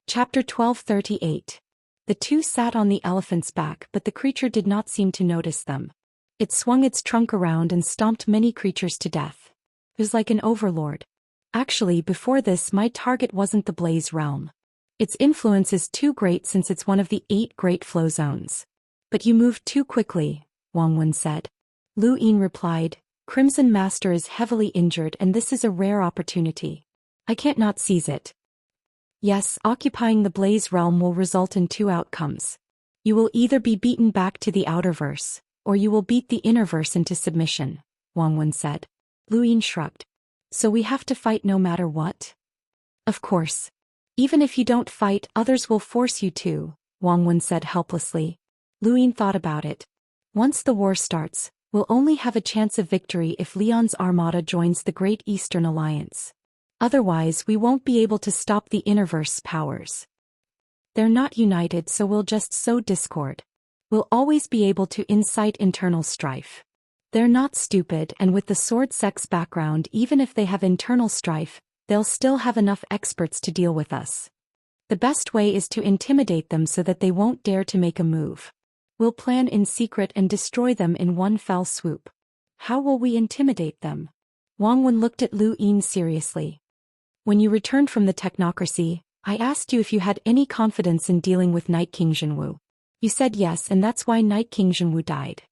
Chapter 1238. The two sat on the elephant's back, but the creature did not seem to notice them. It swung its trunk around and stomped many creatures to death. It was like an overlord. Actually, before this, my target wasn't the Blaze Realm. Its influence is too great since it's one of the 8 great flow zones. But you moved too quickly, Wang Wen said. Lu Yin replied, Crimson Master is heavily injured and this is a rare opportunity. I can't not seize it. Yes, occupying the Blaze Realm will result in 2 outcomes. You will either be beaten back to the Outerverse, or you will beat the Innerverse into submission, Wang Wen said. Lu Yin shrugged. So we have to fight no matter what? Of course. Even if you don't fight, others will force you to, Wang Wen said helplessly. Lu Yin thought about it. Once the war starts, we'll only have a chance of victory if Leon's armada joins the Great Eastern Alliance. Otherwise, we won't be able to stop the Innerverse powers. They're not united, so we'll just sow discord. We'll always be able to incite internal strife. They're not stupid, and with the sword sex background, even if they have internal strife, they'll still have enough experts to deal with us. The best way is to intimidate them so that they won't dare to make a move. We'll plan in secret and destroy them in one fell swoop. How will we intimidate them? Wang Wen looked at Lu Yin seriously. When you returned from the technocracy, I asked you if you had any confidence in dealing with Night King Zhenwu. You said yes, and that's why Night King Zhenwu died.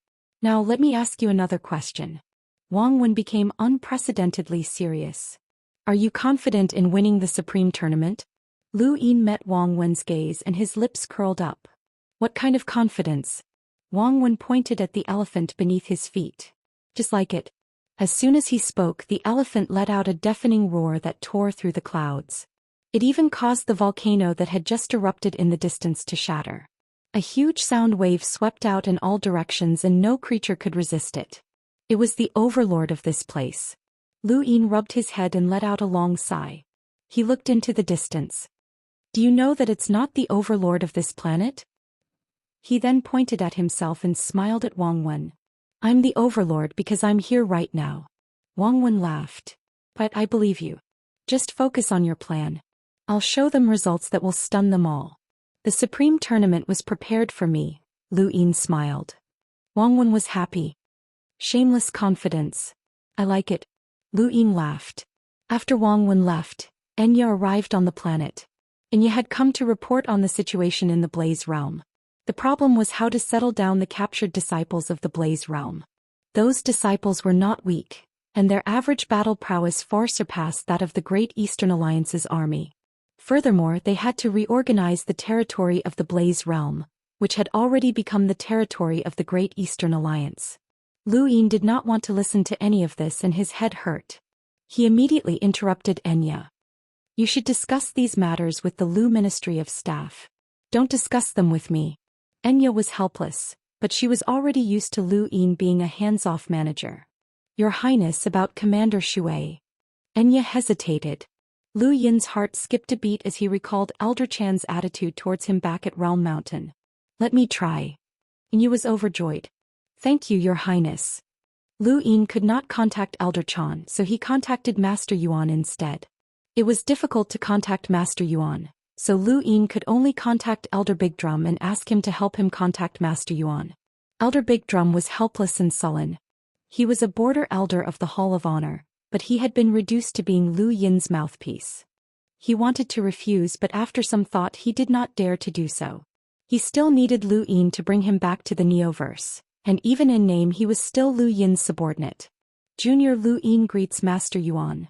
Now let me ask you another question. Wang Wen became unprecedentedly serious. Are you confident in winning the Supreme Tournament? Lu Yin met Wang Wen's gaze and his lips curled up. What kind of confidence? Wang Wen pointed at the elephant beneath his feet. Just like it. As soon as he spoke, the elephant let out a deafening roar that tore through the clouds. It even caused the volcano that had just erupted in the distance to shatter. A huge sound wave swept out in all directions and no creature could resist it. It was the overlord of this place. Lu Yin rubbed his head and let out a long sigh. He looked into the distance. Do you know that it's not the overlord of this planet? He then pointed at himself and smiled at Wang Wen. I'm the overlord because I'm here right now. Wang Wen laughed. But I believe you. Just focus on your plan. I'll show them results that will stun them all. The Supreme Tournament was prepared for me, Lu Yin smiled. Wang Wen was happy. Shameless confidence. I like it. Lu Yin laughed. After Wang Wen left, Enya arrived on the planet. Enya had come to report on the situation in the Blaze Realm. The problem was how to settle down the captured disciples of the Blaze Realm. Those disciples were not weak, and their average battle prowess far surpassed that of the Great Eastern Alliance's army. Furthermore, they had to reorganize the territory of the Blaze Realm, which had already become the territory of the Great Eastern Alliance. Lu Yin did not want to listen to any of this and his head hurt. He immediately interrupted Enya. You should discuss these matters with the Lu Ministry of Staff. Don't discuss them with me. Enya was helpless, but she was already used to Lu Yin being a hands-off manager. Your Highness, about Commander Shui. Enya hesitated. Lu Yin's heart skipped a beat as he recalled Elder Chan's attitude towards him back at Realm Mountain. Let me try. Enya was overjoyed. Thank you, Your Highness. Lu Yin could not contact Elder Chan, so he contacted Master Yuan instead. It was difficult to contact Master Yuan, so Lu Yin could only contact Elder Big Drum and ask him to help him contact Master Yuan. Elder Big Drum was helpless and sullen. He was a border elder of the Hall of Honor, but he had been reduced to being Lu Yin's mouthpiece. He wanted to refuse, but after some thought he did not dare to do so. He still needed Lu Yin to bring him back to the Neoverse, and even in name he was still Lu Yin's subordinate. Junior Lu Yin greets Master Yuan.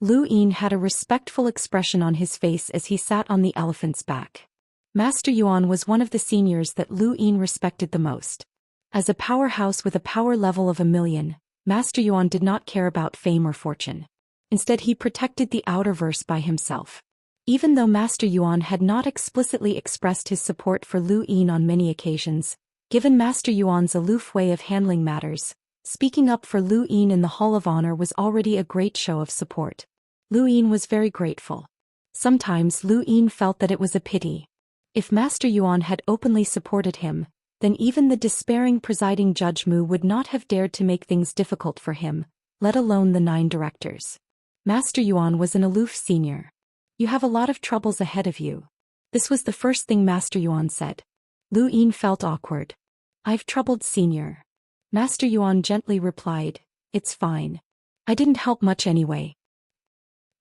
Lu Yin had a respectful expression on his face as he sat on the elephant's back. Master Yuan was one of the seniors that Lu Yin respected the most. As a powerhouse with a power level of 1,000,000, Master Yuan did not care about fame or fortune. Instead, he protected the Outerverse by himself. Even though Master Yuan had not explicitly expressed his support for Lu Yin on many occasions, given Master Yuan's aloof way of handling matters, speaking up for Lu Yin in the Hall of Honor was already a great show of support. Lu Yin was very grateful. Sometimes Lu Yin felt that it was a pity. If Master Yuan had openly supported him, then even the despairing presiding Judge Mu would not have dared to make things difficult for him, let alone the 9 directors. Master Yuan was an aloof senior. You have a lot of troubles ahead of you. This was the first thing Master Yuan said. Lu Yin felt awkward. I've troubled Senior. Master Yuan gently replied, it's fine. I didn't help much anyway.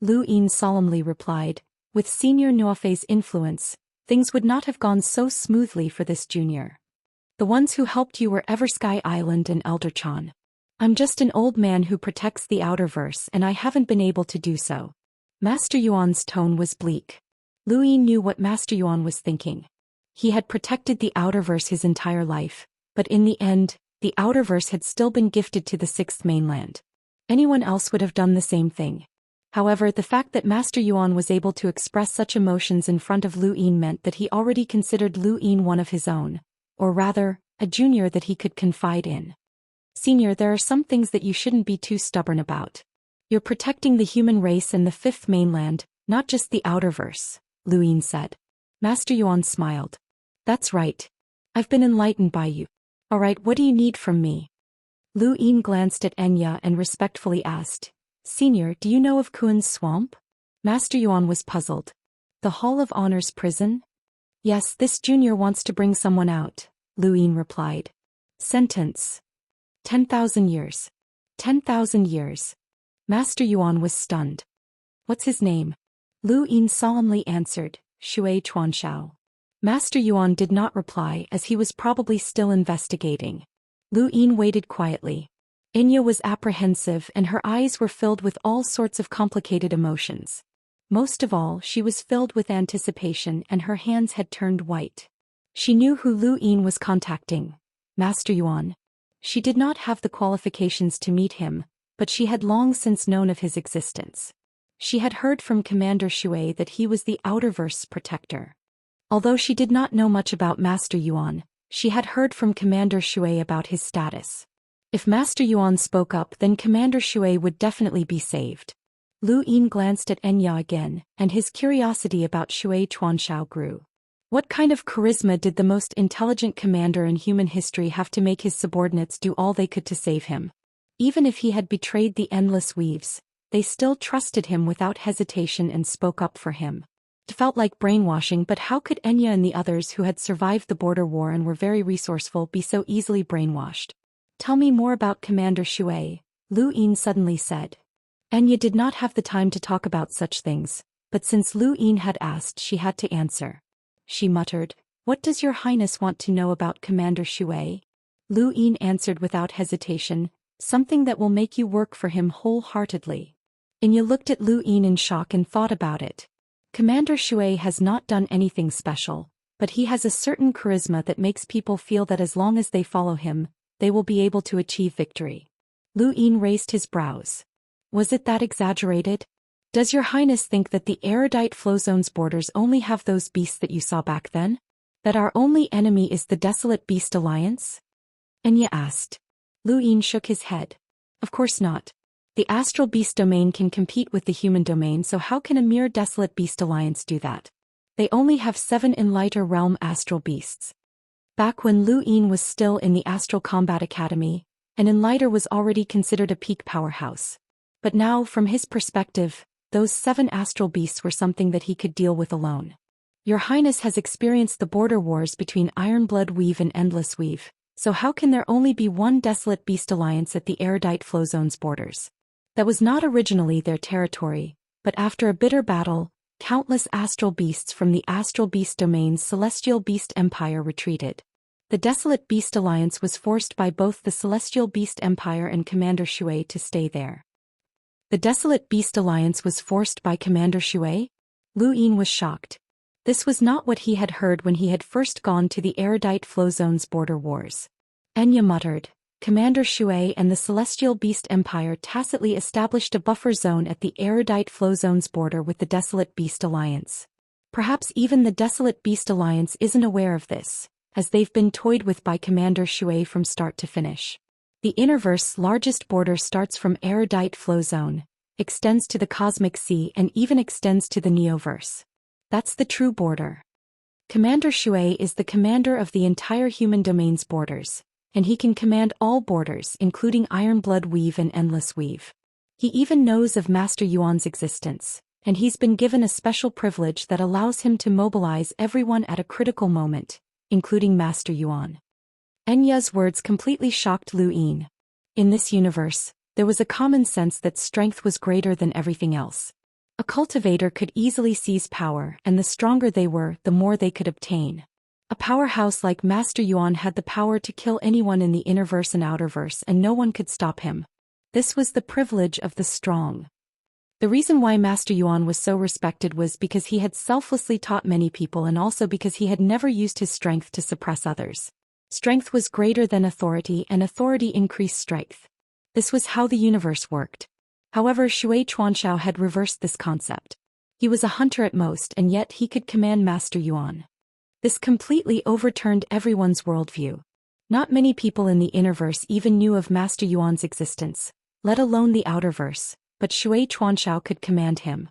Lu Yin solemnly replied, with Senior Nuofei's influence, things would not have gone so smoothly for this junior. The ones who helped you were Eversky Island and Elder Chan. I'm just an old man who protects the Outerverse and I haven't been able to do so. Master Yuan's tone was bleak. Lu Yin knew what Master Yuan was thinking. He had protected the Outerverse his entire life, but in the end, the Outerverse had still been gifted to the Sixth Mainland. Anyone else would have done the same thing. However, the fact that Master Yuan was able to express such emotions in front of Lu Yin meant that he already considered Lu Yin one of his own, or rather, a junior that he could confide in. Senior, there are some things that you shouldn't be too stubborn about. You're protecting the human race and the Fifth Mainland, not just the Outerverse, Lu Yin said. Master Yuan smiled. That's right. I've been enlightened by you. Alright, what do you need from me? Lu Yin glanced at Enya and respectfully asked, Senior, do you know of Kuan's swamp? Master Yuan was puzzled. The Hall of Honor's prison? Yes, this junior wants to bring someone out, Lu Yin replied. Sentence. 10,000 years. 10,000 years. Master Yuan was stunned. What's his name? Lu Yin solemnly answered, Shui Chuanshao. Master Yuan did not reply as he was probably still investigating. Lu Yin waited quietly. Enya was apprehensive and her eyes were filled with all sorts of complicated emotions. Most of all, she was filled with anticipation and her hands had turned white. She knew who Lu Yin was contacting. Master Yuan. She did not have the qualifications to meet him, but she had long since known of his existence. She had heard from Commander Shui that he was the Outerverse protector. Although she did not know much about Master Yuan, she had heard from Commander Shui about his status. If Master Yuan spoke up, then Commander Shui would definitely be saved. Lu Yin glanced at Enya again, and his curiosity about Shui Chuanshao grew. What kind of charisma did the most intelligent commander in human history have to make his subordinates do all they could to save him? Even if he had betrayed the Endless Weaves, they still trusted him without hesitation and spoke up for him. It felt like brainwashing, but how could Enya and the others who had survived the border war and were very resourceful be so easily brainwashed? Tell me more about Commander Shui, Lu Yin suddenly said. Enya did not have the time to talk about such things, but since Lu Yin had asked, she had to answer. She muttered, What does your highness want to know about Commander Shui? Lu Yin answered without hesitation, something that will make you work for him wholeheartedly. Enya looked at Lu Yin in shock and thought about it. Commander Shui has not done anything special, but he has a certain charisma that makes people feel that as long as they follow him, they will be able to achieve victory. Lu Yin raised his brows. Was it that exaggerated? Does your highness think that the erudite flow zone's borders only have those beasts that you saw back then? That our only enemy is the Desolate Beast Alliance? Enya asked. Lu Yin shook his head. Of course not. The Astral Beast Domain can compete with the human domain, so how can a mere Desolate Beast Alliance do that? They only have 7 Enlighter Realm Astral Beasts. Back when Lu Yin was still in the Astral Combat Academy, an Enlighter was already considered a peak powerhouse. But now, from his perspective, those 7 astral beasts were something that he could deal with alone. Your Highness has experienced the border wars between Ironblood Weave and Endless Weave, so how can there only be one Desolate Beast Alliance at the erudite flow zone's borders? That was not originally their territory, but after a bitter battle, countless astral beasts from the Astral Beast Domain's Celestial Beast Empire retreated. The Desolate Beast Alliance was forced by both the Celestial Beast Empire and Commander Shui to stay there. The Desolate Beast Alliance was forced by Commander Shui? Lu Yin was shocked. This was not what he had heard when he had first gone to the erudite flow zone's border wars. Enya muttered. Commander Shui and the Celestial Beast Empire tacitly established a buffer zone at the erudite flow zone's border with the Desolate Beast Alliance. Perhaps even the Desolate Beast Alliance isn't aware of this, as they've been toyed with by Commander Shui from start to finish. The Innerverse's largest border starts from erudite flow zone, extends to the Cosmic Sea and even extends to the Neoverse. That's the true border. Commander Shui is the commander of the entire human domain's borders, and he can command all borders including Ironblood Weave and Endless Weave. He even knows of Master Yuan's existence, and he's been given a special privilege that allows him to mobilize everyone at a critical moment, including Master Yuan. Enya's words completely shocked Lu Yin. In this universe, there was a common sense that strength was greater than everything else. A cultivator could easily seize power, and the stronger they were, the more they could obtain. A powerhouse like Master Yuan had the power to kill anyone in the innerverse and outerverse, and no one could stop him. This was the privilege of the strong. The reason why Master Yuan was so respected was because he had selflessly taught many people, and also because he had never used his strength to suppress others. Strength was greater than authority, and authority increased strength. This was how the universe worked. However, Shui Chuanxiao had reversed this concept. He was a hunter at most, and yet he could command Master Yuan. This completely overturned everyone's worldview. Not many people in the innerverse even knew of Master Yuan's existence, let alone the outerverse, but Shui Chuanxiao could command him.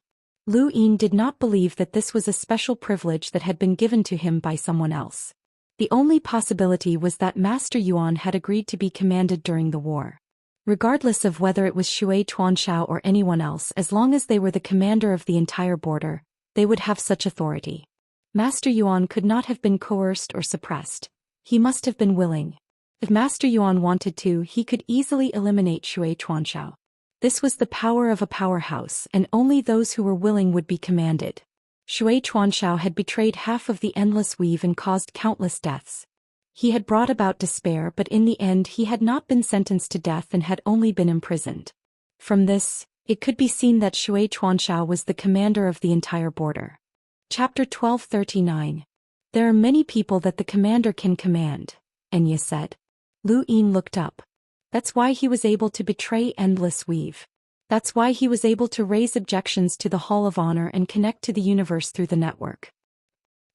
Lu Yin did not believe that this was a special privilege that had been given to him by someone else. The only possibility was that Master Yuan had agreed to be commanded during the war. Regardless of whether it was Shui Chuanxiao or anyone else, as long as they were the commander of the entire border, they would have such authority. Master Yuan could not have been coerced or suppressed. He must have been willing. If Master Yuan wanted to, he could easily eliminate Shui Chuanxiao. This was the power of a powerhouse, and only those who were willing would be commanded. Shui Chuanxiao had betrayed half of the endless weave and caused countless deaths. He had brought about despair, but in the end he had not been sentenced to death and had only been imprisoned. From this, it could be seen that Shui Chuanxiao was the commander of the entire border. Chapter 1239. There are many people that the commander can command, Enya said. Lu Yin looked up. That's why he was able to betray endless weave. That's why he was able to raise objections to the Hall of Honor and connect to the universe through the network.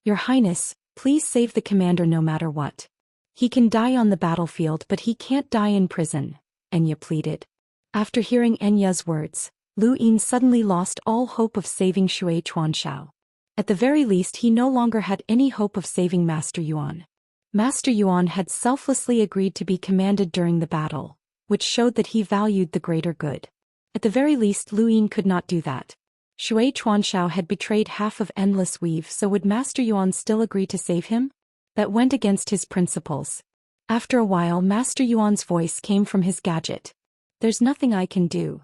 Your Highness, please save the commander no matter what. He can die on the battlefield, but he can't die in prison, Enya pleaded. After hearing Enya's words, Lu Yin suddenly lost all hope of saving Shui Chuanxiao. At the very least, he no longer had any hope of saving Master Yuan. Master Yuan had selflessly agreed to be commanded during the battle, which showed that he valued the greater good. At the very least, Lu Yin could not do that. Shui Chuanxiao had betrayed half of endless weave, so would Master Yuan still agree to save him? That went against his principles. After a while, Master Yuan's voice came from his gadget. There's nothing I can do.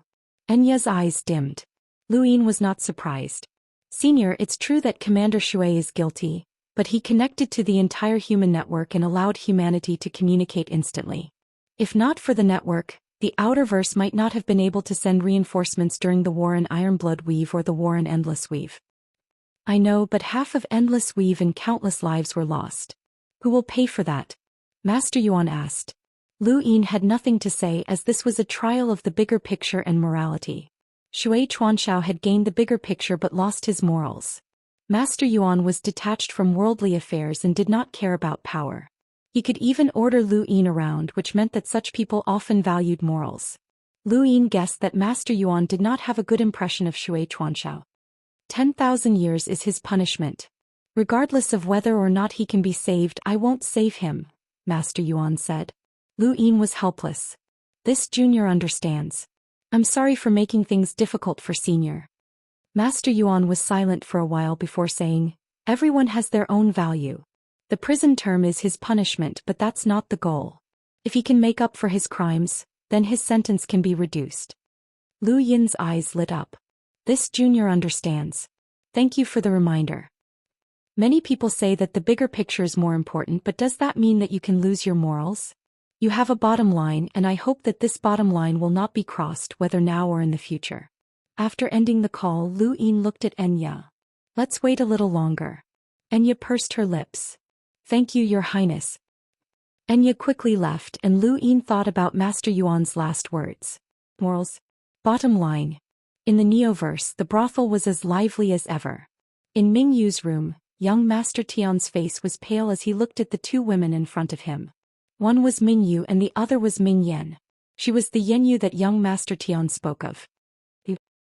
Enya's eyes dimmed. Lu Yin was not surprised. Senior, it's true that Commander Shui is guilty, but he connected to the entire human network and allowed humanity to communicate instantly. If not for the network, the outerverse might not have been able to send reinforcements during the war in Ironblood Weave or the war in Endless Weave. I know, but half of Endless Weave and countless lives were lost. Who will pay for that? Master Yuan asked. Lu Yin had nothing to say, as this was a trial of the bigger picture and morality. Shui Chuanxiao had gained the bigger picture but lost his morals. Master Yuan was detached from worldly affairs and did not care about power. He could even order Lu Yin around, which meant that such people often valued morals. Lu Yin guessed that Master Yuan did not have a good impression of Shui Chuanxiao. 10,000 years is his punishment. Regardless of whether or not he can be saved, I won't save him, Master Yuan said. Lu Yin was helpless. This junior understands. I'm sorry for making things difficult for senior. Master Yuan was silent for a while before saying, everyone has their own value. The prison term is his punishment, but that's not the goal. If he can make up for his crimes, then his sentence can be reduced. Lu Yin's eyes lit up. This junior understands. Thank you for the reminder. Many people say that the bigger picture is more important, but does that mean that you can lose your morals? You have a bottom line, and I hope that this bottom line will not be crossed, whether now or in the future. After ending the call, Lu Yin looked at Enya. Let's wait a little longer. Enya pursed her lips. Thank you, Your Highness. Enya quickly left, and Lu Yin thought about Master Yuan's last words. Morals. Bottom line. In the Neoverse, the brothel was as lively as ever. In Ming Yu's room, young Master Tian's face was pale as he looked at the two women in front of him. One was Ming Yu and the other was Ming Yen. She was the Yen Yu that young Master Tian spoke of.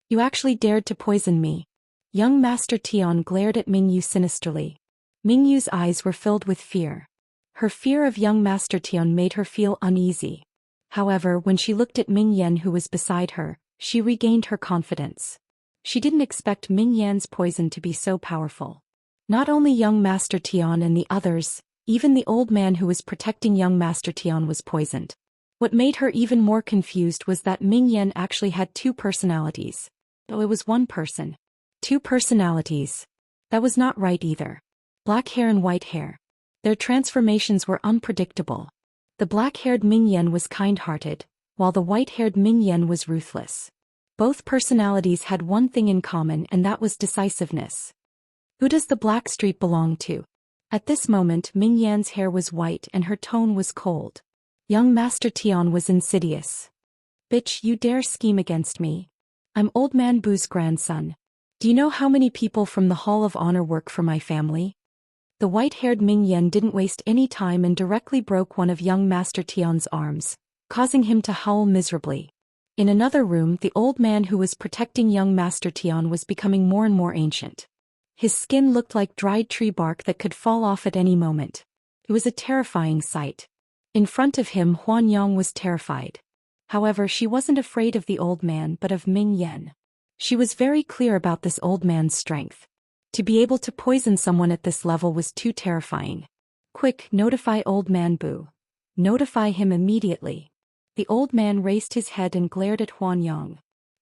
You actually dared to poison me. Young Master Tian glared at Ming Yu sinisterly. Ming Yu's eyes were filled with fear. Her fear of young Master Tian made her feel uneasy. However, when she looked at Ming Yen who was beside her, she regained her confidence. She didn't expect Ming Yan's poison to be so powerful. Not only young Master Tian and the others, even the old man who was protecting young Master Tian was poisoned. What made her even more confused was that Ming Yan actually had two personalities. Though it was one person. Two personalities. That was not right either. Black hair and white hair. Their transformations were unpredictable. The black-haired Ming Yan was kind-hearted, while the white-haired Ming Yan was ruthless. Both personalities had one thing in common, and that was decisiveness. Who does the black street belong to? At this moment Ming Yan's hair was white and her tone was cold. Young Master Tian was insidious. Bitch, you dare scheme against me? I'm Old Man Bu's grandson. Do you know how many people from the Hall of Honor work for my family? The white-haired Ming Yan didn't waste any time and directly broke one of young Master Tian's arms, causing him to howl miserably. In another room, the old man who was protecting young Master Tian was becoming more and more ancient. His skin looked like dried tree bark that could fall off at any moment. It was a terrifying sight. In front of him, Huan Yang was terrified. However, she wasn't afraid of the old man but of Ming Yan. She was very clear about this old man's strength. To be able to poison someone at this level was too terrifying. Quick, notify Old Man Bu. Notify him immediately. The old man raised his head and glared at Huan Yang.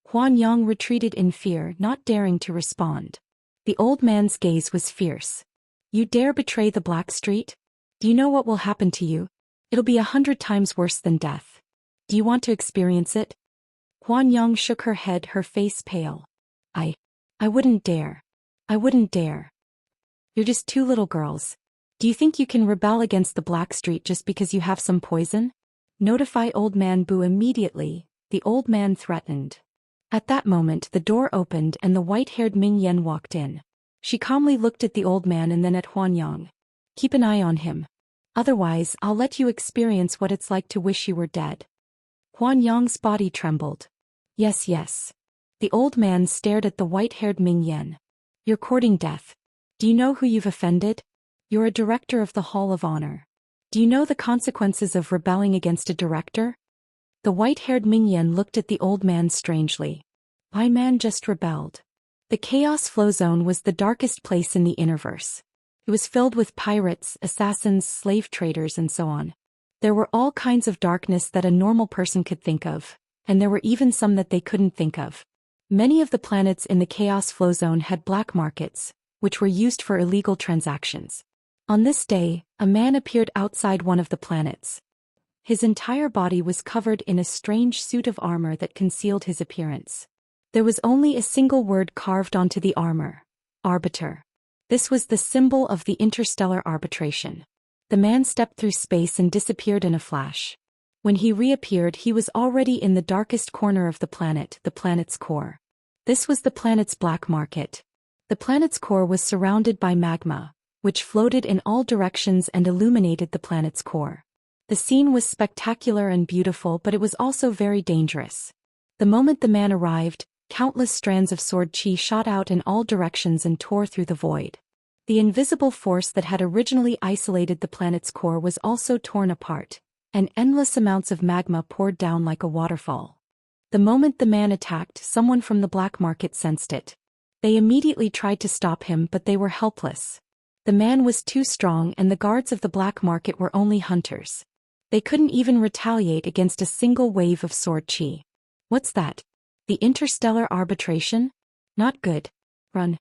Huan Yang retreated in fear, not daring to respond. The old man's gaze was fierce. You dare betray the Black Street? Do you know what will happen to you? It'll be 100 times worse than death. Do you want to experience it? Huan Yang shook her head, her face pale. I wouldn't dare. I wouldn't dare. You're just two little girls. Do you think you can rebel against the Black Street just because you have some poison? Notify Old Man Bu immediately, the old man threatened. At that moment the door opened and the white-haired Ming Yan walked in. She calmly looked at the old man and then at Huan Yang. Keep an eye on him. Otherwise, I'll let you experience what it's like to wish you were dead. Huan Yang's body trembled. Yes, yes. The old man stared at the white-haired Ming Yan. You're courting death. Do you know who you've offended? You're a director of the Hall of Honor. Do you know the consequences of rebelling against a director? The white-haired Ming Yan looked at the old man strangely. My man just rebelled. The Chaos Flow Zone was the darkest place in the Innerverse. It was filled with pirates, assassins, slave traders, and so on. There were all kinds of darkness that a normal person could think of, and there were even some that they couldn't think of. Many of the planets in the Chaos Flow Zone had black markets, which were used for illegal transactions. On this day, a man appeared outside one of the planets. His entire body was covered in a strange suit of armor that concealed his appearance. There was only a single word carved onto the armor: Arbiter. This was the symbol of the interstellar arbitration. The man stepped through space and disappeared in a flash. When he reappeared, he was already in the darkest corner of the planet's core. This was the planet's black market. The planet's core was surrounded by magma, which floated in all directions and illuminated the planet's core. The scene was spectacular and beautiful, but it was also very dangerous. The moment the man arrived, countless strands of sword chi shot out in all directions and tore through the void. The invisible force that had originally isolated the planet's core was also torn apart, and endless amounts of magma poured down like a waterfall. The moment the man attacked, someone from the black market sensed it. They immediately tried to stop him, but they were helpless. The man was too strong and the guards of the black market were only hunters. They couldn't even retaliate against a single wave of sword chi. What's that? The interstellar arbitration? Not good. Run.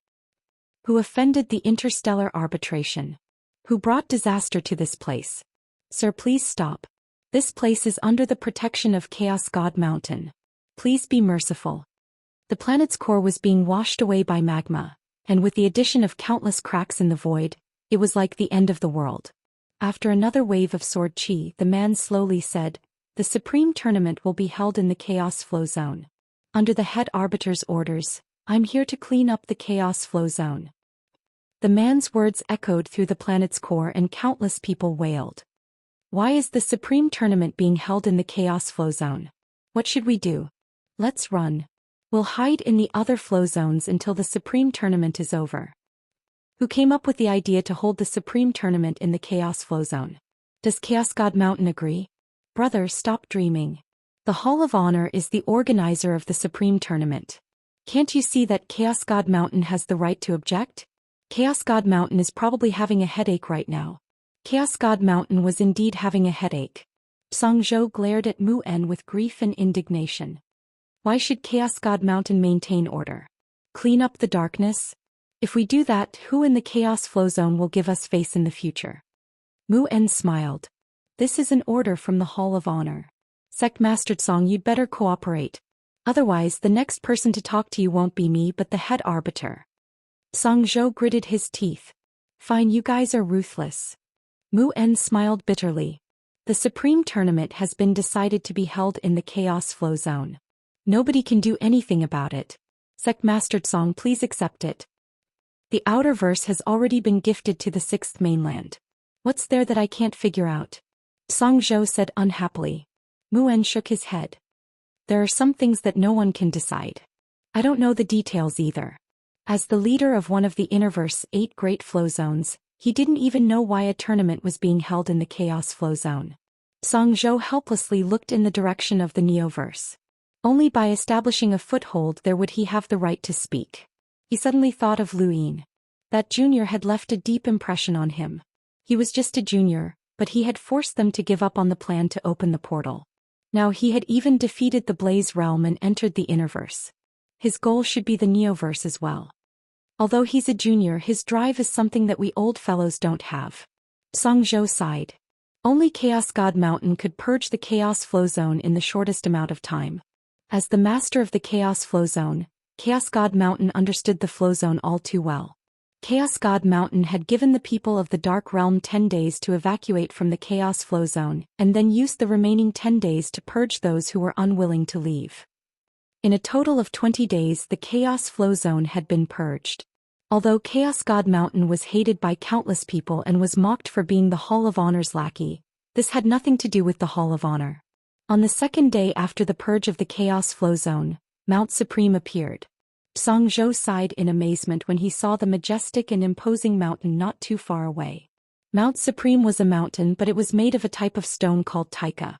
Who offended the interstellar arbitration? Who brought disaster to this place? Sir, please stop. This place is under the protection of Chaos God Mountain. Please be merciful. The planet's core was being washed away by magma, and with the addition of countless cracks in the void, it was like the end of the world. After another wave of sword chi, the man slowly said, "The Supreme Tournament will be held in the Chaos Flow Zone. Under the head arbiter's orders, I'm here to clean up the Chaos Flow Zone." The man's words echoed through the planet's core and countless people wailed. Why is the Supreme Tournament being held in the Chaos Flow Zone? What should we do? Let's run. We'll hide in the other flow zones until the Supreme Tournament is over. Who came up with the idea to hold the Supreme Tournament in the Chaos Flow Zone? Does Chaos God Mountain agree? Brother, stop dreaming. The Hall of Honor is the organizer of the Supreme Tournament. Can't you see that Chaos God Mountain has the right to object? Chaos God Mountain is probably having a headache right now. Chaos God Mountain was indeed having a headache. Song Zhou glared at Mu En with grief and indignation. Why should Chaos God Mountain maintain order? Clean up the darkness? If we do that, who in the Chaos Flow Zone will give us face in the future? Mu En smiled. This is an order from the Hall of Honor. Sect Master Song, you'd better cooperate. Otherwise, the next person to talk to you won't be me but the head arbiter. Song Zhou gritted his teeth. Fine, you guys are ruthless. Mu En smiled bitterly. The Supreme Tournament has been decided to be held in the Chaos Flow Zone. Nobody can do anything about it. Sect Master Song, please accept it. The outer verse has already been gifted to the 6th mainland. What's there that I can't figure out? Song Zhou said unhappily. Mu En shook his head. There are some things that no one can decide. I don't know the details either. As the leader of one of the Innerverse 8 Great Flow Zones, he didn't even know why a tournament was being held in the Chaos Flow Zone. Song Zhou helplessly looked in the direction of the Neoverse. Only by establishing a foothold there would he have the right to speak. He suddenly thought of Lu Yin. That junior had left a deep impression on him. He was just a junior, but he had forced them to give up on the plan to open the portal. Now he had even defeated the Blaze Realm and entered the Innerverse. His goal should be the Neoverse as well. Although he's a junior, his drive is something that we old fellows don't have. Song Zhou sighed. Only Chaos God Mountain could purge the Chaos Flow Zone in the shortest amount of time. As the master of the Chaos Flow Zone, Chaos God Mountain understood the Flow Zone all too well. Chaos God Mountain had given the people of the Dark Realm 10 days to evacuate from the Chaos Flow Zone, and then used the remaining 10 days to purge those who were unwilling to leave. In a total of 20 days the Chaos Flow Zone had been purged. Although Chaos God Mountain was hated by countless people and was mocked for being the Hall of Honor's lackey, this had nothing to do with the Hall of Honor. On the second day after the purge of the Chaos Flow Zone, Mount Supreme appeared. Song Zhou sighed in amazement when he saw the majestic and imposing mountain not too far away. Mount Supreme was a mountain, but it was made of a type of stone called Taika.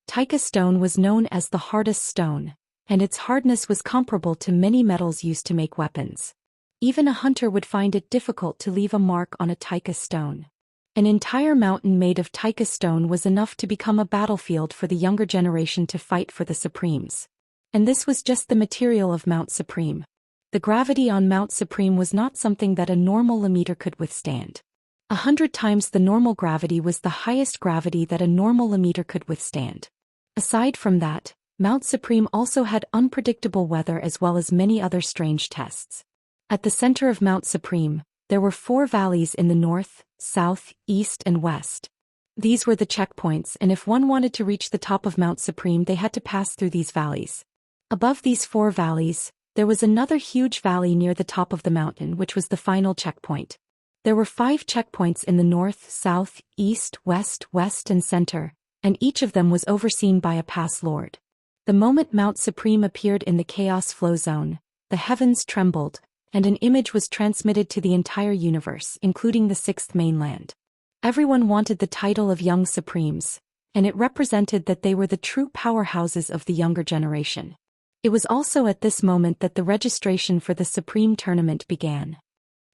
Taika stone was known as the hardest stone, and its hardness was comparable to many metals used to make weapons. Even a hunter would find it difficult to leave a mark on a Taika stone. An entire mountain made of Taika stone was enough to become a battlefield for the younger generation to fight for the Supremes. And this was just the material of Mount Supreme. The gravity on Mount Supreme was not something that a normal limiter could withstand. 100 times the normal gravity was the highest gravity that a normal limiter could withstand. Aside from that, Mount Supreme also had unpredictable weather as well as many other strange tests. At the center of Mount Supreme, there were 4 valleys in the north, south, east and west. These were the checkpoints, and if one wanted to reach the top of Mount Supreme they had to pass through these valleys. Above these 4 valleys, there was another huge valley near the top of the mountain which was the final checkpoint. There were 5 checkpoints in the north, south, east, west, and center, and each of them was overseen by a pass lord. The moment Mount Supreme appeared in the Chaos Flow Zone, the heavens trembled, and an image was transmitted to the entire universe, including the 6th mainland. Everyone wanted the title of Young Supremes, and it represented that they were the true powerhouses of the younger generation. It was also at this moment that the registration for the Supreme Tournament began.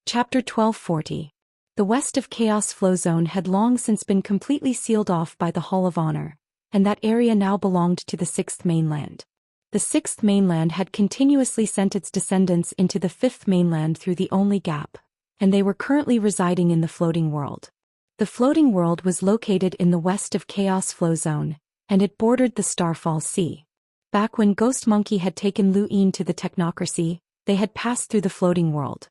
Chapter 1240. The west of Chaos Flow Zone had long since been completely sealed off by the Hall of Honor, and that area now belonged to the 6th mainland. The 6th mainland had continuously sent its descendants into the 5th mainland through the only gap, and they were currently residing in the Floating World. The Floating World was located in the west of Chaos Flow Zone, and it bordered the Starfall Sea. Back when Ghost Monkey had taken Lu Yin to the technocracy, they had passed through the Floating World.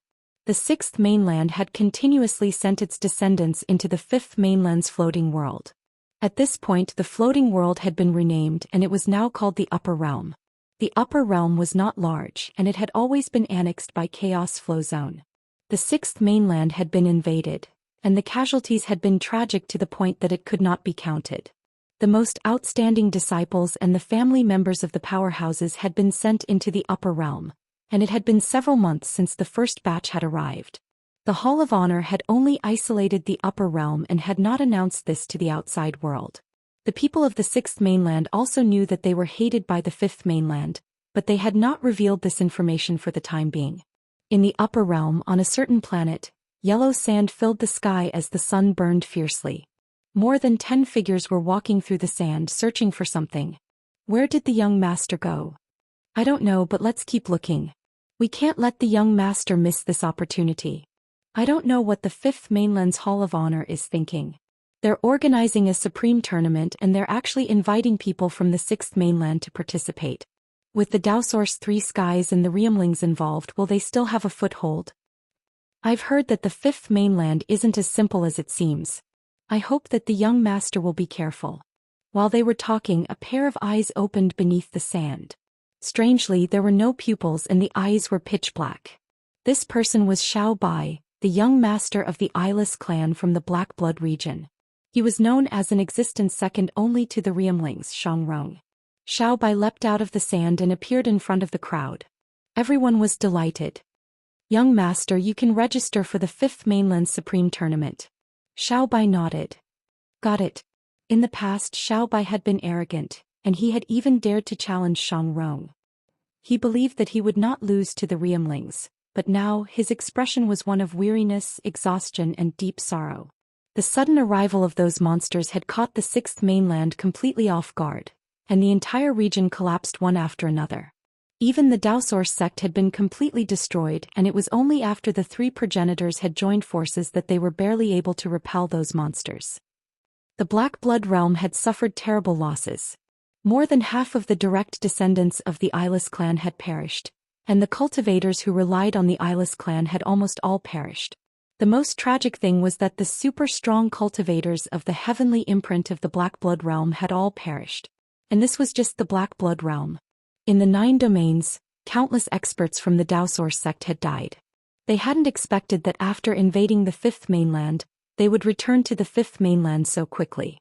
The 6th mainland had continuously sent its descendants into the 5th mainland's Floating World. At this point the Floating World had been renamed and it was now called the Upper Realm. The Upper Realm was not large and it had always been annexed by Chaos Flow Zone. The 6th mainland had been invaded, and the casualties had been tragic to the point that it could not be counted. The most outstanding disciples and the family members of the powerhouses had been sent into the Upper Realm, and it had been several months since the first batch had arrived. The Hall of Honor had only isolated the Upper Realm and had not announced this to the outside world. The people of the 6th mainland also knew that they were hated by the 5th mainland, but they had not revealed this information for the time being. In the upper realm on a certain planet, yellow sand filled the sky as the sun burned fiercely. More than 10 figures were walking through the sand searching for something. Where did the young master go? I don't know, but let's keep looking. We can't let the young master miss this opportunity. I don't know what the Fifth Mainland's Hall of Honor is thinking. They're organizing a supreme tournament and they're actually inviting people from the Sixth Mainland to participate. With the Daoist Three Skies and the Realmlings involved, will they still have a foothold? I've heard that the Fifth Mainland isn't as simple as it seems. I hope that the young master will be careful. While they were talking, a pair of eyes opened beneath the sand. Strangely, there were no pupils and the eyes were pitch black. This person was Xiao Bai, the young master of the Eyeless clan from the Black Blood region. He was known as an existence second only to the Realmlings, Shangrong. Xiao Bai leapt out of the sand and appeared in front of the crowd. Everyone was delighted. Young master, you can register for the Fifth Mainland Supreme Tournament. Xiao Bai nodded. Got it. In the past, Xiao Bai had been arrogant, and he had even dared to challenge Shangrong. He believed that he would not lose to the Realmlings, but now his expression was one of weariness, exhaustion, and deep sorrow. The sudden arrival of those monsters had caught the Sixth Mainland completely off guard, and the entire region collapsed one after another. Even the Daoist sect had been completely destroyed, and it was only after the three progenitors had joined forces that they were barely able to repel those monsters. The Black Blood realm had suffered terrible losses. More than half of the direct descendants of the Eyeless clan had perished, and the cultivators who relied on the Eyeless clan had almost all perished. The most tragic thing was that the super-strong cultivators of the heavenly imprint of the Black Blood realm had all perished. And this was just the Black Blood realm. In the 9 domains, countless experts from the Daoist sect had died. They hadn't expected that after invading the Fifth Mainland, they would return to the Fifth Mainland so quickly.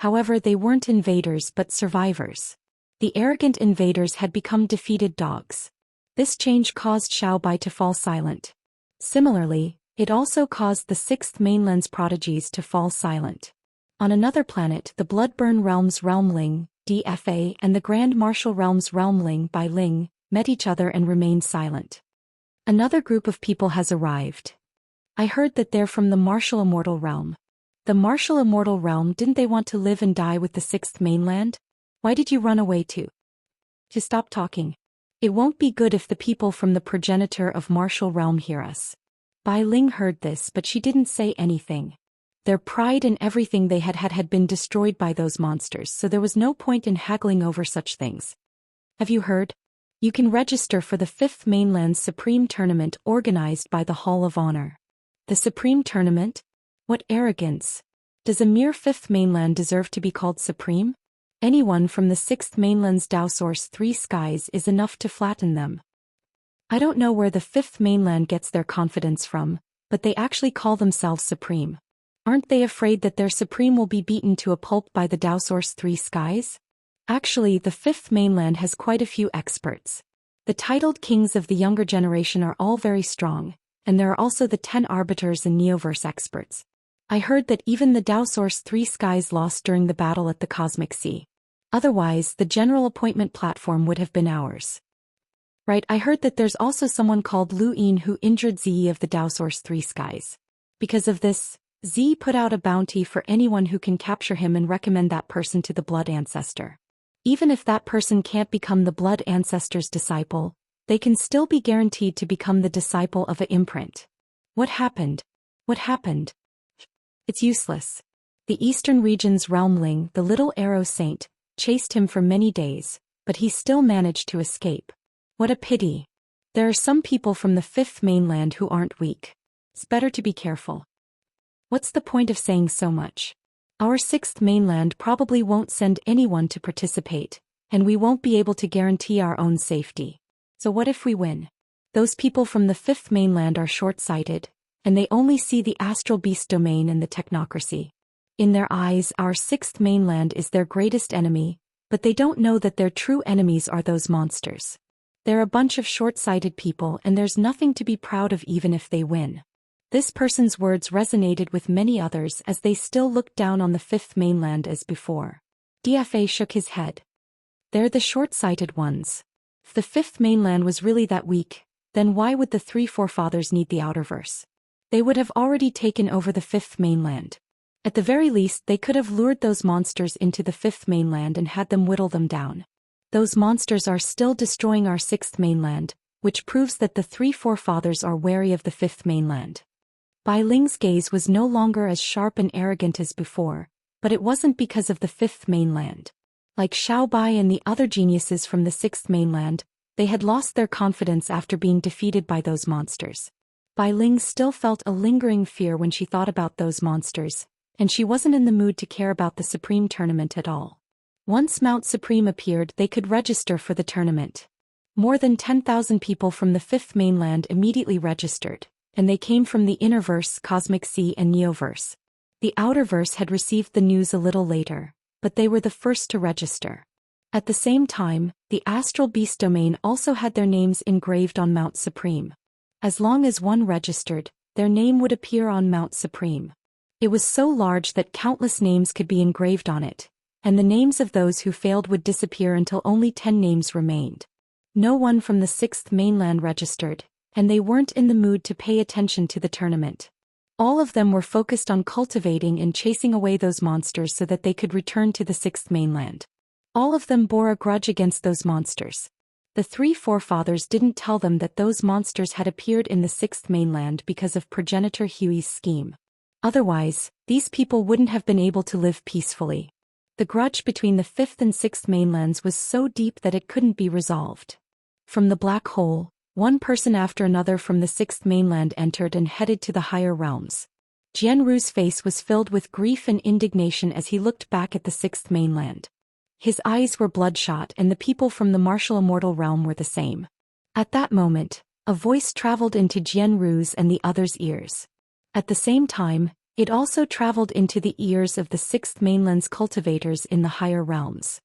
However, they weren't invaders but survivors. The arrogant invaders had become defeated dogs. This change caused Xiao Bai to fall silent. Similarly, it also caused the Sixth Mainland's prodigies to fall silent. On another planet, the Bloodburn Realm's Realmling, DFA, and the Grand Martial Realm's Realmling, Bai Ling, met each other and remained silent. Another group of people has arrived. I heard that they're from the Martial Immortal realm. The Martial Immortal realm, didn't they want to live and die with the Sixth Mainland? Why did you run away to stop talking? It won't be good if the people from the progenitor of Martial realm hear us. Bai Ling heard this, but she didn't say anything. Their pride and everything they had been destroyed by those monsters, so there was no point in haggling over such things. Have you heard? You can register for the Fifth Mainland's Supreme Tournament organized by the Hall of Honor. The Supreme Tournament? What arrogance! Does a mere Fifth Mainland deserve to be called Supreme? Anyone from the Sixth Mainland's Daoist Three Skies is enough to flatten them. I don't know where the Fifth Mainland gets their confidence from, but they actually call themselves Supreme. Aren't they afraid that their Supreme will be beaten to a pulp by the Daoist Three Skies? Actually, the Fifth Mainland has quite a few experts. The titled kings of the younger generation are all very strong, and there are also the 10 arbiters and Neoverse experts. I heard that even the Daoist Three Skies lost during the battle at the Cosmic Sea. Otherwise, the general appointment platform would have been ours. Right, I heard that there's also someone called Lu Yin who injured Zi of the Daoist Three Skies. Because of this, Zi put out a bounty for anyone who can capture him and recommend that person to the Blood Ancestor. Even if that person can't become the Blood Ancestor's disciple, they can still be guaranteed to become the disciple of an imprint. What happened? What happened? It's useless. The Eastern region's Realmling, the Little Arrow Saint, chased him for many days, but he still managed to escape. What a pity. There are some people from the Fifth Mainland who aren't weak. It's better to be careful. What's the point of saying so much? Our Sixth Mainland probably won't send anyone to participate, and we won't be able to guarantee our own safety. So what if we win? Those people from the Fifth Mainland are short-sighted, and they only see the Astral Beast domain and the technocracy. In their eyes, our Sixth Mainland is their greatest enemy, but they don't know that their true enemies are those monsters. They're a bunch of short-sighted people, and there's nothing to be proud of even if they win. This person's words resonated with many others as they still looked down on the Fifth Mainland as before. DFA shook his head. They're the short-sighted ones. If the fifth mainland was really that weak, then why would the three forefathers need the Outerverse? They would have already taken over the fifth mainland. At the very least, they could have lured those monsters into the fifth mainland and had them whittle them down. Those monsters are still destroying our sixth mainland, which proves that the three forefathers are wary of the fifth mainland. Bai Ling's gaze was no longer as sharp and arrogant as before, but it wasn't because of the fifth mainland. Like Xiao Bai and the other geniuses from the sixth mainland, they had lost their confidence after being defeated by those monsters. Bai Ling still felt a lingering fear when she thought about those monsters, and she wasn't in the mood to care about the Supreme Tournament at all. Once Mount Supreme appeared, they could register for the tournament. More than 10,000 people from the fifth mainland immediately registered, and they came from the Innerverse, Cosmic Sea and Neoverse. The Outerverse had received the news a little later, but they were the first to register. At the same time, the Astral Beast domain also had their names engraved on Mount Supreme. As long as one registered, their name would appear on Mount Supreme. It was so large that countless names could be engraved on it, and the names of those who failed would disappear until only 10 names remained. No one from the sixth mainland registered, and they weren't in the mood to pay attention to the tournament. All of them were focused on cultivating and chasing away those monsters so that they could return to the sixth mainland. All of them bore a grudge against those monsters. The three forefathers didn't tell them that those monsters had appeared in the sixth mainland because of progenitor Hui's scheme. Otherwise, these people wouldn't have been able to live peacefully. The grudge between the fifth and sixth mainlands was so deep that it couldn't be resolved. From the black hole, one person after another from the sixth mainland entered and headed to the higher realms. Jianru's face was filled with grief and indignation as he looked back at the sixth mainland. His eyes were bloodshot, and the people from the martial immortal realm were the same. At that moment, a voice traveled into Jianru's and the others' ears. At the same time, it also traveled into the ears of the sixth mainland's cultivators in the higher realms.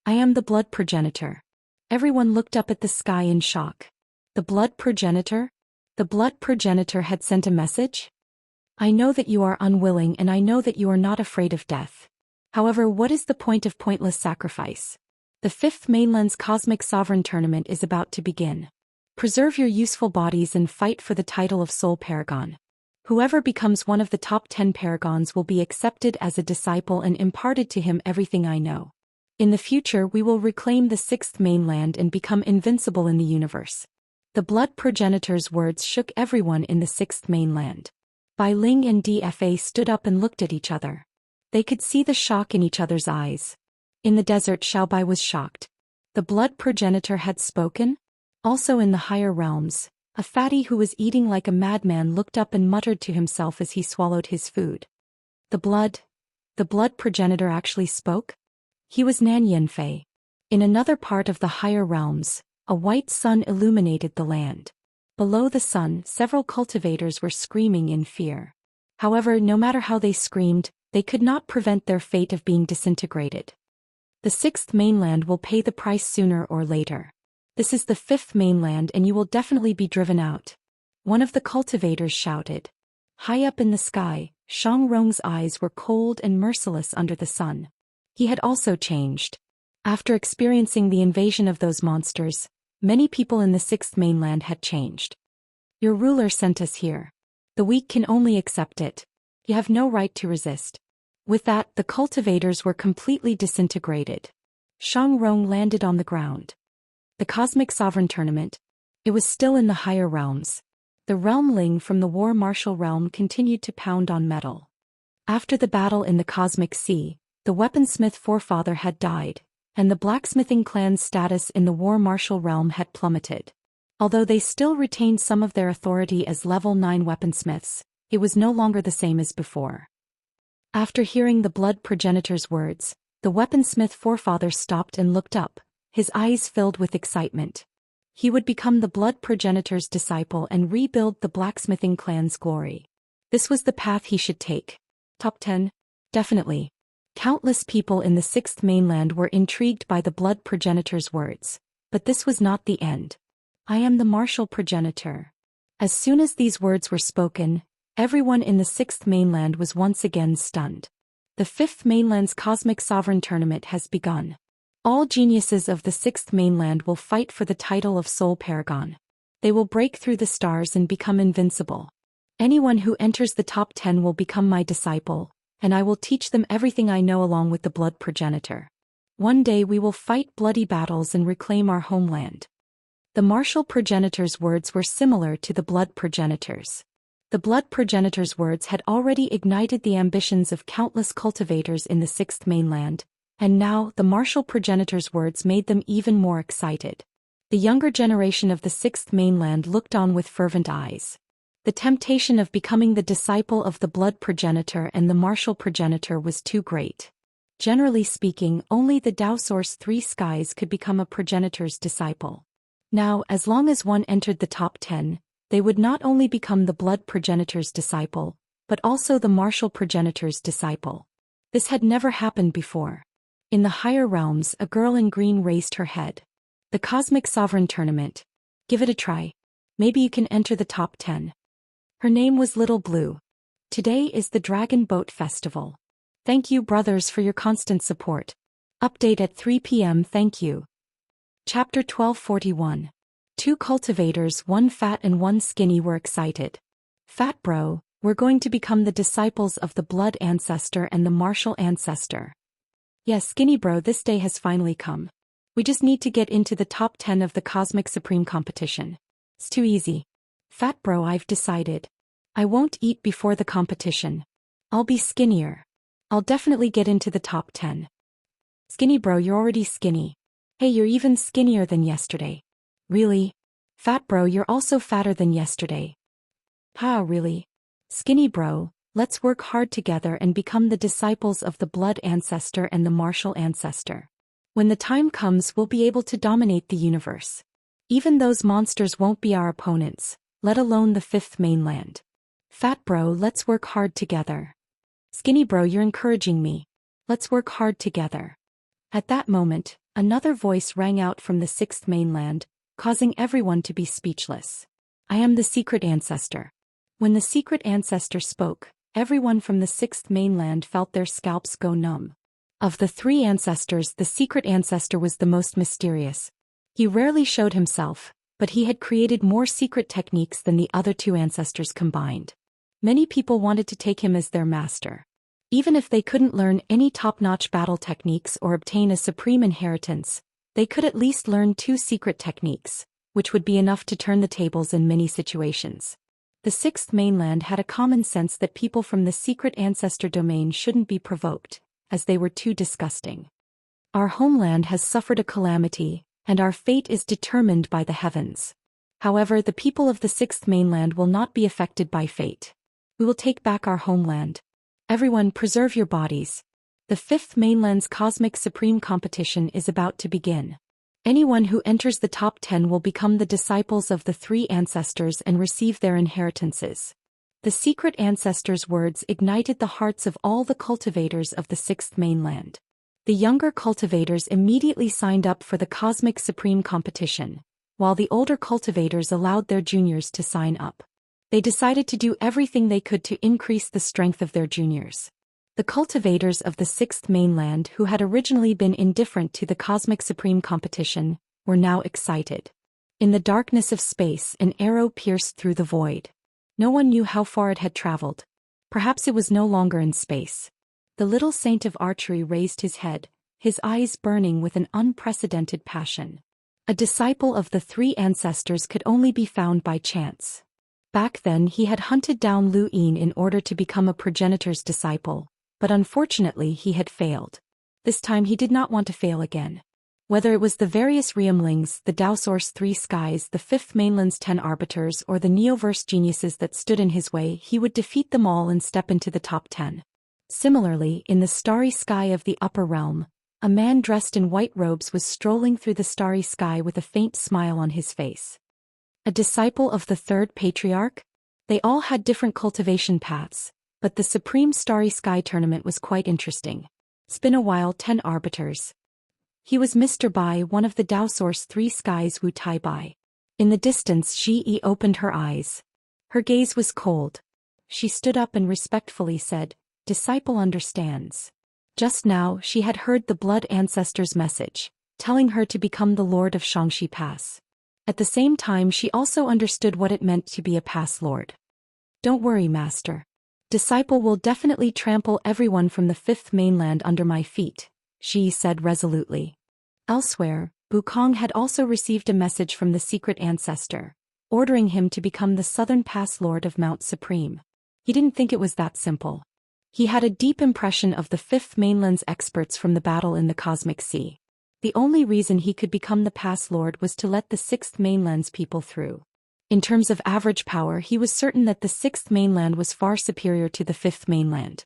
I am the blood progenitor. Everyone looked up at the sky in shock. The blood progenitor? The blood progenitor had sent a message? I know that you are unwilling, and I know that you are not afraid of death. However, what is the point of pointless sacrifice? The fifth mainland's cosmic sovereign tournament is about to begin. Preserve your useful bodies and fight for the title of Soul Paragon. Whoever becomes one of the top 10 paragons will be accepted as a disciple and imparted to him everything I know. In the future, we will reclaim the sixth mainland and become invincible in the universe. The blood progenitor's words shook everyone in the sixth mainland. Bai Ling and DFA stood up and looked at each other. They could see the shock in each other's eyes. In the desert, Xiaobai was shocked. The blood progenitor had spoken? Also in the higher realms, a fatty who was eating like a madman looked up and muttered to himself as he swallowed his food. The blood progenitor actually spoke? He was Nan Yanfei. In another part of the higher realms, a white sun illuminated the land. Below the sun, several cultivators were screaming in fear. However, no matter how they screamed, they could not prevent their fate of being disintegrated. The sixth mainland will pay the price sooner or later. This is the fifth mainland, and you will definitely be driven out. One of the cultivators shouted. High up in the sky, Shang Rong's eyes were cold and merciless under the sun. He had also changed. After experiencing the invasion of those monsters, many people in the sixth mainland had changed. Your ruler sent us here. The weak can only accept it. You have no right to resist. With that, the cultivators were completely disintegrated. Shang Rong landed on the ground. The Cosmic Sovereign Tournament. It was still in the higher realms. The Realm Ling from the War Martial Realm continued to pound on metal. After the battle in the Cosmic Sea, the weaponsmith forefather had died, and the blacksmithing clan's status in the War Martial Realm had plummeted. Although they still retained some of their authority as level 9 weaponsmiths, it was no longer the same as before. After hearing the blood progenitor's words, the weaponsmith forefather stopped and looked up, his eyes filled with excitement. He would become the blood progenitor's disciple and rebuild the blacksmithing clan's glory. This was the path he should take. Top 10? Definitely. Countless people in the sixth mainland were intrigued by the blood progenitor's words, but this was not the end. I am the martial progenitor. As soon as these words were spoken, everyone in the sixth mainland was once again stunned. The fifth mainland's cosmic sovereign tournament has begun. All geniuses of the sixth mainland will fight for the title of Soul Paragon. They will break through the stars and become invincible. Anyone who enters the top 10 will become my disciple, and I will teach them everything I know along with the blood progenitor. One day we will fight bloody battles and reclaim our homeland. The martial progenitor's words were similar to the blood progenitor's. The blood progenitor's words had already ignited the ambitions of countless cultivators in the sixth mainland, and now the martial progenitor's words made them even more excited. The younger generation of the sixth mainland looked on with fervent eyes. The temptation of becoming the disciple of the blood progenitor and the martial progenitor was too great. Generally speaking, only the Daoist three skies could become a progenitor's disciple. Now, as long as one entered the top 10, they would not only become the blood progenitor's disciple, but also the martial progenitor's disciple. This had never happened before. In the higher realms, a girl in green raised her head. The Cosmic Sovereign Tournament. Give it a try. Maybe you can enter the top 10. Her name was Little Blue. Today is the Dragon Boat Festival. Thank you, brothers, for your constant support. Update at 3 p.m. Thank you. Chapter 1241. Two cultivators, one fat and one skinny, were excited. Fat bro, we're going to become the disciples of the blood ancestor and the martial ancestor. Yes, skinny bro, this day has finally come. We just need to get into the top 10 of the Cosmic Supreme competition. It's too easy. Fat bro, I've decided. I won't eat before the competition. I'll be skinnier. I'll definitely get into the top 10. Skinny bro, you're already skinny. Hey, you're even skinnier than yesterday. Really? Fat bro, you're also fatter than yesterday. Ha, really? Skinny bro, let's work hard together and become the disciples of the blood ancestor and the martial ancestor. When the time comes, we'll be able to dominate the universe. Even those monsters won't be our opponents, let alone the fifth mainland. Fat bro, let's work hard together. Skinny bro, you're encouraging me. Let's work hard together. At that moment, another voice rang out from the sixth mainland, causing everyone to be speechless. I am the secret ancestor. When the secret ancestor spoke, everyone from the sixth mainland felt their scalps go numb. Of the three ancestors, the secret ancestor was the most mysterious. He rarely showed himself, but he had created more secret techniques than the other two ancestors combined. Many people wanted to take him as their master. Even if they couldn't learn any top-notch battle techniques or obtain a supreme inheritance, they could at least learn 2 secret techniques, which would be enough to turn the tables in many situations. The sixth mainland had a common sense that people from the secret ancestor domain shouldn't be provoked, as they were too disgusting. Our homeland has suffered a calamity, and our fate is determined by the heavens. However, the people of the sixth mainland will not be affected by fate. We will take back our homeland. Everyone, preserve your bodies. The fifth mainland's Cosmic Supreme competition is about to begin. Anyone who enters the top 10 will become the disciples of the 3 ancestors and receive their inheritances. The secret ancestors' words ignited the hearts of all the cultivators of the sixth mainland. The younger cultivators immediately signed up for the Cosmic Supreme competition, while the older cultivators allowed their juniors to sign up. They decided to do everything they could to increase the strength of their juniors. The cultivators of the sixth mainland, who had originally been indifferent to the Cosmic Supreme competition, were now excited. In the darkness of space, an arrow pierced through the void. No one knew how far it had traveled. Perhaps it was no longer in space. The little saint of archery raised his head, his eyes burning with an unprecedented passion. A disciple of the 3 ancestors could only be found by chance. Back then he had hunted down Lu Yin in order to become a progenitor's disciple, but unfortunately he had failed. This time he did not want to fail again. Whether it was the various realmlings, the Daoist 3 skies, the fifth mainland's 10 arbiters, or the Neoverse geniuses that stood in his way, he would defeat them all and step into the top 10. Similarly, in the starry sky of the upper realm, a man dressed in white robes was strolling through the starry sky with a faint smile on his face. A disciple of the third patriarch? They all had different cultivation paths, but the Supreme Starry Sky Tournament was quite interesting. It's been a while. 10 arbiters. He was Mr. Bai, one of the Daoist 3 skies, Wu Tai Bai. In the distance, Shi opened her eyes. Her gaze was cold. She stood up and respectfully said, "Disciple understands." Just now she had heard the blood ancestor's message, telling her to become the Lord of Xianxia Pass. At the same time she also understood what it meant to be a pass lord. Don't worry, master. Disciple will definitely trample everyone from the fifth mainland under my feet, she said resolutely. Elsewhere, Wukong had also received a message from the secret ancestor, ordering him to become the southern pass lord of Mount Supreme. He didn't think it was that simple. He had a deep impression of the fifth mainland's experts from the battle in the Cosmic Sea. The only reason he could become the pass lord was to let the sixth mainland's people through. In terms of average power, he was certain that the sixth mainland was far superior to the fifth mainland.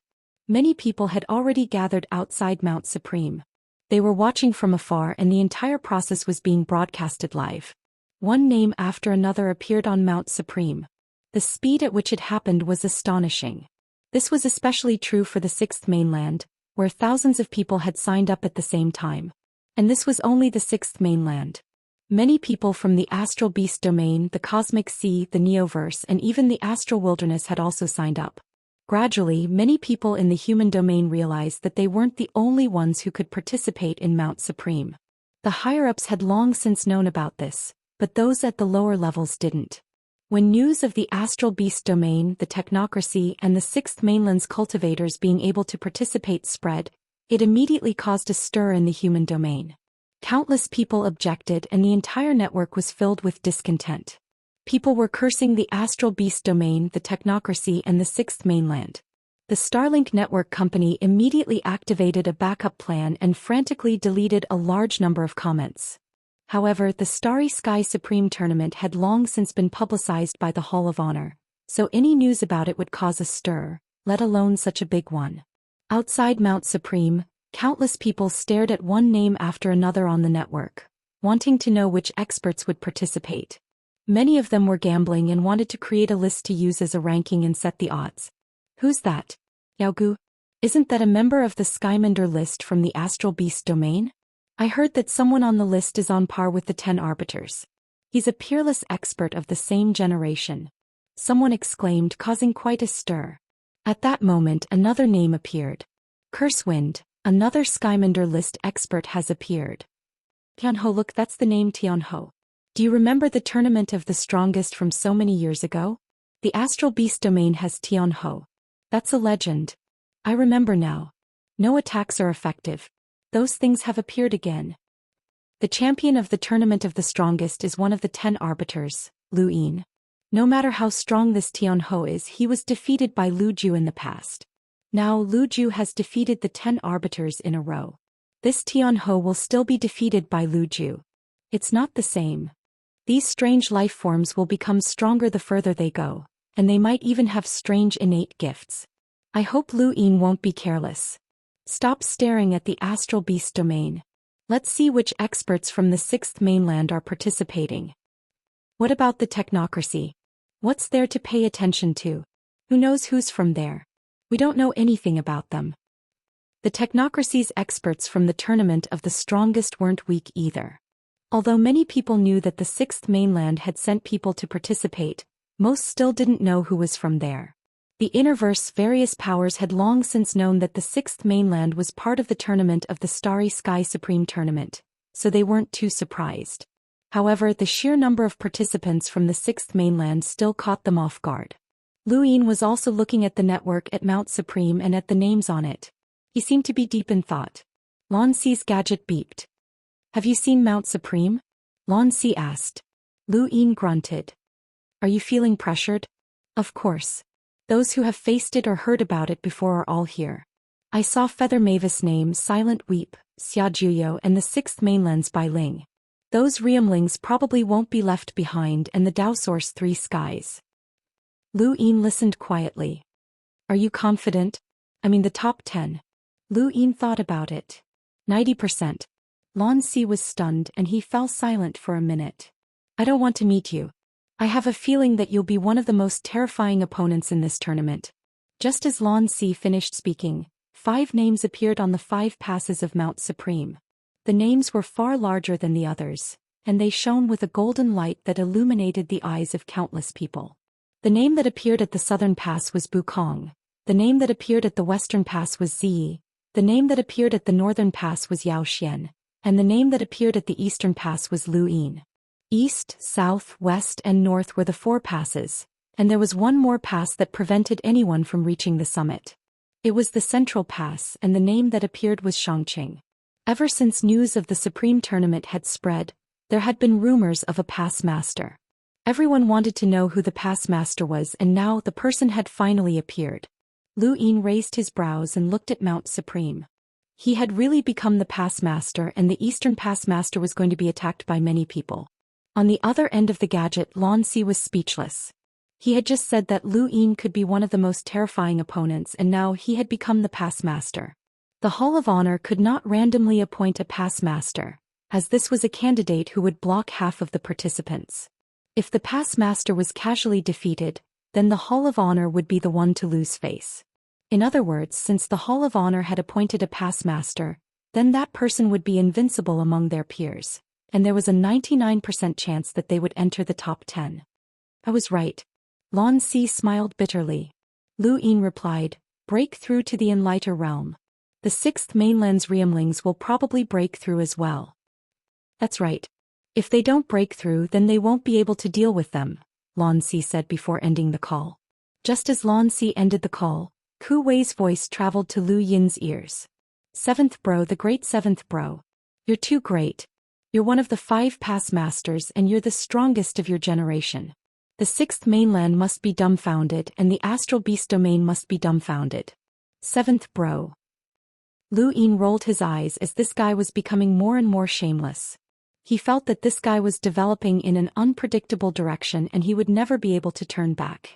Many people had already gathered outside Mount Supreme. They were watching from afar and the entire process was being broadcasted live. One name after another appeared on Mount Supreme. The speed at which it happened was astonishing. This was especially true for the sixth mainland, where thousands of people had signed up at the same time. And this was only the sixth mainland. Many people from the astral beast domain, the cosmic sea, the neoverse, and even the astral wilderness had also signed up. Gradually, many people in the human domain realized that they weren't the only ones who could participate in Mount Supreme. The higher-ups had long since known about this, but those at the lower levels didn't. When news of the astral beast domain, the technocracy, and the sixth mainland's cultivators being able to participate spread, it immediately caused a stir in the human domain. Countless people objected and the entire network was filled with discontent. People were cursing the astral beast domain, the technocracy, and the sixth mainland. The Starlink network company immediately activated a backup plan and frantically deleted a large number of comments. However, the Starry Sky Supreme tournament had long since been publicized by the Hall of Honor, so any news about it would cause a stir, let alone such a big one. Outside Mount Supreme, countless people stared at one name after another on the network, wanting to know which experts would participate. Many of them were gambling and wanted to create a list to use as a ranking and set the odds. Who's that? Yao Gu? Isn't that a member of the Skyminder list from the Astral Beast domain? I heard that someone on the list is on par with the 10 arbiters. He's a peerless expert of the same generation. Someone exclaimed, causing quite a stir. At that moment another name appeared. Cursewind. Another Skyminder list expert has appeared. Tianho, look, that's the name Tianho. Do you remember the tournament of the strongest from so many years ago? The Astral Beast domain has Tianho. That's a legend. I remember now. No attacks are effective. Those things have appeared again. The champion of the tournament of the strongest is one of the 10 arbiters, Lu Yin. No matter how strong this Tianho is, he was defeated by Lu Ju in the past. Now Lu Ju has defeated the 10 arbiters in a row. This Tianho will still be defeated by Lu Ju. It's not the same. These strange life forms will become stronger the further they go, and they might even have strange innate gifts. I hope Lu Yin won't be careless. Stop staring at the astral beast domain. Let's see which experts from the sixth mainland are participating. What about the technocracy? What's there to pay attention to? Who knows who's from there? We don't know anything about them. The technocracy's experts from the tournament of the strongest weren't weak either. Although many people knew that the sixth mainland had sent people to participate, most still didn't know who was from there. The Innerverse's various powers had long since known that the sixth mainland was part of the tournament of the Starry Sky Supreme tournament, so they weren't too surprised. However, the sheer number of participants from the sixth mainland still caught them off guard. Lu Yin was also looking at the network at Mount Supreme and at the names on it. He seemed to be deep in thought. Lan Si's gadget beeped. Have you seen Mount Supreme? Lan Si asked. Lu Yin grunted. Are you feeling pressured? Of course. Those who have faced it or heard about it before are all here. I saw Feather Mavis name Silent Weep, Xia Juyo, and the sixth mainland's Bai Ling. Those Riemlings probably won't be left behind, and the Daoist's 3 skies. Lu Yin listened quietly. Are you confident? I mean the top 10. Lu Yin thought about it. 90%. Lan Si was stunned and he fell silent for a minute. I don't want to meet you. I have a feeling that you'll be one of the most terrifying opponents in this tournament. Just as Lan Si finished speaking, 5 names appeared on the 5 passes of Mount Supreme. The names were far larger than the others, and they shone with a golden light that illuminated the eyes of countless people. The name that appeared at the southern pass was Wukong. The name that appeared at the western pass was Ziyi. The name that appeared at the northern pass was Zhou Xian, and the name that appeared at the eastern pass was Lu Yin. East, south, west and north were the 4 passes, and there was one more pass that prevented anyone from reaching the summit. It was the central pass, and the name that appeared was Xianxia. Ever since news of the Supreme Tournament had spread, there had been rumors of a pass master. Everyone wanted to know who the pass master was, and now the person had finally appeared. Lu Yin raised his brows and looked at Mount Supreme. He had really become the pass master, and the eastern pass master was going to be attacked by many people. On the other end of the gadget, Lan Si was speechless. He had just said that Lu Yin could be one of the most terrifying opponents, and now he had become the pass master. The Hall of Honor could not randomly appoint a pass master, as this was a candidate who would block half of the participants. If the pass master was casually defeated, then the Hall of Honor would be the one to lose face. In other words, since the Hall of Honor had appointed a pass master, then that person would be invincible among their peers, and there was a 99% chance that they would enter the top 10. I was right. Lan Si smiled bitterly. Lu Yin replied, break through to the Enlighter realm. The 6th mainland's realmlings will probably break through as well. That's right. If they don't break through, then they won't be able to deal with them, Lan Si said before ending the call. Just as Lan Si ended the call, Ku Wei's voice traveled to Lu Yin's ears. 7th bro, the great 7th bro. You're too great. You're one of the 5 pass masters, and you're the strongest of your generation. The 6th mainland must be dumbfounded, and the astral beast domain must be dumbfounded. 7th bro. Lu Yin rolled his eyes as this guy was becoming more and more shameless. He felt that this guy was developing in an unpredictable direction and he would never be able to turn back.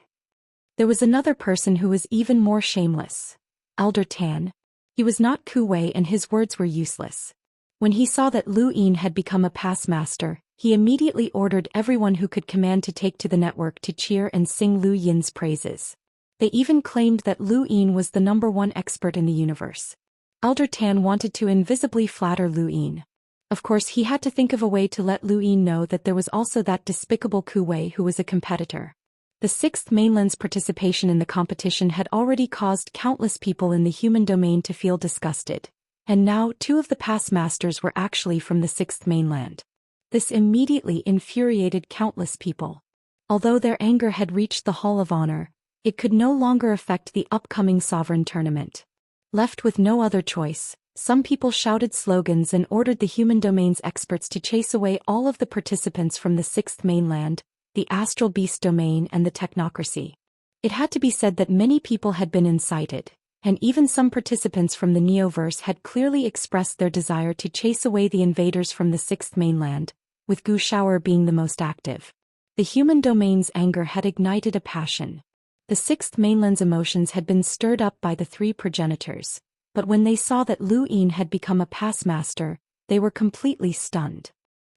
There was another person who was even more shameless. Elder Tan. He was not Ku Wei, and his words were useless. When he saw that Lu Yin had become a pass master, he immediately ordered everyone who could command to take to the network to cheer and sing Lu Yin's praises. They even claimed that Lu Yin was the #1 expert in the universe. Elder Tan wanted to invisibly flatter Lu Yin. Of course, he had to think of a way to let Lu Yin know that there was also that despicable Ku Wei who was a competitor. The 6th mainland's participation in the competition had already caused countless people in the human domain to feel disgusted, and now 2 of the pass masters were actually from the 6th mainland. This immediately infuriated countless people. Although their anger had reached the Hall of Honor, it could no longer affect the upcoming sovereign tournament. Left with no other choice, some people shouted slogans and ordered the human domain's experts to chase away all of the participants from the 6th mainland, the astral beast domain and the technocracy. It had to be said that many people had been incited, and even some participants from the Neoverse had clearly expressed their desire to chase away the invaders from the 6th mainland, with Gu Shower being the most active. The human domain's anger had ignited a passion. The 6th mainland's emotions had been stirred up by the 3 progenitors, but when they saw that Lu Yin had become a pass master, they were completely stunned.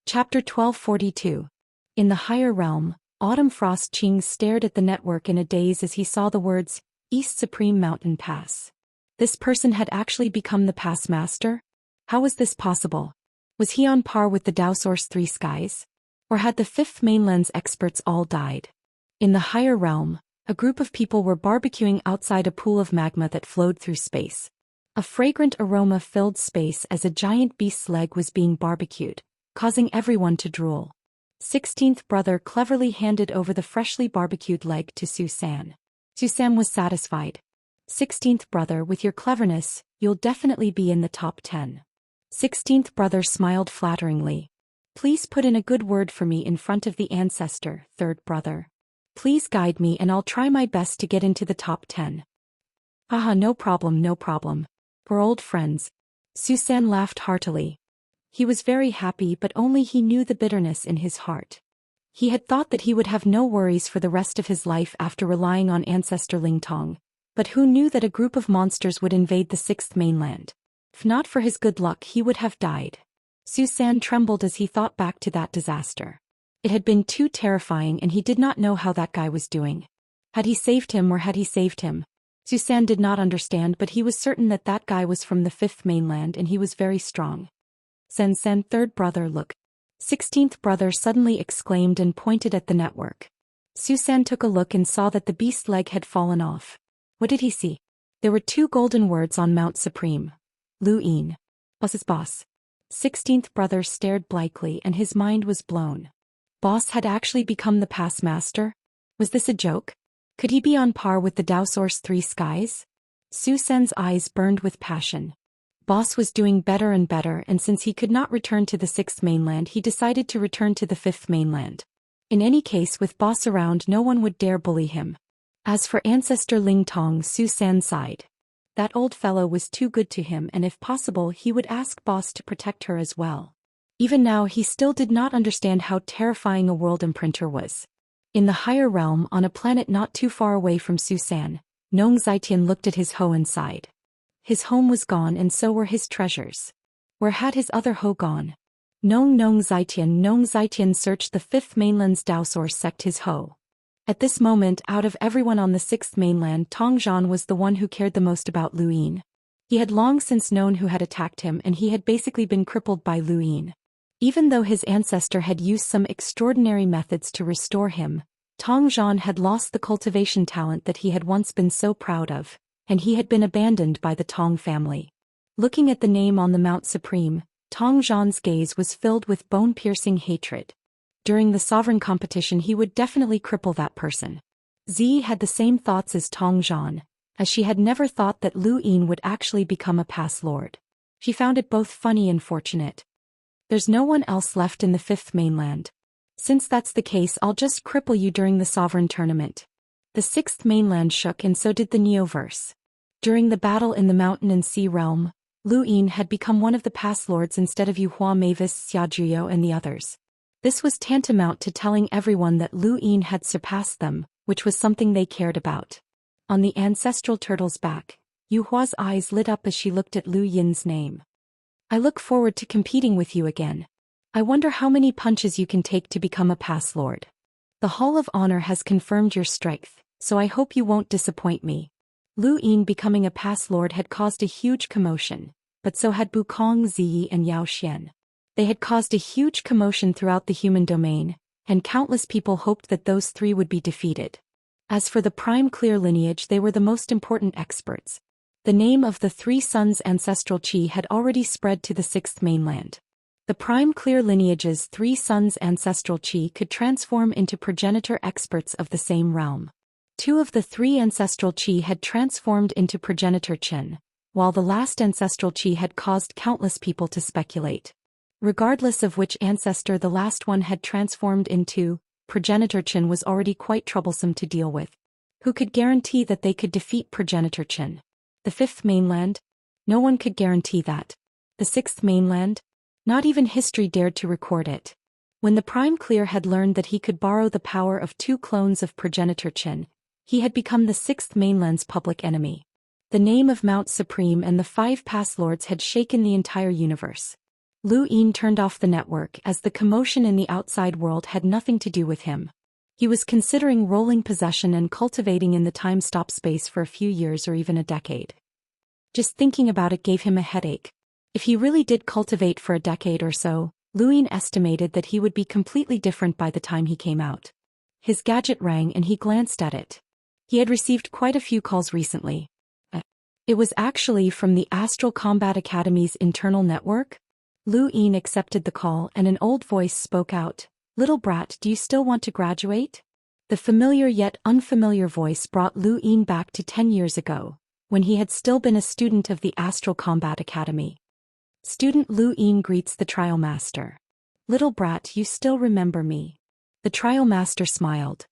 Chapter 1242. In the higher realm, Autumn Frost Qing stared at the network in a daze as he saw the words, East Supreme Mountain Pass. This person had actually become the pass master? How was this possible? Was he on par with the Daoist 3 skies? Or had the 5th mainland's experts all died? In the higher realm, a group of people were barbecuing outside a pool of magma that flowed through space. A fragrant aroma filled space as a giant beast's leg was being barbecued, causing everyone to drool. 16th brother cleverly handed over the freshly barbecued leg to Susan. Susan was satisfied. 16th brother, with your cleverness, you'll definitely be in the top 10. 16th brother smiled flatteringly. Please put in a good word for me in front of the ancestor, 3rd brother. Please guide me and I'll try my best to get into the top 10. Haha, no problem, no problem. We're old friends. Susan laughed heartily. He was very happy, but only he knew the bitterness in his heart. He had thought that he would have no worries for the rest of his life after relying on ancestor Lingtong, but who knew that a group of monsters would invade the 6th mainland? If not for his good luck, he would have died. Susan trembled as he thought back to that disaster. It had been too terrifying and he did not know how that guy was doing. Had he saved him or had he saved him? Susan did not understand, but he was certain that that guy was from the 5th mainland and he was very strong. Sen, 3rd brother, look. 16th brother suddenly exclaimed and pointed at the network. Susan took a look and saw that the beast's leg had fallen off. What did he see? There were 2 golden words on Mount Supreme. Lu Yin. Boss's boss. 16th brother stared blankly and his mind was blown. Boss had actually become the past master? Was this a joke? Could he be on par with the Dao Source 3 skies? Su Sen's eyes burned with passion. Boss was doing better and better, and since he could not return to the 6th mainland, he decided to return to the 5th mainland. In any case, with Boss around, no one would dare bully him. As for ancestor Ling Tong, Su San sighed. That old fellow was too good to him, and if possible he would ask Boss to protect her as well. Even now he still did not understand how terrifying a world imprinter was. In the higher realm, on a planet not too far away from Su San, Nong Zitian looked at his hoe and sighed. His home was gone and so were his treasures. Where had his other hoe gone? Nong Zitian searched the 5th mainland's Dao Source sect his hoe. At this moment, out of everyone on the 6th mainland, Tong Zhan was the one who cared the most about Lu Yin. He had long since known who had attacked him, and he had basically been crippled by Lu Yin. Even though his ancestor had used some extraordinary methods to restore him, Tong Zhan had lost the cultivation talent that he had once been so proud of, and he had been abandoned by the Tong family. Looking at the name on the Mount Supreme, Tong Zhan's gaze was filled with bone-piercing hatred. During the sovereign competition he would definitely cripple that person. Zi had the same thoughts as Tong Zhan, as she had never thought that Lu Yin would actually become a past lord. She found it both funny and fortunate. There's no one else left in the 5th mainland. Since that's the case, I'll just cripple you during the sovereign tournament. The 6th mainland shook, and so did the Neoverse. During the battle in the mountain and sea realm, Lu Yin had become one of the past lords instead of Yu Hua, Mavis, Xiajuo and the others. This was tantamount to telling everyone that Lu Yin had surpassed them, which was something they cared about. On the ancestral turtle's back, Yu Hua's eyes lit up as she looked at Lu Yin's name. I look forward to competing with you again. I wonder how many punches you can take to become a past lord. The Hall of Honor has confirmed your strength, so I hope you won't disappoint me. Lu Yin becoming a past lord had caused a huge commotion, but so had Bukong, Ziyi and Yao Xian. They had caused a huge commotion throughout the human domain, and countless people hoped that those three would be defeated. As for the prime clear lineage, they were the most important experts. The name of the 3 sons' ancestral qi had already spread to the 6th mainland. The prime clear lineage's 3 sons' ancestral qi could transform into progenitor experts of the same realm. 2 of the 3 ancestral qi had transformed into progenitor qin, while the last ancestral qi had caused countless people to speculate. Regardless of which ancestor the last one had transformed into, progenitor qin was already quite troublesome to deal with. Who could guarantee that they could defeat progenitor qin? The 5th mainland? No one could guarantee that. The 6th mainland? Not even history dared to record it. When the Prime Clear had learned that he could borrow the power of 2 clones of progenitor qin, he had become the 6th mainland's public enemy. The name of Mount Supreme and the 5 past lords had shaken the entire universe. Lu Yin turned off the network as the commotion in the outside world had nothing to do with him. He was considering rolling possession and cultivating in the time-stop space for a few years or even a decade. Just thinking about it gave him a headache. If he really did cultivate for a decade or so, Lu Yin estimated that he would be completely different by the time he came out. His gadget rang and he glanced at it. He had received quite a few calls recently. It was actually from the Astral Combat Academy's internal network. Lu Yin accepted the call and an old voice spoke out. Little brat, do you still want to graduate? The familiar yet unfamiliar voice brought Lu Yin back to 10 years ago, when he had still been a student of the Astral Combat Academy. Student Lu Yin greets the trial master. Little brat, you still remember me? The trial master smiled.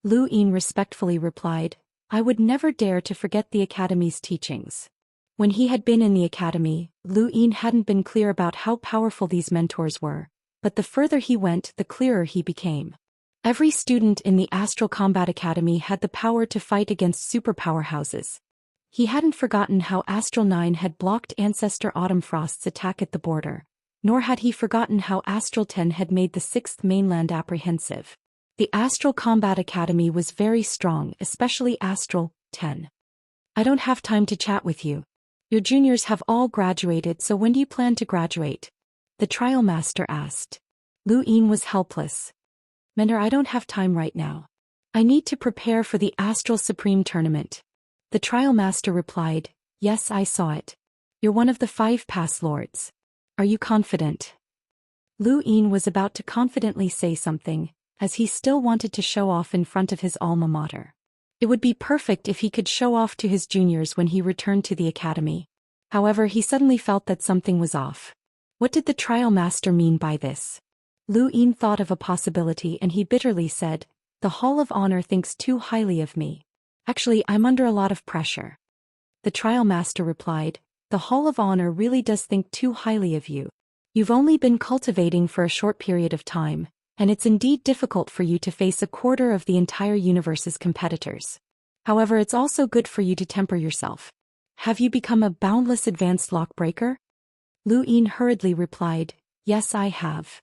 Lu Yin respectfully replied, I would never dare to forget the academy's teachings. When he had been in the academy, Lu Yin hadn't been clear about how powerful these mentors were, but the further he went, the clearer he became. Every student in the Astral Combat Academy had the power to fight against superpowerhouses. He hadn't forgotten how Astral 9 had blocked Ancestor Autumn Frost's attack at the border, nor had he forgotten how Astral 10 had made the 6th mainland apprehensive. The Astral Combat Academy was very strong, especially Astral 10. I don't have time to chat with you. Your juniors have all graduated, so when do you plan to graduate? The trial master asked. Lu Yin was helpless. Mentor, I don't have time right now. I need to prepare for the Astral Supreme tournament. The trial master replied, yes, I saw it. You're one of the 5 past lords. Are you confident? Lu Yin was about to confidently say something, as he still wanted to show off in front of his alma mater. It would be perfect if he could show off to his juniors when he returned to the academy. However, he suddenly felt that something was off. What did the trial master mean by this? Lu Yin thought of a possibility and he bitterly said, "The Hall of Honor thinks too highly of me. Actually, I'm under a lot of pressure." The trial master replied, "The Hall of Honor really does think too highly of you. You've only been cultivating for a short period of time, and it's indeed difficult for you to face a quarter of the entire universe's competitors. However, it's also good for you to temper yourself. Have you become a boundless advanced lockbreaker?" Lu Yin hurriedly replied, "Yes, I have."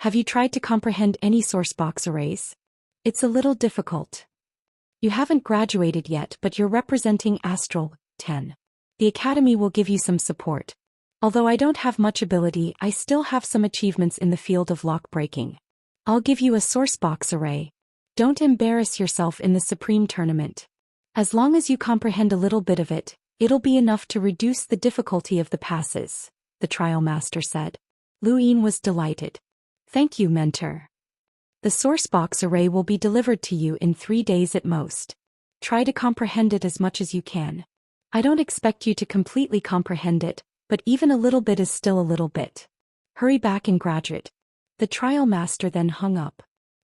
"Have you tried to comprehend any sourcebox arrays? It's a little difficult. You haven't graduated yet, but you're representing Astral 10. The Academy will give you some support. Although I don't have much ability, I still have some achievements in the field of lock breaking. I'll give you a sourcebox array. Don't embarrass yourself in the Supreme Tournament. As long as you comprehend a little bit of it, it'll be enough to reduce the difficulty of the passes," the trial master said. Lu Yin was delighted. "Thank you, mentor. The sourcebox array will be delivered to you in 3 days at most. Try to comprehend it as much as you can. I don't expect you to completely comprehend it, but even a little bit is still a little bit. Hurry back and graduate." The trial master then hung up.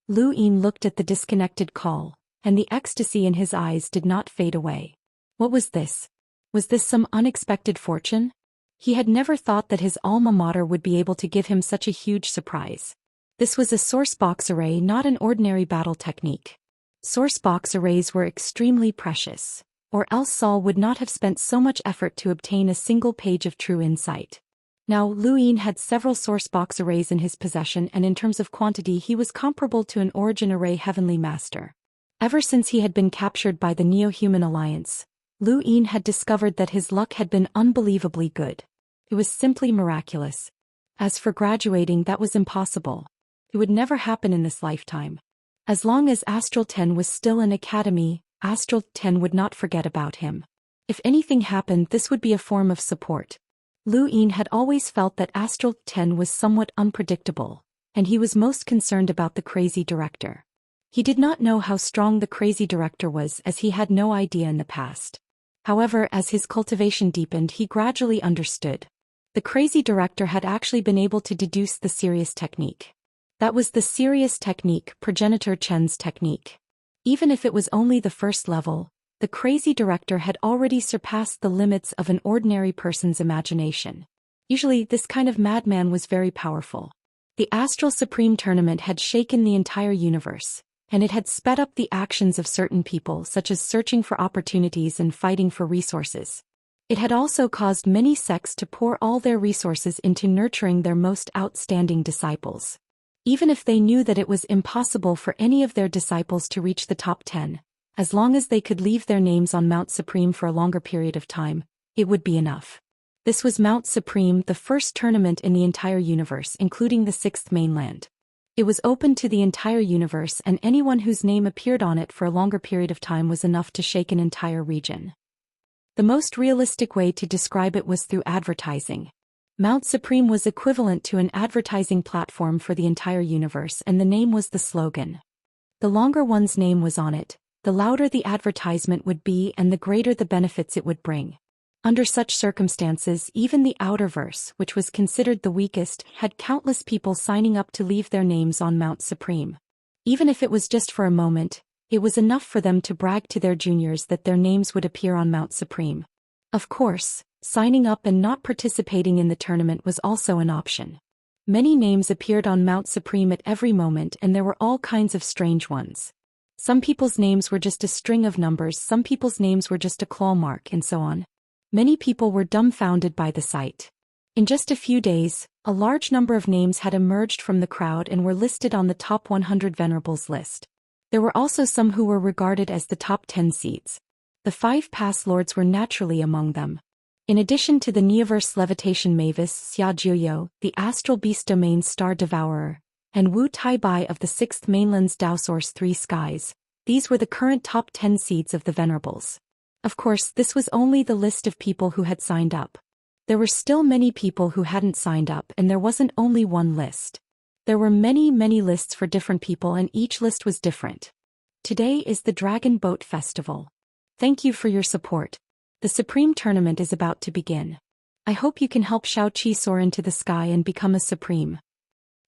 Lu Yin looked at the disconnected call, and the ecstasy in his eyes did not fade away. What was this? Was this some unexpected fortune? He had never thought that his alma mater would be able to give him such a huge surprise. This was a sourcebox array, not an ordinary battle technique. Sourcebox arrays were extremely precious, or else Saul would not have spent so much effort to obtain a single page of true insight. Now, Lu Yin had several sourcebox arrays in his possession, and in terms of quantity he was comparable to an Origin Array Heavenly Master. Ever since he had been captured by the Neo-Human Alliance, Lu Yin had discovered that his luck had been unbelievably good. It was simply miraculous. As for graduating, that was impossible. It would never happen in this lifetime. As long as Astral 10 was still an academy, Astral 10 would not forget about him. If anything happened, this would be a form of support. Lu Yin had always felt that Astral 10 was somewhat unpredictable, and he was most concerned about the crazy director. He did not know how strong the crazy director was, as he had no idea in the past. However, as his cultivation deepened, he gradually understood. The crazy director had actually been able to deduce the serious technique. That was the serious technique, Progenitor Chen's technique. Even if it was only the first level, the crazy director had already surpassed the limits of an ordinary person's imagination. Usually, this kind of madman was very powerful. The Astral Supreme Tournament had shaken the entire universe, and it had sped up the actions of certain people, such as searching for opportunities and fighting for resources. It had also caused many sects to pour all their resources into nurturing their most outstanding disciples. Even if they knew that it was impossible for any of their disciples to reach the top 10, as long as they could leave their names on Mount Supreme for a longer period of time, it would be enough. This was Mount Supreme, the first tournament in the entire universe, including the 6th mainland. It was open to the entire universe, and anyone whose name appeared on it for a longer period of time was enough to shake an entire region. The most realistic way to describe it was through advertising. Mount Supreme was equivalent to an advertising platform for the entire universe, and the name was the slogan. The longer one's name was on it, the louder the advertisement would be and the greater the benefits it would bring. Under such circumstances, even the Outerverse, which was considered the weakest, had countless people signing up to leave their names on Mount Supreme. Even if it was just for a moment, it was enough for them to brag to their juniors that their names would appear on Mount Supreme. Of course, signing up and not participating in the tournament was also an option. Many names appeared on Mount Supreme at every moment, and there were all kinds of strange ones. Some people's names were just a string of numbers, some people's names were just a claw mark, and so on. Many people were dumbfounded by the sight. In just a few days, a large number of names had emerged from the crowd and were listed on the top 100 Venerables list. There were also some who were regarded as the top 10 seeds. The 5 past lords were naturally among them. In addition to the Neoverse Levitation Mavis Xia Jiuyo, the Astral Beast Domain Star Devourer, and Wu Tai Bai of the 6th Mainland's Dao Source 3 Skies, these were the current top 10 seeds of the Venerables. Of course, this was only the list of people who had signed up. There were still many people who hadn't signed up, and there wasn't only one list. There were many lists for different people, and each list was different. Today is the Dragon Boat Festival. Thank you for your support. The Supreme Tournament is about to begin. I hope you can help Xiaoqi soar into the sky and become a Supreme.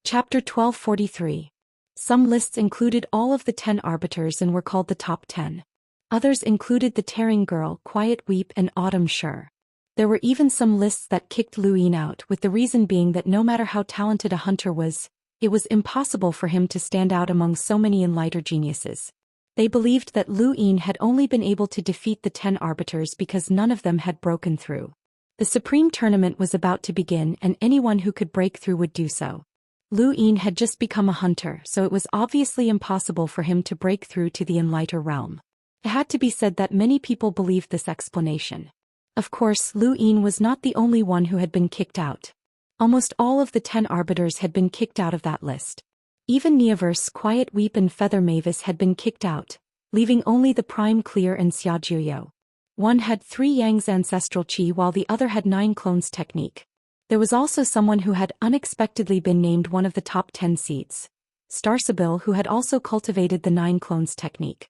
Chapter 1243. Some lists included all of the 10 arbiters and were called the top 10. Others included the Tearing Girl, Quiet Weep, and Autumn Sure. There were even some lists that kicked Lu Yin out, with the reason being that no matter how talented a hunter was, it was impossible for him to stand out among so many enlightened geniuses. They believed that Lu Yin had only been able to defeat the 10 arbiters because none of them had broken through. The Supreme Tournament was about to begin, and anyone who could break through would do so. Lu Yin had just become a hunter, so it was obviously impossible for him to break through to the enlightened realm. It had to be said that many people believed this explanation. Of course, Lu Yin was not the only one who had been kicked out. Almost all of the 10 arbiters had been kicked out of that list. Even Neoverse, Quiet Weep, and Feather Mavis had been kicked out, leaving only the Prime Clear and Xiaojuyo. One had 3 Yang's ancestral chi while the other had 9 clones technique. There was also someone who had unexpectedly been named one of the top 10 seeds. Starsabil, who had also cultivated the 9 clones technique.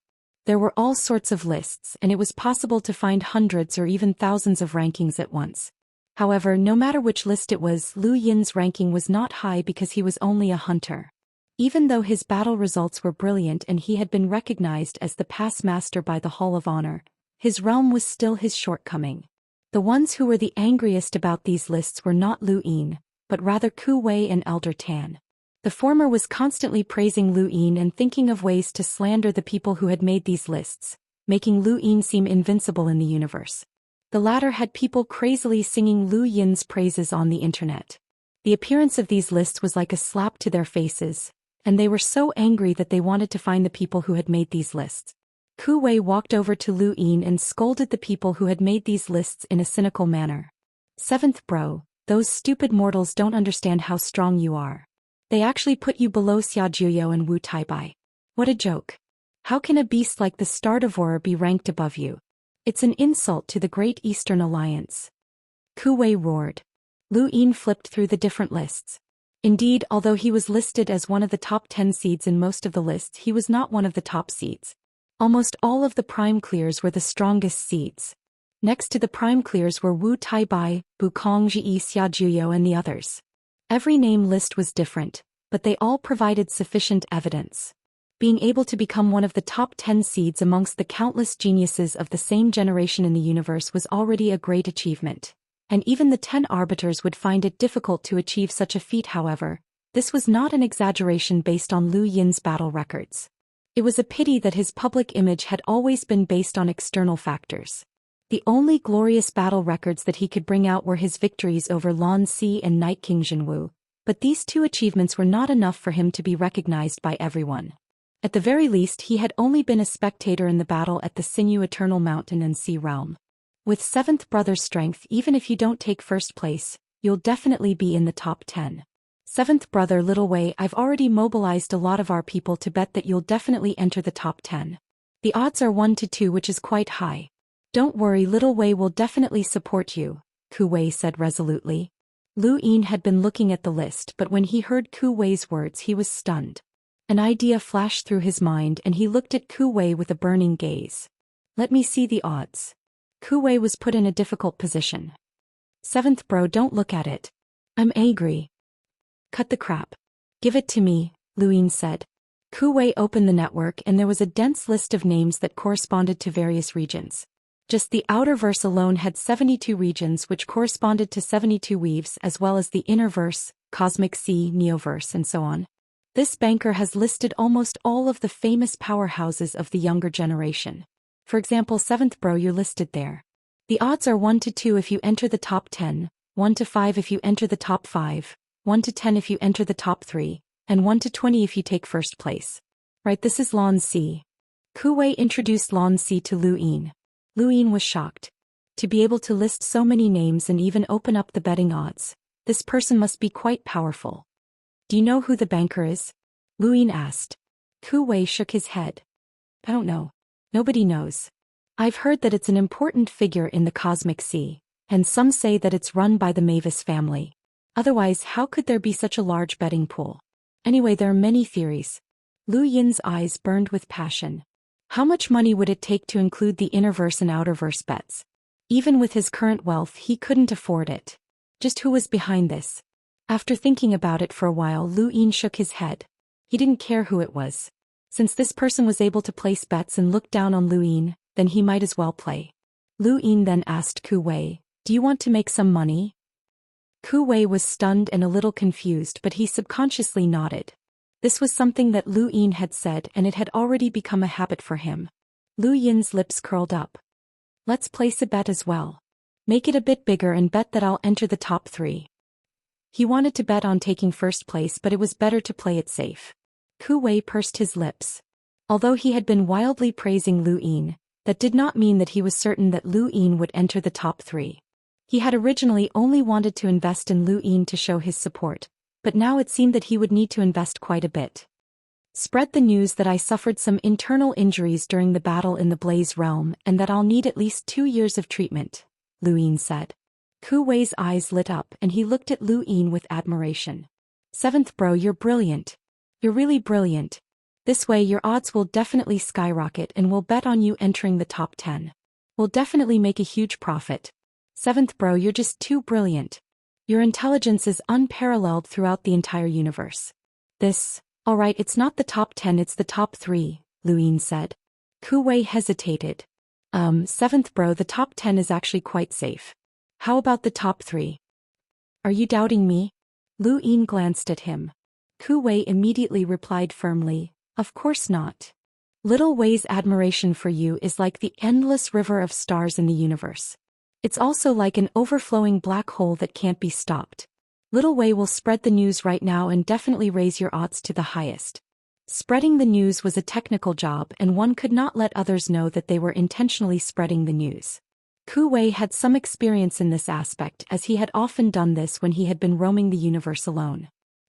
There were all sorts of lists, and it was possible to find hundreds or even thousands of rankings at once. However, no matter which list it was, Lu Yin's ranking was not high because he was only a hunter. Even though his battle results were brilliant and he had been recognized as the past master by the Hall of Honor, his realm was still his shortcoming. The ones who were the angriest about these lists were not Lu Yin, but rather Ku Wei and Elder Tan. The former was constantly praising Lu Yin and thinking of ways to slander the people who had made these lists, making Lu Yin seem invincible in the universe. The latter had people crazily singing Lu Yin's praises on the internet. The appearance of these lists was like a slap to their faces, and they were so angry that they wanted to find the people who had made these lists. Ku Wei walked over to Lu Yin and scolded the people who had made these lists in a cynical manner. "Seventh bro, those stupid mortals don't understand how strong you are. They actually put you below Xiaojuyo and Wu Taibai. What a joke. How can a beast like the Star Devourer be ranked above you? It's an insult to the Great Eastern Alliance." Ku Wei roared. Lu Yin flipped through the different lists. Indeed, although he was listed as one of the top 10 seeds in most of the lists, he was not one of the top seeds. Almost all of the prime clears were the strongest seeds. Next to the prime clears were Wu Taibai, Bukong Ji Xiaojuyo, and the others. Every name list was different, but they all provided sufficient evidence. Being able to become one of the top 10 seeds amongst the countless geniuses of the same generation in the universe was already a great achievement. And even the 10 arbiters would find it difficult to achieve such a feat. However, this was not an exaggeration based on Lu Yin's battle records. It was a pity that his public image had always been based on external factors. The only glorious battle records that he could bring out were his victories over Lan Si and Night King Jinwu, but these 2 achievements were not enough for him to be recognized by everyone. At the very least, he had only been a spectator in the battle at the Sinew Eternal Mountain and Sea Realm. With 7th brother's strength, even if you don't take first place, you'll definitely be in the top 10. 7th brother Little Wei, I've already mobilized a lot of our people to bet that you'll definitely enter the top 10. The odds are 1 to 2, which is quite high. Don't worry, Little Wei will definitely support you, Ku Wei said resolutely. Lu Yin had been looking at the list, but when he heard Ku Wei's words he was stunned. An idea flashed through his mind and he looked at Ku Wei with a burning gaze. Let me see the odds. Ku Wei was put in a difficult position. 7th bro, don't look at it. I'm angry. Cut the crap. Give it to me, Lu Yin said. Ku Wei opened the network and there was a dense list of names that corresponded to various regions. Just the outer verse alone had 72 regions which corresponded to 72 weaves, as well as the inner verse, Cosmic Sea, Neoverse, and so on. This banker has listed almost all of the famous powerhouses of the younger generation. For example, 7th bro, you're listed there. The odds are 1 to 2 if you enter the top 10, 1 to 5 if you enter the top 5, 1 to 10 if you enter the top 3, and 1 to 20 if you take first place. Right, this is Lan Si. Ku Wei introduced Lan Si to Lu Yin. Lu Yin was shocked. To be able to list so many names and even open up the betting odds, this person must be quite powerful. Do you know who the banker is? Lu Yin asked. Ku Wei shook his head. I don't know. Nobody knows. I've heard that it's an important figure in the Cosmic Sea. and some say that it's run by the Mavis family. Otherwise, how could there be such a large betting pool? Anyway, there are many theories. Lu Yin's eyes burned with passion. How much money would it take to include the innerverse and outerverse bets? Even with his current wealth, he couldn't afford it. Just who was behind this? After thinking about it for a while, Lu Yin shook his head. He didn't care who it was. Since this person was able to place bets and look down on Lu Yin, then he might as well play. Lu Yin then asked Ku Wei, "Do you want to make some money?" Ku Wei was stunned and a little confused, but he subconsciously nodded. This was something that Lu Yin had said, and it had already become a habit for him. Lu Yin's lips curled up. "Let's place a bet as well. Make it a bit bigger and bet that I'll enter the top 3. He wanted to bet on taking first place, but it was better to play it safe. Ku Wei pursed his lips. Although he had been wildly praising Lu Yin, that did not mean that he was certain that Lu Yin would enter the top 3. He had originally only wanted to invest in Lu Yin to show his support, but now it seemed that he would need to invest quite a bit. Spread the news that I suffered some internal injuries during the battle in the Blaze Realm and that I'll need at least 2 years of treatment, Lu Yin said. Ku Wei's eyes lit up and he looked at Lu Yin with admiration. "Seventh bro, you're brilliant. You're really brilliant. This way your odds will definitely skyrocket and we'll bet on you entering the top 10. We'll definitely make a huge profit. Seventh bro, you're just too brilliant. Your intelligence is unparalleled throughout the entire universe." Alright, it's not the top 10, it's the top 3, Lu Yin said. Ku Wei hesitated. Seventh bro, the top 10 is actually quite safe. How about the top 3? Are you doubting me? Lu Yin glanced at him. Ku Wei immediately replied firmly, "Of course not. Little Wei's admiration for you is like the endless river of stars in the universe. It's also like an overflowing black hole that can't be stopped. Little Wei will spread the news right now and definitely raise your odds to the highest." Spreading the news was a technical job and one could not let others know that they were intentionally spreading the news. Ku Wei had some experience in this aspect as he had often done this when he had been roaming the universe alone.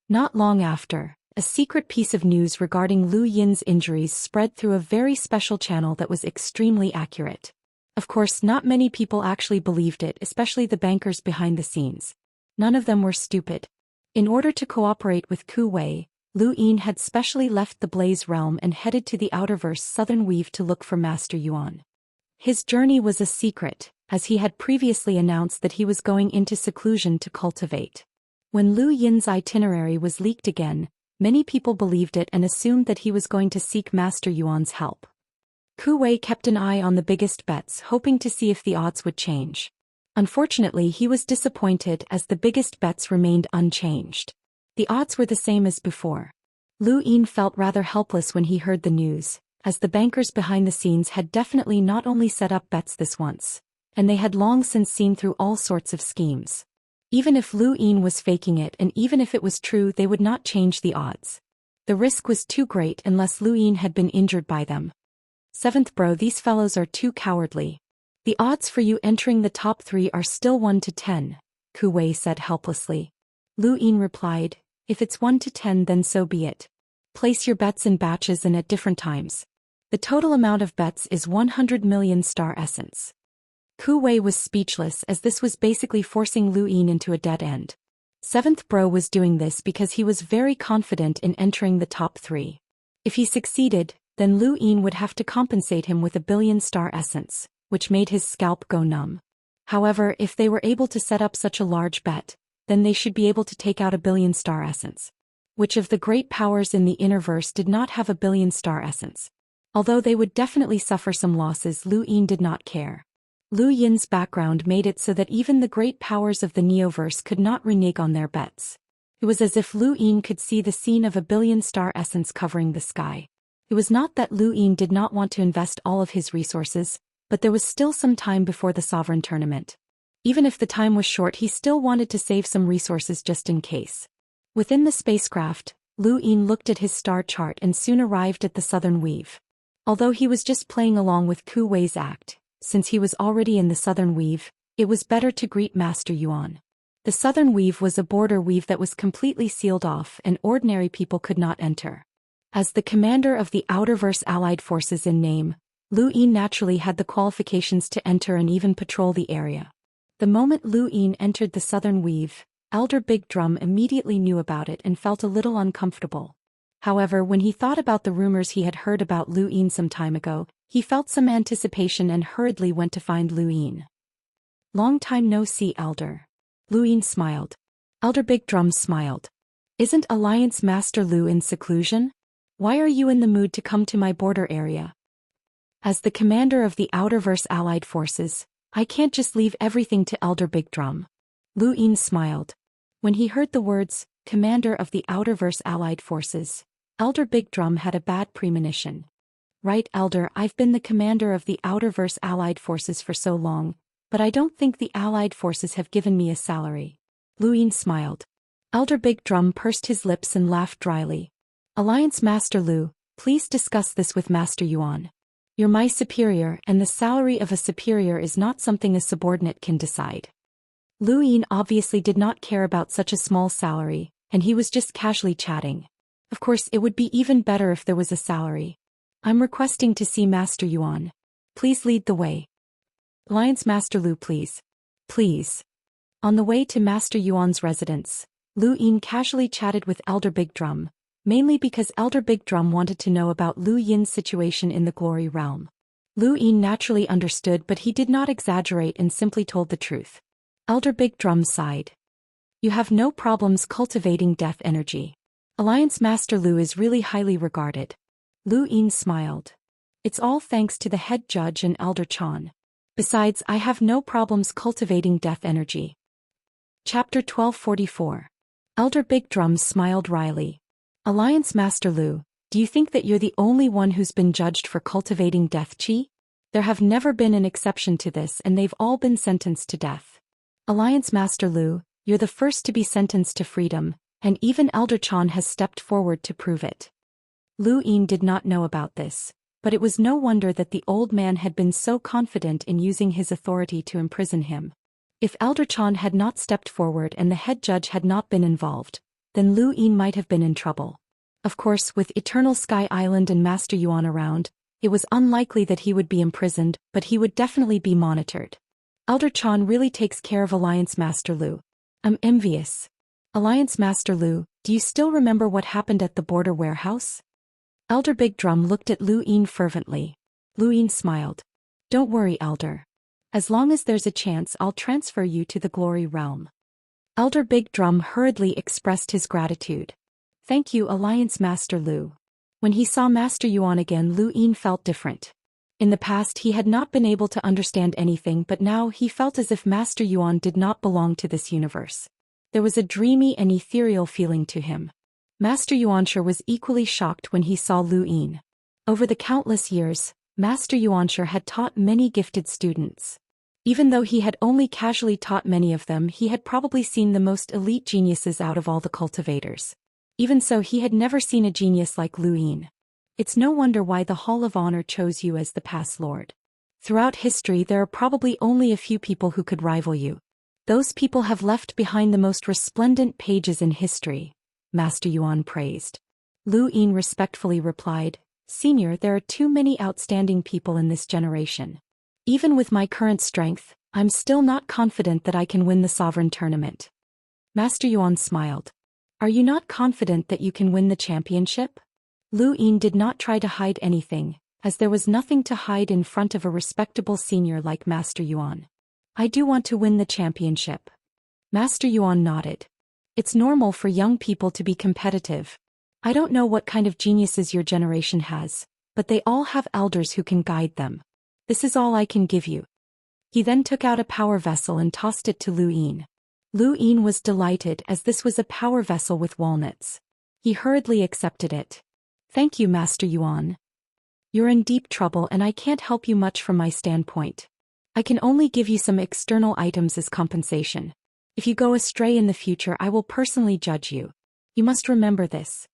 Not long after, a secret piece of news regarding Lu Yin's injuries spread through a very special channel that was extremely accurate. Of course, not many people actually believed it, especially the bankers behind the scenes. None of them were stupid. In order to cooperate with Ku Wei, Lu Yin had specially left the Blaze Realm and headed to the Outerverse Southern Weave to look for Master Yuan. His journey was a secret, as he had previously announced that he was going into seclusion to cultivate. When Lu Yin's itinerary was leaked again, many people believed it and assumed that he was going to seek Master Yuan's help. Ku Wei kept an eye on the biggest bets, hoping to see if the odds would change. Unfortunately, he was disappointed as the biggest bets remained unchanged. The odds were the same as before. Lu Yin felt rather helpless when he heard the news, as the bankers behind the scenes had definitely not only set up bets this once, and they had long since seen through all sorts of schemes. Even if Lu Yin was faking it and even if it was true, they would not change the odds. The risk was too great unless Lu Yin had been injured by them. Seventh bro, these fellows are too cowardly. The odds for you entering the top 3 are still 1 to 10, Ku Wei said helplessly. Lu Yin replied, "If it's 1 to 10 then so be it. Place your bets in batches and at different times. The total amount of bets is 100 million star essence." Ku Wei was speechless as this was basically forcing Lu Yin into a dead end. Seventh bro was doing this because he was very confident in entering the top 3. If he succeeded, then Lu Yin would have to compensate him with 1 billion star essence, which made his scalp go numb. However, if they were able to set up such a large bet, then they should be able to take out 1 billion star essence. Which of the great powers in the Innerverse did not have 1 billion star essence? Although they would definitely suffer some losses, Lu Yin did not care. Lu Yin's background made it so that even the great powers of the Neoverse could not renege on their bets. It was as if Lu Yin could see the scene of 1 billion star essence covering the sky. It was not that Lu Yin did not want to invest all of his resources, but there was still some time before the Sovereign Tournament. Even if the time was short, he still wanted to save some resources just in case. Within the spacecraft, Lu Yin looked at his star chart and soon arrived at the Southern Weave. Although he was just playing along with Ku Wei's act, since he was already in the Southern Weave, it was better to greet Master Yuan. The Southern Weave was a border weave that was completely sealed off and ordinary people could not enter. As the commander of the Outerverse Allied Forces in name, Lu Yin naturally had the qualifications to enter and even patrol the area. The moment Lu Yin entered the southern weave, Elder Big Drum immediately knew about it and felt a little uncomfortable. However, when he thought about the rumors he had heard about Lu Yin some time ago, he felt some anticipation and hurriedly went to find Lu Yin. Long time no see, Elder. Lu Yin smiled. Elder Big Drum smiled. Isn't Alliance Master Lu in seclusion? Why are you in the mood to come to my border area? As the commander of the Outerverse Allied Forces, I can't just leave everything to Elder Big Drum. Lu Yin smiled. When he heard the words, Commander of the Outerverse Allied Forces, Elder Big Drum had a bad premonition. Right, Elder, I've been the commander of the Outerverse Allied Forces for so long, but I don't think the Allied Forces have given me a salary. Lu Yin smiled. Elder Big Drum pursed his lips and laughed dryly. Alliance Master Lu, please discuss this with Master Yuan. You're my superior, and the salary of a superior is not something a subordinate can decide. Lu Yin obviously did not care about such a small salary, and he was just casually chatting. Of course, it would be even better if there was a salary. I'm requesting to see Master Yuan. Please lead the way. Alliance Master Lu, please. Please. On the way to Master Yuan's residence, Lu Yin casually chatted with Elder Big Drum, mainly because Elder Big Drum wanted to know about Lu Yin's situation in the Glory Realm. Lu Yin naturally understood, but he did not exaggerate and simply told the truth. Elder Big Drum sighed. You have no problems cultivating death energy. Alliance Master Lu is really highly regarded. Lu Yin smiled. It's all thanks to the head judge and Elder Chan. Besides, I have no problems cultivating death energy. Chapter 1244. Elder Big Drum smiled wryly. Alliance Master Lu, do you think that you're the only one who's been judged for cultivating death chi? There have never been an exception to this, and they've all been sentenced to death. Alliance Master Lu, you're the first to be sentenced to freedom, and even Elder Chan has stepped forward to prove it. Lu Yin did not know about this, but it was no wonder that the old man had been so confident in using his authority to imprison him. If Elder Chan had not stepped forward and the head judge had not been involved, then Lu Yin might have been in trouble. Of course, with Eternal Sky Island and Master Yuan around, it was unlikely that he would be imprisoned, but he would definitely be monitored. Elder Chan really takes care of Alliance Master Lu. I'm envious. Alliance Master Lu, do you still remember what happened at the border warehouse? Elder Big Drum looked at Lu Yin fervently. Lu Yin smiled. Don't worry, Elder. As long as there's a chance, I'll transfer you to the Glory Realm. Elder Big Drum hurriedly expressed his gratitude. Thank you, Alliance Master Lu. When he saw Master Yuan again, Lu Yin felt different. In the past he had not been able to understand anything, but now he felt as if Master Yuan did not belong to this universe. There was a dreamy and ethereal feeling to him. Master Xianxia was equally shocked when he saw Lu Yin. Over the countless years, Master Xianxia had taught many gifted students. Even though he had only casually taught many of them, he had probably seen the most elite geniuses out of all the cultivators. Even so, he had never seen a genius like Lu Yin. It's no wonder why the Hall of Honor chose you as the Past Lord. Throughout history, there are probably only a few people who could rival you. Those people have left behind the most resplendent pages in history, Master Yuan praised. Lu Yin respectfully replied, Senior, there are too many outstanding people in this generation. Even with my current strength, I'm still not confident that I can win the Sovereign Tournament. Master Yuan smiled. Are you not confident that you can win the championship? Lu Yin did not try to hide anything, as there was nothing to hide in front of a respectable senior like Master Yuan. I do want to win the championship. Master Yuan nodded. It's normal for young people to be competitive. I don't know what kind of geniuses your generation has, but they all have elders who can guide them. This is all I can give you. He then took out a power vessel and tossed it to Lu Yin. Lu Yin was delighted, as this was a power vessel with walnuts. He hurriedly accepted it. Thank you, Master Yuan. You're in deep trouble and I can't help you much from my standpoint. I can only give you some external items as compensation. If you go astray in the future, I will personally judge you. You must remember this.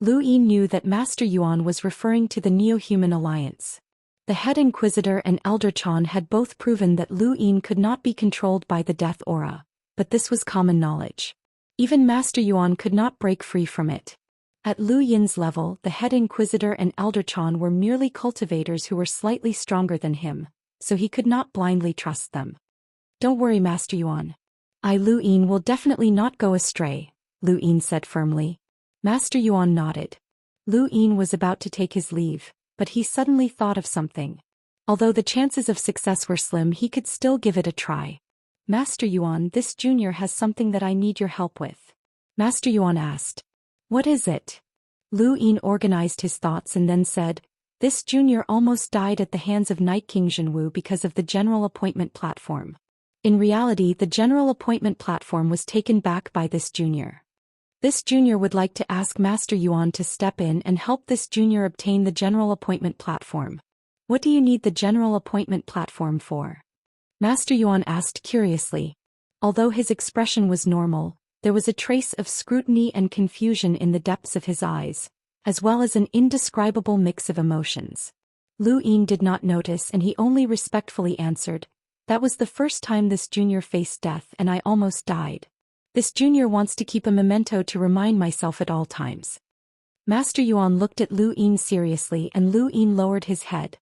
Lu Yin knew that Master Yuan was referring to the Neo-Human Alliance. The head Inquisitor and Elder Chan had both proven that Lu Yin could not be controlled by the death aura, but this was common knowledge. Even Master Yuan could not break free from it. At Lu Yin's level, the head Inquisitor and Elder Chan were merely cultivators who were slightly stronger than him, so he could not blindly trust them. Don't worry, Master Yuan. Lu Yin will definitely not go astray, Lu Yin said firmly. Master Yuan nodded. Lu Yin was about to take his leave, but he suddenly thought of something. Although the chances of success were slim, he could still give it a try. Master Yuan, this junior has something that I need your help with. Master Yuan asked. What is it? Lu Yin organized his thoughts and then said, this junior almost died at the hands of Night King Zhenwu because of the general appointment platform. In reality, the general appointment platform was taken back by this junior. This junior would like to ask Master Yuan to step in and help this junior obtain the general appointment platform. What do you need the general appointment platform for? Master Yuan asked curiously. Although his expression was normal, there was a trace of scrutiny and confusion in the depths of his eyes, as well as an indescribable mix of emotions. Lu Yin did not notice and he only respectfully answered, that was the first time this junior faced death and I almost died. This junior wants to keep a memento to remind myself at all times. Master Yuan looked at Lu Yin seriously and Lu Yin lowered his head.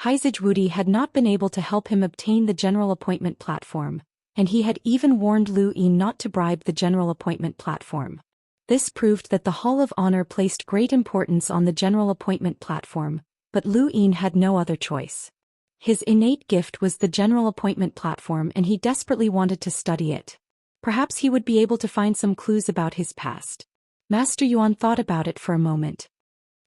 Heizij Wudi had not been able to help him obtain the general appointment platform, and he had even warned Lu Yin not to bribe the general appointment platform. This proved that the Hall of Honor placed great importance on the general appointment platform, but Lu Yin had no other choice. His innate gift was the general appointment platform and he desperately wanted to study it. Perhaps he would be able to find some clues about his past. Master Yuan thought about it for a moment.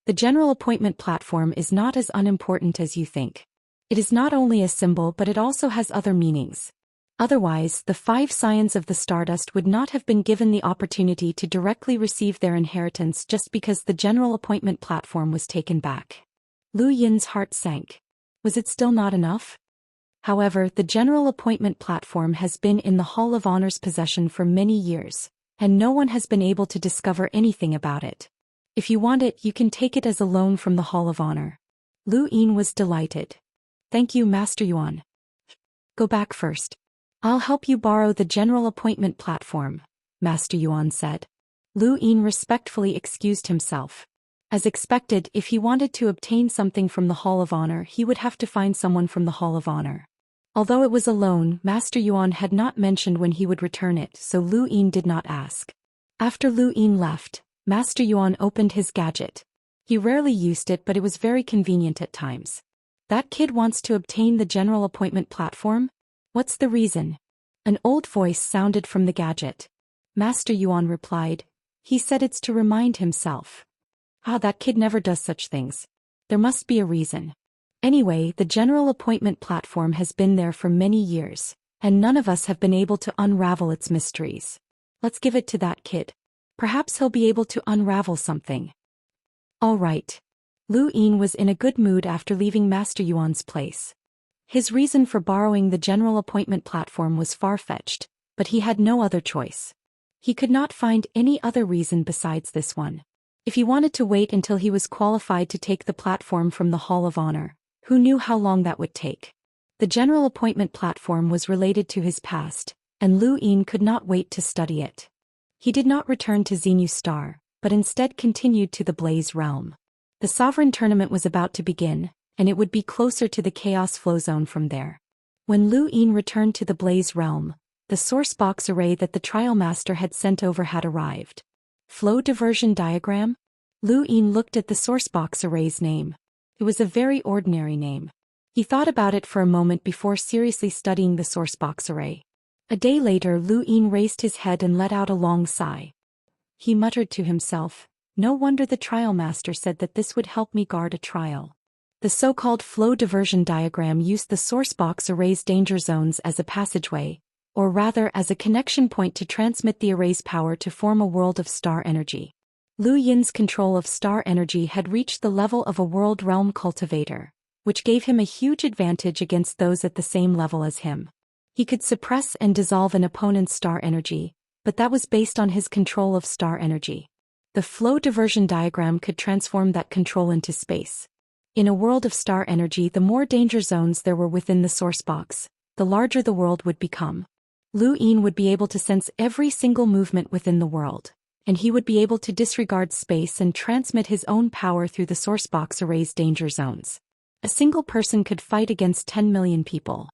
The general appointment platform is not as unimportant as you think. It is not only a symbol but it also has other meanings. Otherwise, the 5 scions of the Stardust would not have been given the opportunity to directly receive their inheritance just because the general appointment platform was taken back. Lu Yin's heart sank. Was it still not enough? However, the general appointment platform has been in the Hall of Honor's possession for many years, and no one has been able to discover anything about it. If you want it, you can take it as a loan from the Hall of Honor. Lu Yin was delighted. Thank you, Master Yuan. Go back first. I'll help you borrow the general appointment platform, Master Yuan said. Lu Yin respectfully excused himself. As expected, if he wanted to obtain something from the Hall of Honor, he would have to find someone from the Hall of Honor. Although it was a loan, Master Yuan had not mentioned when he would return it, so Lu Yin did not ask. After Lu Yin left, Master Yuan opened his gadget. He rarely used it, but it was very convenient at times. That kid wants to obtain the general appointment platform? What's the reason? An old voice sounded from the gadget. Master Yuan replied. He said it's to remind himself. That kid never does such things. There must be a reason. Anyway, the general appointment platform has been there for many years, and none of us have been able to unravel its mysteries. Let's give it to that kid. Perhaps he'll be able to unravel something. All right. Lu Yin was in a good mood after leaving Master Yuan's place. His reason for borrowing the general appointment platform was far-fetched, but he had no other choice. He could not find any other reason besides this one. If he wanted to wait until he was qualified to take the platform from the Hall of Honor, who knew how long that would take? The general appointment platform was related to his past, and Lu Yin could not wait to study it. He did not return to Xenu Star, but instead continued to the Blaze Realm. The Sovereign Tournament was about to begin, and it would be closer to the Chaos Flow Zone from there. When Lu Yin returned to the Blaze Realm, the source box array that the Trial Master had sent over had arrived. Flow Diversion Diagram? Lu Yin looked at the sourcebox array's name. It was a very ordinary name. He thought about it for a moment before seriously studying the sourcebox array. A day later, Lu Yin raised his head and let out a long sigh. He muttered to himself, no wonder the Trial Master said that this would help me guard a trial. The so-called Flow Diversion Diagram used the sourcebox array's danger zones as a passageway, or rather as a connection point to transmit the array's power to form a world of star energy. Lu Yin's control of star energy had reached the level of a world realm cultivator, which gave him a huge advantage against those at the same level as him. He could suppress and dissolve an opponent's star energy, but that was based on his control of star energy. The Flow Diversion Diagram could transform that control into space. In a world of star energy, the more danger zones there were within the source box, the larger the world would become. Lu Yin would be able to sense every single movement within the world, and he would be able to disregard space and transmit his own power through the sourcebox array's danger zones. A single person could fight against 10 million people.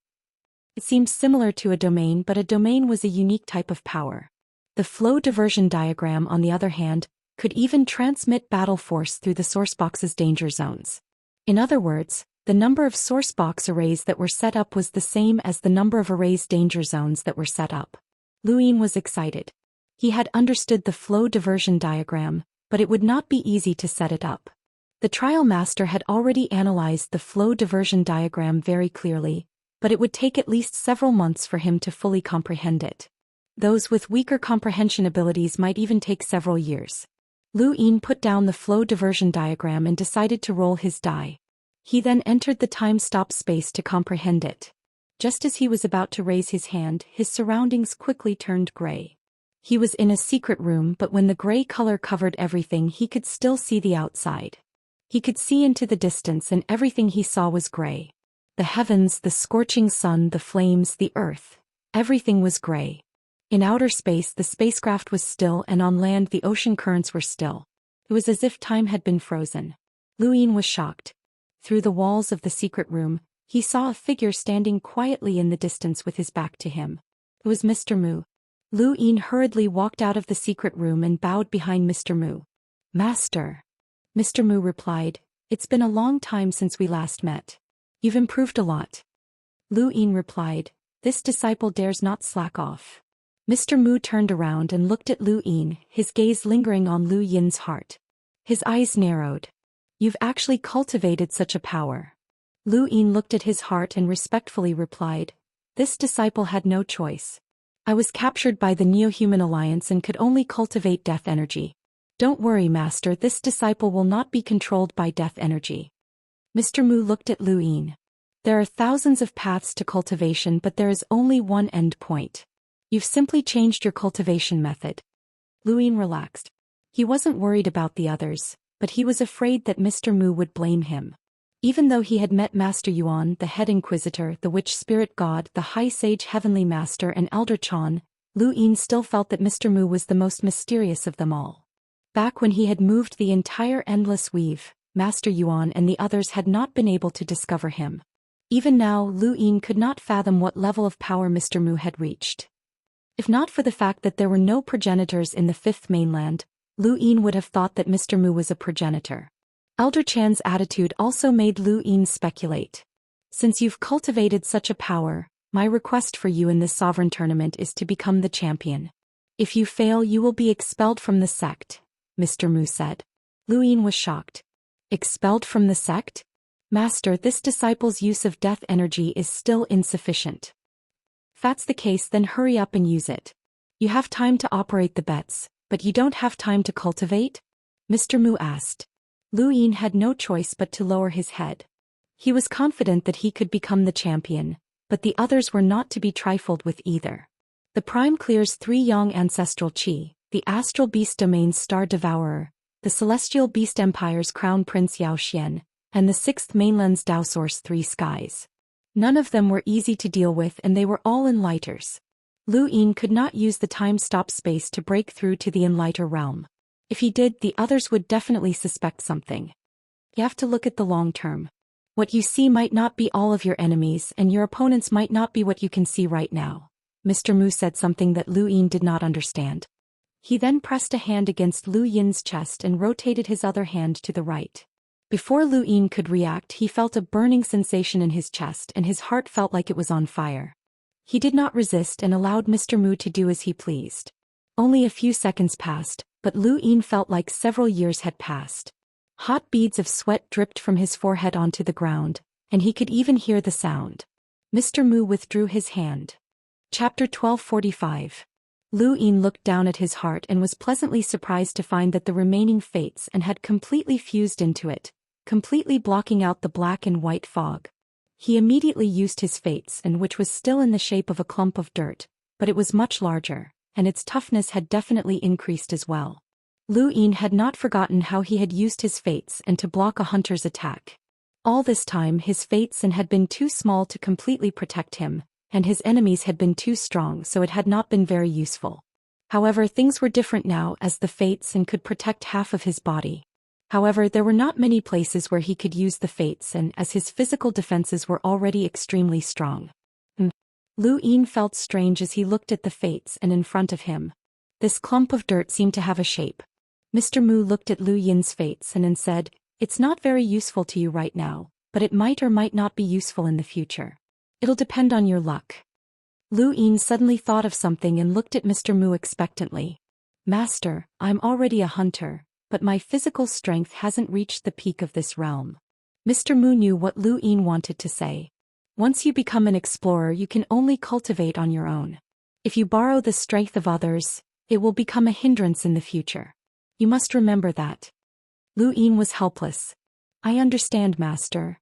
It seemed similar to a domain, but a domain was a unique type of power. The flow diversion diagram, on the other hand, could even transmit battle force through the sourcebox's danger zones. In other words, the number of sourcebox arrays that were set up was the same as the number of arrays danger zones that were set up. Lu Yin was excited. He had understood the flow diversion diagram, but it would not be easy to set it up. The trial master had already analyzed the flow diversion diagram very clearly, but it would take at least several months for him to fully comprehend it. Those with weaker comprehension abilities might even take several years. Lu Yin put down the flow diversion diagram and decided to roll his die. He then entered the time-stop space to comprehend it. Just as he was about to raise his hand, his surroundings quickly turned gray. He was in a secret room, but when the gray color covered everything, he could still see the outside. He could see into the distance, and everything he saw was gray. The heavens, the scorching sun, the flames, the earth. Everything was gray. In outer space, the spacecraft was still, and on land the ocean currents were still. It was as if time had been frozen. Lu Yin was shocked. Through the walls of the secret room, he saw a figure standing quietly in the distance with his back to him. It was Mr. Mu. Lu Yin hurriedly walked out of the secret room and bowed behind Mr. Mu. "Master." Mr. Mu replied, "It's been a long time since we last met. You've improved a lot." Lu Yin replied, "This disciple dares not slack off." Mr. Mu turned around and looked at Lu Yin, his gaze lingering on Lu Yin's heart. His eyes narrowed. "You've actually cultivated such a power." Lu Yin looked at his heart and respectfully replied, "This disciple had no choice. I was captured by the Neo-Human Alliance and could only cultivate death energy. Don't worry, Master, this disciple will not be controlled by death energy." Mr. Mu looked at Lu Yin. "There are thousands of paths to cultivation, but there is only one end point. You've simply changed your cultivation method." Lu Yin relaxed. He wasn't worried about the others, but he was afraid that Mr. Mu would blame him. Even though he had met Master Yuan, the head inquisitor, the witch spirit god, the high sage heavenly master and Elder Chan, Lu Yin still felt that Mr. Mu was the most mysterious of them all. Back when he had moved the entire endless weave, Master Yuan and the others had not been able to discover him. Even now, Lu Yin could not fathom what level of power Mr. Mu had reached. If not for the fact that there were no progenitors in the fifth mainland, Lu Yin would have thought that Mr. Mu was a progenitor. Elder Chan's attitude also made Lu Yin speculate. "Since you've cultivated such a power, my request for you in this sovereign tournament is to become the champion. If you fail, you will be expelled from the sect," Mr. Mu said. Lu Yin was shocked. "Expelled from the sect? Master, this disciple's use of death energy is still insufficient." "If that's the case, then hurry up and use it. You have time to operate the bets, but you don't have time to cultivate?" Mr. Mu asked. Lu Yin had no choice but to lower his head. He was confident that he could become the champion, but the others were not to be trifled with either. The Prime Clear's 3 Yang ancestral Qi, the Astral Beast Domain's Star Devourer, the Celestial Beast Empire's Crown Prince Zhou Xian, and the 6th Mainland's Dao Source 3 Skies. None of them were easy to deal with, and they were all Enlighters. Lu Yin could not use the time-stop space to break through to the Enlighter realm. If he did, the others would definitely suspect something. You have to look at the long term. What you see might not be all of your enemies, and your opponents might not be what you can see right now. Mr. Mu said something that Lu Yin did not understand. He then pressed a hand against Lu Yin's chest and rotated his other hand to the right. Before Lu Yin could react, he felt a burning sensation in his chest and his heart felt like it was on fire. He did not resist and allowed Mr. Mu to do as he pleased. Only a few seconds passed, but Lu Yin felt like several years had passed. Hot beads of sweat dripped from his forehead onto the ground, and he could even hear the sound. Mr. Mu withdrew his hand. Chapter 1245. Lu Yin looked down at his heart and was pleasantly surprised to find that the remaining fates and had completely fused into it, completely blocking out the black and white fog. He immediately used his fates, and which was still in the shape of a clump of dirt, but it was much larger, and its toughness had definitely increased as well. Lu Yin had not forgotten how he had used his fates and to block a hunter's attack. All this time his fates and had been too small to completely protect him, and his enemies had been too strong, so it had not been very useful. However, things were different now, as the fates and could protect half of his body. However, there were not many places where he could use the fates, and as his physical defenses were already extremely strong. Lu Yin felt strange as he looked at the fates and in front of him. This clump of dirt seemed to have a shape. Mr. Mu looked at Lu Yin's fates and said, "It's not very useful to you right now, but it might or might not be useful in the future. It'll depend on your luck." Lu Yin suddenly thought of something and looked at Mr. Mu expectantly. "Master, I'm already a hunter, but my physical strength hasn't reached the peak of this realm." Mr. Mu knew what Lu Yin wanted to say. Once you become an explorer, you can only cultivate on your own. If you borrow the strength of others, it will become a hindrance in the future. You must remember that. Lu Yin was helpless. "I understand, Master."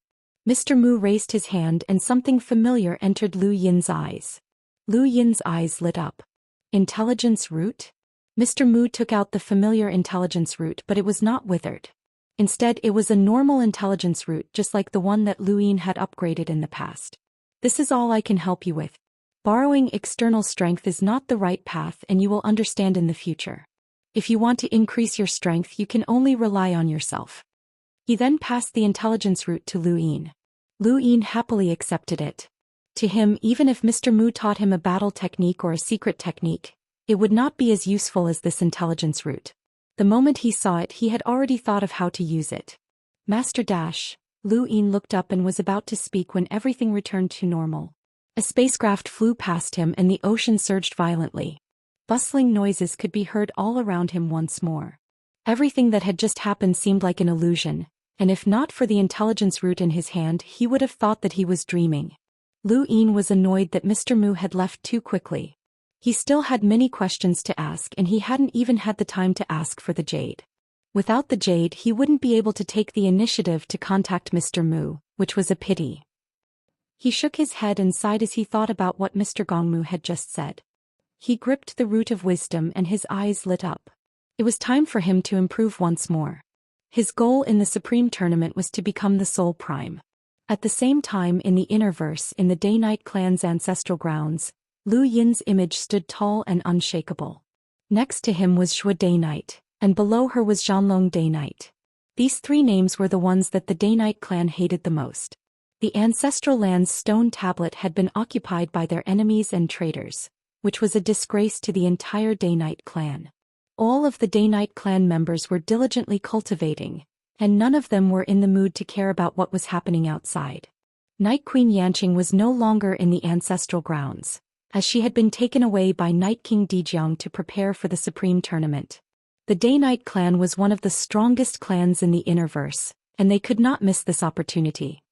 Mr. Mu raised his hand and something familiar entered Lu Yin's eyes. Lu Yin's eyes lit up. Intelligence root? Mr. Mu took out the familiar intelligence root, but it was not withered. Instead, it was a normal intelligence root just like the one that Lu Yin had upgraded in the past. "This is all I can help you with. Borrowing external strength is not the right path, and you will understand in the future. If you want to increase your strength, you can only rely on yourself." He then passed the intelligence root to Lu Yin. Lu Yin happily accepted it. To him, even if Mr. Mu taught him a battle technique or a secret technique, it would not be as useful as this intelligence root. The moment he saw it, he had already thought of how to use it. "Master Dash." Lu Yin looked up and was about to speak when everything returned to normal. A spacecraft flew past him and the ocean surged violently. Bustling noises could be heard all around him once more. Everything that had just happened seemed like an illusion, and if not for the intelligence root in his hand, he would have thought that he was dreaming. Lu Yin was annoyed that Mr. Mu had left too quickly. He still had many questions to ask, and he hadn't even had the time to ask for the jade. Without the jade, he wouldn't be able to take the initiative to contact Mr. Mu, which was a pity. He shook his head and sighed as he thought about what Mr. Gongmu had just said. He gripped the root of wisdom and his eyes lit up. It was time for him to improve once more. His goal in the Supreme Tournament was to become the Soul Prime. At the same time, in the Innerverse, in the Day-Night clan's ancestral grounds, Lu Yin's image stood tall and unshakable. Next to him was Zhou Day-Night, and below her was Zhanlong Day-Night. These three names were the ones that the Day-Night clan hated the most. The ancestral land's stone tablet had been occupied by their enemies and traitors, which was a disgrace to the entire Day-Night clan. All of the Day-Night clan members were diligently cultivating, and none of them were in the mood to care about what was happening outside. Night Queen Yanqing was no longer in the ancestral grounds, as she had been taken away by Night King Dijiang to prepare for the Supreme Tournament. The Day-Night clan was one of the strongest clans in the Innerverse, and they could not miss this opportunity.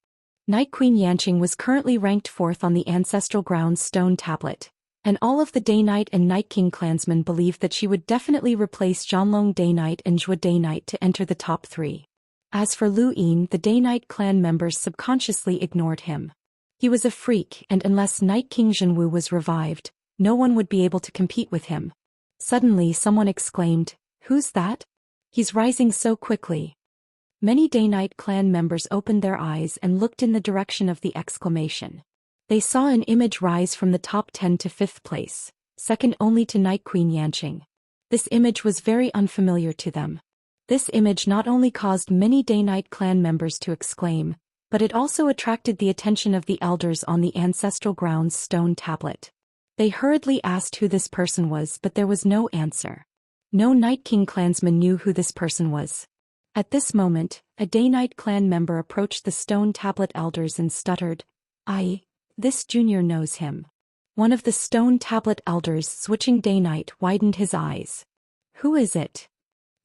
Night Queen Yanqing was currently ranked 4th on the ancestral grounds stone tablet, and all of the Day-Night and Night King clansmen believed that she would definitely replace Zhanlong Day-Night and Zhou Day-Night to enter the top 3. As for Lu Yin, the Day-Night clan members subconsciously ignored him. He was a freak, and unless Night King Zhenwu was revived, no one would be able to compete with him. Suddenly someone exclaimed, "Who's that? He's rising so quickly." Many Day-Night clan members opened their eyes and looked in the direction of the exclamation. They saw an image rise from the top 10 to 5th place, second only to Night Queen Yanqing. This image was very unfamiliar to them. This image not only caused many Day-Night clan members to exclaim, but it also attracted the attention of the elders on the ancestral grounds stone tablet. They hurriedly asked who this person was, but there was no answer. No Night King clansman knew who this person was. At this moment, a Day-Night clan member approached the stone tablet elders and stuttered, This junior knows him." One of the stone tablet elders, switching Day-Night, widened his eyes. "Who is it?"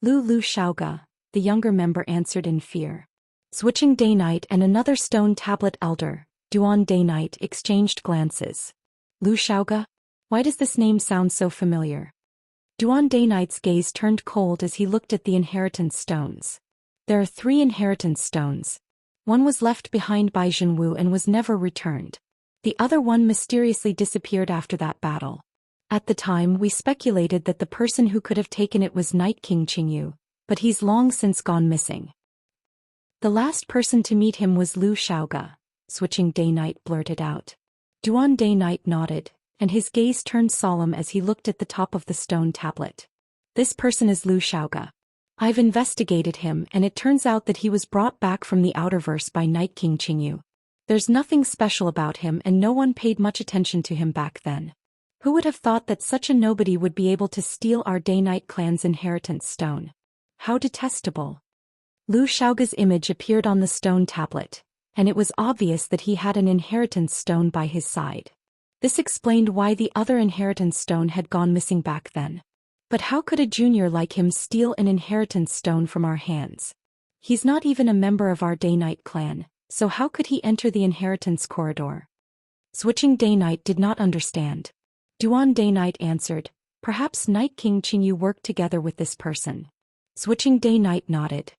Lu Xiaoga," the younger member answered in fear. Switching Day-Night and another stone tablet elder, Duan Day-Night, exchanged glances. Lu Xiaoga? Why does this name sound so familiar? Duan Day-Night's gaze turned cold as he looked at the inheritance stones. There are 3 inheritance stones. One was left behind by Zhenwu and was never returned. The other one mysteriously disappeared after that battle. At the time, we speculated that the person who could have taken it was Night King Qingyu, but he's long since gone missing. The last person to meet him was Lu Xiaoga, Switching Day-Night blurted out. Duan Day-Night nodded, and his gaze turned solemn as he looked at the top of the stone tablet. This person is Lu Xiaoga. I've investigated him, and it turns out that he was brought back from the Outerverse by Night King Qingyu. There's nothing special about him and no one paid much attention to him back then. Who would have thought that such a nobody would be able to steal our Day-Night clan's inheritance stone? How detestable. Lu Xiaoga's image appeared on the stone tablet, and it was obvious that he had an inheritance stone by his side. This explained why the other inheritance stone had gone missing back then. But how could a junior like him steal an inheritance stone from our hands? He's not even a member of our Day-Night clan, so how could he enter the inheritance corridor? Switching Day-Night did not understand. Duan Day-Night answered, perhaps Night King Qingyu worked together with this person. Switching Day-Night nodded.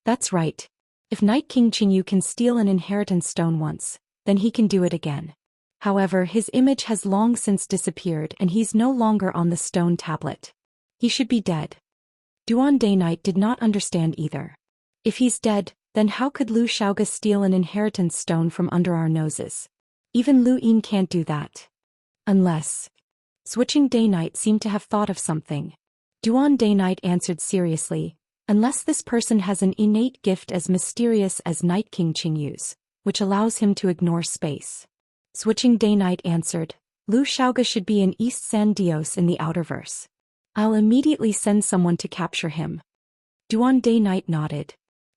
That's right. If Night King Qingyu can steal an inheritance stone once, then he can do it again. However, his image has long since disappeared and he's no longer on the stone tablet. He should be dead. Duan Day-Night did not understand either. If he's dead, then how could Lu Xiaoga steal an inheritance stone from under our noses? Even Lu Yin can't do that. Unless... Switching Day-Night seemed to have thought of something. Duan Day-Night answered seriously, unless this person has an innate gift as mysterious as Night King Qingyu's, which allows him to ignore space. Switching Day-Night answered, Lu Xiaoga should be in East San Dios in the Outerverse. I'll immediately send someone to capture him. Duan Day-Night nodded.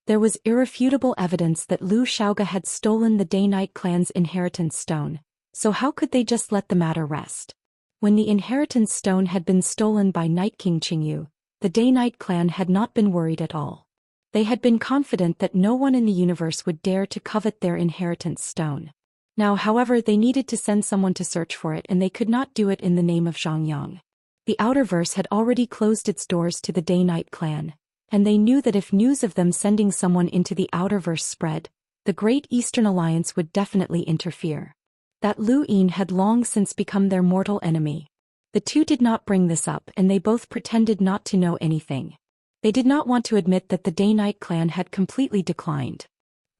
There was irrefutable evidence that Lu Xiaoga had stolen the Day-Night clan's inheritance stone, so how could they just let the matter rest? When the inheritance stone had been stolen by Night King Qingyu, the Day-Night clan had not been worried at all. They had been confident that no one in the universe would dare to covet their inheritance stone. Now, however, they needed to send someone to search for it and they could not do it in the name of Xianxia. The Outerverse had already closed its doors to the Day-Night clan, and they knew that if news of them sending someone into the Outerverse spread, the Great Eastern Alliance would definitely interfere. That Lu Yin had long since become their mortal enemy. The two did not bring this up and they both pretended not to know anything. They did not want to admit that the Day-Night clan had completely declined.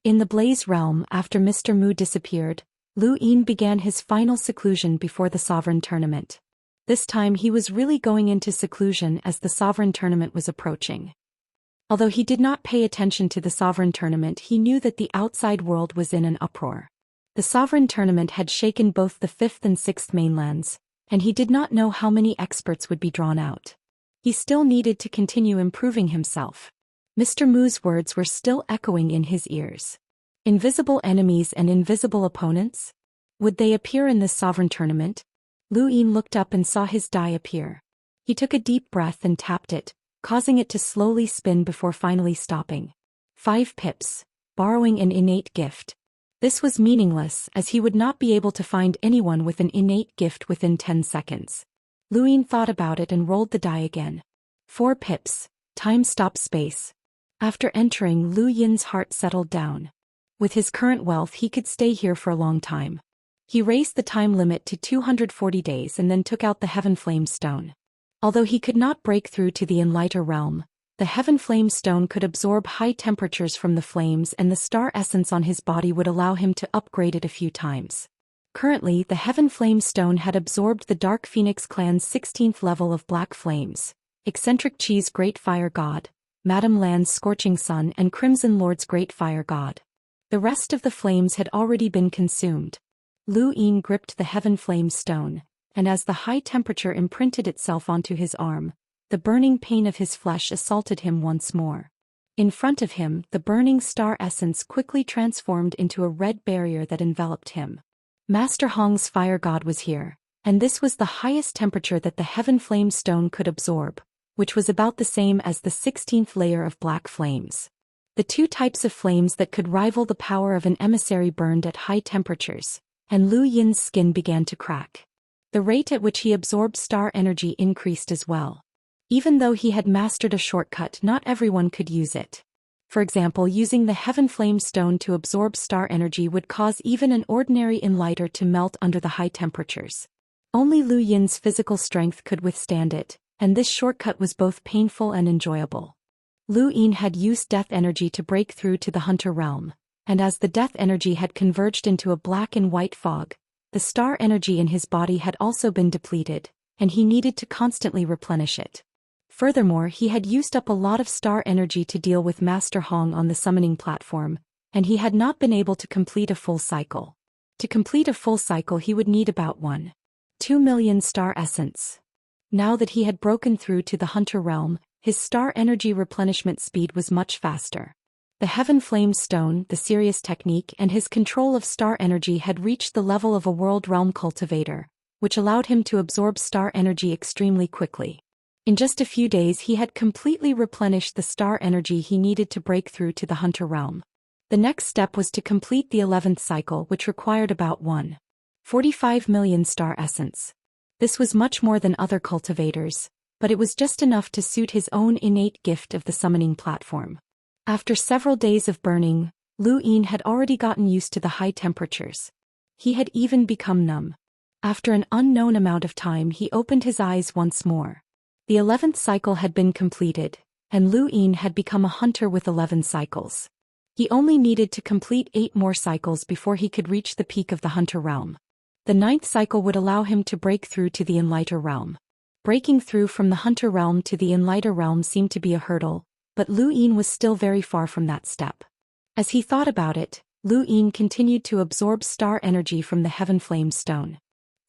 In the Blaze realm, after Mr. Mu disappeared, Lu Yin began his final seclusion before the Sovereign Tournament. This time he was really going into seclusion as the Sovereign Tournament was approaching. Although he did not pay attention to the Sovereign Tournament, he knew that the outside world was in an uproar. The Sovereign Tournament had shaken both the 5th and 6th mainlands, and he did not know how many experts would be drawn out. He still needed to continue improving himself. Mr. Mu's words were still echoing in his ears. Invisible enemies and invisible opponents? Would they appear in this Sovereign Tournament? Lu Yin looked up and saw his die appear. He took a deep breath and tapped it, causing it to slowly spin before finally stopping. 5 pips, borrowing an innate gift. This was meaningless as he would not be able to find anyone with an innate gift within 10 seconds. Lu Yin thought about it and rolled the die again. 4 pips, time stop space. After entering, Lu Yin's heart settled down. With his current wealth he could stay here for a long time. He raised the time limit to 240 days and then took out the Heaven Flame Stone. Although he could not break through to the Enlighter realm, the Heaven Flame Stone could absorb high temperatures from the flames and the star essence on his body would allow him to upgrade it a few times. Currently, the Heaven Flame Stone had absorbed the Dark Phoenix clan's 16th level of Black Flames, Eccentric Chi's Great Fire God, Madame Lan's Scorching Sun and Crimson Lord's Great Fire God. The rest of the flames had already been consumed. Lu Yin gripped the Heaven Flame Stone, and as the high temperature imprinted itself onto his arm, the burning pain of his flesh assaulted him once more. In front of him, the burning star essence quickly transformed into a red barrier that enveloped him. Master Hong's Fire God was here, and this was the highest temperature that the Heaven Flame Stone could absorb, which was about the same as the 16th layer of black flames. The two types of flames that could rival the power of an emissary burned at high temperatures, and Lu Yin's skin began to crack. The rate at which he absorbed star energy increased as well. Even though he had mastered a shortcut, not everyone could use it. For example, using the Heaven Flame Stone to absorb star energy would cause even an ordinary enlighter to melt under the high temperatures. Only Lu Yin's physical strength could withstand it, and this shortcut was both painful and enjoyable. Lu Yin had used death energy to break through to the Hunter realm, and as the death energy had converged into a black and white fog, the star energy in his body had also been depleted, and he needed to constantly replenish it. Furthermore, he had used up a lot of star energy to deal with Master Hong on the summoning platform, and he had not been able to complete a full cycle. To complete a full cycle he would need about 1.2 million star essence. Now that he had broken through to the hunter realm, his star energy replenishment speed was much faster. The Heaven Flame Stone, the Sirius technique, and his control of star energy had reached the level of a world realm cultivator, which allowed him to absorb star energy extremely quickly. In just a few days he had completely replenished the star energy he needed to break through to the hunter realm. The next step was to complete the 11th cycle, which required about 1.45 million star essence. This was much more than other cultivators, but it was just enough to suit his own innate gift of the summoning platform. After several days of burning, Lu Yin had already gotten used to the high temperatures. He had even become numb. After an unknown amount of time he opened his eyes once more. The 11th cycle had been completed, and Lu Yin had become a hunter with 11 cycles. He only needed to complete 8 more cycles before he could reach the peak of the hunter realm. The 9th cycle would allow him to break through to the Enlighter realm. Breaking through from the hunter realm to the Enlighter realm seemed to be a hurdle, but Lu Yin was still very far from that step. As he thought about it, Lu Yin continued to absorb star energy from the Heaven Flame Stone.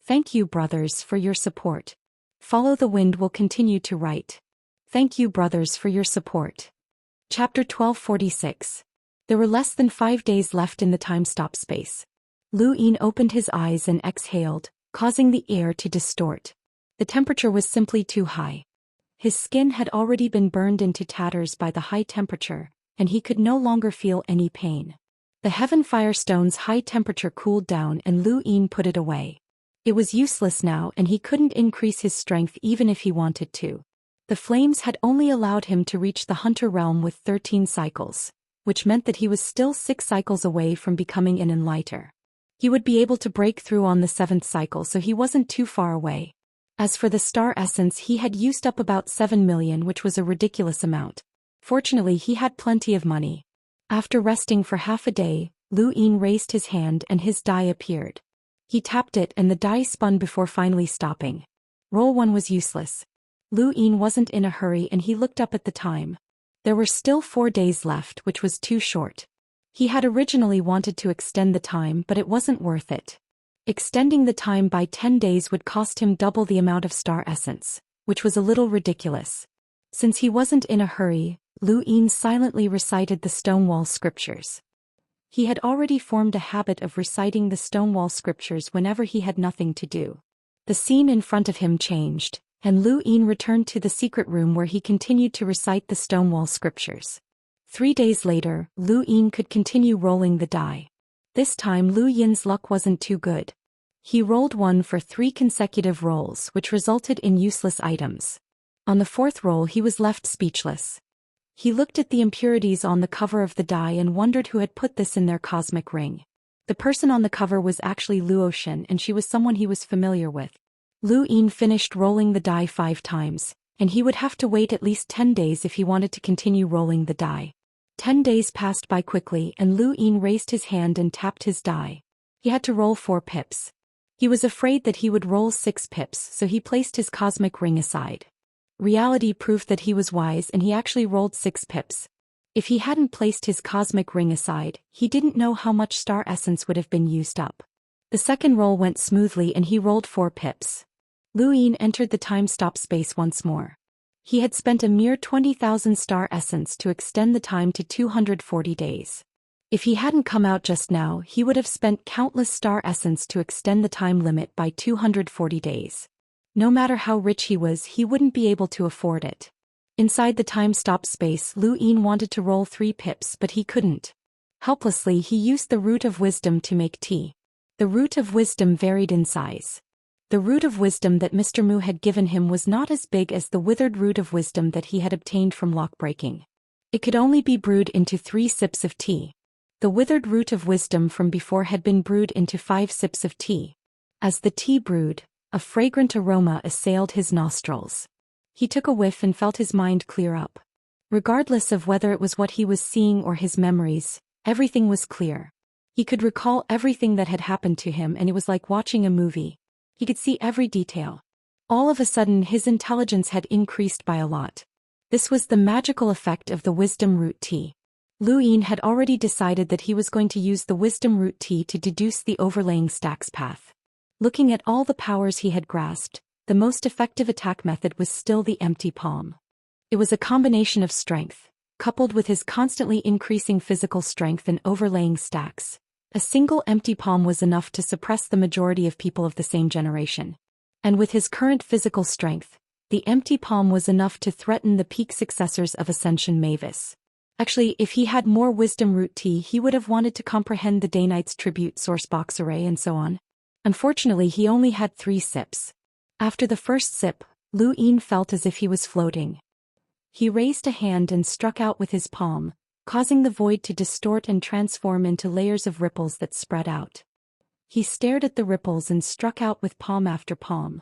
Thank you, brothers, for your support. Follow the Wind will continue to write. Thank you, brothers, for your support. Chapter 1246. There were less than 5 days left in the time-stop space. Lu Yin opened his eyes and exhaled, causing the air to distort. The temperature was simply too high. His skin had already been burned into tatters by the high temperature, and he could no longer feel any pain. The Heaven Firestone's high temperature cooled down and Lu Yin put it away. It was useless now and he couldn't increase his strength even if he wanted to. The flames had only allowed him to reach the hunter realm with 13 cycles, which meant that he was still 6 cycles away from becoming an enlighter. He would be able to break through on the 7th cycle, so he wasn't too far away. As for the star essence, he had used up about 7 million, which was a ridiculous amount. Fortunately he had plenty of money. After resting for half a day, Lu Yin raised his hand and his die appeared. He tapped it and the die spun before finally stopping. Roll 1 was useless. Lu Yin wasn't in a hurry and he looked up at the time. There were still 4 days left, which was too short. He had originally wanted to extend the time, but it wasn't worth it. Extending the time by 10 days would cost him double the amount of star essence, which was a little ridiculous. Since he wasn't in a hurry, Lu Yin silently recited the Stonewall scriptures. He had already formed a habit of reciting the Stonewall scriptures whenever he had nothing to do. The scene in front of him changed, and Lu Yin returned to the secret room where he continued to recite the Stonewall scriptures. 3 days later, Lu Yin could continue rolling the die. This time Lu Yin's luck wasn't too good. He rolled 1 for 3 consecutive rolls, which resulted in useless items. On the 4th roll he was left speechless. He looked at the impurities on the cover of the die and wondered who had put this in their cosmic ring. The person on the cover was actually Zhou Xian, and she was someone he was familiar with. Lu Yin finished rolling the die 5 times, and he would have to wait at least 10 days if he wanted to continue rolling the die. 10 days passed by quickly and Lu Yin raised his hand and tapped his die. He had to roll 4 pips. He was afraid that he would roll 6 pips, so he placed his cosmic ring aside. Reality proved that he was wise and he actually rolled 6 pips. If he hadn't placed his cosmic ring aside, he didn't know how much star essence would have been used up. The second roll went smoothly and he rolled 4 pips. Lu Yin entered the time-stop space once more. He had spent a mere 20,000 star essence to extend the time to 240 days. If he hadn't come out just now, he would have spent countless star essence to extend the time limit by 240 days. No matter how rich he was, he wouldn't be able to afford it. Inside the time-stop space, Lu Yin wanted to roll 3 pips, but he couldn't. Helplessly, he used the Root of Wisdom to make tea. The Root of Wisdom varied in size. The Root of Wisdom that Mr. Mu had given him was not as big as the withered Root of Wisdom that he had obtained from lock-breaking. It could only be brewed into 3 sips of tea. The withered Root of Wisdom from before had been brewed into 5 sips of tea. As the tea brewed, a fragrant aroma assailed his nostrils. He took a whiff and felt his mind clear up. Regardless of whether it was what he was seeing or his memories, everything was clear. He could recall everything that had happened to him, and it was like watching a movie. He could see every detail. All of a sudden his intelligence had increased by a lot. This was the magical effect of the wisdom root tea. Lu Yin had already decided that he was going to use the wisdom root tea to deduce the overlaying stacks path. Looking at all the powers he had grasped, the most effective attack method was still the empty palm. It was a combination of strength, coupled with his constantly increasing physical strength and overlaying stacks. A single empty palm was enough to suppress the majority of people of the same generation. And with his current physical strength, the empty palm was enough to threaten the peak successors of Ascension Mavis. Actually, if he had more wisdom root tea, he would have wanted to comprehend the Daoist's tribute source box array and so on. Unfortunately, he only had 3 sips. After the first sip, Lu Yin felt as if he was floating. He raised a hand and struck out with his palm, causing the void to distort and transform into layers of ripples that spread out. He stared at the ripples and struck out with palm after palm.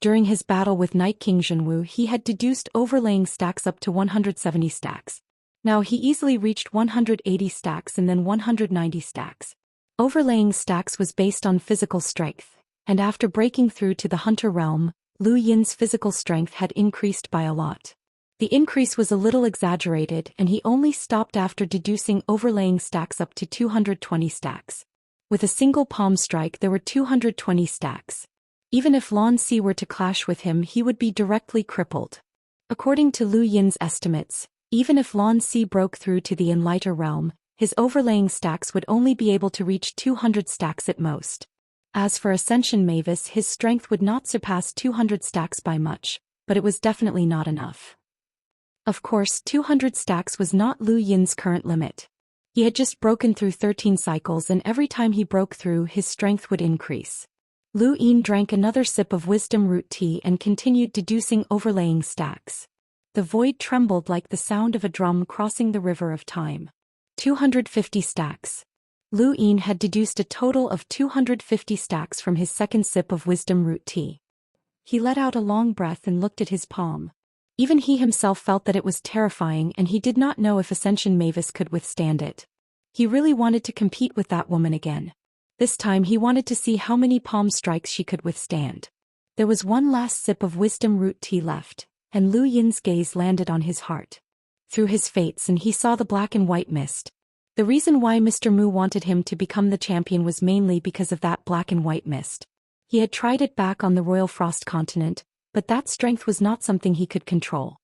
During his battle with Night King Zhenwu, he had deduced overlaying stacks up to 170 stacks. Now he easily reached 180 stacks and then 190 stacks. Overlaying stacks was based on physical strength, and after breaking through to the hunter realm, Lu Yin's physical strength had increased by a lot. The increase was a little exaggerated, and he only stopped after deducing overlaying stacks up to 220 stacks. With a single palm strike there were 220 stacks. Even if Lan Si were to clash with him, he would be directly crippled. According to Lu Yin's estimates, even if Lan Si broke through to the Enlighter realm, his overlaying stacks would only be able to reach 200 stacks at most. As for Ascension Mavis, his strength would not surpass 200 stacks by much, but it was definitely not enough. Of course, 200 stacks was not Lu Yin's current limit. He had just broken through 13 cycles, and every time he broke through, his strength would increase. Lu Yin drank another sip of wisdom root tea and continued deducing overlaying stacks. The void trembled like the sound of a drum crossing the river of time. 250 stacks. Lu Yin had deduced a total of 250 stacks from his second sip of wisdom root tea. He let out a long breath and looked at his palm. Even he himself felt that it was terrifying, and he did not know if Ascension Mavis could withstand it. He really wanted to compete with that woman again. This time he wanted to see how many palm strikes she could withstand. There was one last sip of wisdom root tea left, and Lu Yin's gaze landed on his heart. Through his fates, and he saw the black and white mist. The reason why Mr. Mu wanted him to become the champion was mainly because of that black and white mist. He had tried it back on the Royal Frost continent, but that strength was not something he could control.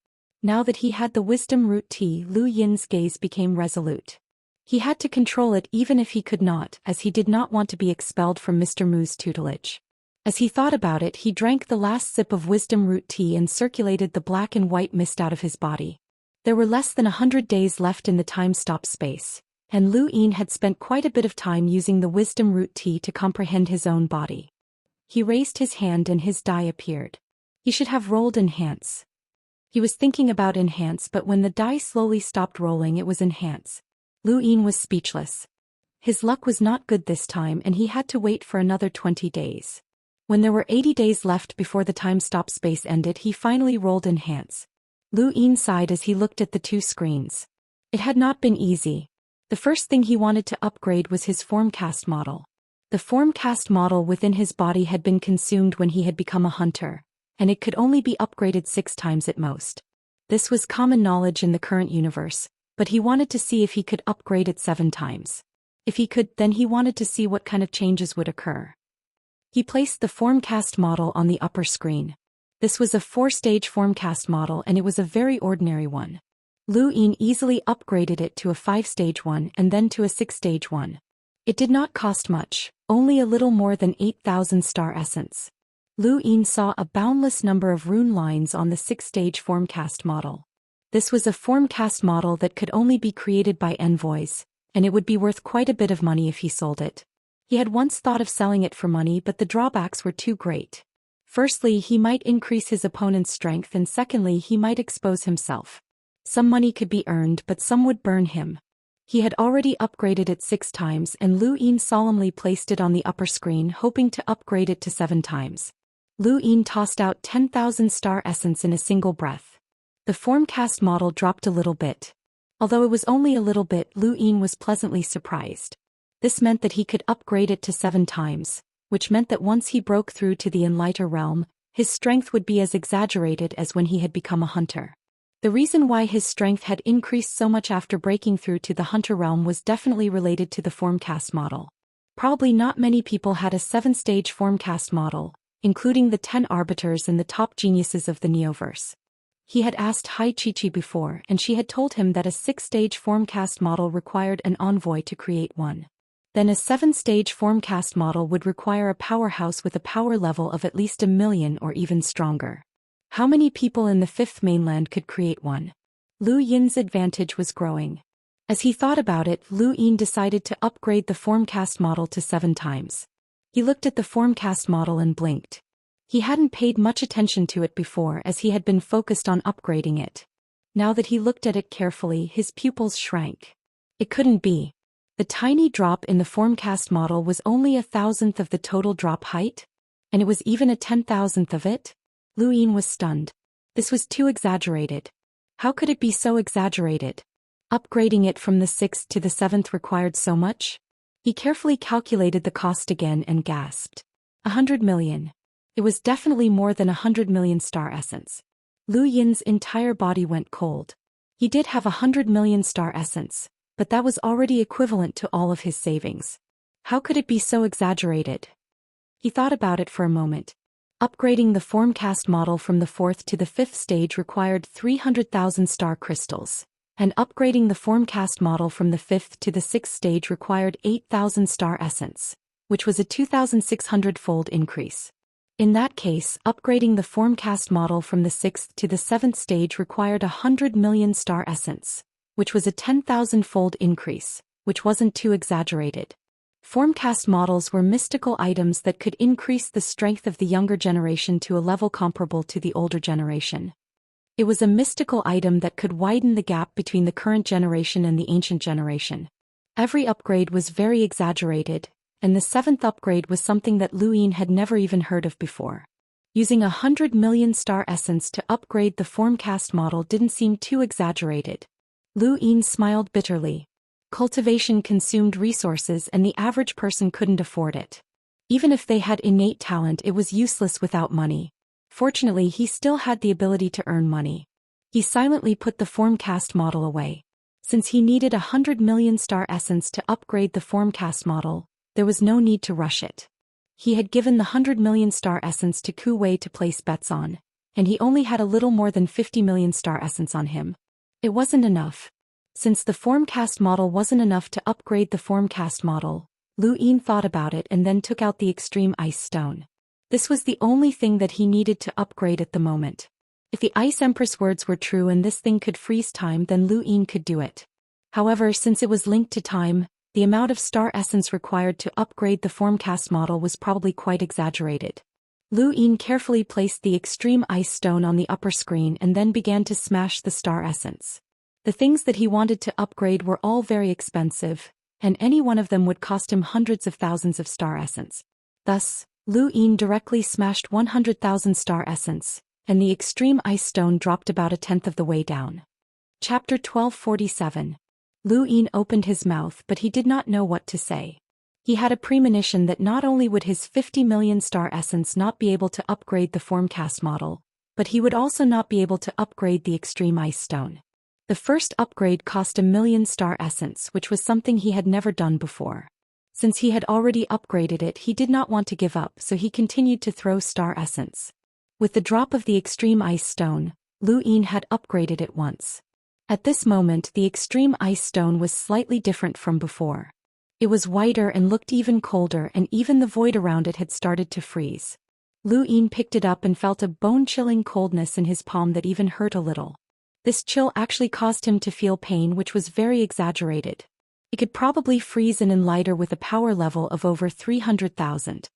Now that he had the wisdom root tea, Lu Yin's gaze became resolute. He had to control it even if he could not, as he did not want to be expelled from Mr. Mu's tutelage. As he thought about it, he drank the last sip of wisdom root tea and circulated the black and white mist out of his body. There were less than 100 days left in the time-stop space, and Lu Yin had spent quite a bit of time using the wisdom root tea to comprehend his own body. He raised his hand and his die appeared. He should have rolled Enhance. He was thinking about Enhance, but when the die slowly stopped rolling, it was Enhance. Lu Yin was speechless. His luck was not good this time, and he had to wait for another 20 days. When there were 80 days left before the time-stop space ended, he finally rolled Enhance. Lu Yin sighed as he looked at the 2 screens. It had not been easy. The first thing he wanted to upgrade was his formcast model. The formcast model within his body had been consumed when he had become a hunter, and it could only be upgraded 6 times at most. This was common knowledge in the current universe, but he wanted to see if he could upgrade it 7 times. If he could, then he wanted to see what kind of changes would occur. He placed the formcast model on the upper screen. This was a 4-stage formcast model, and it was a very ordinary one. Lu Yin easily upgraded it to a 5-stage one and then to a 6-stage one. It did not cost much, only a little more than 8,000 star essence. Lu Yin saw a boundless number of rune lines on the 6-stage formcast model. This was a formcast model that could only be created by envoys, and it would be worth quite a bit of money if he sold it. He had once thought of selling it for money, but the drawbacks were too great. Firstly, he might increase his opponent's strength, and secondly, he might expose himself. Some money could be earned, but some would burn him. He had already upgraded it 6 times, and Lu Yin solemnly placed it on the upper screen, hoping to upgrade it to 7 times. Lu Yin tossed out 10,000 star essence in a single breath. The formcast model dropped a little bit. Although it was only a little bit, Lu Yin was pleasantly surprised. This meant that he could upgrade it to 7 times, which meant that once he broke through to the Enlighter realm, his strength would be as exaggerated as when he had become a hunter. The reason why his strength had increased so much after breaking through to the hunter realm was definitely related to the formcast model. Probably not many people had a 7-stage formcast model, including the 10 arbiters and the top geniuses of the Neoverse. He had asked Hai Chi before, and she had told him that a 6-stage formcast model required an envoy to create one. Then a 7-stage formcast model would require a powerhouse with a power level of at least 1,000,000 or even stronger. How many people in the 5th mainland could create one? Lu Yin's advantage was growing. As he thought about it, Lu Yin decided to upgrade the formcast model to 7 times. He looked at the formcast model and blinked. He hadn't paid much attention to it before as he had been focused on upgrading it. Now that he looked at it carefully, his pupils shrank. It couldn't be. The tiny drop in the formcast model was only 1,000th of the total drop height? And it was even a 10,000th of it? Lu Yin was stunned. This was too exaggerated. How could it be so exaggerated? Upgrading it from the 6th to the 7th required so much? He carefully calculated the cost again and gasped. 100 million. It was definitely more than 100 million star essence. Lu Yin's entire body went cold. He did have 100 million star essence, but that was already equivalent to all of his savings. How could it be so exaggerated? He thought about it for a moment. Upgrading the formcast model from the 4th to the 5th stage required 300,000 star crystals, and upgrading the formcast model from the 5th to the 6th stage required 8,000 star essence, which was a 2,600-fold increase. In that case, upgrading the formcast model from the 6th to the 7th stage required 100 million star essence, which was a 10,000-fold increase, which wasn't too exaggerated. Formcast models were mystical items that could increase the strength of the younger generation to a level comparable to the older generation. It was a mystical item that could widen the gap between the current generation and the ancient generation. Every upgrade was very exaggerated, and the 7th upgrade was something that Lu Yin had never even heard of before. Using 100 million star essence to upgrade the formcast model didn't seem too exaggerated. Lu Yin smiled bitterly. Cultivation consumed resources and the average person couldn't afford it. Even if they had innate talent, it was useless without money. Fortunately, he still had the ability to earn money. He silently put the formcast model away. Since he needed 100 million star essence to upgrade the formcast model, there was no need to rush it. He had given the 100 million star essence to Ku Wei to place bets on, and he only had a little more than 50 million star essence on him. It wasn't enough. Since the formcast model wasn't enough to upgrade the formcast model, Lu Yin thought about it and then took out the extreme ice stone. This was the only thing that he needed to upgrade at the moment. If the Ice Empress words were true and this thing could freeze time, then Lu Yin could do it. However, since it was linked to time, the amount of star essence required to upgrade the formcast model was probably quite exaggerated. Lu Yin carefully placed the extreme ice stone on the upper screen and then began to smash the star essence. The things that he wanted to upgrade were all very expensive, and any one of them would cost him hundreds of thousands of star essence. Thus, Lu Yin directly smashed 100,000 star essence, and the extreme ice stone dropped about 1/10 of the way down. Chapter 1247. Lu Yin opened his mouth, but he did not know what to say. He had a premonition that not only would his 50 million star essence not be able to upgrade the formcast model, but he would also not be able to upgrade the extreme ice stone. The first upgrade cost 1,000,000 star essence, which was something he had never done before. Since he had already upgraded it, he did not want to give up, so he continued to throw star essence. With the drop of the extreme ice stone, Lu Yin had upgraded it once. At this moment, the extreme ice stone was slightly different from before. It was whiter and looked even colder, and even the void around it had started to freeze. Lu Yin picked it up and felt a bone-chilling coldness in his palm that even hurt a little. This chill actually caused him to feel pain, which was very exaggerated. It could probably freeze an enlighter with a power level of over 300,000.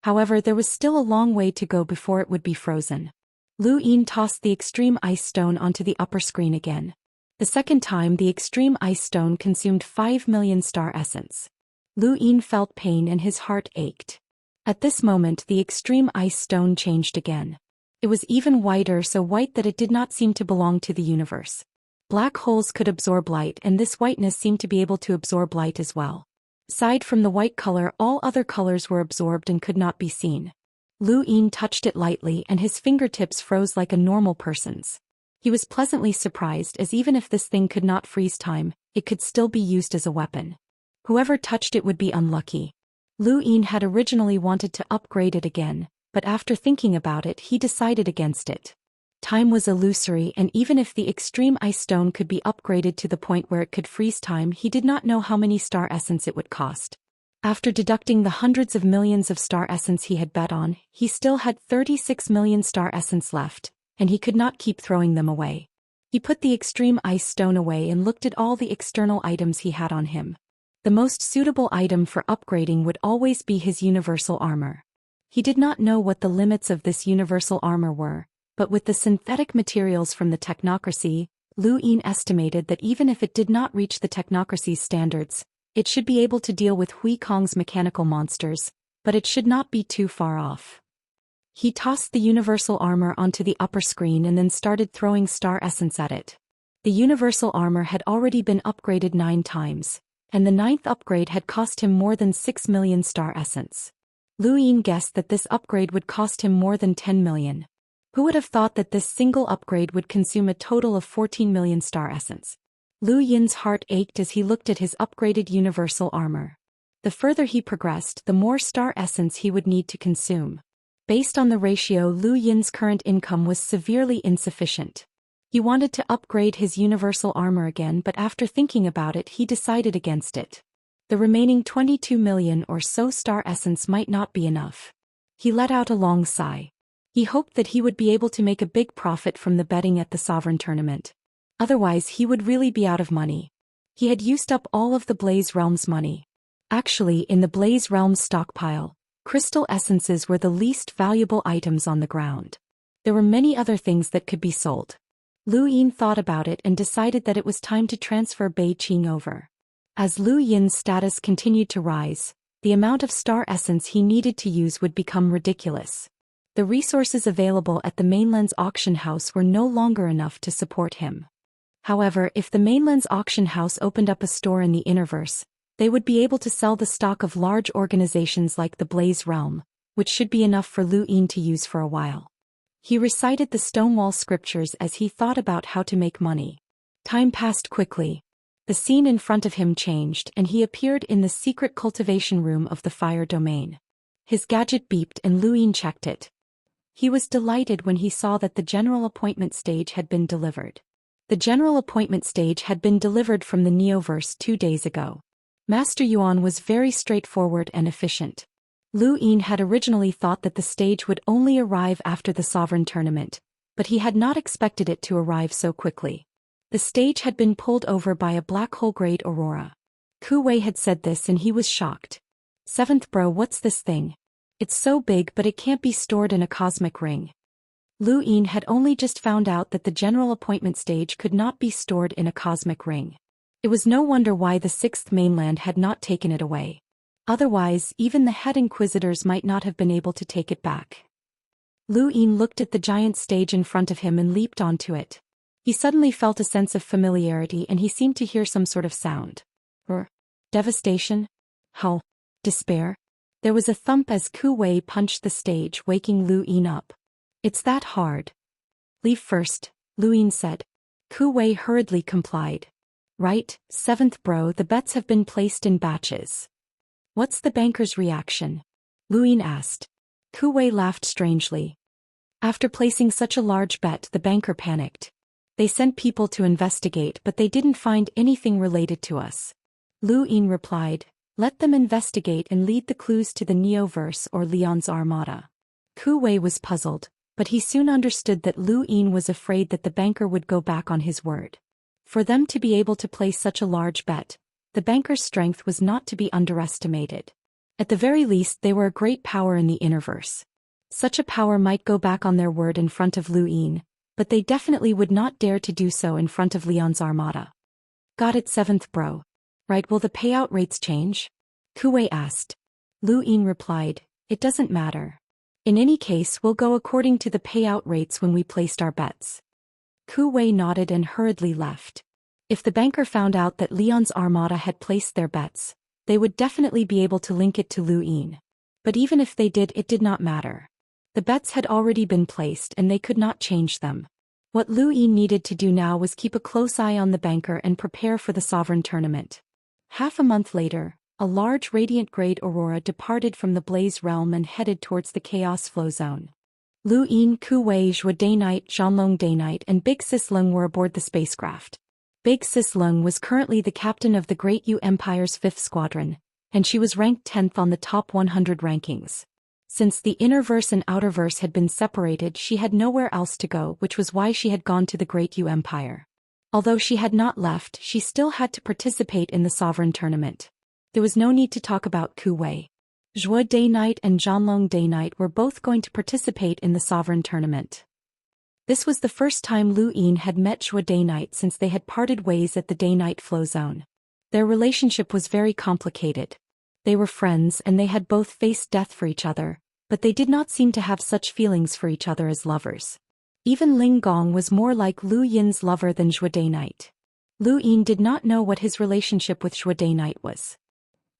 However, there was still a long way to go before it would be frozen. Lu Yin tossed the extreme ice stone onto the upper screen again. The second time, the extreme ice stone consumed 5 million star essence. Lu Yin felt pain and his heart ached. At this moment, the extreme ice stone changed again. It was even whiter, so white that it did not seem to belong to the universe. Black holes could absorb light, and this whiteness seemed to be able to absorb light as well. Aside from the white color, all other colors were absorbed and could not be seen. Lu Yin touched it lightly and his fingertips froze like a normal person's. He was pleasantly surprised, as even if this thing could not freeze time, it could still be used as a weapon. Whoever touched it would be unlucky. Lu Yin had originally wanted to upgrade it again, but after thinking about it he decided against it. Time was illusory, and even if the extreme ice stone could be upgraded to the point where it could freeze time, he did not know how many star essence it would cost. After deducting the hundreds of millions of star essence he had bet on, he still had 36 million star essence left, and he could not keep throwing them away. He put the extreme ice stone away and looked at all the external items he had on him. The most suitable item for upgrading would always be his universal armor. He did not know what the limits of this universal armor were, but with the synthetic materials from the technocracy, Lu Yin estimated that even if it did not reach the technocracy's standards, it should be able to deal with Hui Kong's mechanical monsters, but it should not be too far off. He tossed the universal armor onto the upper screen and then started throwing star essence at it. The universal armor had already been upgraded 9 times, and the 9th upgrade had cost him more than 6 million star essence. Lu Yin guessed that this upgrade would cost him more than 10 million. Who would have thought that this single upgrade would consume a total of 14 million star essence? Lu Yin's heart ached as he looked at his upgraded universal armor. The further he progressed, the more star essence he would need to consume. Based on the ratio, Lu Yin's current income was severely insufficient. He wanted to upgrade his universal armor again, but after thinking about it he decided against it. The remaining 22 million or so star essence might not be enough. He let out a long sigh. He hoped that he would be able to make a big profit from the betting at the sovereign tournament. Otherwise he would really be out of money. He had used up all of the Blaze Realm's money. Actually, in the Blaze Realm's stockpile, crystal essences were the least valuable items on the ground. There were many other things that could be sold. Lu Yin thought about it and decided that it was time to transfer Bei Qing over. As Lu Yin's status continued to rise, the amount of star essence he needed to use would become ridiculous. The resources available at the mainland's auction house were no longer enough to support him. However, if the mainland's auction house opened up a store in the Innerverse, they would be able to sell the stock of large organizations like the Blaze Realm, which should be enough for Lu Yin to use for a while. He recited the Stonewall scriptures as he thought about how to make money. Time passed quickly. The scene in front of him changed and he appeared in the secret cultivation room of the fire domain. His gadget beeped and Lu Yin checked it. He was delighted when he saw that the general appointment stage had been delivered. The general appointment stage had been delivered from the Neoverse 2 days ago. Master Yuan was very straightforward and efficient. Lu Yin had originally thought that the stage would only arrive after the sovereign tournament, but he had not expected it to arrive so quickly. The stage had been pulled over by a black hole-grade aurora. Ku Wei had said this and he was shocked. 7th bro, what's this thing? It's so big but it can't be stored in a cosmic ring. Lu Yin had only just found out that the general appointment stage could not be stored in a cosmic ring. It was no wonder why the 6th mainland had not taken it away. Otherwise, even the head inquisitors might not have been able to take it back. Lu Yin looked at the giant stage in front of him and leaped onto it. He suddenly felt a sense of familiarity and he seemed to hear some sort of sound. Devastation? Hull? Despair? There was a thump as Ku Wei punched the stage, waking Lu Yin up. It's that hard. Leave first, Lu Yin said. Ku Wei hurriedly complied. Right, 7th bro, the bets have been placed in batches. What's the banker's reaction? Lu Yin asked. Ku Wei laughed strangely. After placing such a large bet, the banker panicked. They sent people to investigate but they didn't find anything related to us. Lu Yin replied, let them investigate and lead the clues to the Neoverse or Leon's Armada. Ku Wei was puzzled, but he soon understood that Lu Yin was afraid that the banker would go back on his word. For them to be able to place such a large bet, the banker's strength was not to be underestimated. At the very least, they were a great power in the Innerverse. Such a power might go back on their word in front of Lu Yin, but they definitely would not dare to do so in front of Leon's Armada. Got it, 7th bro. Right, will the payout rates change? Ku Wei asked. Lu Yin replied, it doesn't matter. In any case, we'll go according to the payout rates when we placed our bets. Ku Wei nodded and hurriedly left. If the banker found out that Leon's Armada had placed their bets, they would definitely be able to link it to Lu Yin. But even if they did, it did not matter. The bets had already been placed and they could not change them. What Lu Ying needed to do now was keep a close eye on the banker and prepare for the sovereign tournament. Half a month later, a large radiant great aurora departed from the Blaze realm and headed towards the Chaos Flow Zone. Lu Ying, Ku Wei, Zhou Dainite, Zhanlong Dainite and Big Sis Lung were aboard the spacecraft. Big Sis Lung was currently the captain of the Great Yu Empire's 5th Squadron, and she was ranked 10th on the top 100 rankings. Since the Innerverse and Outerverse had been separated, she had nowhere else to go, which was why she had gone to the Great Yu Empire. Although she had not left, she still had to participate in the sovereign tournament. There was no need to talk about Ku Wei. Zhou Dainite and Zhanlong Dainite were both going to participate in the sovereign tournament. This was the first time Lu Ying had met Zhou Dainite since they had parted ways at the Dainite Flow Zone. Their relationship was very complicated. They were friends and they had both faced death for each other, but they did not seem to have such feelings for each other as lovers. Even Ling Gong was more like Lu Yin's lover than Zhou Dainite. Lu Ying did not know what his relationship with Zhou Dainite was.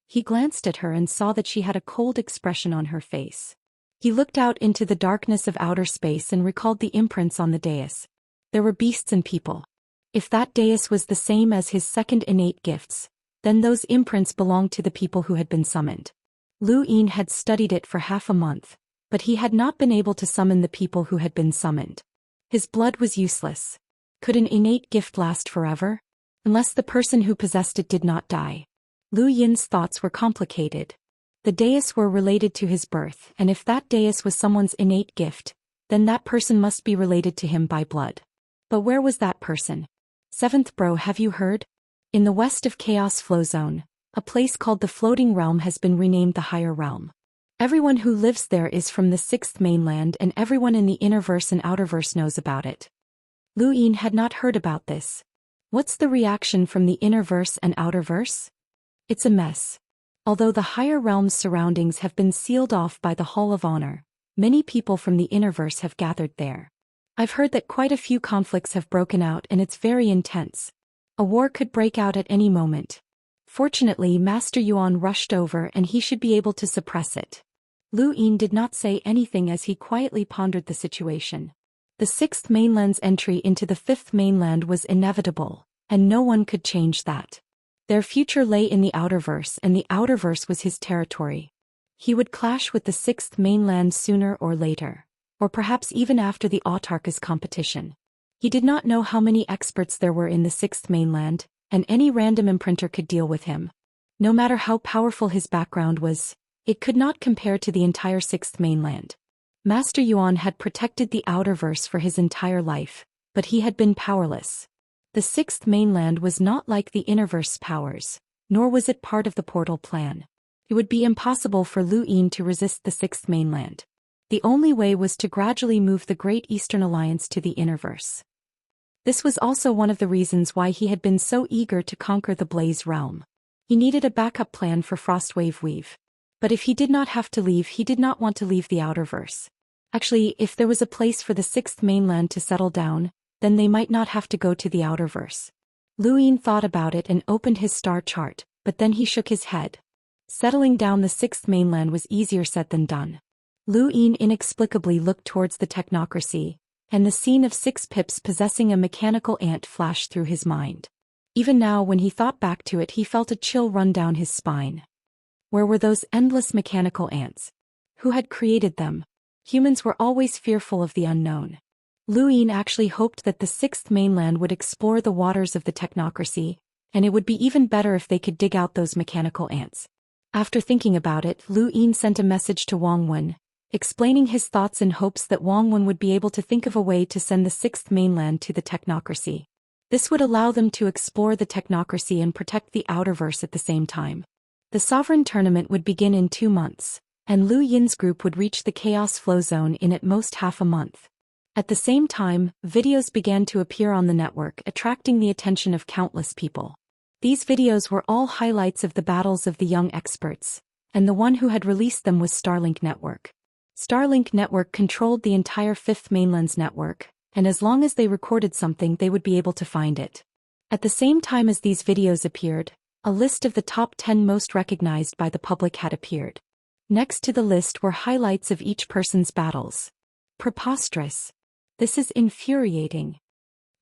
He glanced at her and saw that she had a cold expression on her face. He looked out into the darkness of outer space and recalled the imprints on the dais. There were beasts and people. If that dais was the same as his second innate gifts, then those imprints belonged to the people who had been summoned. Lu Ying had studied it for half a month, but he had not been able to summon the people who had been summoned. His blood was useless. Could an innate gift last forever? Unless the person who possessed it did not die. Lu Yin's thoughts were complicated. The dais were related to his birth, and if that dais was someone's innate gift, then that person must be related to him by blood. But where was that person? Seventh bro, have you heard? In the west of Chaos Flow Zone, a place called the Floating Realm has been renamed the Higher Realm. Everyone who lives there is from the 6th mainland and everyone in the Innerverse and Outerverse knows about it. Lu Ying had not heard about this. What's the reaction from the Innerverse and Outerverse? It's a mess. Although the higher realm's surroundings have been sealed off by the Hall of Honor, many people from the Innerverse have gathered there. I've heard that quite a few conflicts have broken out and it's very intense. A war could break out at any moment. Fortunately, Master Yuan rushed over and he should be able to suppress it. Lu Ying did not say anything as he quietly pondered the situation. The 6th mainland's entry into the 5th mainland was inevitable, and no one could change that. Their future lay in the Outerverse and the Outerverse was his territory. He would clash with the 6th mainland sooner or later, or perhaps even after the Autarka's competition. He did not know how many experts there were in the 6th mainland, and any random imprinter could deal with him. No matter how powerful his background was, it could not compare to the entire 6th mainland. Master Yuan had protected the Outerverse for his entire life, but he had been powerless. The 6th mainland was not like the Innerverse powers, nor was it part of the portal plan. It would be impossible for Lu Ying to resist the 6th mainland. The only way was to gradually move the Great Eastern Alliance to the Innerverse. This was also one of the reasons why he had been so eager to conquer the Blaze realm. He needed a backup plan for Frostwave Weave. But if he did not have to leave, he did not want to leave the Outerverse. Actually, if there was a place for the 6th mainland to settle down, then they might not have to go to the Outerverse. Lu Ying thought about it and opened his star chart, but then he shook his head. Settling down the 6th mainland was easier said than done. Lu Ying inexplicably looked towards the technocracy, and the scene of 6 pips possessing a mechanical ant flashed through his mind. Even now when he thought back to it, he felt a chill run down his spine. Where were those endless mechanical ants? Who had created them? Humans were always fearful of the unknown. Lu Ying actually hoped that the 6th mainland would explore the waters of the technocracy, and it would be even better if they could dig out those mechanical ants. After thinking about it, Lu Ying sent a message to Wang Wen, explaining his thoughts in hopes that Wang Wen would be able to think of a way to send the 6th mainland to the technocracy. This would allow them to explore the technocracy and protect the Outerverse at the same time. The sovereign tournament would begin in 2 months, and Lu Yin's group would reach the Chaos Flow Zone in at most half a month. At the same time, videos began to appear on the network, attracting the attention of countless people. These videos were all highlights of the battles of the young experts, and the one who had released them was Starlink Network. Starlink Network controlled the entire 5th mainland's network, and as long as they recorded something they would be able to find it. At the same time as these videos appeared, a list of the top 10 most recognized by the public had appeared. Next to the list were highlights of each person's battles. Preposterous. This is infuriating.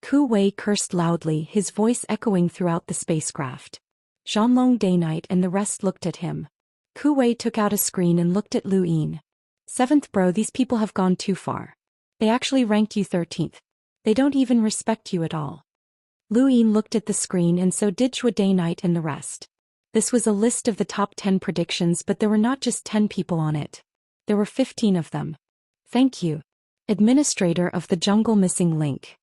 Ku Wei cursed loudly, his voice echoing throughout the spacecraft. Zhanlong, Daoist and the rest looked at him. Ku Wei took out a screen and looked at Lu Yin. 7th bro, these people have gone too far. They actually ranked you 13th. They don't even respect you at all. Lu Yin looked at the screen and so did Zhou Daoist and the rest. This was a list of the top 10 predictions, but there were not just 10 people on it. There were 15 of them. Thank you. Administrator of the Jungle Missing Link.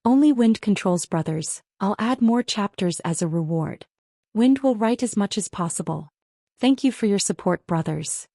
Only Wind controls brothers. I'll add more chapters as a reward. Wind will write as much as possible. Thank you for your support, brothers.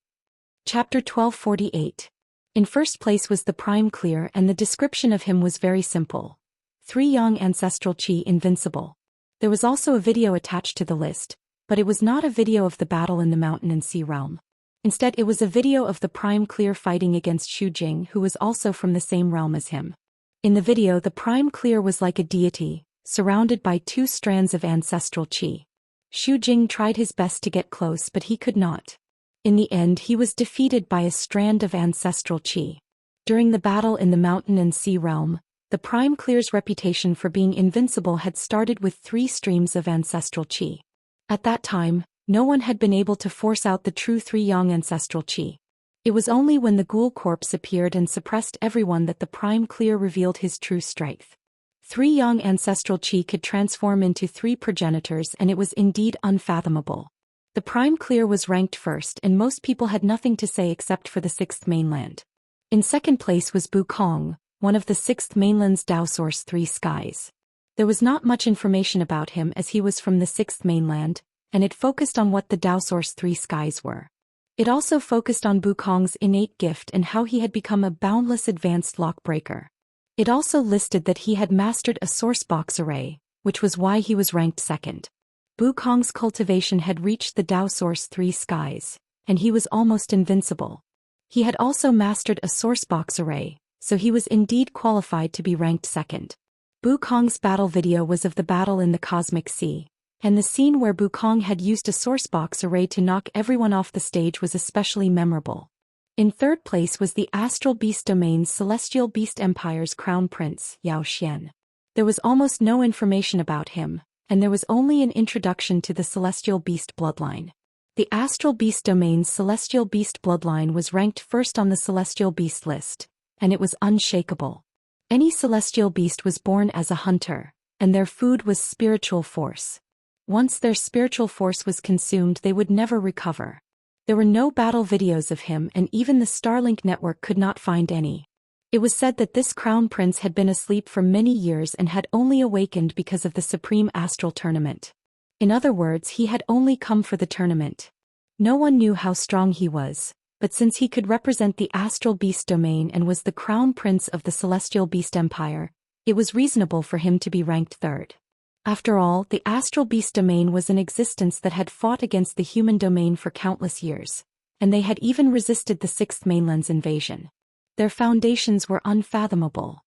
Chapter 1248. In first place was the Prime Clear, and the description of him was very simple. 3 young ancestral chi invincible. There was also a video attached to the list, but it was not a video of the battle in the mountain and sea realm. Instead, it was a video of the Prime Clear fighting against Xu Jing, who was also from the same realm as him. In the video, the Prime Clear was like a deity, surrounded by 2 strands of ancestral chi. Xu Jing tried his best to get close, but he could not. In the end, he was defeated by a strand of ancestral chi. During the battle in the mountain and sea realm, the Prime Clear's reputation for being invincible had started with 3 streams of ancestral chi. At that time, no one had been able to force out the true 3 young ancestral chi. It was only when the ghoul corpse appeared and suppressed everyone that the Prime Clear revealed his true strength. 3 young ancestral chi could transform into 3 progenitors, and it was indeed unfathomable. The Prime Clear was ranked first, and most people had nothing to say except for the 6th mainland. In second place was Bu Kong, one of the 6th mainland's Dao Source 3 skies. There was not much information about him as he was from the 6th mainland, and it focused on what the Dao Source 3 skies were. It also focused on Bu Kong's innate gift and how he had become a boundless advanced lockbreaker. It also listed that he had mastered a source box array, which was why he was ranked second. Bu Kong's cultivation had reached the Dao Source 3 skies, and he was almost invincible. He had also mastered a source box array, so he was indeed qualified to be ranked second. Bu Kong's battle video was of the battle in the Cosmic Sea, and the scene where Bu Kong had used a source box array to knock everyone off the stage was especially memorable. In third place was the Astral Beast Domain's Celestial Beast Empire's Crown Prince, Zhou Xian. There was almost no information about him, and there was only an introduction to the Celestial Beast bloodline. The Astral Beast Domain's Celestial Beast bloodline was ranked first on the Celestial Beast list, and it was unshakable. Any Celestial Beast was born as a hunter, and their food was spiritual force. Once their spiritual force was consumed, they would never recover. There were no battle videos of him, and even the Starlink network could not find any. It was said that this Crown Prince had been asleep for many years and had only awakened because of the Supreme Astral Tournament. In other words, he had only come for the tournament. No one knew how strong he was, but since he could represent the Astral Beast Domain and was the Crown Prince of the Celestial Beast Empire, it was reasonable for him to be ranked third. After all, the Astral Beast Domain was an existence that had fought against the human domain for countless years, and they had even resisted the 6th mainland's invasion. Their foundations were unfathomable.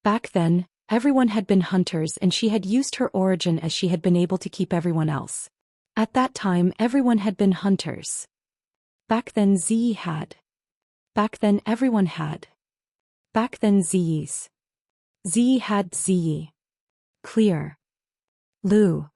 Back then, everyone had been hunters, and she had used her origin as she had been able to keep everyone else. At that time, everyone had been hunters. Back then Ziyi had. Back then everyone had. Back then Ziyi's. Ziyi had Ziyi. Clear. Lu.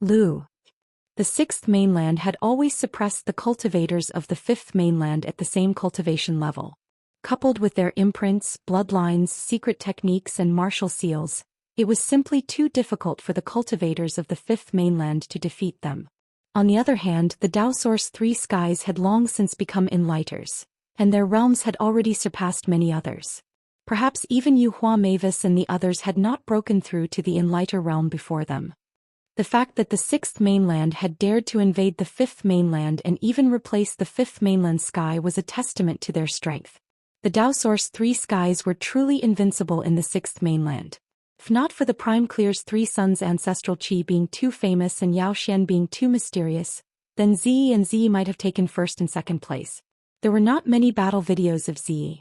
The 6th mainland had always suppressed the cultivators of the 5th mainland at the same cultivation level. Coupled with their imprints, bloodlines, secret techniques and martial seals, it was simply too difficult for the cultivators of the 5th mainland to defeat them. On the other hand, the Dao Source 3 skies had long since become enlighters, and their realms had already surpassed many others. Perhaps even Yu Hua Mavis and the others had not broken through to the enlighter realm before them. The fact that the 6th mainland had dared to invade the 5th mainland and even replace the 5th mainland sky was a testament to their strength. The Dao Source 3 skies were truly invincible in the 6th mainland. If not for the Prime Clear's 3 sons' ancestral chi being too famous and Zhou Xian being too mysterious, then Ziyi and Ziyi might have taken first and second place. There were not many battle videos of Ziyi.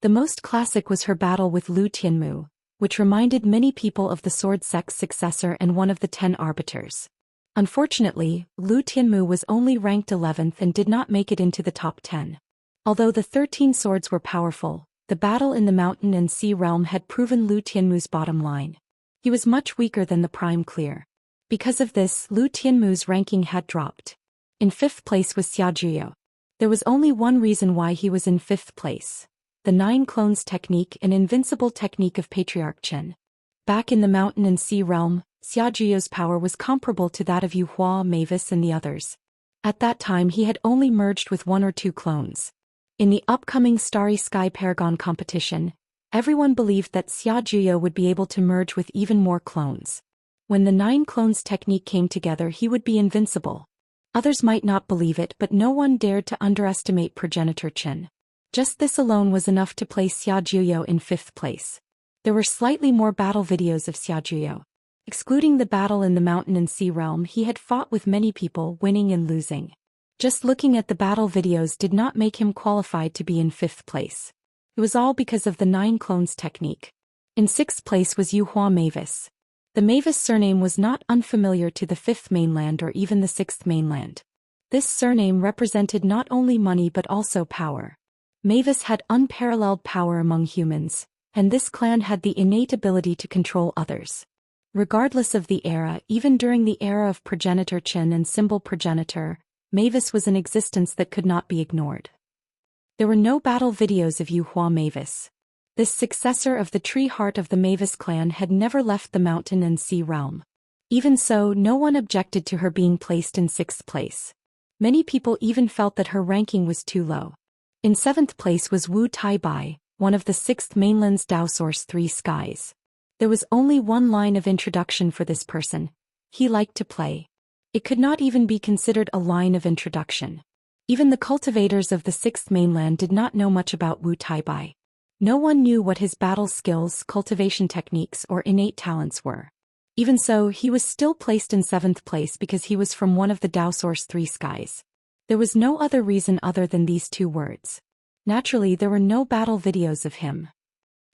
The most classic was her battle with Lu Tianmu, which reminded many people of the Sword Sect's successor and one of the 10 arbiters. Unfortunately, Lu Tianmu was only ranked 11th and did not make it into the top 10. Although the 13 swords were powerful, The battle in the mountain and sea realm had proven Lu Tianmu's bottom line. He was much weaker than the prime clear. Because of this, Lu Tianmu's ranking had dropped. In 5th place was Xiajuyo. There was only one reason why he was in 5th place. The 9 clones technique, an invincible technique of Patriarch Chen. Back in the mountain and sea realm, Xiajuyo's power was comparable to that of Yu Hua, Mavis and the others. At that time he had only merged with 1 or 2 clones. In the upcoming Starry Sky Paragon competition, everyone believed that Xiajuyo would be able to merge with even more clones. When the 9 clones technique came together, he would be invincible. Others might not believe it, but no one dared to underestimate progenitor Chen. Just this alone was enough to place Xiajuyo in 5th place. There were slightly more battle videos of Xiajuyo. Excluding the battle in the mountain and sea realm, he had fought with many people, winning and losing. Just looking at the battle videos did not make him qualified to be in 5th place. It was all because of the 9 clones technique. In 6th place was Yu Hua Mavis. The Mavis surname was not unfamiliar to the 5th mainland or even the 6th mainland. This surname represented not only money but also power. Mavis had unparalleled power among humans, and this clan had the innate ability to control others. Regardless of the era, even during the era of progenitor Chen and symbol progenitor, Mavis was an existence that could not be ignored. There were no battle videos of Yu Hua Mavis. This successor of the tree heart of the Mavis clan had never left the mountain and sea realm. Even so, no one objected to her being placed in 6th place. Many people even felt that her ranking was too low. In 7th place was Wu Taibai, one of the 6th mainland's Dao Source 3 skies. There was only one line of introduction for this person. He liked to play. It could not even be considered a line of introduction. Even the cultivators of the 6th mainland did not know much about Wu Taibai. No one knew what his battle skills, cultivation techniques, or innate talents were. Even so, he was still placed in 7th place because he was from one of the Dao Source 3 skies. There was no other reason other than these 2 words. Naturally, there were no battle videos of him.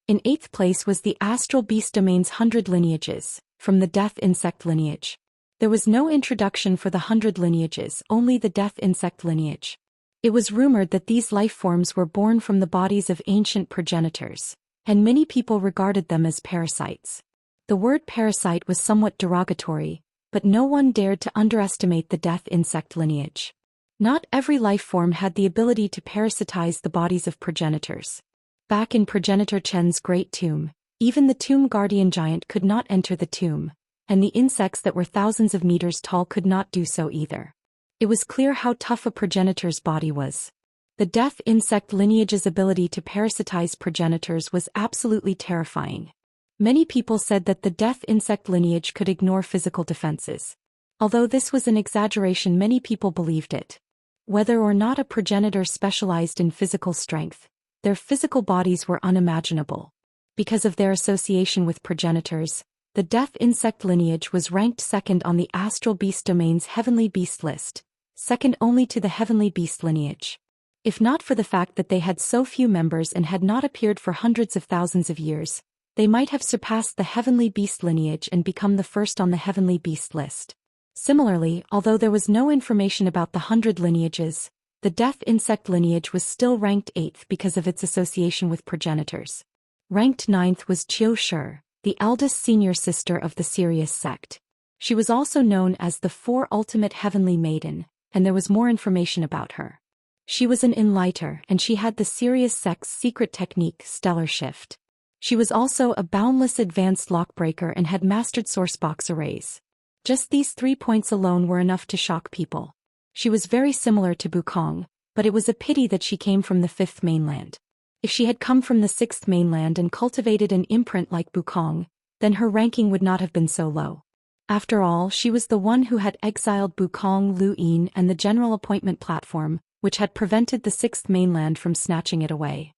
In 8th place was the Astral Beast Domain's 100 lineages, from the Death Insect lineage. There was no introduction for the 100 lineages, only the Death Insect lineage. It was rumored that these life forms were born from the bodies of ancient progenitors, and many people regarded them as parasites. The word parasite was somewhat derogatory, but no one dared to underestimate the Death Insect lineage. Not every life form had the ability to parasitize the bodies of progenitors. Back in progenitor Chen's great tomb, even the tomb guardian giant could not enter the tomb, and the insects that were thousands of meters tall could not do so either. It was clear how tough a progenitor's body was. The Death Insect lineage's ability to parasitize progenitors was absolutely terrifying. Many people said that the Death Insect lineage could ignore physical defenses. Although this was an exaggeration, many people believed it. Whether or not a progenitor specialized in physical strength, their physical bodies were unimaginable. Because of their association with progenitors, the Death Insect lineage was ranked 2nd on the Astral Beast Domain's Heavenly Beast list, second only to the Heavenly Beast lineage. If not for the fact that they had so few members and had not appeared for hundreds of thousands of years, they might have surpassed the Heavenly Beast lineage and become the first on the Heavenly Beast list. Similarly, although there was no information about the 100 lineages, the Death Insect lineage was still ranked 8th because of its association with progenitors. Ranked 9th was Qiu Shi, the eldest senior sister of the Sirius sect. She was also known as the 4 Ultimate Heavenly Maiden, and there was more information about her. She was an enlighter, and she had the Sirius sect's secret technique, Stellar Shift. She was also a boundless advanced lockbreaker and had mastered sourcebox arrays. Just these 3 points alone were enough to shock people. She was very similar to Bukong, but it was a pity that she came from the 5th mainland. If she had come from the 6th mainland and cultivated an imprint like Bukong, then her ranking would not have been so low. After all, she was the one who had exiled Bukong, Lu Yin, and the General Appointment Platform, which had prevented the 6th mainland from snatching it away.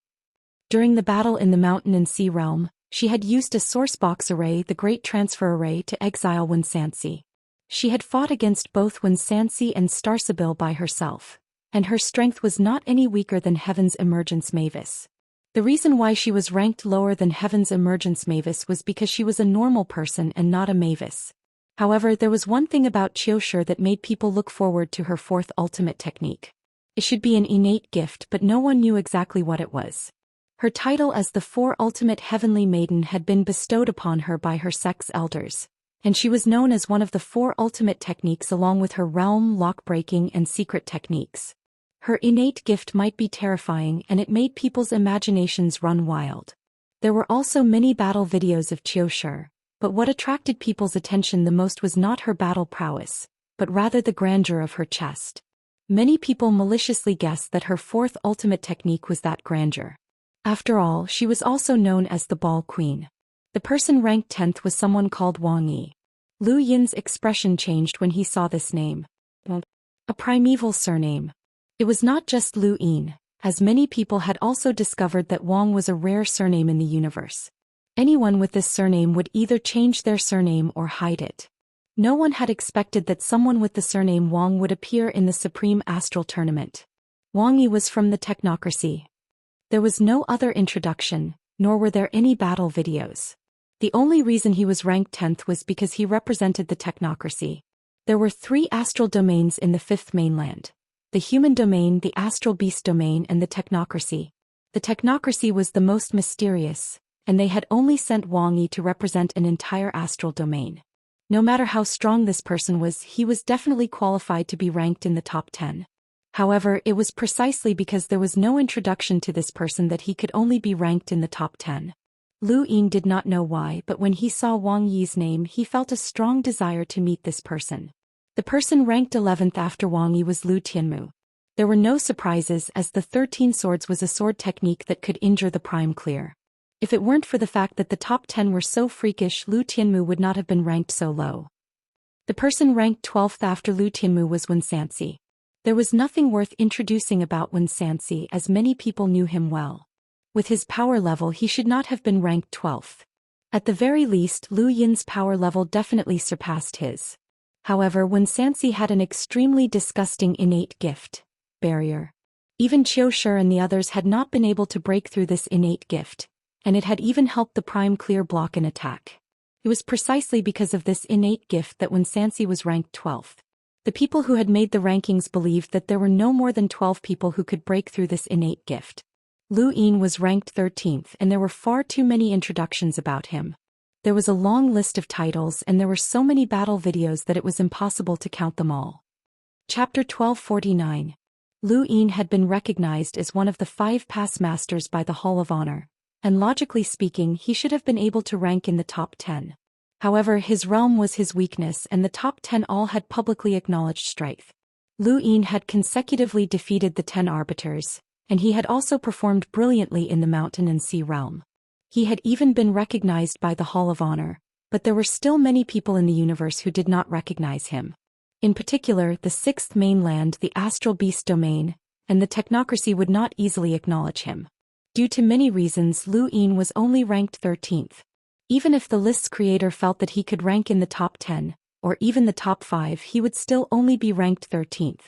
During the battle in the Mountain and Sea Realm, she had used a sourcebox array, the Great Transfer Array, to exile Xianxia. She had fought against both Xianxia and Starsabil by herself, and her strength was not any weaker than Heaven's Emergence Mavis. The reason why she was ranked lower than Heaven's Emergence Mavis was because she was a normal person and not a Mavis. However, there was one thing about Qiu Shi that made people look forward to her 4th ultimate technique. It should be an innate gift, but no one knew exactly what it was. Her title as the Four Ultimate Heavenly Maiden had been bestowed upon her by her sex elders, and she was known as one of the four ultimate techniques along with her realm, lock-breaking, and secret techniques. Her innate gift might be terrifying, and it made people's imaginations run wild. There were also many battle videos of Zhou Xian, but what attracted people's attention the most was not her battle prowess, but rather the grandeur of her chest. Many people maliciously guessed that her fourth ultimate technique was that grandeur. After all, she was also known as the Ball Queen. The person ranked 10th was someone called Wang Yi. Lu Yin's expression changed when he saw this name. A primeval surname. It was not just Lu Yin, as many people had also discovered that Wang was a rare surname in the universe. Anyone with this surname would either change their surname or hide it. No one had expected that someone with the surname Wang would appear in the Supreme Astral Tournament. Wang Yi was from the technocracy. There was no other introduction, nor were there any battle videos. The only reason he was ranked 10th was because he represented the technocracy. There were 3 astral domains in the 5th mainland: the human domain, the astral beast domain, and the technocracy. The technocracy was the most mysterious, and they had only sent Wang Yi to represent an entire astral domain. No matter how strong this person was, he was definitely qualified to be ranked in the top 10. However, it was precisely because there was no introduction to this person that he could only be ranked in the top 10. Lu Yin did not know why, but when he saw Wang Yi's name he felt a strong desire to meet this person. The person ranked 11th after Wang Yi was Lu Tianmu. There were no surprises, as the 13 swords was a sword technique that could injure the prime clear. If it weren't for the fact that the top 10 were so freakish, Lu Tianmu would not have been ranked so low. The person ranked 12th after Lu Tianmu was Xianxia. There was nothing worth introducing about Xianxia, as many people knew him well. With his power level he should not have been ranked 12th. At the very least, Lu Yin's power level definitely surpassed his. However, Xianxia had an extremely disgusting innate gift: barrier. Even Zhou Xian and the others had not been able to break through this innate gift, and it had even helped the prime clear block an attack. It was precisely because of this innate gift that Xianxia was ranked 12th. The people who had made the rankings believed that there were no more than 12 people who could break through this innate gift. Lu Yin was ranked 13th, and there were far too many introductions about him. There was a long list of titles, and there were so many battle videos that it was impossible to count them all. Chapter 1249. Lu Yin had been recognized as one of the 5 past masters by the Hall of Honor, and logically speaking he should have been able to rank in the top 10. However, his realm was his weakness, and the top 10 all had publicly acknowledged strength. Lu Yin had consecutively defeated the 10 arbiters, and he had also performed brilliantly in the mountain and sea realm. He had even been recognized by the Hall of Honor, but there were still many people in the universe who did not recognize him. In particular, the 6th mainland, the astral beast domain, and the technocracy would not easily acknowledge him. Due to many reasons, Lu Yin was only ranked 13th. Even if the list's creator felt that he could rank in the top 10, or even the top 5, he would still only be ranked 13th.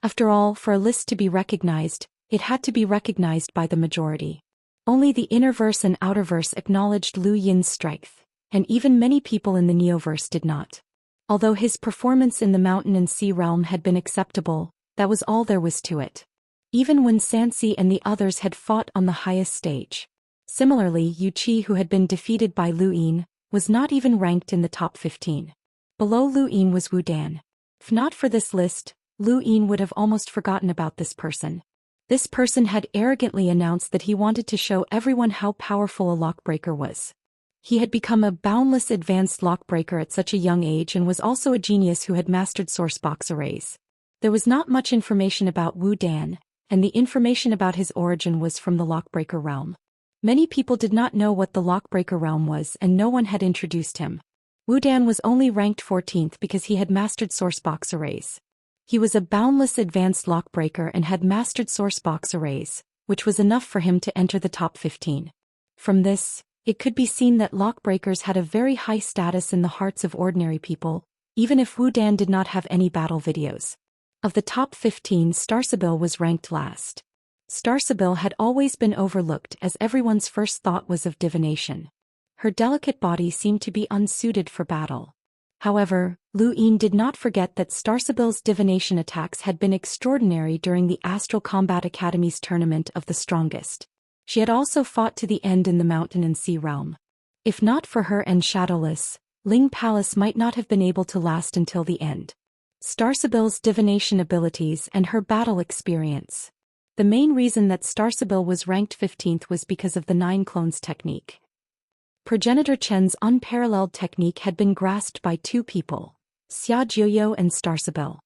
After all, for a list to be recognized, it had to be recognized by the majority. Only the innerverse and outerverse acknowledged Lu Yin's strength, and even many people in the neoverse did not. Although his performance in the mountain and sea realm had been acceptable, that was all there was to it. Even when Xianxia and the others had fought on the highest stage. Similarly, Yu Qi, who had been defeated by Lu Yin, was not even ranked in the top 15. Below Lu Yin was Wu Dan. If not for this list, Lu Yin would have almost forgotten about this person. This person had arrogantly announced that he wanted to show everyone how powerful a lockbreaker was. He had become a boundless advanced lockbreaker at such a young age and was also a genius who had mastered sourcebox arrays. There was not much information about Wu Dan, and the information about his origin was from the lockbreaker realm. Many people did not know what the lockbreaker realm was, and no one had introduced him. Wu Dan was only ranked 14th because he had mastered sourcebox arrays. He was a boundless advanced lockbreaker and had mastered sourcebox arrays, which was enough for him to enter the top 15. From this, it could be seen that lockbreakers had a very high status in the hearts of ordinary people, even if Wu Dan did not have any battle videos. Of the top 15, Starsabil was ranked last. Starsabil had always been overlooked as everyone's first thought was of divination. Her delicate body seemed to be unsuited for battle. However, Lu Yin did not forget that Starsabil's divination attacks had been extraordinary during the Astral Combat Academy's tournament of the strongest. She had also fought to the end in the mountain and sea realm. If not for her and Shadowless, Ling Palace might not have been able to last until the end. Starsabil's divination abilities and her battle experience. The main reason that Starsabil was ranked 15th was because of the 9 clones technique. Progenitor Chen's unparalleled technique had been grasped by 2 people, Xia Jiuyo and Starsabil.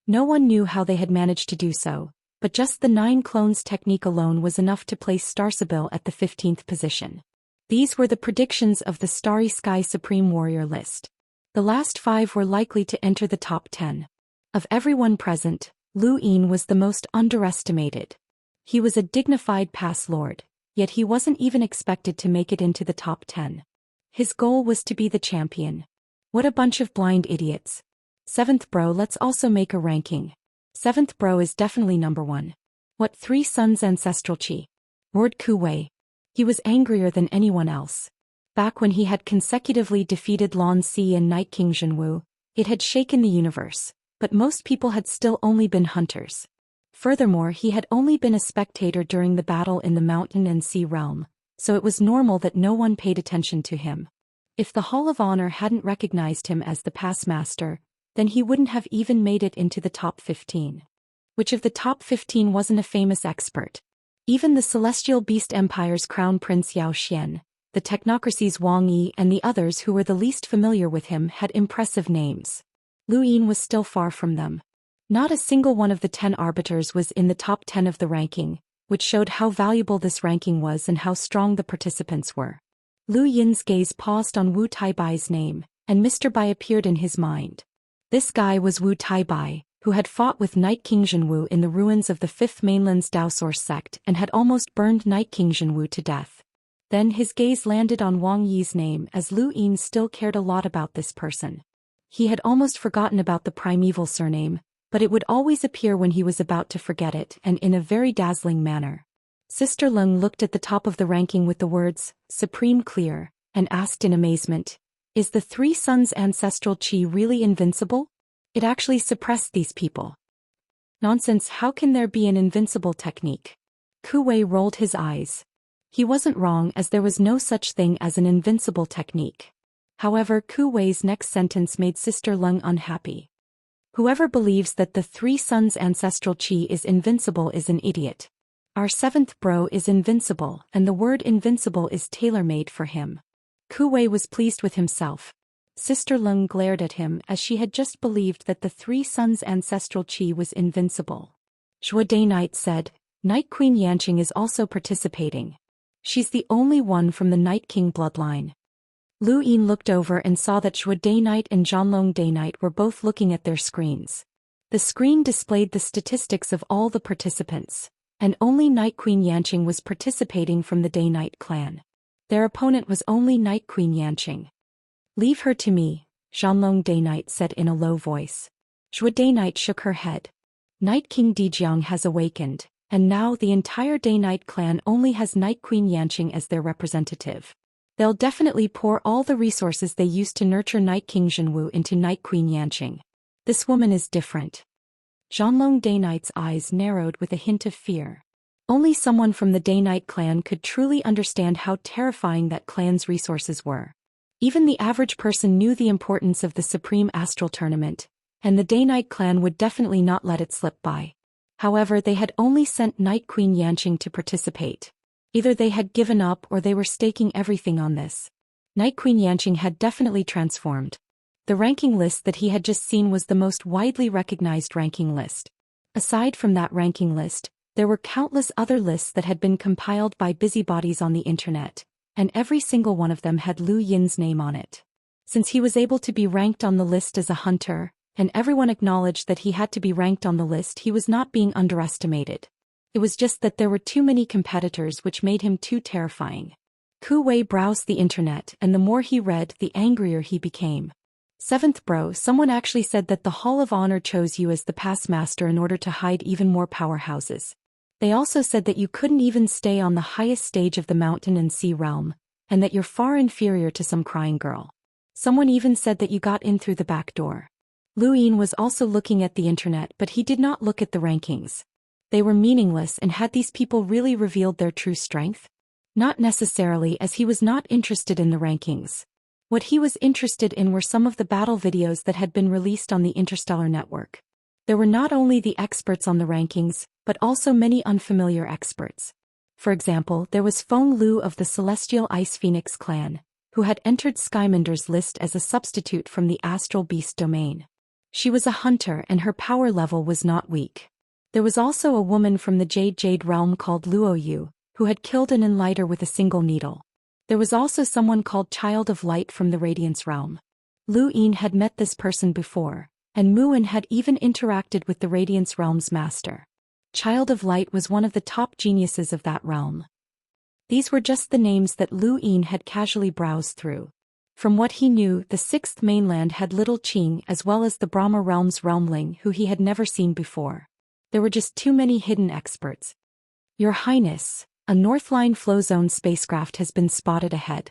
No one knew how they had managed to do so, but just the 9 clones technique alone was enough to place Starsabil at the 15th position. These were the predictions of the Starry Sky Supreme Warrior list. The last 5 were likely to enter the top 10. Of everyone present, Lu Yin was the most underestimated. He was a dignified pass lord, yet he wasn't even expected to make it into the top 10. His goal was to be the champion. What a bunch of blind idiots. 7th bro, let's also make a ranking. 7th bro is definitely number 1. What 3 sons ancestral chi? Lord Ku Wei. He was angrier than anyone else. Back when he had consecutively defeated Lan Si and Night King Zhenwu, it had shaken the universe, but most people had still only been hunters. Furthermore, he had only been a spectator during the battle in the mountain and sea realm, so it was normal that no one paid attention to him. If the Hall of Honor hadn't recognized him as the past master, then he wouldn't have even made it into the top 15. Which of the top 15 wasn't a famous expert? Even the Celestial Beast Empire's Crown Prince Zhou Xian, the technocracy's Wang Yi and the others who were the least familiar with him had impressive names. Lu Yin was still far from them. Not a single one of the 10 arbiters was in the top 10 of the ranking, which showed how valuable this ranking was and how strong the participants were. Lu Yin's gaze paused on Wu Taibai's name, and Mr. Bai appeared in his mind. This guy was Wu Taibai, who had fought with Night King Zhenwu in the ruins of the 5th Mainland's Dao Source sect and had almost burned Night King Zhenwu to death. Then his gaze landed on Wang Yi's name as Lu Yin still cared a lot about this person. He had almost forgotten about the primeval surname, but it would always appear when he was about to forget it and in a very dazzling manner. Sister Leng looked at the top of the ranking with the words, Supreme Clear, and asked in amazement, is the 3 sons' ancestral chi really invincible? It actually suppressed these people. Nonsense, how can there be an invincible technique? Ku Wei rolled his eyes. He wasn't wrong as there was no such thing as an invincible technique. However, Ku Wei's next sentence made Sister Leng unhappy. Whoever believes that the 3 sons' ancestral chi is invincible is an idiot. Our 7th bro is invincible, and the word invincible is tailor-made for him. Ku Wei was pleased with himself. Sister Leng glared at him as she had just believed that the 3 sons' ancestral chi was invincible. Zhou Day Knight said, Night Queen Yanqing is also participating. She's the only one from the Night King bloodline. Lu Yin looked over and saw that Zhou Day Knight and Zhanlong Day Knight were both looking at their screens. The screen displayed the statistics of all the participants, and only Night Queen Yanqing was participating from the Day Knight clan. Their opponent was only Night Queen Yanqing. Leave her to me, Zhanlong Day Knight said in a low voice. Zhou Day Knight shook her head. Night King Dijiang has awakened, and now the entire Day Knight clan only has Night Queen Yanqing as their representative. They'll definitely pour all the resources they used to nurture Night King Zhenwu into Night Queen Yanqing. This woman is different. Zhanlong Day Knight's eyes narrowed with a hint of fear. Only someone from the Day Knight clan could truly understand how terrifying that clan's resources were. Even the average person knew the importance of the Supreme Astral Tournament, and the Day Knight clan would definitely not let it slip by. However, they had only sent Night Queen Yanqing to participate. Either they had given up or they were staking everything on this. Night Queen Yanqing had definitely transformed. The ranking list that he had just seen was the most widely recognized ranking list. Aside from that ranking list, there were countless other lists that had been compiled by busybodies on the internet, and every single one of them had Lu Yin's name on it. Since he was able to be ranked on the list as a hunter, and everyone acknowledged that he had to be ranked on the list, he was not being underestimated. It was just that there were too many competitors which made him too terrifying. Ku Wei browsed the internet and the more he read, the angrier he became. 7th bro, someone actually said that the Hall of Honor chose you as the past master in order to hide even more powerhouses. They also said that you couldn't even stay on the highest stage of the mountain and sea realm, and that you're far inferior to some crying girl. Someone even said that you got in through the back door. Lu Yin was also looking at the internet, but he did not look at the rankings. They were meaningless, and had these people really revealed their true strength? Not necessarily, as he was not interested in the rankings. What he was interested in were some of the battle videos that had been released on the Interstellar Network. There were not only the experts on the rankings, but also many unfamiliar experts. For example, there was Feng Lu of the Celestial Ice Phoenix clan, who had entered Skymander's list as a substitute from the Astral Beast domain. She was a hunter and her power level was not weak. There was also a woman from the Jade realm called Luo Yu, who had killed an Enlighter with a single needle. There was also someone called Child of Light from the Radiance realm. Lu Yin had met this person before, and Muin had even interacted with the Radiance realm's master. Child of Light was one of the top geniuses of that realm. These were just the names that Lu Yin had casually browsed through. From what he knew, the Sixth Mainland had Little Qing as well as the Brahma realm's realmling who he had never seen before. There were just too many hidden experts. Your Highness, a Northline Flow Zone spacecraft has been spotted ahead.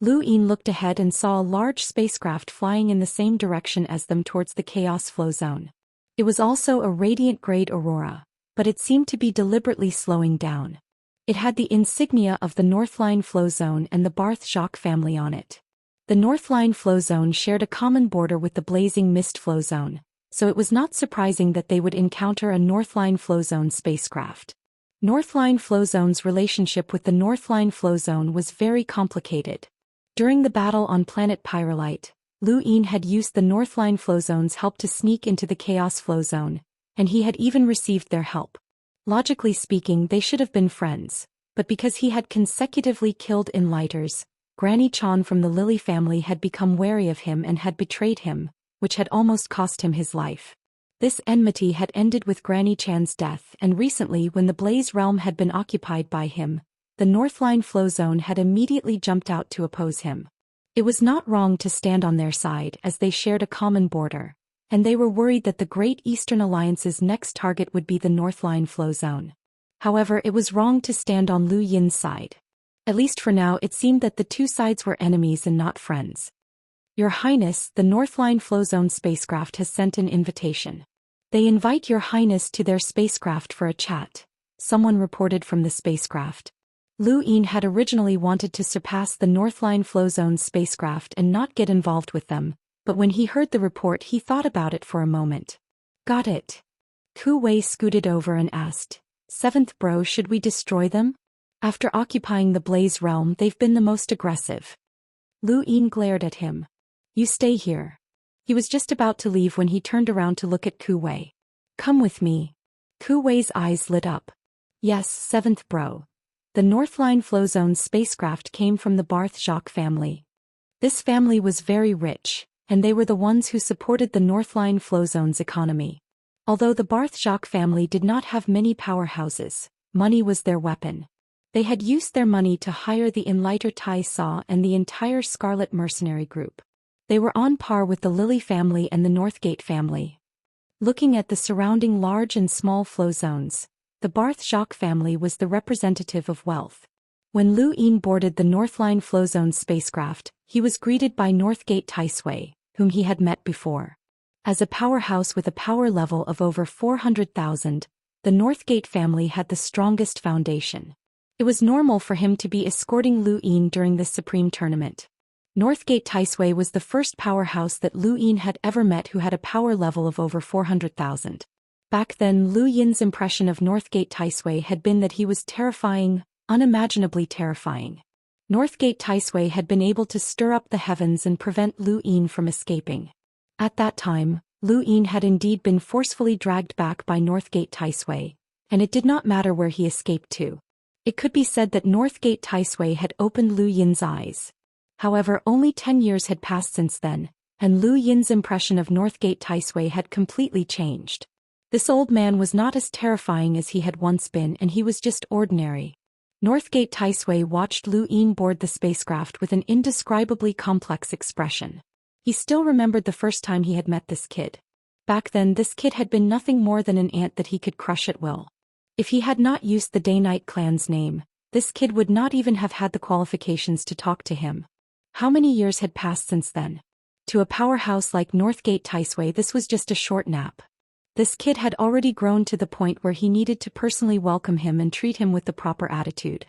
Lu Yin looked ahead and saw a large spacecraft flying in the same direction as them towards the Chaos Flow Zone. It was also a radiant-grade aurora, but it seemed to be deliberately slowing down. It had the insignia of the Northline Flow Zone and the Barth Jacques family on it. The Northline Flow Zone shared a common border with the Blazing Mist Flow Zone, so it was not surprising that they would encounter a Northline Flow Zone spacecraft. Northline Flow Zone's relationship with the Northline Flow Zone was very complicated. During the battle on planet Pyrolite, Lu Yin had used the Northline Flow Zone's help to sneak into the Chaos Flow Zone, and he had even received their help. Logically speaking, they should have been friends, but because he had consecutively killed Enlighters, Granny Chan from the Lily family had become wary of him and had betrayed him, which had almost cost him his life. This enmity had ended with Granny Chan's death, and recently when the Blaze realm had been occupied by him, the Northline Flow Zone had immediately jumped out to oppose him. It was not wrong to stand on their side as they shared a common border, and they were worried that the Great Eastern Alliance's next target would be the Northline Flow Zone. However, it was wrong to stand on Lu Yin's side. At least for now, it seemed that the two sides were enemies and not friends. Your Highness, the Northline Flow Zone spacecraft has sent an invitation. They invite Your Highness to their spacecraft for a chat, someone reported from the spacecraft. Lu Yin had originally wanted to surpass the Northline Flow Zone spacecraft and not get involved with them, but when he heard the report he thought about it for a moment. Got it. Ku Wei scooted over and asked, "Seventh bro, should we destroy them? After occupying the Blaze realm they've been the most aggressive." Lu Yin glared at him. "You stay here." He was just about to leave when he turned around to look at Ku Wei. "Come with me." Ku Wei's eyes lit up. "Yes, seventh bro." The Northline Flow Zone spacecraft came from the Barth Jacques family. This family was very rich, and they were the ones who supported the Northline Flow Zone's economy. Although the Barth Jacques family did not have many powerhouses, money was their weapon. They had used their money to hire the Enlighter Tai Saw and the entire Scarlet Mercenary group. They were on par with the Lily family and the Northgate family. Looking at the surrounding large and small flow zones, the Barth Jacques family was the representative of wealth. When Lu Yin boarded the Northline Flow Zone spacecraft, he was greeted by Northgate Tai Sui, whom he had met before. As a powerhouse with a power level of over 400,000, the Northgate family had the strongest foundation. It was normal for him to be escorting Lu Yin during this supreme tournament. Northgate Tai Sui was the first powerhouse that Lu Yin had ever met who had a power level of over 400,000. Back then, Lu Yin's impression of Northgate Tai Sui had been that he was terrifying, unimaginably terrifying. Northgate Tai Sui had been able to stir up the heavens and prevent Lu Yin from escaping. At that time, Lu Yin had indeed been forcefully dragged back by Northgate Tai Sui, and it did not matter where he escaped to. It could be said that Northgate Tai Sui had opened Lu Yin's eyes. However, only 10 years had passed since then, and Lu Yin's impression of Northgate Tai Sui had completely changed. This old man was not as terrifying as he had once been, and he was just ordinary. Northgate Tai Sui watched Lu Yin board the spacecraft with an indescribably complex expression. He still remembered the first time he had met this kid. Back then, this kid had been nothing more than an ant that he could crush at will. If he had not used the Day-Night clan's name, this kid would not even have had the qualifications to talk to him. How many years had passed since then? To a powerhouse like Northgate Tai Sui, this was just a short nap. This kid had already grown to the point where he needed to personally welcome him and treat him with the proper attitude.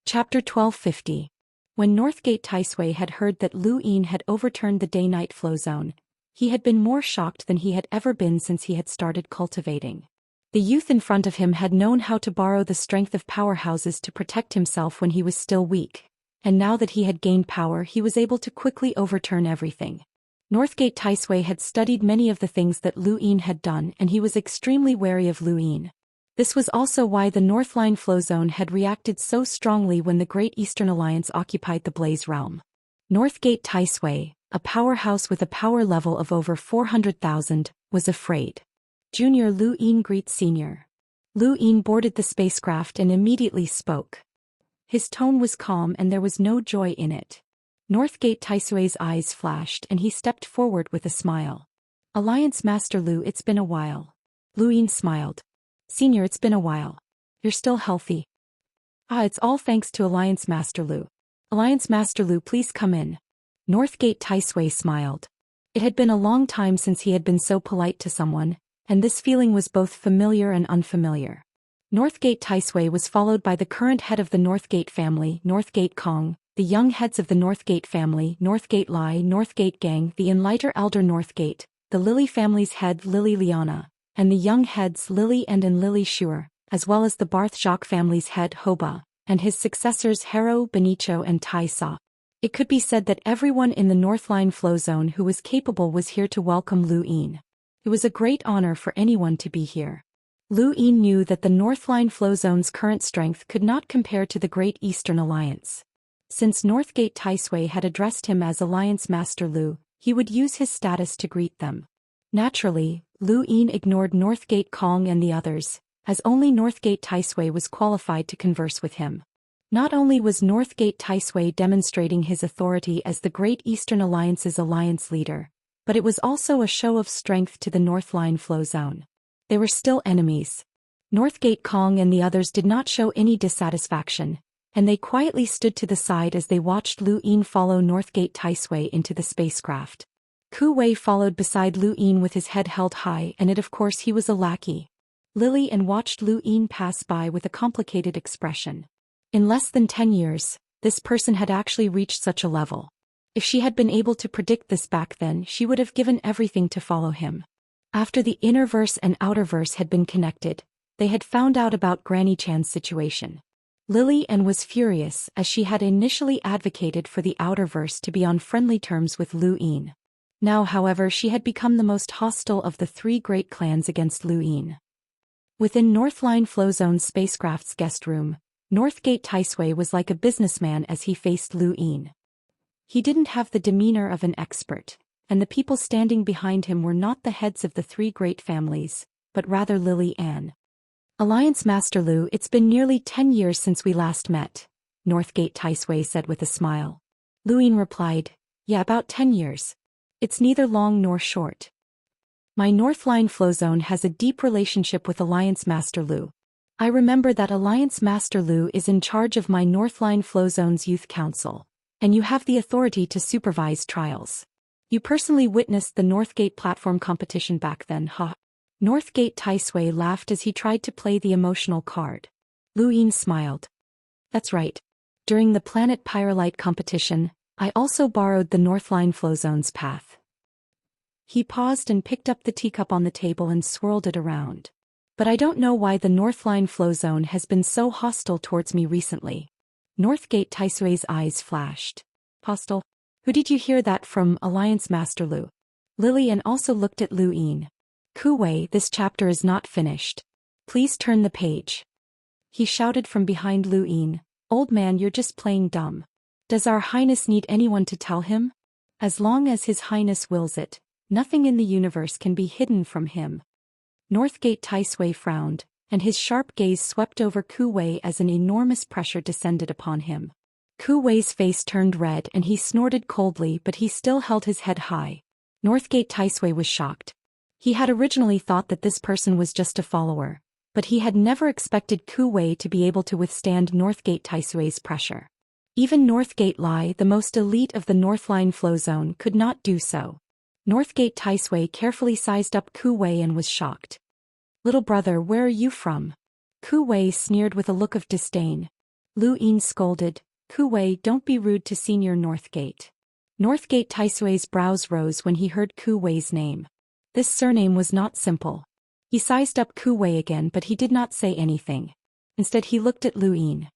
Chapter 1250. When Northgate Taisui had heard that Lu Yin had overturned the day-night flow zone, he had been more shocked than he had ever been since he had started cultivating. The youth in front of him had known how to borrow the strength of powerhouses to protect himself when he was still weak, and now that he had gained power he was able to quickly overturn everything. Northgate Taisui had studied many of the things that Lu Yin had done and he was extremely wary of Lu Yin. This was also why the Northline Flow Zone had reacted so strongly when the Great Eastern Alliance occupied the Blaze Realm. Northgate Taisui, a powerhouse with a power level of over 400,000, was afraid. Junior Lu Yin greets Senior. Lu Yin boarded the spacecraft and immediately spoke. His tone was calm and there was no joy in it. Northgate Taisui's eyes flashed and he stepped forward with a smile. Alliance Master Lu, it's been a while. Lu Yin smiled. Senior, it's been a while. You're still healthy. It's all thanks to Alliance Master Lu. Alliance Master Lu, please come in. Northgate Taisui smiled. It had been a long time since he had been so polite to someone, and this feeling was both familiar and unfamiliar. Northgate Taisui was followed by the current head of the Northgate family, Northgate Kong, the young heads of the Northgate family, Northgate Lai, Northgate Gang, the Enlighter Elder Northgate, the Lily family's head Lily Liana, and the young heads Lily and Lily Shure, as well as the Barth Jacques family's head Hoba, and his successors Haro, Benicio and Tai Sa. It could be said that everyone in the Northline Flow Zone who was capable was here to welcome Lu Yin. It was a great honor for anyone to be here. Lu Yin knew that the Northline Flow Zone's current strength could not compare to the Great Eastern Alliance. Since Northgate Taisui had addressed him as Alliance Master Lu, he would use his status to greet them. Naturally, Lu Yin ignored Northgate Kong and the others, as only Northgate Taisui was qualified to converse with him. Not only was Northgate Taisui demonstrating his authority as the Great Eastern Alliance's alliance leader, but it was also a show of strength to the Northline Flow Zone. They were still enemies. Northgate Kong and the others did not show any dissatisfaction, and they quietly stood to the side as they watched Lu Yin follow Northgate Taisui into the spacecraft. Ku Wei followed beside Lu Yin with his head held high, and of course he was a lackey. Lily and watched Lu Yin pass by with a complicated expression. In less than 10 years, this person had actually reached such a level. If she had been able to predict this back then, she would have given everything to follow him. After the inner verse and outer verse had been connected, they had found out about Granny Chan's situation. Lily Ann was furious as she had initially advocated for the outer verse to be on friendly terms with Lu Yin. Now, however, she had become the most hostile of the three great clans against Lu Yin. Within Northline Flow Zone's spacecraft's guest room, Northgate Taisui was like a businessman as he faced Lu Yin. He didn't have the demeanor of an expert, and the people standing behind him were not the heads of the three great families, but rather Lily Ann. Alliance Master Lu, it's been nearly 10 years since we last met, Northgate Taisui said with a smile. Lu Yin replied, yeah, about 10 years. It's neither long nor short. My Northline Flow Zone has a deep relationship with Alliance Master Lu. I remember that Alliance Master Lu is in charge of my Northline Flow Zone's Youth Council, and you have the authority to supervise trials. You personally witnessed the Northgate platform competition back then, ha. Northgate Taisui laughed as he tried to play the emotional card. Lu Yin smiled. That's right. During the Planet Pyrolite competition, I also borrowed the Northline Flow Zone's path. He paused and picked up the teacup on the table and swirled it around. But I don't know why the Northline Flow Zone has been so hostile towards me recently. Northgate Taisui's eyes flashed. Hostile? Who did you hear that from, Alliance Master Lu? Lillian also looked at Lu Yin. Ku Wei, this chapter is not finished. Please turn the page. He shouted from behind Lu Yin. Old man, you're just playing dumb. Does our Highness need anyone to tell him? As long as His Highness wills it, nothing in the universe can be hidden from him. Northgate Taisui frowned, and his sharp gaze swept over Ku Wei as an enormous pressure descended upon him. Ku Wei's face turned red and he snorted coldly, but he still held his head high. Northgate Taisui was shocked. He had originally thought that this person was just a follower, but he had never expected Ku Wei to be able to withstand Northgate Taisui's pressure. Even Northgate Lai, the most elite of the Northline Flow Zone, could not do so. Northgate Taisui carefully sized up Ku Wei and was shocked. Little brother, where are you from? Ku Wei sneered with a look of disdain. Lu Yin scolded, "Ku Wei, don't be rude to Senior Northgate." Northgate Taisui's brows rose when he heard Ku Wei's name. This surname was not simple. He sized up Ku Wei again, but he did not say anything. Instead he looked at Lu Yin.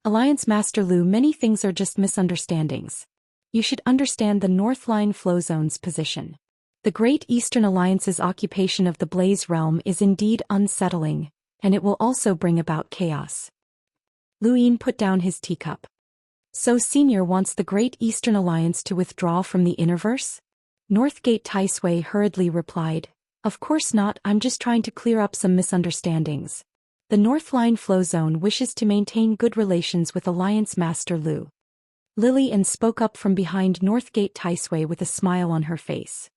"Alliance Master Lu, many things are just misunderstandings. You should understand the North Line flow zone's position. The Great Eastern Alliance's occupation of the Blaze Realm is indeed unsettling, and it will also bring about chaos." Lu Yin put down his teacup. "So Senior wants the Great Eastern Alliance to withdraw from the Innerverse?" Northgate Taisui hurriedly replied, "Of course not, I'm just trying to clear up some misunderstandings. The North Line flow zone wishes to maintain good relations with Alliance Master Lu." Lillian spoke up from behind Northgate Taisui with a smile on her face.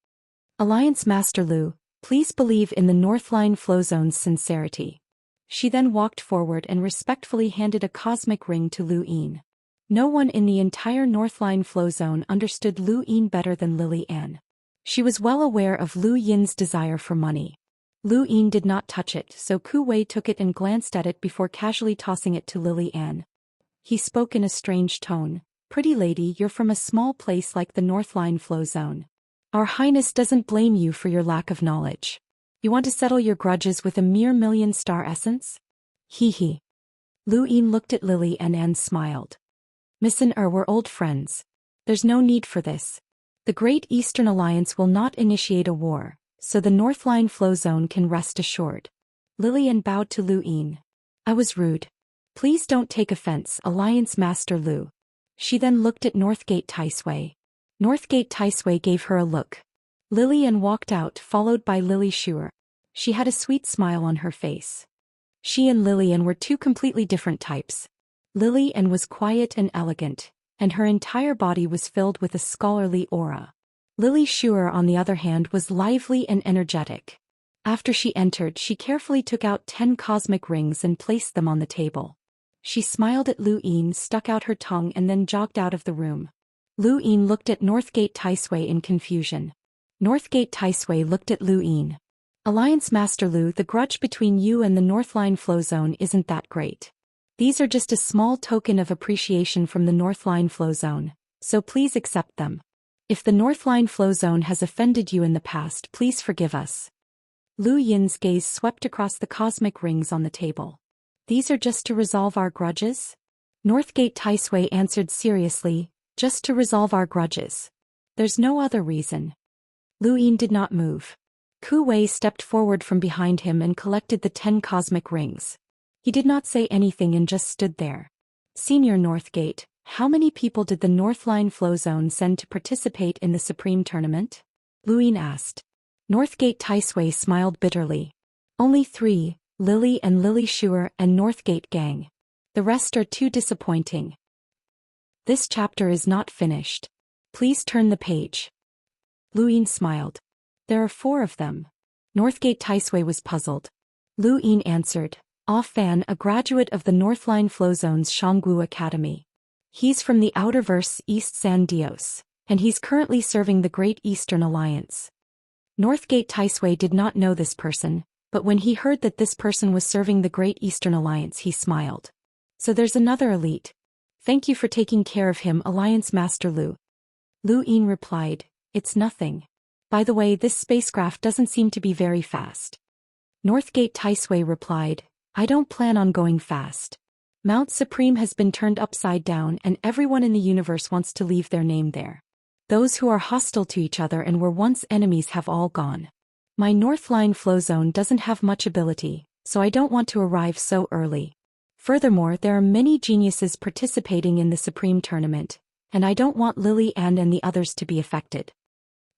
"Alliance Master Lu, please believe in the North Line flow zone's sincerity." She then walked forward and respectfully handed a cosmic ring to Lu Yin. No one in the entire North Line flow zone understood Lu Yin better than Lily-Ann. She was well aware of Lu Yin's desire for money. Lu Yin did not touch it, so Ku Wei took it and glanced at it before casually tossing it to Lily-Ann. He spoke in a strange tone, "Pretty lady, you're from a small place like the North Line flow zone. Our Highness doesn't blame you for your lack of knowledge. You want to settle your grudges with a mere million-star essence? Hee hee." Lu Yin looked at Lily and smiled. "Miss and we're old friends. There's no need for this. The Great Eastern Alliance will not initiate a war, so the North Line flow zone can rest assured." Lillian bowed to Lu Yin. "I was rude. Please don't take offense, Alliance Master Lu." She then looked at Northgate Taisui. Northgate Taisui gave her a look. Lillian walked out, followed by Lily Shuer. She had a sweet smile on her face. She and Lillian were two completely different types. Lillian was quiet and elegant, and her entire body was filled with a scholarly aura. Lily Shuer, on the other hand, was lively and energetic. After she entered, she carefully took out 10 cosmic rings and placed them on the table. She smiled at Lu Yin, stuck out her tongue and then jogged out of the room. Lu Yin looked at Northgate Taisui in confusion. Northgate Taisui looked at Lu Yin. "Alliance Master Lu, the grudge between you and the North Line flow zone isn't that great. These are just a small token of appreciation from the North Line flow zone, so please accept them. If the North Line flow zone has offended you in the past, please forgive us." Lu Yin's gaze swept across the cosmic rings on the table. "These are just to resolve our grudges?" Northgate Taisui answered seriously, "Just to resolve our grudges. There's no other reason." Lu Yin did not move. Ku Wei stepped forward from behind him and collected the 10 cosmic rings. He did not say anything and just stood there. "Senior Northgate, how many people did the North Line flow zone send to participate in the Supreme Tournament?" Lu Yin asked. Northgate Taisui smiled bitterly. "Only 3, Lily and Lily Shuer and Northgate Gang. The rest are too disappointing." This chapter is not finished. Please turn the page. Lu Yin smiled. "There are 4 of them." Northgate Taisui was puzzled. Lu Yin answered, "Ah Fan, a graduate of the North Line flow zone's Shanggu Academy. He's from the Outerverse East San Dios, and he's currently serving the Great Eastern Alliance." Northgate Taisui did not know this person, but when he heard that this person was serving the Great Eastern Alliance, he smiled. "So there's another elite. Thank you for taking care of him, Alliance Master Lu." Lu Yin replied, "It's nothing. By the way, this spacecraft doesn't seem to be very fast." Northgate Taisui replied, "I don't plan on going fast. Mount Supreme has been turned upside down and everyone in the universe wants to leave their name there. Those who are hostile to each other and were once enemies have all gone. My North Line flow zone doesn't have much ability, so I don't want to arrive so early. Furthermore, there are many geniuses participating in the Supreme Tournament, and I don't want Lily-Ann and the others to be affected."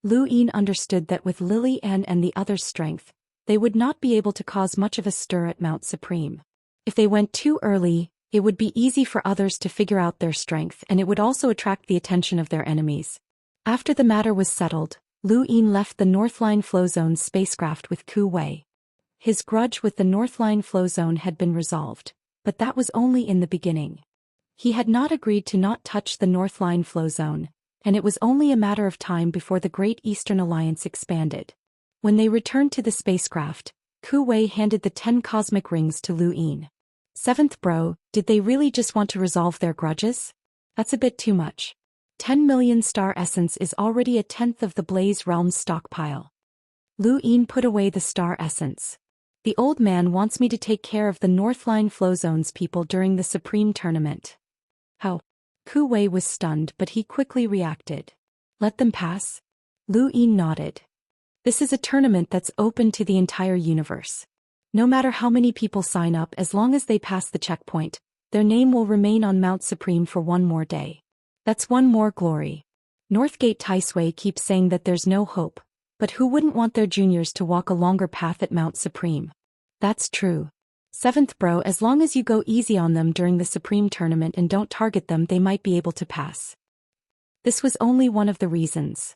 Lu Yin understood that with Lily-Ann and the others' strength, they would not be able to cause much of a stir at Mount Supreme. If they went too early, it would be easy for others to figure out their strength and it would also attract the attention of their enemies. After the matter was settled, Lu Yin left the North Line flow zone's spacecraft with Ku Wei. His grudge with the North Line flow zone had been resolved, but that was only in the beginning. He had not agreed to not touch the North Line flow zone, and it was only a matter of time before the Great Eastern Alliance expanded. When they returned to the spacecraft, Ku Wei handed the 10 cosmic rings to Lu Yin. Seventh bro, did they really just want to resolve their grudges? That's a bit too much. 10 million star essence is already a tenth of the Blaze Realm's stockpile. Lu Yin put away the star essence. The old man wants me to take care of the Northline Flow Zone's people during the Supreme Tournament. How? Ku Wei was stunned, but he quickly reacted. Let them pass? Lu Yin nodded. This is a tournament that's open to the entire universe. No matter how many people sign up, as long as they pass the checkpoint, their name will remain on Mount Supreme for one more day. That's one more glory. Northgate Taisui keeps saying that there's no hope, but who wouldn't want their juniors to walk a longer path at Mount Supreme? That's true. Seventh bro, as long as you go easy on them during the Supreme Tournament and don't target them, they might be able to pass. This was only one of the reasons.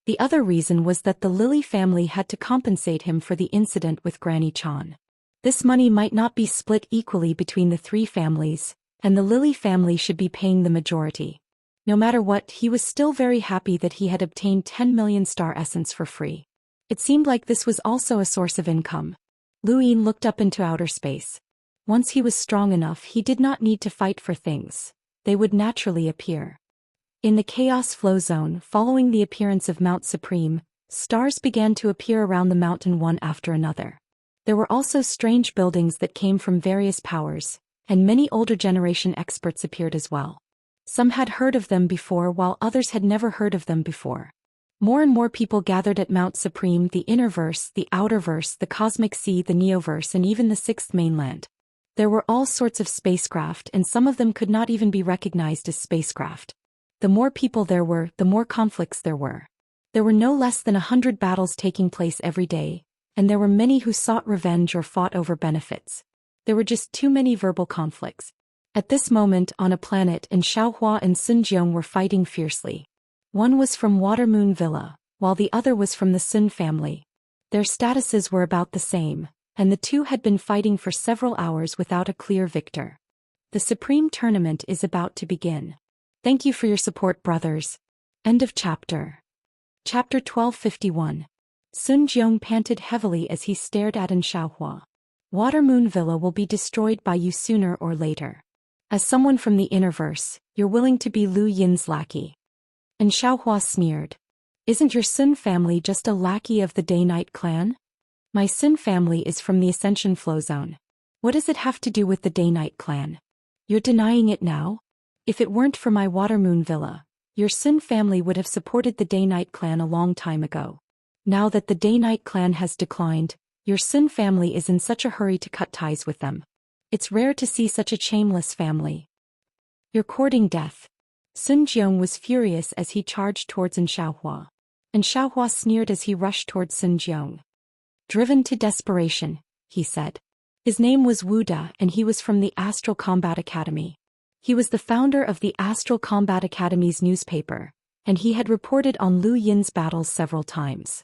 The other reason was that the Lily family had to compensate him for the incident with Granny Chan. This money might not be split equally between the three families, and the Lily family should be paying the majority. No matter what, he was still very happy that he had obtained 10 million star essence for free. It seemed like this was also a source of income. Lu Yin looked up into outer space. Once he was strong enough, he did not need to fight for things. They would naturally appear. In the Chaos Flow Zone, following the appearance of Mount Supreme, stars began to appear around the mountain one after another. There were also strange buildings that came from various powers, and many older generation experts appeared as well. Some had heard of them before, while others had never heard of them before. More and more people gathered at Mount Supreme, the Innerverse, the Outerverse, the Cosmic Sea, the Neoverse, and even the Sixth Mainland. There were all sorts of spacecraft, and some of them could not even be recognized as spacecraft. The more people there were, the more conflicts there were. There were no less than 100 battles taking place every day, and there were many who sought revenge or fought over benefits. There were just too many verbal conflicts. At this moment, on a planet, Xianxia and Sun Jiong were fighting fiercely. One was from Watermoon Villa, while the other was from the Sun family. Their statuses were about the same, and the two had been fighting for several hours without a clear victor. The Supreme Tournament is about to begin. Thank you for your support, brothers. End of chapter. Chapter 1251. Sun Jiong panted heavily as he stared at Xianxia. Watermoon Villa will be destroyed by you sooner or later. As someone from the Innerverse, you're willing to be Lu Yin's lackey. Xianxia sneered. Isn't your Sun family just a lackey of the Day-Night clan? My Sun family is from the Ascension Flow Zone. What does it have to do with the Day-Night clan? You're denying it now? If it weren't for my Watermoon Villa, your Sun family would have supported the Day-Night clan a long time ago. Now that the Day-Night clan has declined, your Sun family is in such a hurry to cut ties with them. It's rare to see such a shameless family. You're courting death. Sun Jiong was furious as he charged towards Xianxia. Xianxia sneered as he rushed towards Sun Jiong. Driven to desperation, he said. His name was Wu Da, and he was from the Astral Combat Academy. He was the founder of the Astral Combat Academy's newspaper, and he had reported on Lu Yin's battles several times.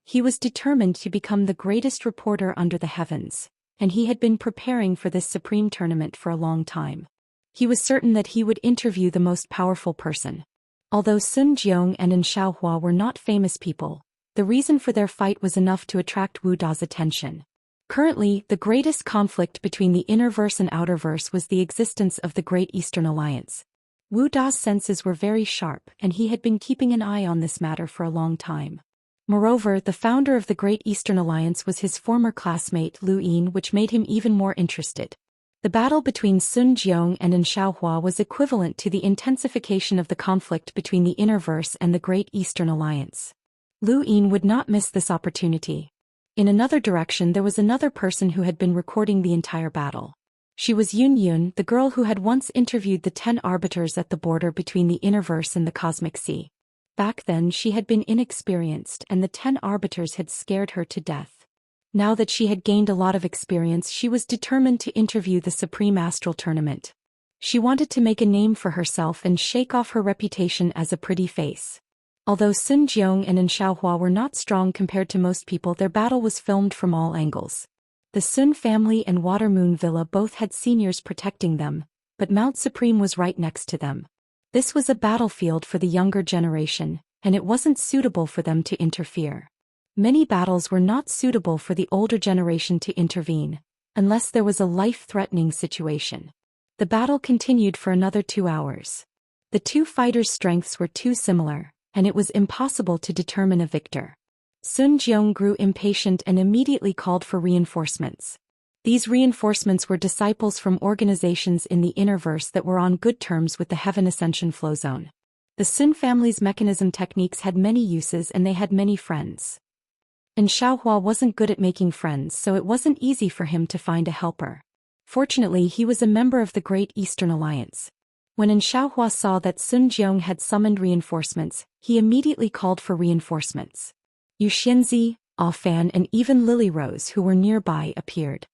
He was determined to become the greatest reporter under the heavens, and he had been preparing for this Supreme Tournament for a long time. He was certain that he would interview the most powerful person. Although Sun Jiong and Xianxia were not famous people, the reason for their fight was enough to attract Wu Da's attention. Currently, the greatest conflict between the Innerverse and Outerverse was the existence of the Great Eastern Alliance. Wu Da's senses were very sharp, and he had been keeping an eye on this matter for a long time. Moreover, the founder of the Great Eastern Alliance was his former classmate Lu Yin, which made him even more interested. The battle between Sun Jiong and Xianxia was equivalent to the intensification of the conflict between the Innerverse and the Great Eastern Alliance. Lu Yin would not miss this opportunity. In another direction, there was another person who had been recording the entire battle. She was Yun Yun, the girl who had once interviewed the 10 arbiters at the border between the Innerverse and the Cosmic Sea. Back then she had been inexperienced, and the 10 arbiters had scared her to death. Now that she had gained a lot of experience, she was determined to interview the Supreme Astral Tournament. She wanted to make a name for herself and shake off her reputation as a pretty face. Although Sun Jiong and Xianxia were not strong compared to most people, their battle was filmed from all angles. The Sun family and Watermoon Villa both had seniors protecting them, but Mount Supreme was right next to them. This was a battlefield for the younger generation, and it wasn't suitable for them to interfere. Many battles were not suitable for the older generation to intervene, unless there was a life-threatening situation. The battle continued for another 2 hours. The two fighters' strengths were too similar, and it was impossible to determine a victor. Sun Jiong grew impatient and immediately called for reinforcements. These reinforcements were disciples from organizations in the Innerverse that were on good terms with the Heaven Ascension Flow Zone. The Sun family's mechanism techniques had many uses and they had many friends. And Xiaohua wasn't good at making friends, so it wasn't easy for him to find a helper. Fortunately, he was a member of the Great Eastern Alliance. When Xiaohua saw that Sun Jiong had summoned reinforcements, he immediately called for reinforcements. Yu Xianzi, Ah Fan and even Lily Rose, who were nearby, appeared.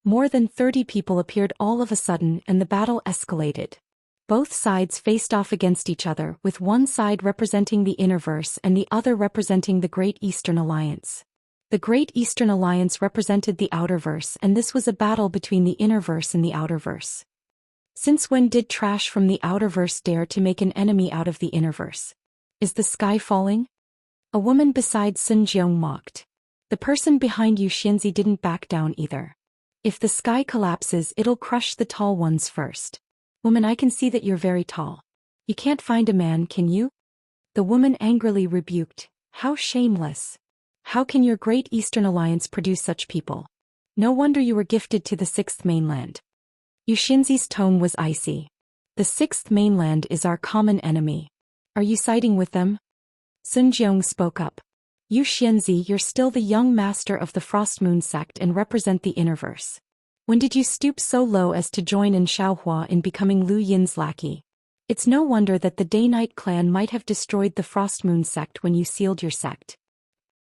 More than 30 people appeared all of a sudden and the battle escalated. Both sides faced off against each other, with one side representing the Innerverse and the other representing the Great Eastern Alliance. The Great Eastern Alliance represented the Outerverse, and this was a battle between the Innerverse and the Outerverse. Since when did trash from the Outerverse dare to make an enemy out of the Innerverse? Is the sky falling? A woman beside Sun Jiong mocked. The person behind Yu Xianzi didn't back down either. If the sky collapses, it'll crush the tall ones first. Woman, I can see that you're very tall. You can't find a man, can you? The woman angrily rebuked. How shameless. How can your Great Eastern Alliance produce such people? No wonder you were gifted to the Sixth Mainland. Yu Xianzi's tone was icy. The Sixth Mainland is our common enemy. Are you siding with them? Sun Jiong spoke up. Yu Xianzi, you're still the young master of the Frost Moon sect and represent the Innerverse. When did you stoop so low as to join in Xiaohua in becoming Lu Yin's lackey? It's no wonder that the Day-Night clan might have destroyed the Frost Moon sect when you sealed your sect.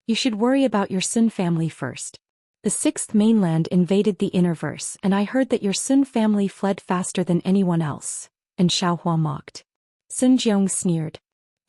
You should worry about your Sun family first. The Sixth Mainland invaded the Innerverse, and I heard that your Sun family fled faster than anyone else. And Xiaohua mocked. Sun Jiong sneered.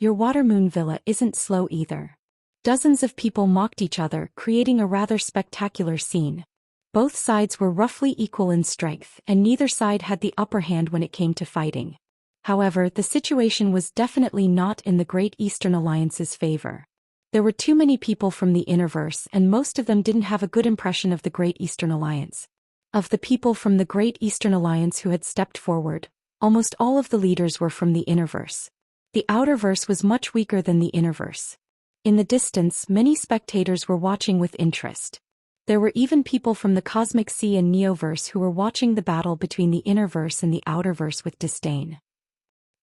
Your Water Moon Villa isn't slow either. Dozens of people mocked each other, creating a rather spectacular scene. Both sides were roughly equal in strength, and neither side had the upper hand when it came to fighting. However, the situation was definitely not in the Great Eastern Alliance's favor. There were too many people from the Innerverse, and most of them didn't have a good impression of the Great Eastern Alliance. Of the people from the Great Eastern Alliance who had stepped forward, almost all of the leaders were from the Innerverse. The Outerverse was much weaker than the Innerverse. In the distance, many spectators were watching with interest. There were even people from the Cosmic Sea and Neoverse who were watching the battle between the Innerverse and the Outerverse with disdain.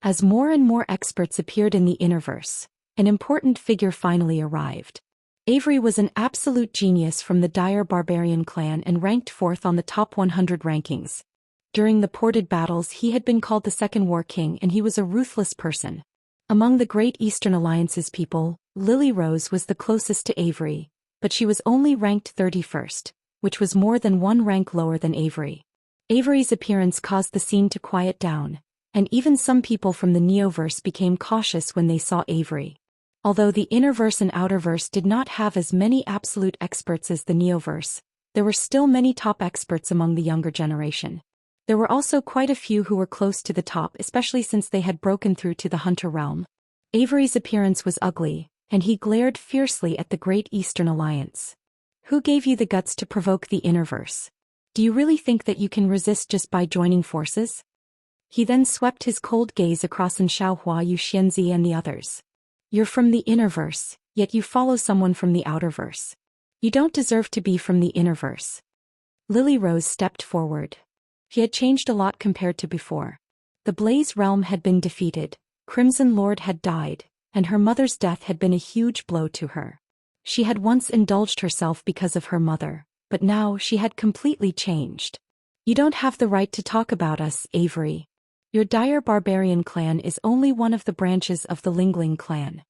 As more and more experts appeared in the Innerverse, an important figure finally arrived. Avery was an absolute genius from the Dire Barbarian clan and ranked 4th on the top 100 rankings. During the ported battles, he had been called the Second War King, and he was a ruthless person. Among the Great Eastern Alliance's people, Lily Rose was the closest to Avery, but she was only ranked 31st, which was more than one rank lower than Avery. Avery's appearance caused the scene to quiet down, and even some people from the Neoverse became cautious when they saw Avery. Although the Innerverse and Outerverse did not have as many absolute experts as the Neoverse, there were still many top experts among the younger generation. There were also quite a few who were close to the top, especially since they had broken through to the Hunter realm. Avery's appearance was ugly, and he glared fiercely at the Great Eastern Alliance. Who gave you the guts to provoke the Innerverse? Do you really think that you can resist just by joining forces? He then swept his cold gaze across Xiaohua, Yu Xianzi and the others. You're from the Innerverse, yet you follow someone from the Outerverse. You don't deserve to be from the Innerverse. Lily Rose stepped forward. She had changed a lot compared to before. The Blaze realm had been defeated, Crimson Lord had died, and her mother's death had been a huge blow to her. She had once indulged herself because of her mother, but now she had completely changed. You don't have the right to talk about us, Avery. Your Dire Barbarian clan is only one of the branches of the Lingling clan.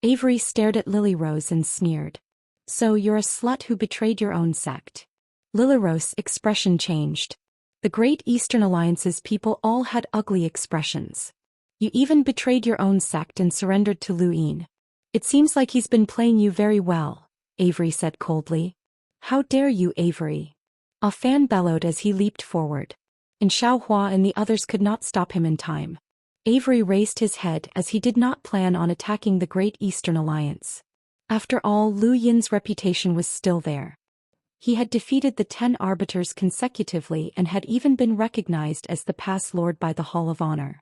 Avery stared at Lily Rose and sneered. So you're a slut who betrayed your own sect. Lily Rose's expression changed. The Great Eastern Alliance's people all had ugly expressions. You even betrayed your own sect and surrendered to Lu Yin. It seems like he's been playing you very well, Avery said coldly. How dare you, Avery? Ah Fan bellowed as he leaped forward. And Xiaohua and the others could not stop him in time. Avery raised his head as he did not plan on attacking the Great Eastern Alliance. After all, Lu Yin's reputation was still there. He had defeated the 10 arbiters consecutively and had even been recognized as the Pass Lord by the Hall of Honor.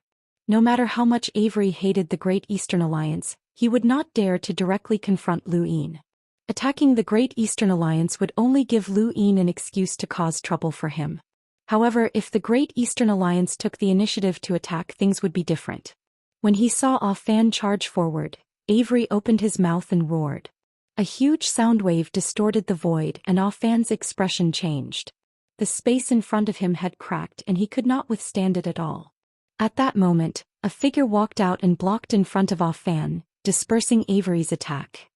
No matter how much Avery hated the Great Eastern Alliance, he would not dare to directly confront Lu Yin. Attacking the Great Eastern Alliance would only give Lu Yin an excuse to cause trouble for him. However, if the Great Eastern Alliance took the initiative to attack, things would be different. When he saw Ah Fan charge forward, Avery opened his mouth and roared. A huge sound wave distorted the void and Ah Fan's expression changed. The space in front of him had cracked and he could not withstand it at all. At that moment, a figure walked out and blocked in front of Ah Fan, dispersing Avery's attack.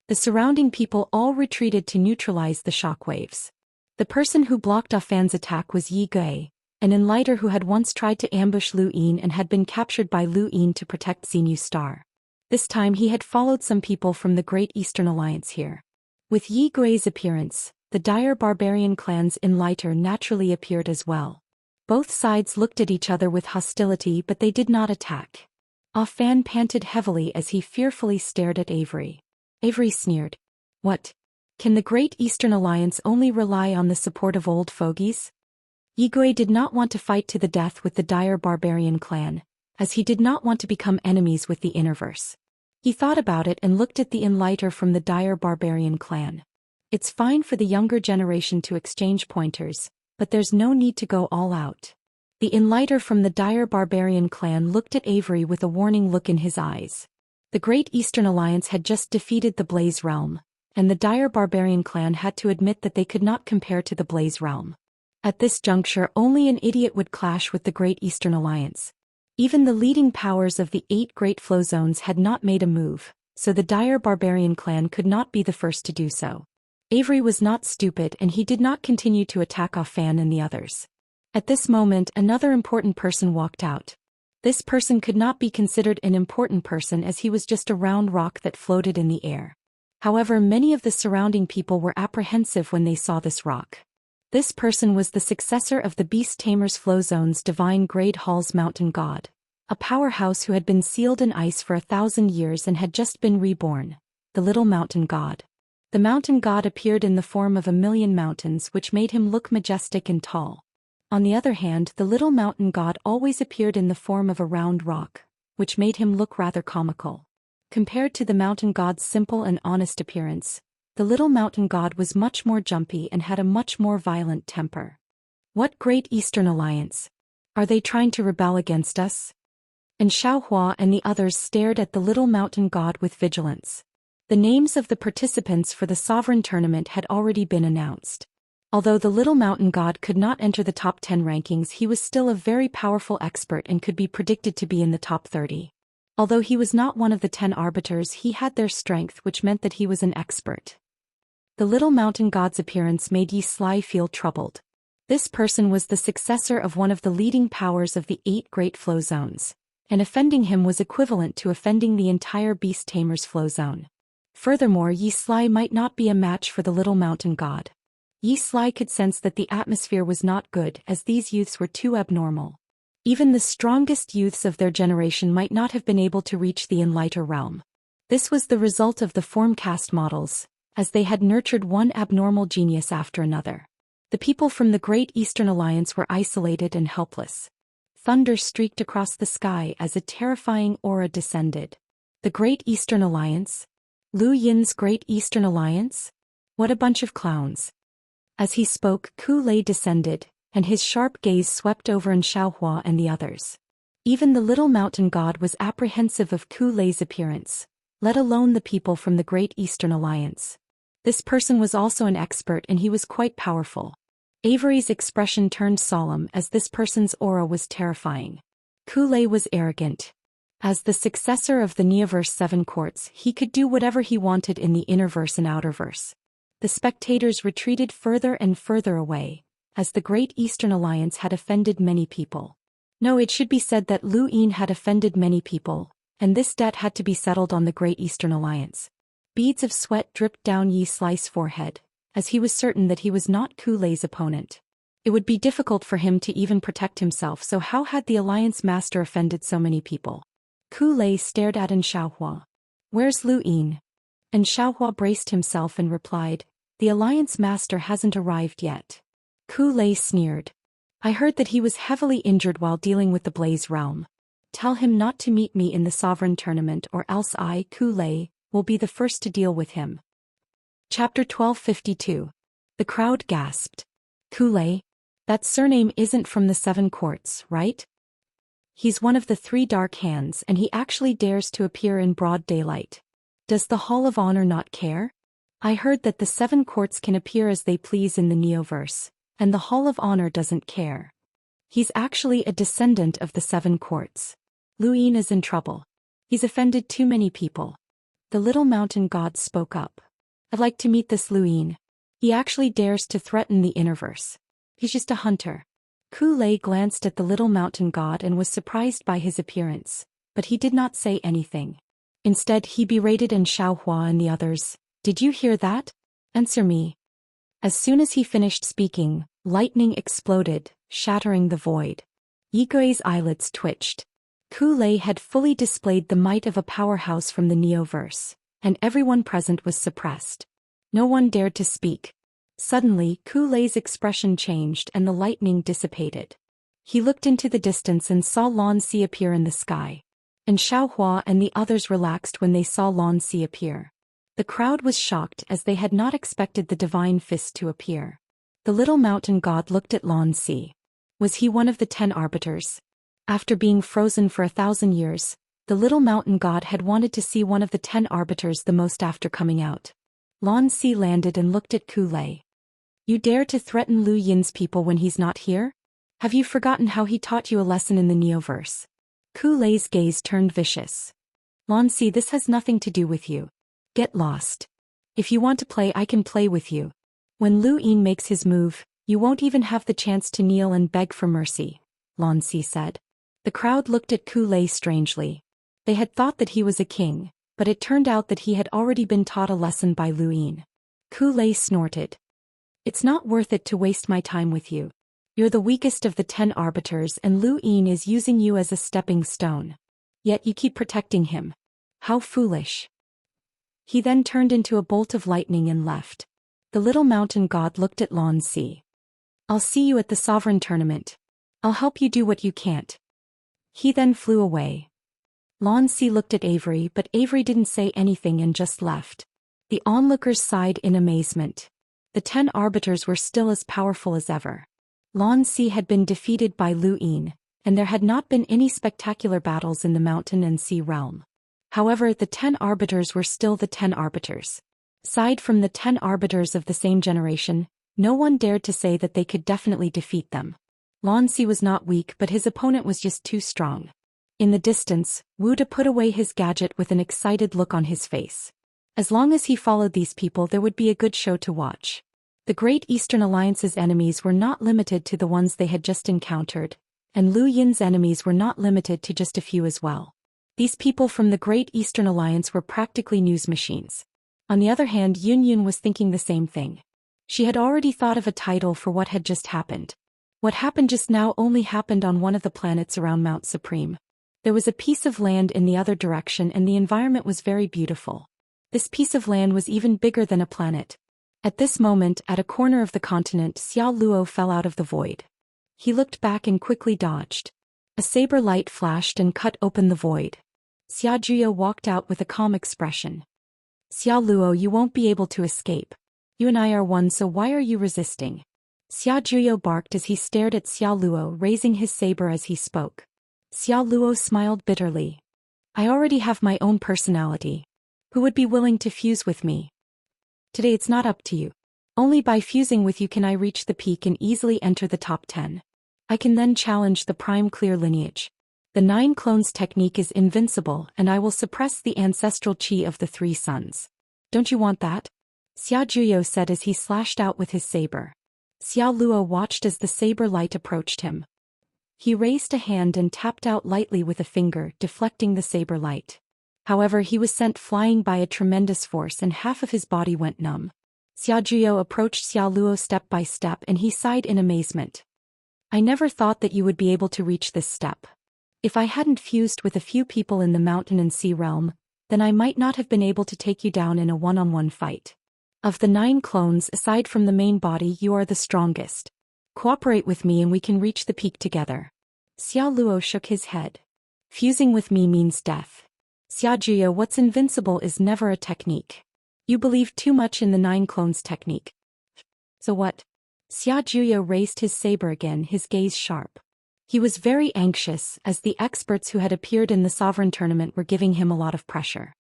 The surrounding people all retreated to neutralize the shockwaves. The person who blocked Ah Fan's attack was Yi Gui, an enlighter who had once tried to ambush Lu Yin and had been captured by Lu Yin to protect Xenu Star. This time he had followed some people from the Great Eastern Alliance here. With Yi Gui's appearance, the dire barbarian clan's enlighter naturally appeared as well. Both sides looked at each other with hostility, but they did not attack. Ah Fan panted heavily as he fearfully stared at Avery. Avery sneered. What? Can the Great Eastern Alliance only rely on the support of old fogies? Yi Gui did not want to fight to the death with the dire barbarian clan, as he did not want to become enemies with the Innerverse. He thought about it and looked at the enlighter from the dire barbarian clan. It's fine for the younger generation to exchange pointers, but there's no need to go all out. The enlighter from the dire barbarian clan looked at Avery with a warning look in his eyes. The Great Eastern Alliance had just defeated the Blaze Realm, and the dire barbarian clan had to admit that they could not compare to the Blaze Realm. At this juncture, only an idiot would clash with the Great Eastern Alliance. Even the leading powers of the 8 Great Flow Zones had not made a move, so the dire barbarian clan could not be the first to do so. Avery was not stupid and he did not continue to attack Ah Fan and the others. At this moment, another important person walked out. This person could not be considered an important person as he was just a round rock that floated in the air. However, many of the surrounding people were apprehensive when they saw this rock. This person was the successor of the Beast Tamer's Flow Zone's Divine Grade Hall's Mountain God, a powerhouse who had been sealed in ice for 1,000 years and had just been reborn, the Little Mountain God. The Mountain God appeared in the form of 1,000,000 mountains, which made him look majestic and tall. On the other hand, the Little Mountain God always appeared in the form of a round rock, which made him look rather comical. Compared to the Mountain God's simple and honest appearance, the Little Mountain God was much more jumpy and had a much more violent temper. What Great Eastern Alliance? Are they trying to rebel against us? And Xiaohua and the others stared at the Little Mountain God with vigilance. The names of the participants for the Sovereign Tournament had already been announced. Although the Little Mountain God could not enter the top 10 rankings, he was still a very powerful expert and could be predicted to be in the top 30. Although he was not one of the 10 arbiters, he had their strength, which meant that he was an expert. The Little Mountain God's appearance made Yi Sly feel troubled. This person was the successor of one of the leading powers of the 8 Great Flow Zones, and offending him was equivalent to offending the entire Beast Tamer's Flow Zone. Furthermore, Yi Sly might not be a match for the Little Mountain God. Yi Sly could sense that the atmosphere was not good, as these youths were too abnormal. Even the strongest youths of their generation might not have been able to reach the Enlighter realm. This was the result of the Formcast models, as they had nurtured one abnormal genius after another. The people from the Great Eastern Alliance were isolated and helpless. Thunder streaked across the sky as a terrifying aura descended. The Great Eastern Alliance? Lu Yin's Great Eastern Alliance? What a bunch of clowns. As he spoke, Ku Lei descended, and his sharp gaze swept over Xiaohua and the others. Even the Little Mountain God was apprehensive of Ku Lei's appearance, let alone the people from the Great Eastern Alliance. This person was also an expert and he was quite powerful. Avery's expression turned solemn as this person's aura was terrifying. Ku Lei was arrogant. As the successor of the Neoverse 7 Courts, he could do whatever he wanted in the Innerverse and Outerverse. The spectators retreated further and further away, as the Great Eastern Alliance had offended many people. No, it should be said that Lu Yin had offended many people, and this debt had to be settled on the Great Eastern Alliance. Beads of sweat dripped down Yi Sly's forehead, as he was certain that he was not Ku Lei's opponent. It would be difficult for him to even protect himself, so how had the Alliance Master offended so many people? Ku Lei stared at Xiaohua. Where's Lu Yin? Xiaohua braced himself and replied, The Alliance Master hasn't arrived yet. Ku Lei sneered. I heard that he was heavily injured while dealing with the Blaze Realm. Tell him not to meet me in the Sovereign Tournament or else I, Ku Lei, will be the first to deal with him. Chapter 1252. The crowd gasped. Ku Lei? That surname isn't from the Seven Courts, right? He's one of the three Dark Hands and he actually dares to appear in broad daylight. Does the Hall of Honor not care? I heard that the Seven Courts can appear as they please in the Neoverse, and the Hall of Honor doesn't care. He's actually a descendant of the Seven Courts. Lu Yin is in trouble. He's offended too many people. The little mountain god spoke up. I'd like to meet this Lu Yin. He actually dares to threaten the Innerverse. He's just a hunter. Ku Lei glanced at the little mountain god and was surprised by his appearance, but he did not say anything. Instead he berated Xiaohua and the others. Did you hear that? Answer me. As soon as he finished speaking, lightning exploded, shattering the void. Yi Gui's eyelids twitched. Ku Lei had fully displayed the might of a powerhouse from the Neoverse, and everyone present was suppressed. No one dared to speak. Suddenly, Ku Lei's expression changed and the lightning dissipated. He looked into the distance and saw Lan Si appear in the sky. And Xiaohua and the others relaxed when they saw Lan Si appear. The crowd was shocked as they had not expected the divine fist to appear. The little mountain god looked at Lan Si. Was he one of the 10 arbiters? After being frozen for 1,000 years, the little mountain god had wanted to see one of the 10 arbiters the most after coming out. Lan Si landed and looked at Ku Lei. You dare to threaten Lu Yin's people when he's not here? Have you forgotten how he taught you a lesson in the Neoverse? Ku Lei's gaze turned vicious. Lan Si, this has nothing to do with you. Get lost. If you want to play, I can play with you. When Lu Yin makes his move, you won't even have the chance to kneel and beg for mercy, Lan Si said. The crowd looked at Ku Lei strangely. They had thought that he was a king, but it turned out that he had already been taught a lesson by Lu Yin. Ku Lei snorted. It's not worth it to waste my time with you. You're the weakest of the 10 arbiters and Lu Yin is using you as a stepping stone. Yet you keep protecting him. How foolish. He then turned into a bolt of lightning and left. The little mountain god looked at Lan Si. I'll see you at the Sovereign Tournament. I'll help you do what you can't. He then flew away. Lan Si looked at Avery, but Avery didn't say anything and just left. The onlookers sighed in amazement. The 10 arbiters were still as powerful as ever. Lan Si had been defeated by Lu Yin, and there had not been any spectacular battles in the mountain and sea realm. However, the 10 arbiters were still the 10 arbiters. Aside from the 10 arbiters of the same generation, no one dared to say that they could definitely defeat them. Lan Si was not weak, but his opponent was just too strong. In the distance, Wu De put away his gadget with an excited look on his face. As long as he followed these people, there would be a good show to watch. The Great Eastern Alliance's enemies were not limited to the ones they had just encountered, and Lu Yin's enemies were not limited to just a few as well. These people from the Great Eastern Alliance were practically news machines. On the other hand, Yun Yun was thinking the same thing. She had already thought of a title for what had just happened. What happened just now only happened on one of the planets around Mount Supreme. There was a piece of land in the other direction and the environment was very beautiful. This piece of land was even bigger than a planet. At this moment, at a corner of the continent, Xiao Luo fell out of the void. He looked back and quickly dodged. A saber light flashed and cut open the void. Xia Juyo walked out with a calm expression. Xiao Luo, you won't be able to escape. You and I are one, so why are you resisting? Xia Juyo barked as he stared at Xiao Luo, raising his saber as he spoke. Xiao Luo smiled bitterly. I already have my own personality. Who would be willing to fuse with me? Today it's not up to you. Only by fusing with you can I reach the peak and easily enter the top 10. I can then challenge the prime clear lineage. The 9 clones technique is invincible and I will suppress the ancestral chi of the 3 sons. Don't you want that? Xia Juyo said as he slashed out with his saber. Xiao Luo watched as the saber light approached him. He raised a hand and tapped out lightly with a finger, deflecting the saber light. However, he was sent flying by a tremendous force and half of his body went numb. Xia Juyo approached Xiao Luo step by step and he sighed in amazement. I never thought that you would be able to reach this step. If I hadn't fused with a few people in the mountain and sea realm, then I might not have been able to take you down in a one-on-one fight. Of the 9 clones aside from the main body, you are the strongest. Cooperate with me and we can reach the peak together. Xiao Luo shook his head. Fusing with me means death. Xia Juyo, what's invincible is never a technique. You believe too much in the 9 clones technique. So what? Xia Juyo raised his saber again, his gaze sharp. He was very anxious, as the experts who had appeared in the Sovereign Tournament were giving him a lot of pressure.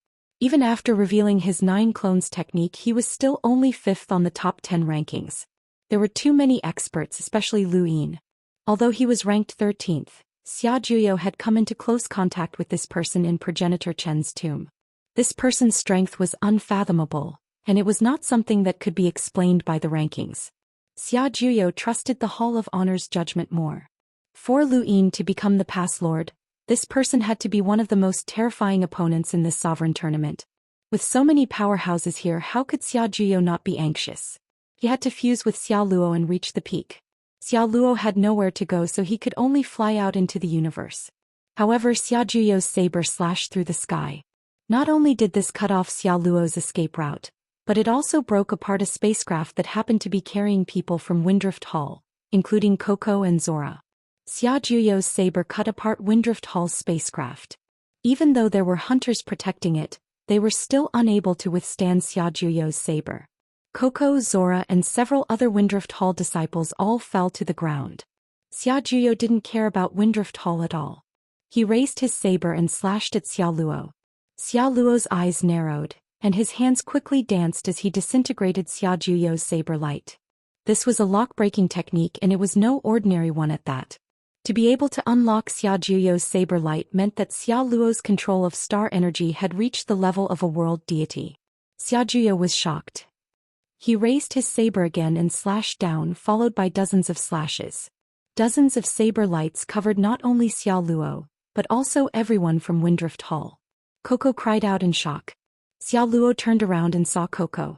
Even after revealing his 9 clones technique, he was still only 5th on the top 10 rankings. There were too many experts, especially Lu Yin. Although he was ranked 13th, Xia Juyo had come into close contact with this person in Progenitor Chen's tomb. This person's strength was unfathomable, and it was not something that could be explained by the rankings. Xia Juyo trusted the Hall of Honor's judgment more. For Lu Yin to become the Pass Lord, this person had to be one of the most terrifying opponents in this Sovereign Tournament. With so many powerhouses here, how could Xia Juyo not be anxious? He had to fuse with Xiao Luo and reach the peak. Xiao Luo had nowhere to go, so he could only fly out into the universe. However, Xia Juyo's saber slashed through the sky. Not only did this cut off Xiao Luo's escape route, but it also broke apart a spacecraft that happened to be carrying people from Windrift Hall, including Coco and Zora. Xia Juyo's saber cut apart Windrift Hall's spacecraft. Even though there were hunters protecting it, they were still unable to withstand Xia Juyo's saber. Coco, Zora, and several other Windrift Hall disciples all fell to the ground. Xia Juyo didn't care about Windrift Hall at all. He raised his saber and slashed at Xiao Luo. Xiao Luo's eyes narrowed, and his hands quickly danced as he disintegrated Xia Juyo's saber light. This was a lock-breaking technique, and it was no ordinary one at that. To be able to unlock Xia Juyo's saber light meant that Xiao Luo's control of star energy had reached the level of a world deity. Xia Juyo was shocked. He raised his saber again and slashed down, followed by dozens of slashes. Dozens of saber lights covered not only Xiao Luo, but also everyone from Windrift Hall. Coco cried out in shock. Xiao Luo turned around and saw Coco.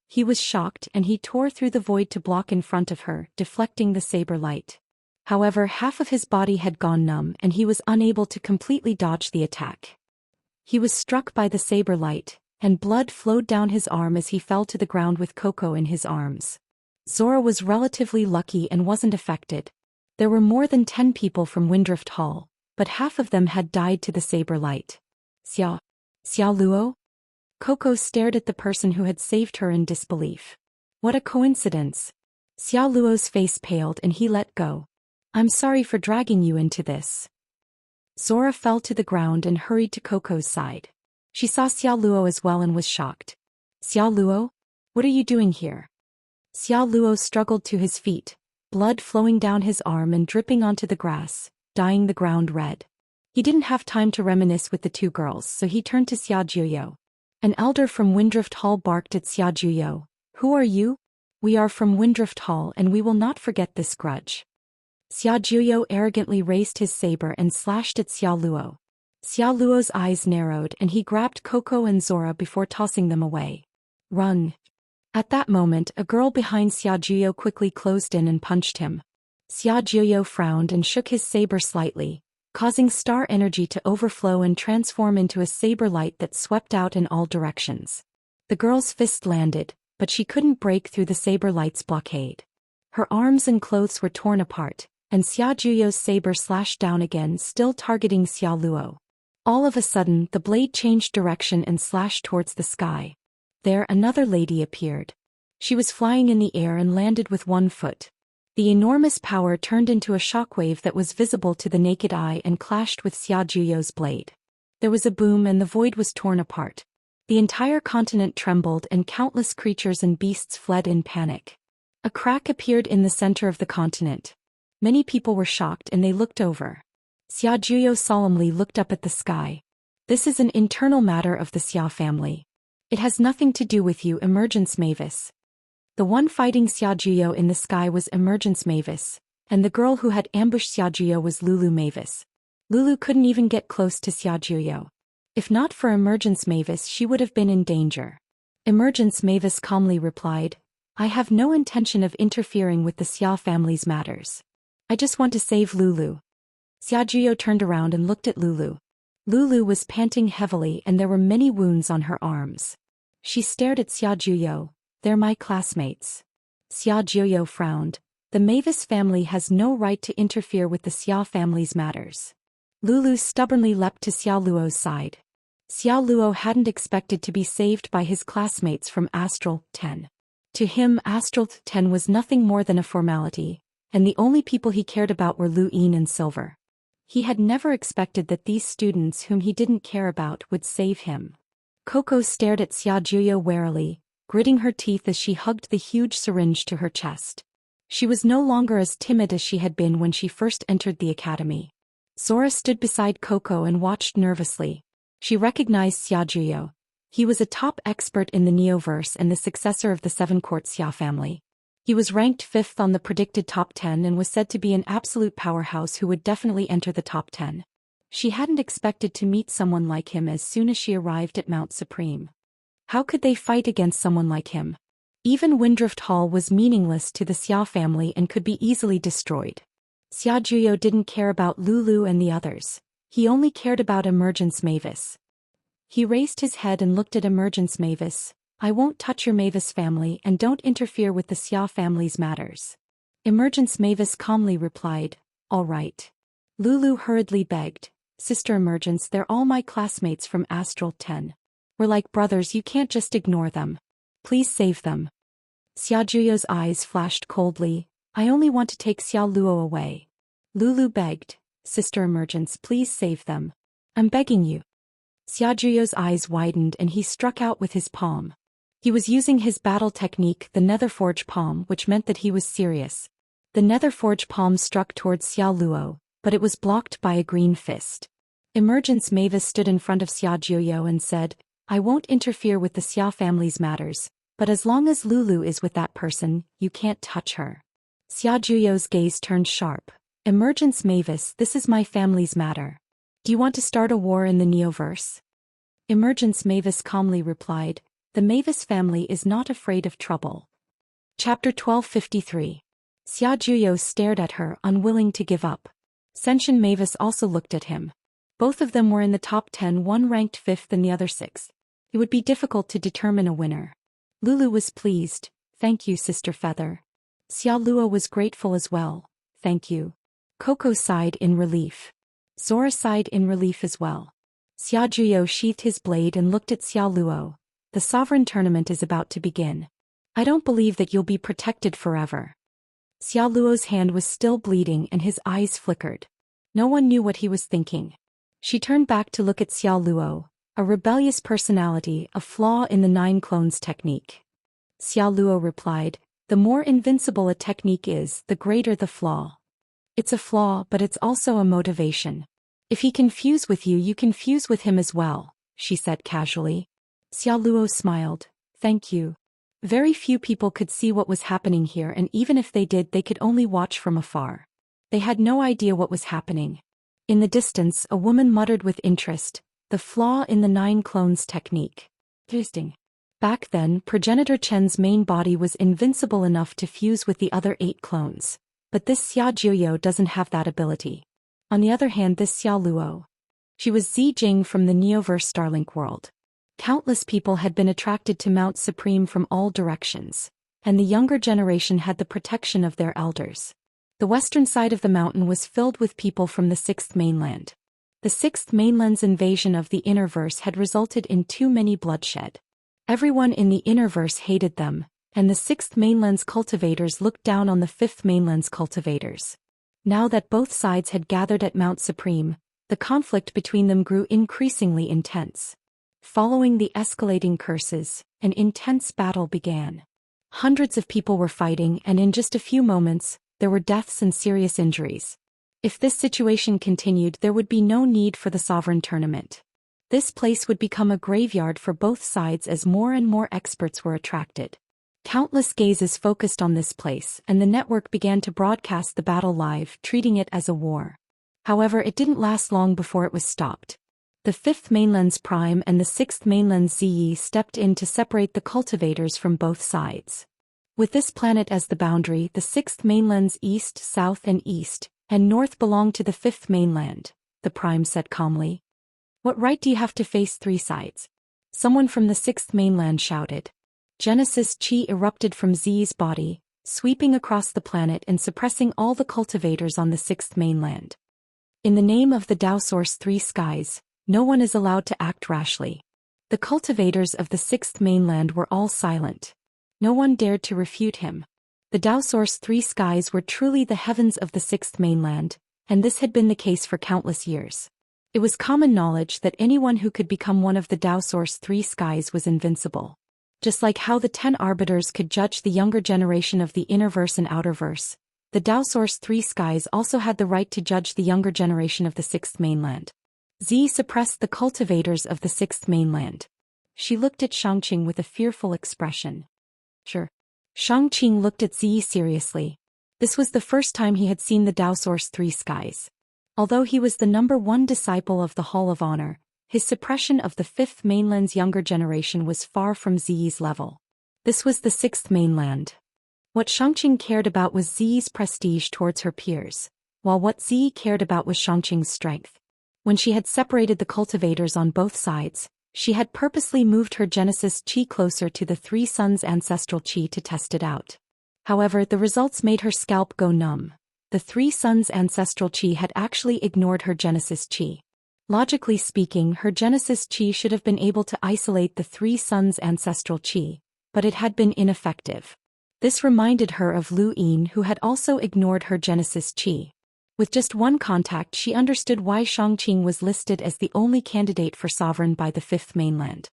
He was shocked and he tore through the void to block in front of her, deflecting the saber light. However, half of his body had gone numb and he was unable to completely dodge the attack. He was struck by the saber light, and blood flowed down his arm as he fell to the ground with Coco in his arms. Zora was relatively lucky and wasn't affected. There were more than 10 people from Windrift Hall, but half of them had died to the saber light. Xiao Luo? Coco stared at the person who had saved her in disbelief. What a coincidence. Xiao Luo's face paled and he let go. I'm sorry for dragging you into this. Zora fell to the ground and hurried to Coco's side. She saw Xiao Luo as well and was shocked. Xiao Luo? What are you doing here? Xiao Luo struggled to his feet, blood flowing down his arm and dripping onto the grass, dyeing the ground red. He didn't have time to reminisce with the 2 girls, so he turned to Xia Juyo. An elder from Windrift Hall barked at Xia Juyo. Who are you? We are from Windrift Hall and we will not forget this grudge. Xia Juyo arrogantly raised his saber and slashed at Xiao Luo. Xiao Luo's eyes narrowed and he grabbed Coco and Zora before tossing them away. Run. At that moment, a girl behind Xia Juyo quickly closed in and punched him. Xia Juyo frowned and shook his saber slightly, causing star energy to overflow and transform into a saber light that swept out in all directions. The girl's fist landed, but she couldn't break through the saber light's blockade. Her arms and clothes were torn apart, and Xia Juyo's saber slashed down again, still targeting Xiao Luo. All of a sudden, the blade changed direction and slashed towards the sky. There, another lady appeared. She was flying in the air and landed with 1 foot. The enormous power turned into a shockwave that was visible to the naked eye and clashed with Xia Juyo's blade. There was a boom and the void was torn apart. The entire continent trembled and countless creatures and beasts fled in panic. A crack appeared in the center of the continent. Many people were shocked and they looked over. Xia Juyo solemnly looked up at the sky. This is an internal matter of the Xia family. It has nothing to do with you, Emergence Mavis. The one fighting Xia Juyo in the sky was Emergence Mavis, and the girl who had ambushed Xia Juyo was Lulu Mavis. Lulu couldn't even get close to Xia Juyo. If not for Emergence Mavis, she would have been in danger. Emergence Mavis calmly replied, I have no intention of interfering with the Xia family's matters. I just want to save Lulu. Xia Juyo turned around and looked at Lulu. Lulu was panting heavily and there were many wounds on her arms. She stared at Xia Juyo, They're my classmates. Xia Jiuyo frowned. The Mavis family has no right to interfere with the Xia family's matters. Lulu stubbornly leapt to Xia Luo's side. Xia Luo hadn't expected to be saved by his classmates from Astral 10. To him, Astral 10 was nothing more than a formality, and the only people he cared about were Lu Yin and Silver. He had never expected that these students whom he didn't care about would save him. Coco stared at Xia Jiuyo warily, gritting her teeth as she hugged the huge syringe to her chest. She was no longer as timid as she had been when she first entered the academy. Sora stood beside Coco and watched nervously. She recognized Xia Jiuyo. He was a top expert in the Neoverse and the successor of the seven-court Xia family. He was ranked 5th on the predicted top 10 and was said to be an absolute powerhouse who would definitely enter the top 10. She hadn't expected to meet someone like him as soon as she arrived at Mount Supreme. How could they fight against someone like him? Even Windrift Hall was meaningless to the Xia family and could be easily destroyed. Xia Jiuyo didn't care about Lulu and the others. He only cared about Emergence Mavis. He raised his head and looked at Emergence Mavis. I won't touch your Mavis family and don't interfere with the Xia family's matters. Emergence Mavis calmly replied, all right. Lulu hurriedly begged, Sister Emergence, they're all my classmates from Astral 10. We're like brothers, you can't just ignore them. Please save them. Xia Jiuyo's eyes flashed coldly. I only want to take Xia Luo away. Lulu begged, Sister Emergence, please save them. I'm begging you. Xia Jiuyo's eyes widened and he struck out with his palm. He was using his battle technique, the Netherforge palm, which meant that he was serious. The Netherforge palm struck towards Xia Luo, but it was blocked by a green fist. Emergence Mavis stood in front of Xia Jiuyo and said, I won't interfere with the Xia family's matters, but as long as Lulu is with that person, you can't touch her. Xia Jiuyo's gaze turned sharp. Emergence Mavis, this is my family's matter. Do you want to start a war in the Neoverse? Emergence Mavis calmly replied, the Mavis family is not afraid of trouble. Chapter 1253. Xia Jiuyo stared at her, unwilling to give up. Senshin Mavis also looked at him. Both of them were in the top 10, one ranked 5th and the other 6th. It would be difficult to determine a winner. Lulu was pleased. Thank you, Sister Feather. Xia Luo was grateful as well. Thank you. Coco sighed in relief. Zora sighed in relief as well. Xia Jiuyo sheathed his blade and looked at Xia Luo. The sovereign tournament is about to begin. I don't believe that you'll be protected forever. Xia Luo's hand was still bleeding and his eyes flickered. No one knew what he was thinking. She turned back to look at Xia Luo, a rebellious personality, a flaw in the 9 clones technique. Xia Luo replied, the more invincible a technique is, the greater the flaw. It's a flaw, but it's also a motivation. If he can fuse with you, you can fuse with him as well, she said casually. Xia Luo smiled. Thank you. Very few people could see what was happening here, and even if they did, they could only watch from afar. They had no idea what was happening. In the distance, a woman muttered with interest, the flaw in the 9 clones technique. Interesting. Back then, Progenitor Chen's main body was invincible enough to fuse with the other 8 clones. But this Xia Jiuyo doesn't have that ability. On the other hand, this Xia Luo. She was Zi Jing from the Neoverse Starlink world. Countless people had been attracted to Mount Supreme from all directions, and the younger generation had the protection of their elders. The western side of the mountain was filled with people from the 6th mainland. The 6th mainland's invasion of the Innerverse had resulted in too many bloodshed. Everyone in the Innerverse hated them, and the 6th mainland's cultivators looked down on the 5th mainland's cultivators. Now that both sides had gathered at Mount Supreme, the conflict between them grew increasingly intense. Following the escalating curses, an intense battle began. Hundreds of people were fighting, and in just a few moments, there were deaths and serious injuries. If this situation continued, there would be no need for the sovereign tournament. This place would become a graveyard for both sides as more and more experts were attracted. Countless gazes focused on this place, and the network began to broadcast the battle live, treating it as a war. However, it didn't last long before it was stopped. The 5th mainland's Prime and the 6th mainland's Ziyi stepped in to separate the cultivators from both sides. With this planet as the boundary, the 6th mainland's east, south and east, and north belong to the 5th mainland, the Prime said calmly. What right do you have to face 3 sides? Someone from the 6th mainland shouted. Genesis Qi erupted from Zi's body, sweeping across the planet and suppressing all the cultivators on the sixth mainland. In the name of the Tao Source Three Skies, no one is allowed to act rashly. The cultivators of the sixth mainland were all silent. No one dared to refute him. The Tao Source Three Skies were truly the heavens of the sixth mainland, and this had been the case for countless years. It was common knowledge that anyone who could become one of the Tao Source Three Skies was invincible. Just like how the 10 arbiters could judge the younger generation of the innerverse and outerverse, the Tao Source Three Skies also had the right to judge the younger generation of the sixth mainland. Zi suppressed the cultivators of the sixth mainland. She looked at Xianxia with a fearful expression. Sure. Xianxia looked at Zi seriously. This was the first time he had seen the Tao Source Three Skies. Although he was the #1 disciple of the Hall of Honor, his suppression of the fifth mainland's younger generation was far from Zi's level. This was the sixth mainland. What Xianxia cared about was Zi's prestige towards her peers, while what Zi cared about was Xianxia's strength. When she had separated the cultivators on both sides, she had purposely moved her Genesis Qi closer to the Three Suns' ancestral Qi to test it out. However, the results made her scalp go numb. The Three Suns' ancestral Qi had actually ignored her Genesis Qi. Logically speaking, her Genesis Qi should have been able to isolate the Three Suns' ancestral Qi, but it had been ineffective. This reminded her of Lu Yin, who had also ignored her Genesis Qi. With just one contact, she understood why Xianxia was listed as the only candidate for sovereign by the fifth mainland.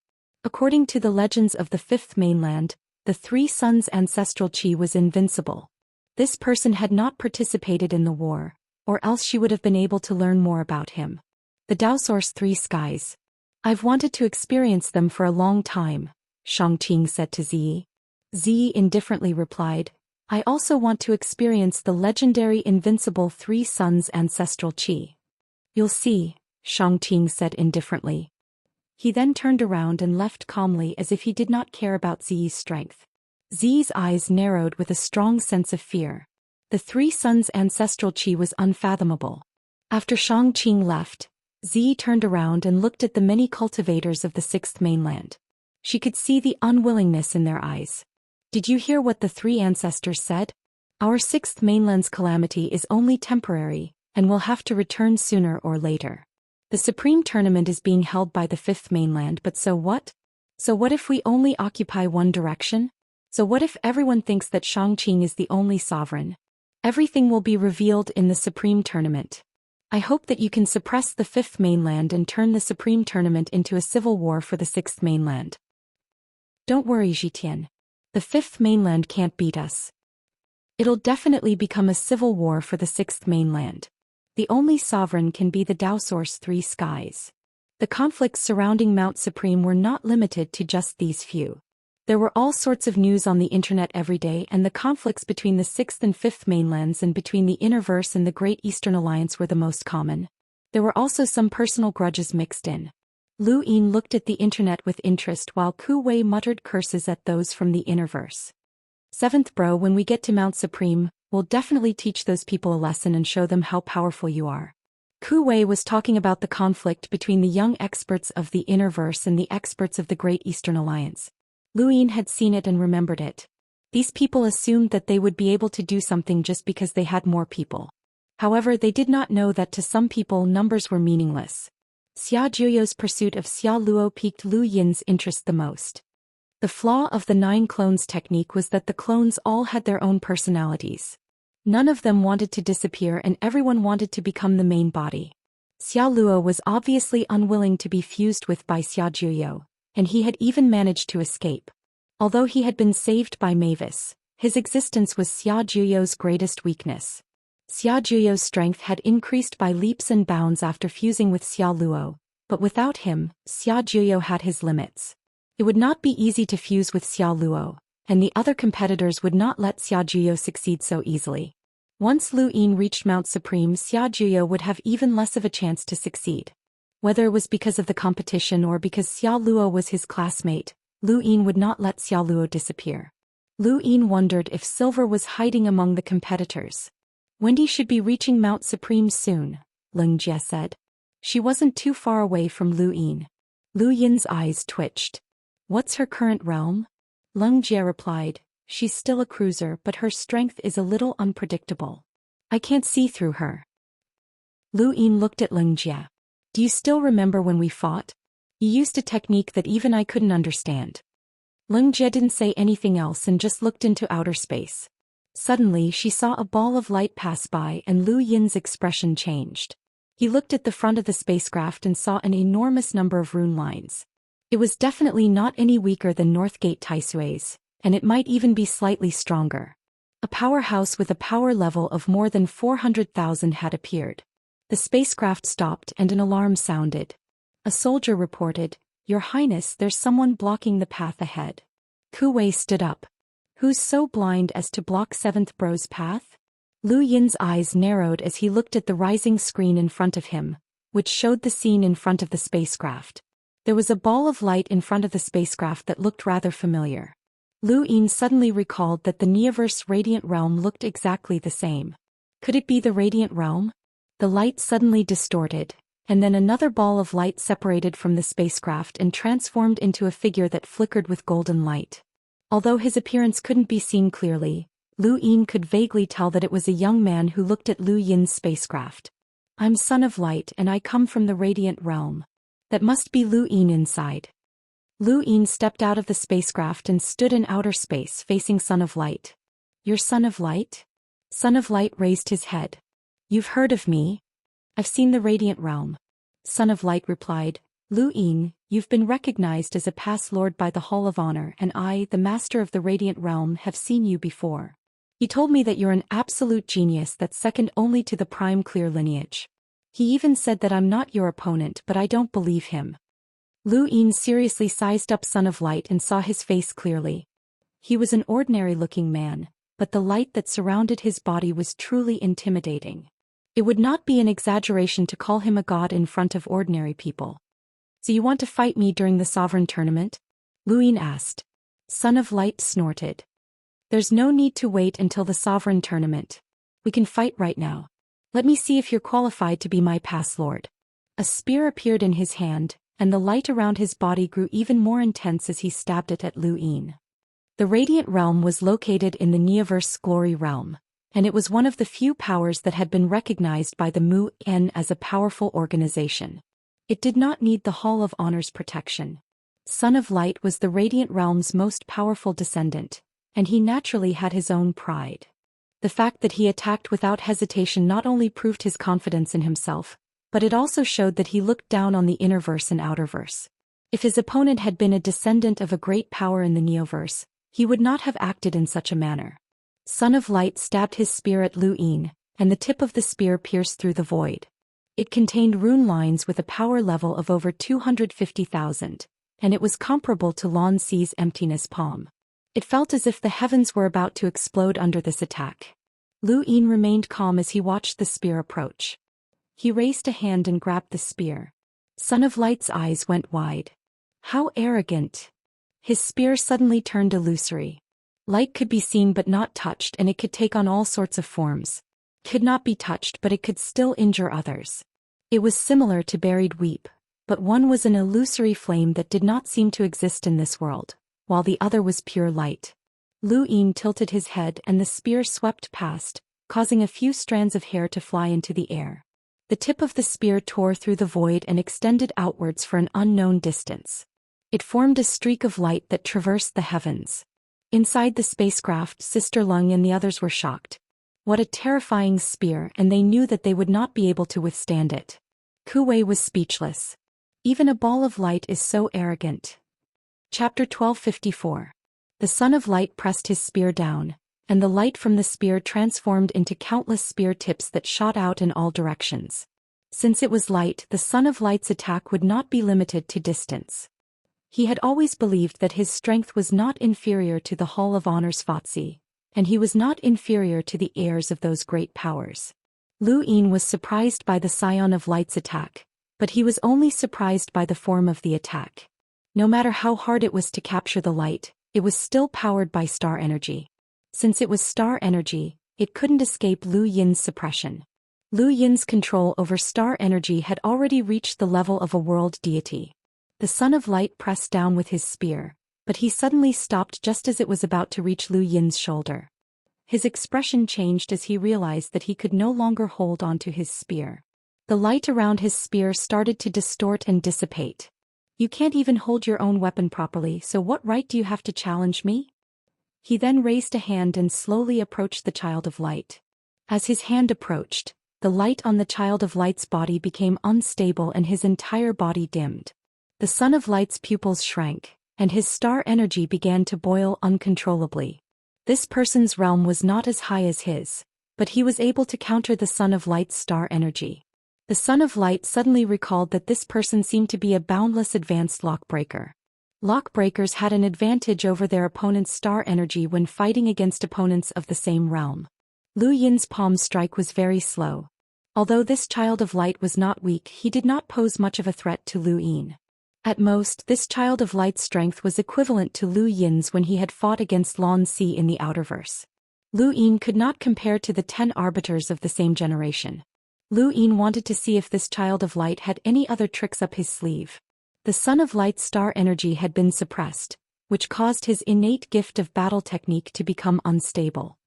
According to the legends of the fifth mainland, the Three Suns' ancestral Qi was invincible. This person had not participated in the war, or else she would have been able to learn more about him. The Tao Source Three Skies. I've wanted to experience them for a long time, Xianxia said to Zi. Zi indifferently replied, I also want to experience the legendary invincible Three Suns' ancestral Qi. You'll see, Xianxia said indifferently. He then turned around and left calmly as if he did not care about Zi's strength. Zi's eyes narrowed with a strong sense of fear. The Three Suns' ancestral Qi was unfathomable. After Xianxia left, Zi turned around and looked at the many cultivators of the sixth mainland. She could see the unwillingness in their eyes. Did you hear what the three ancestors said? Our sixth mainland's calamity is only temporary, and will have to return sooner or later. The supreme tournament is being held by the fifth mainland, but so what? So what if we only occupy one direction? So what if everyone thinks that Xianxia is the only sovereign? Everything will be revealed in the supreme tournament. I hope that you can suppress the fifth mainland and turn the supreme tournament into a civil war for the sixth mainland. Don't worry, Zhitian. The fifth mainland can't beat us. It'll definitely become a civil war for the sixth mainland. The only sovereign can be the Tao Source Three Skies. The conflicts surrounding Mount Supreme were not limited to just these few. There were all sorts of news on the internet every day, and the conflicts between the sixth and fifth mainlands and between the Innerverse and the Great Eastern Alliance were the most common. There were also some personal grudges mixed in. Lu Yin looked at the internet with interest while Ku Wei muttered curses at those from the Innerverse. Seventh bro, when we get to Mount Supreme, we'll definitely teach those people a lesson and show them how powerful you are. Ku Wei was talking about the conflict between the young experts of the Innerverse and the experts of the Great Eastern Alliance. Lu Yin had seen it and remembered it. These people assumed that they would be able to do something just because they had more people. However, they did not know that to some people numbers were meaningless. Xia Juyo's pursuit of Xia Luo piqued Lu Yin's interest the most. The flaw of the 9 clones technique was that the clones all had their own personalities. None of them wanted to disappear and everyone wanted to become the main body. Xia Luo was obviously unwilling to be fused with by Xia Juyo, and he had even managed to escape. Although he had been saved by Mavis, his existence was Xia Juyo's greatest weakness. Xia Juyo's strength had increased by leaps and bounds after fusing with Xia Luo, but without him, Xia Juyo had his limits. It would not be easy to fuse with Xia Luo, and the other competitors would not let Xia Juyo succeed so easily. Once Lu Yin reached Mount Supreme, Xia Juyo would have even less of a chance to succeed. Whether it was because of the competition or because Xia Luo was his classmate, Lu Yin would not let Xia Luo disappear. Lu Yin wondered if Silver was hiding among the competitors. Wendy should be reaching Mount Supreme soon, Leng Jie said. She wasn't too far away from Lu Yin. Lu Yin's eyes twitched. What's her current realm? Lung Jie replied, "She's still a cruiser, but her strength is a little unpredictable. I can't see through her." Lu Yin looked at Lung Jie. "Do you still remember when we fought? You used a technique that even I couldn't understand." Lung Jie didn't say anything else and just looked into outer space. Suddenly she saw a ball of light pass by and Lu Yin's expression changed. He looked at the front of the spacecraft and saw an enormous number of rune lines. It was definitely not any weaker than Northgate Taisui's, and it might even be slightly stronger. A powerhouse with a power level of more than 400,000 had appeared. The spacecraft stopped and an alarm sounded. A soldier reported, "Your Highness, there's someone blocking the path ahead." Ku Wei stood up. "Who's so blind as to block 7th Bro's path?" Lu Yin's eyes narrowed as he looked at the rising screen in front of him, which showed the scene in front of the spacecraft. There was a ball of light in front of the spacecraft that looked rather familiar. Lu Yin suddenly recalled that the Neoverse Radiant Realm looked exactly the same. Could it be the Radiant Realm? The light suddenly distorted, and then another ball of light separated from the spacecraft and transformed into a figure that flickered with golden light. Although his appearance couldn't be seen clearly, Lu Yin could vaguely tell that it was a young man who looked at Lu Yin's spacecraft. "I'm Son of Light and I come from the Radiant Realm." That must be Lu Yin inside. Lu Yin stepped out of the spacecraft and stood in outer space facing Son of Light. "You're Son of Light?" Son of Light raised his head. "You've heard of me? I've seen the Radiant Realm." Son of Light replied, "Lu Yin, you've been recognized as a past lord by the Hall of Honor, and I, the Master of the Radiant Realm, have seen you before. He told me that you're an absolute genius that's second only to the Prime Clear lineage. He even said that I'm not your opponent, but I don't believe him." Lu Yin seriously sized up Son of Light and saw his face clearly. He was an ordinary-looking man, but the light that surrounded his body was truly intimidating. It would not be an exaggeration to call him a god in front of ordinary people. "So you want to fight me during the Sovereign Tournament?" Lu Yin asked. Son of Light snorted. "There's no need to wait until the Sovereign Tournament. We can fight right now. Let me see if you're qualified to be my past lord." A spear appeared in his hand, and the light around his body grew even more intense as he stabbed it at Lu Yin. The Radiant Realm was located in the Neoverse Glory Realm, and it was one of the few powers that had been recognized by the Mu En as a powerful organization. It did not need the Hall of Honor's protection. Son of Light was the Radiant Realm's most powerful descendant, and he naturally had his own pride. The fact that he attacked without hesitation not only proved his confidence in himself, but it also showed that he looked down on the innerverse and outerverse. If his opponent had been a descendant of a great power in the Neoverse, he would not have acted in such a manner. Son of Light stabbed his spear at Lu Yin, and the tip of the spear pierced through the void. It contained rune lines with a power level of over 250,000, and it was comparable to Lan Si's emptiness palm. It felt as if the heavens were about to explode under this attack. Lu Yin remained calm as he watched the spear approach. He raised a hand and grabbed the spear. Son of Light's eyes went wide. How arrogant! His spear suddenly turned illusory. Light could be seen but not touched, and it could take on all sorts of forms. Could not be touched, but it could still injure others. It was similar to buried weep, but one was an illusory flame that did not seem to exist in this world, while the other was pure light. Lu Yin tilted his head and the spear swept past, causing a few strands of hair to fly into the air. The tip of the spear tore through the void and extended outwards for an unknown distance. It formed a streak of light that traversed the heavens. Inside the spacecraft, Sister Lung and the others were shocked. What a terrifying spear, and they knew that they would not be able to withstand it. Ku Wei was speechless. Even a ball of light is so arrogant. Chapter 1254. The Son of Light pressed his spear down, and the light from the spear transformed into countless spear tips that shot out in all directions. Since it was light, the Son of Light's attack would not be limited to distance. He had always believed that his strength was not inferior to the Hall of Honor's Fatsi, and he was not inferior to the heirs of those great powers. Lu Yin was surprised by the Scion of Light's attack, but he was only surprised by the form of the attack. No matter how hard it was to capture the light, it was still powered by star energy. Since it was star energy, it couldn't escape Lu Yin's suppression. Lu Yin's control over star energy had already reached the level of a world deity. The Son of Light pressed down with his spear, but he suddenly stopped just as it was about to reach Lu Yin's shoulder. His expression changed as he realized that he could no longer hold onto his spear. The light around his spear started to distort and dissipate. "You can't even hold your own weapon properly, so what right do you have to challenge me?" He then raised a hand and slowly approached the Child of Light. As his hand approached, the light on the Child of Light's body became unstable and his entire body dimmed. The Son of Light's pupils shrank, and his star energy began to boil uncontrollably. This person's realm was not as high as his, but he was able to counter the Son of Light's star energy. The Son of Light suddenly recalled that this person seemed to be a boundless advanced lockbreaker. Lockbreakers had an advantage over their opponent's star energy when fighting against opponents of the same realm. Lu Yin's palm strike was very slow. Although this Child of Light was not weak, he did not pose much of a threat to Lu Yin. At most, this Child of Light's strength was equivalent to Lu Yin's when he had fought against Lan Si in the Outerverse. Lu Yin could not compare to the 10 arbiters of the same generation. Lu Yin wanted to see if this Child of Light had any other tricks up his sleeve. The Son of Light's star energy had been suppressed, which caused his innate gift of battle technique to become unstable.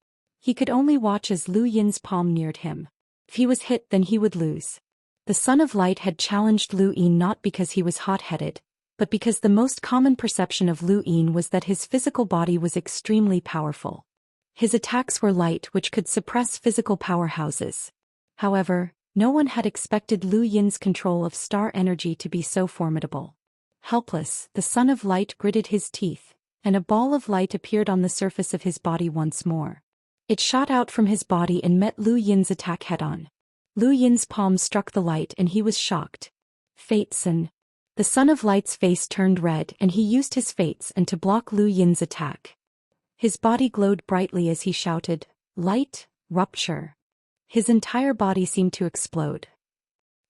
He could only watch as Lu Yin's palm neared him. If he was hit, then he would lose. The Son of Light had challenged Lu Yin not because he was hot-headed, but because the most common perception of Lu Yin was that his physical body was extremely powerful. His attacks were light, which could suppress physical powerhouses. However, no one had expected Lu Yin's control of star energy to be so formidable. Helpless, the Son of Light gritted his teeth, and a ball of light appeared on the surface of his body once more. It shot out from his body and met Lu Yin's attack head-on. Lu Yin's palm struck the light and he was shocked. "Fates and..." The Son of Light's face turned red and he used his fates and to block Lu Yin's attack. His body glowed brightly as he shouted, "Light, rupture." His entire body seemed to explode.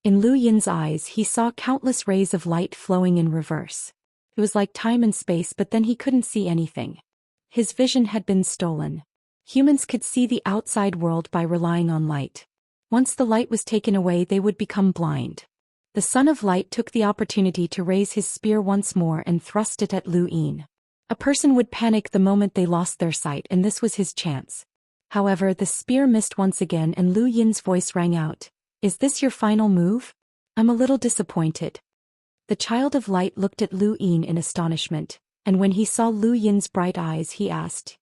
In Lu Yin's eyes he saw countless rays of light flowing in reverse. It was like time and space, but then he couldn't see anything. His vision had been stolen. Humans could see the outside world by relying on light. Once the light was taken away, they would become blind. The Son of Light took the opportunity to raise his spear once more and thrust it at Lu Yin. A person would panic the moment they lost their sight, and this was his chance. However, the spear missed once again and Lu Yin's voice rang out, "Is this your final move? I'm a little disappointed." The Child of Light looked at Lu Yin in astonishment, and when he saw Lu Yin's bright eyes he asked,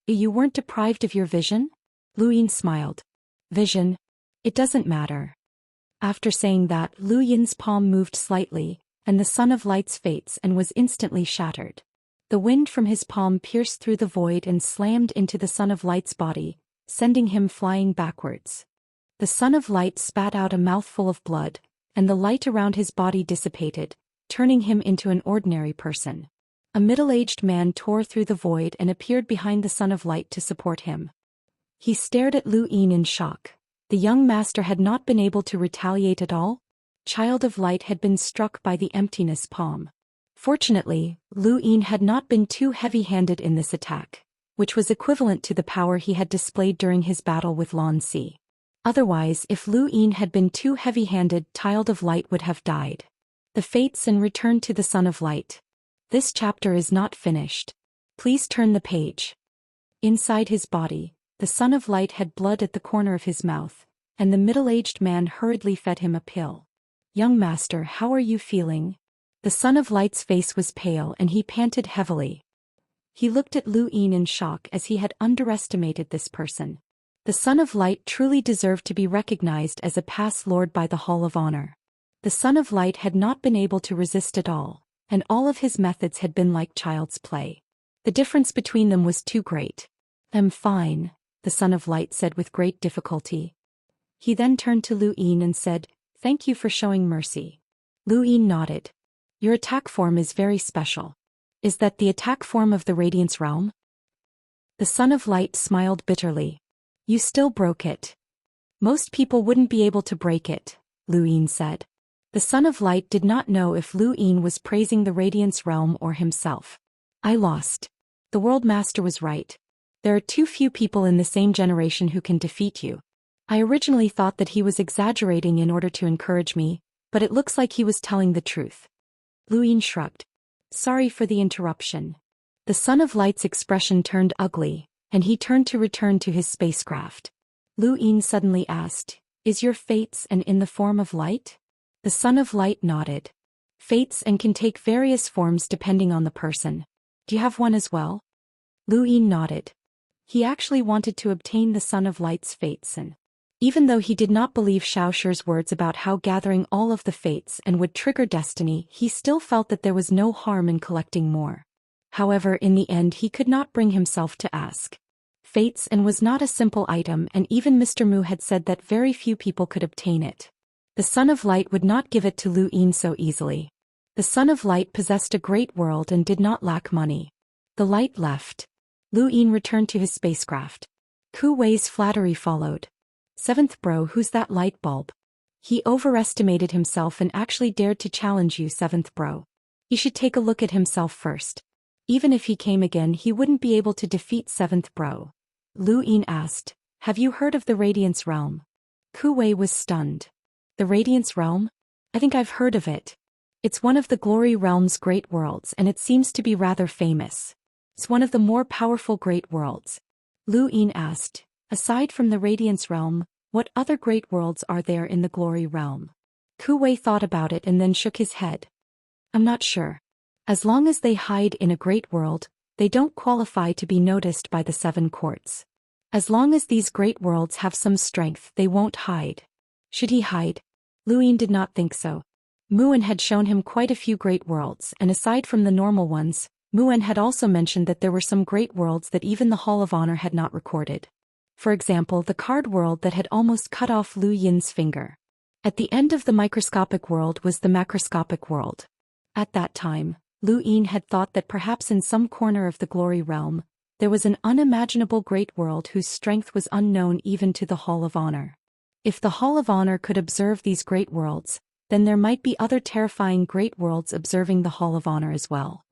You weren't deprived of your vision?" Lu Yin smiled. "Vision? It doesn't matter." After saying that, Lu Yin's palm moved slightly, and the Son of Light's fates and was instantly shattered. The wind from his palm pierced through the void and slammed into the Son of Light's body, sending him flying backwards. The Son of Light spat out a mouthful of blood, and the light around his body dissipated, turning him into an ordinary person. A middle-aged man tore through the void and appeared behind the Son of Light to support him. He stared at Lu Yin in shock. The young master had not been able to retaliate at all. Child of Light had been struck by the emptiness palm. Fortunately, Lu Yin had not been too heavy-handed in this attack, which was equivalent to the power he had displayed during his battle with Lan Si. Otherwise, if Lu Yin had been too heavy-handed, Child of Light would have died. The fates and returned to the Son of Light. This chapter is not finished. Please turn the page. Inside his body, the Son of Light had blood at the corner of his mouth, and the middle-aged man hurriedly fed him a pill. "Young master, how are you feeling?" The Son of Light's face was pale and he panted heavily. He looked at Lu Yin in shock as he had underestimated this person. The Son of Light truly deserved to be recognized as a past lord by the Hall of Honor. The Son of Light had not been able to resist at all, and all of his methods had been like child's play. The difference between them was too great. "I'm fine," the Son of Light said with great difficulty. He then turned to Lu Yin and said, "Thank you for showing mercy." Lu Yin nodded. "Your attack form is very special. Is that the attack form of the Radiance Realm?" The Son of Light smiled bitterly. "You still broke it." "Most people wouldn't be able to break it," Lu Yin said. The Son of Light did not know if Lu Yin was praising the Radiance Realm or himself. "I lost. The World Master was right. There are too few people in the same generation who can defeat you. I originally thought that he was exaggerating in order to encourage me, but it looks like he was telling the truth." Lu Yin shrugged. Sorry for the interruption. The Son of Light's expression turned ugly, and he turned to return to his spacecraft. Lu Yin suddenly asked, Is your fates and in the form of light? The Son of Light nodded. Fates and can take various forms depending on the person. Do you have one as well? Lu Yin nodded. He actually wanted to obtain the Son of Light's fates, and even though he did not believe Xiaoxi's words about how gathering all of the fates and would trigger destiny, he still felt that there was no harm in collecting more. However, in the end he could not bring himself to ask. Fates and was not a simple item, and even Mr. Mu had said that very few people could obtain it. The Son of Light would not give it to Lu Yin so easily. The Son of Light possessed a great world and did not lack money. The light left. Lu Yin returned to his spacecraft. Ku Wei's flattery followed. Seventh bro, who's that light bulb? He overestimated himself and actually dared to challenge you, seventh bro. He should take a look at himself first. Even if he came again, he wouldn't be able to defeat seventh bro. Lu Yin asked, Have you heard of the Radiance Realm? Ku Wei was stunned. The Radiance Realm? I think I've heard of it. It's one of the Glory Realm's great worlds, and it seems to be rather famous. It's one of the more powerful great worlds. Lu Yin asked, Aside from the Radiance Realm, what other great worlds are there in the Glory Realm? Ku Wei thought about it and then shook his head. I'm not sure. As long as they hide in a great world, they don't qualify to be noticed by the seven courts. As long as these great worlds have some strength, they won't hide. Should he hide? Lu Yin did not think so. Muan had shown him quite a few great worlds, and aside from the normal ones, Muan had also mentioned that there were some great worlds that even the Hall of Honor had not recorded. For example, the card world that had almost cut off Lu Yin's finger. At the end of the microscopic world was the macroscopic world. At that time, Lu Yin had thought that perhaps in some corner of the Glory Realm, there was an unimaginable great world whose strength was unknown even to the Hall of Honor. If the Hall of Honor could observe these great worlds, then there might be other terrifying great worlds observing the Hall of Honor as well.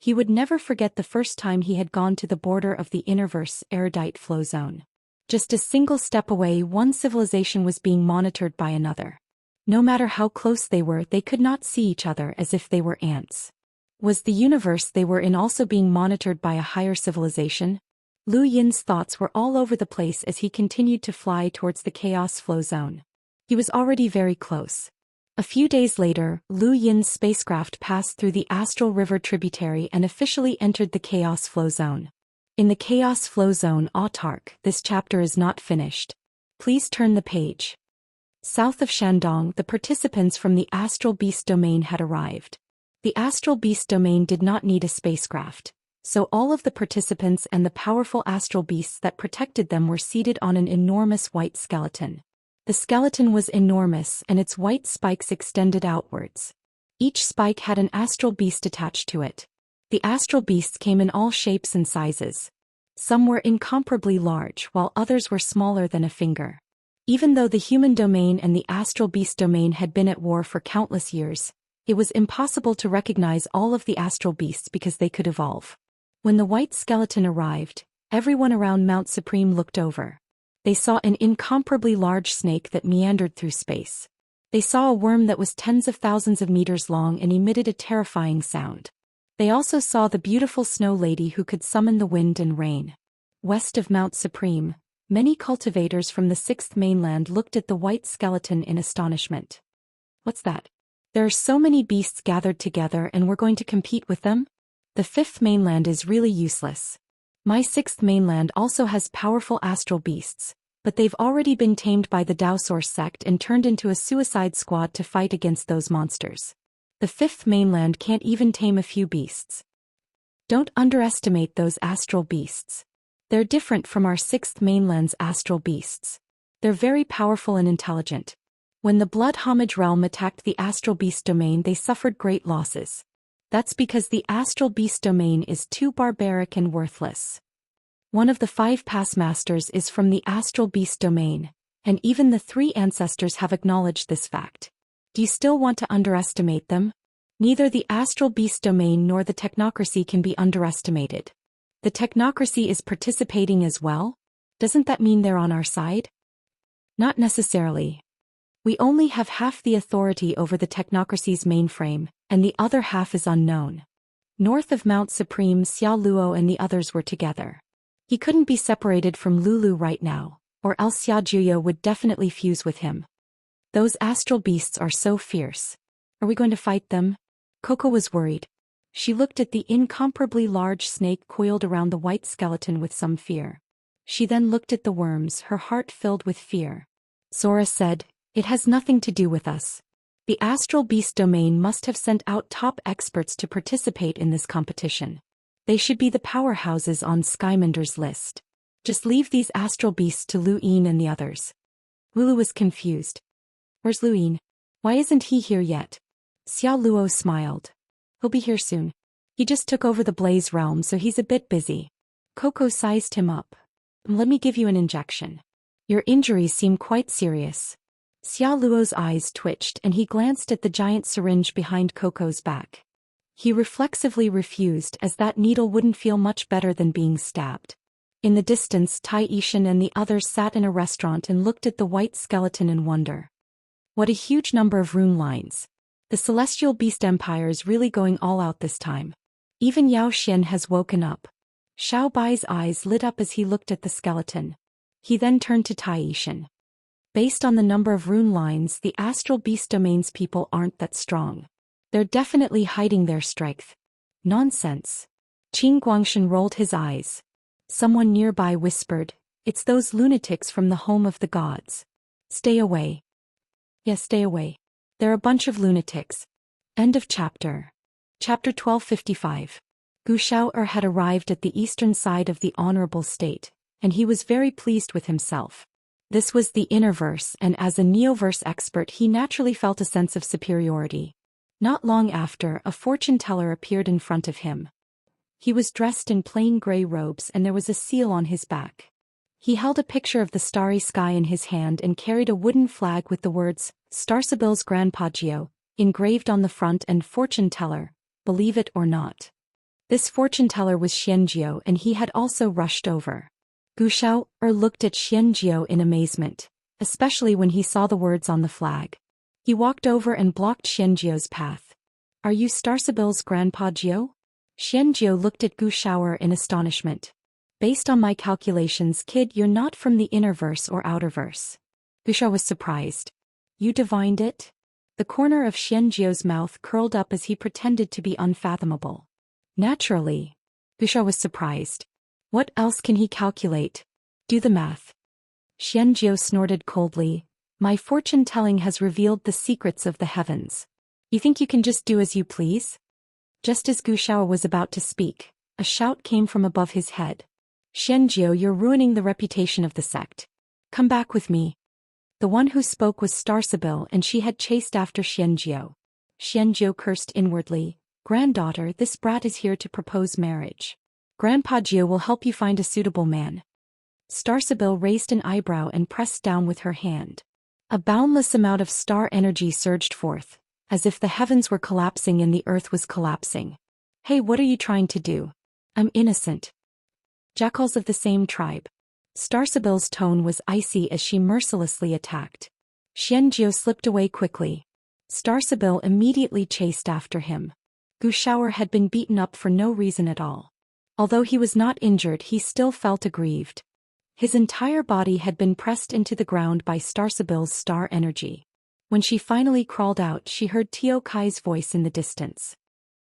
He would never forget the first time he had gone to the border of the Immerse erudite flow zone. Just a single step away, one civilization was being monitored by another. No matter how close they were, they could not see each other, as if they were ants. Was the universe they were in also being monitored by a higher civilization? Lu Yin's thoughts were all over the place as he continued to fly towards the chaos flow zone. He was already very close. A few days later, Lu Yin's spacecraft passed through the Astral River tributary and officially entered the Chaos Flow Zone. In the Chaos Flow Zone Autark, this chapter is not finished. Please turn the page. South of Shandong, the participants from the Astral Beast Domain had arrived. The Astral Beast Domain did not need a spacecraft, so all of the participants and the powerful astral beasts that protected them were seated on an enormous white skeleton. The skeleton was enormous and its white spikes extended outwards. Each spike had an astral beast attached to it. The astral beasts came in all shapes and sizes. Some were incomparably large while others were smaller than a finger. Even though the human domain and the astral beast domain had been at war for countless years, it was impossible to recognize all of the astral beasts because they could evolve. When the white skeleton arrived, everyone around Mount Supreme looked over. They saw an incomparably large snake that meandered through space. They saw a worm that was tens of thousands of meters long and emitted a terrifying sound. They also saw the beautiful snow lady who could summon the wind and rain. West of Mount Supreme, many cultivators from the Sixth Mainland looked at the white skeleton in astonishment. What's that? There are so many beasts gathered together and we're going to compete with them? The Fifth Mainland is really useless. My Sixth Mainland also has powerful astral beasts, but they've already been tamed by the Daoist sect and turned into a suicide squad to fight against those monsters. The Fifth Mainland can't even tame a few beasts. Don't underestimate those astral beasts. They're different from our Sixth Mainland's astral beasts. They're very powerful and intelligent. When the Blood Homage realm attacked the astral beast domain, they suffered great losses. That's because the astral beast domain is too barbaric and worthless. One of the 5 past masters is from the astral beast domain, and even the 3 ancestors have acknowledged this fact. Do you still want to underestimate them? Neither the astral beast domain nor the technocracy can be underestimated. The technocracy is participating as well? Doesn't that mean they're on our side? Not necessarily. We only have half the authority over the technocracy's mainframe, and the other half is unknown. North of Mount Supreme, Xiao Luo and the others were together. He couldn't be separated from Lulu right now, or else Xia Juyo would definitely fuse with him. Those astral beasts are so fierce. Are we going to fight them? Coco was worried. She looked at the incomparably large snake coiled around the white skeleton with some fear. She then looked at the worms, her heart filled with fear. Sora said, "It has nothing to do with us. The astral beast domain must have sent out top experts to participate in this competition. They should be the powerhouses on Skymander's list. Just leave these astral beasts to Lu Yin and the others." Lulu was confused. "Where's Lu Yin? Why isn't he here yet?" Xiao Luo smiled. "He'll be here soon. He just took over the Blaze Realm, so he's a bit busy." Coco sized him up. "Let me give you an injection. Your injuries seem quite serious." Xiao Luo's eyes twitched and he glanced at the giant syringe behind Coco's back. He reflexively refused, as that needle wouldn't feel much better than being stabbed. In the distance, Daoist and the others sat in a restaurant and looked at the white skeleton in wonder. What a huge number of rune lines. The Celestial Beast Empire is really going all out this time. Even Zhou Xian has woken up. Xiao Bai's eyes lit up as he looked at the skeleton. He then turned to Daoist. "Based on the number of rune lines, the Astral Beast Domain's people aren't that strong. They're definitely hiding their strength." "Nonsense." Qing Guangshan rolled his eyes. Someone nearby whispered, "It's those lunatics from the home of the gods. Stay away." "Yes, stay away. They're a bunch of lunatics." End of chapter. Chapter 1255. Gu Xiao'er had arrived at the eastern side of the Honorable State, and he was very pleased with himself. This was the Innerverse, and as a Neoverse expert he naturally felt a sense of superiority. Not long after, a fortune teller appeared in front of him. He was dressed in plain gray robes and there was a seal on his back. He held a picture of the starry sky in his hand and carried a wooden flag with the words, "Starsabil's Granpagio," engraved on the front and "Fortune Teller, believe it or not." This fortune teller was Xianxia, and he had also rushed over. Gu Xiao'er looked at Xianxia in amazement, especially when he saw the words on the flag. He walked over and blocked Xianxia's path. "Are you Starsabil's Granpagio?" Xianxia looked at Gu Xiao'er in astonishment. "Based on my calculations, kid, you're not from the Innerverse or Outerverse." Gu Xiao was surprised. "You divined it?" The corner of Xianxia's mouth curled up as he pretended to be unfathomable. "Naturally." Gu Xiao was surprised. What else can he calculate? Do the math. Xianxia snorted coldly. "My fortune-telling has revealed the secrets of the heavens. You think you can just do as you please?" Just as Gu Xiao was about to speak, a shout came from above his head. "Xianxia, you're ruining the reputation of the sect. Come back with me." The one who spoke was Starsabil, and she had chased after Xianxia. Xianxia cursed inwardly. "Granddaughter, this brat is here to propose marriage. Granpagio will help you find a suitable man." Starsabil raised an eyebrow and pressed down with her hand. A boundless amount of star energy surged forth, as if the heavens were collapsing and the earth was collapsing. "Hey, what are you trying to do? I'm innocent." Jackals of the same tribe. Starsabil's tone was icy as she mercilessly attacked. Xianxia slipped away quickly. Starsabil immediately chased after him. Gu Xiao'er had been beaten up for no reason at all. Although he was not injured, he still felt aggrieved. His entire body had been pressed into the ground by Starsabil's star energy. When she finally crawled out, she heard Tio Kai's voice in the distance.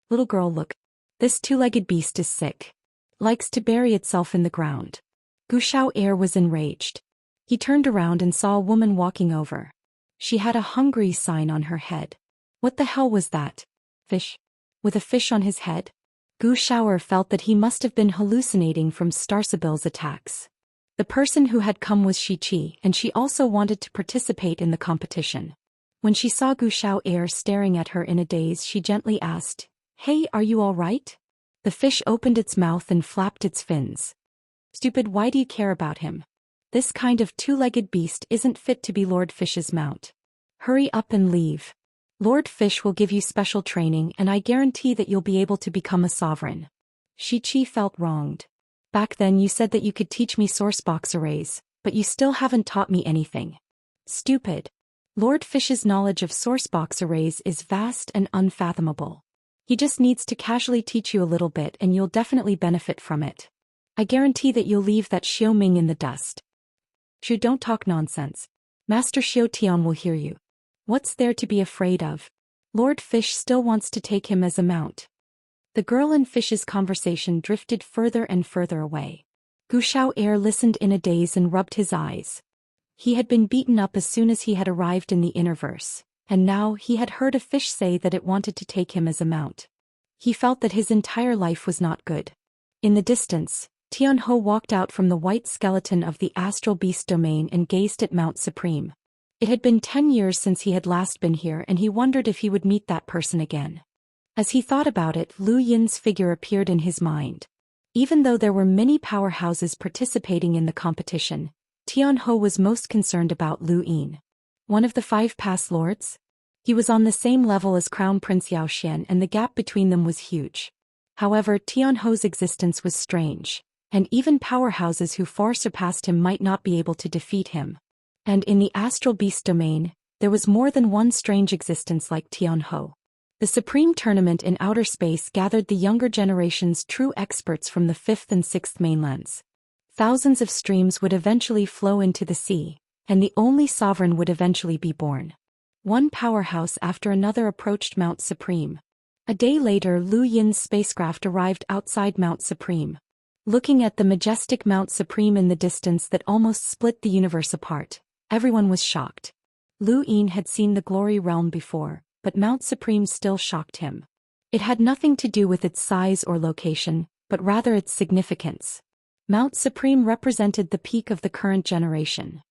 "Little girl, look. This two-legged beast is sick. Likes to bury itself in the ground." Gu Xiao'er was enraged. He turned around and saw a woman walking over. She had a hungry sign on her head. What the hell was that? Fish? With a fish on his head? Gu Xiao'er felt that he must have been hallucinating from Starsabil's attacks. The person who had come was Shichi, and she also wanted to participate in the competition. When she saw Gu Xiao'er staring at her in a daze, she gently asked, "Hey, are you all right?" The fish opened its mouth and flapped its fins. "Stupid, why do you care about him? This kind of two-legged beast isn't fit to be Lord Fish's mount. Hurry up and leave. Lord Fish will give you special training, and I guarantee that you'll be able to become a sovereign." Shichi felt wronged. "Back then you said that you could teach me source box arrays, but you still haven't taught me anything." "Stupid. Lord Fish's knowledge of sourcebox arrays is vast and unfathomable. He just needs to casually teach you a little bit and you'll definitely benefit from it. I guarantee that you'll leave that Xiao Ming in the dust. Zhu, don't talk nonsense. Master Xiao Tian will hear you. What's there to be afraid of? Lord Fish still wants to take him as a mount. The girl and Fish's conversation drifted further and further away. Gu Xiao listened in a daze and rubbed his eyes. He had been beaten up as soon as he had arrived in the Innerverse, and now he had heard a fish say that it wanted to take him as a mount. He felt that his entire life was not good. In the distance, Tian Ho walked out from the white skeleton of the astral beast domain and gazed at Mount Supreme. It had been 10 years since he had last been here and he wondered if he would meet that person again. As he thought about it, Lu Yin's figure appeared in his mind. Even though there were many powerhouses participating in the competition, Tian Ho was most concerned about Lu Yin. One of the 5 past lords? He was on the same level as Crown Prince Zhou Xian and the gap between them was huge. However, Tian Ho's existence was strange, and even powerhouses who far surpassed him might not be able to defeat him. And in the astral beast domain, there was more than one strange existence like Tian Ho. The Supreme Tournament in outer space gathered the younger generation's true experts from the 5th and 6th mainlands. Thousands of streams would eventually flow into the sea, and the only sovereign would eventually be born. One powerhouse after another approached Mount Supreme. A day later, Lu Yin's spacecraft arrived outside Mount Supreme. Looking at the majestic Mount Supreme in the distance that almost split the universe apart, everyone was shocked. Lu Yin had seen the Glory Realm before, but Mount Supreme still shocked him. It had nothing to do with its size or location, but rather its significance. Mount Supreme represented the peak of the current generation.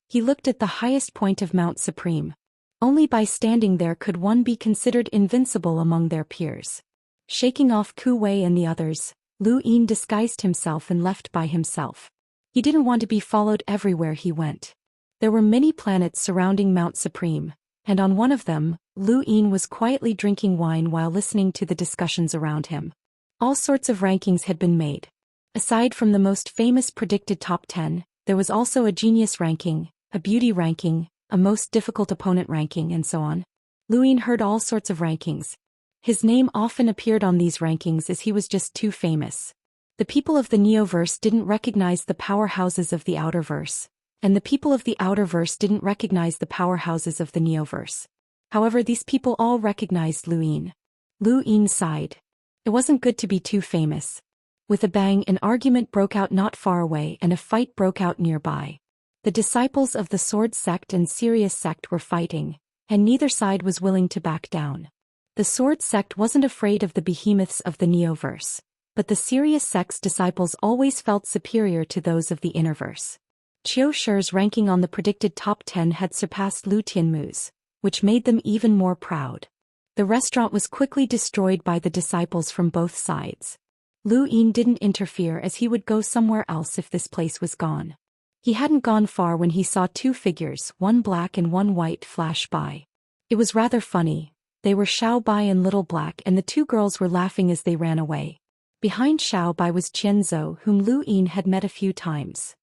He looked at the highest point of Mount Supreme. Only by standing there could one be considered invincible among their peers. Shaking off Ku Wei and the others, Lu Yin disguised himself and left by himself. He didn't want to be followed everywhere he went. There were many planets surrounding Mount Supreme, and on one of them, Lu Yin was quietly drinking wine while listening to the discussions around him. All sorts of rankings had been made. Aside from the most famous predicted top 10, there was also a genius ranking, a beauty ranking, a most difficult opponent ranking and so on. Lu Yin heard all sorts of rankings. His name often appeared on these rankings as he was just too famous. The people of the Neoverse didn't recognize the powerhouses of the Outerverse, and the people of the Outerverse didn't recognize the powerhouses of the Neoverse. However, these people all recognized Lu Yin. Lu Yin sighed. It wasn't good to be too famous. With a bang, an argument broke out not far away and a fight broke out nearby. The disciples of the Sword Sect and Sirius Sect were fighting, and neither side was willing to back down. The Sword Sect wasn't afraid of the behemoths of the Neoverse, but the Sirius Sect's disciples always felt superior to those of the Innerverse. Qiu Shi's ranking on the predicted top 10 had surpassed Lu Tianmu's, which made them even more proud. The restaurant was quickly destroyed by the disciples from both sides. Lu Yin didn't interfere as he would go somewhere else if this place was gone. He hadn't gone far when he saw 2 figures, one black and one white, flash by. It was rather funny. They were Xiao Bai and Little Black, and the 2 girls were laughing as they ran away. Behind Xiao Bai was Qian Zhou, whom Lu Yin had met a few times.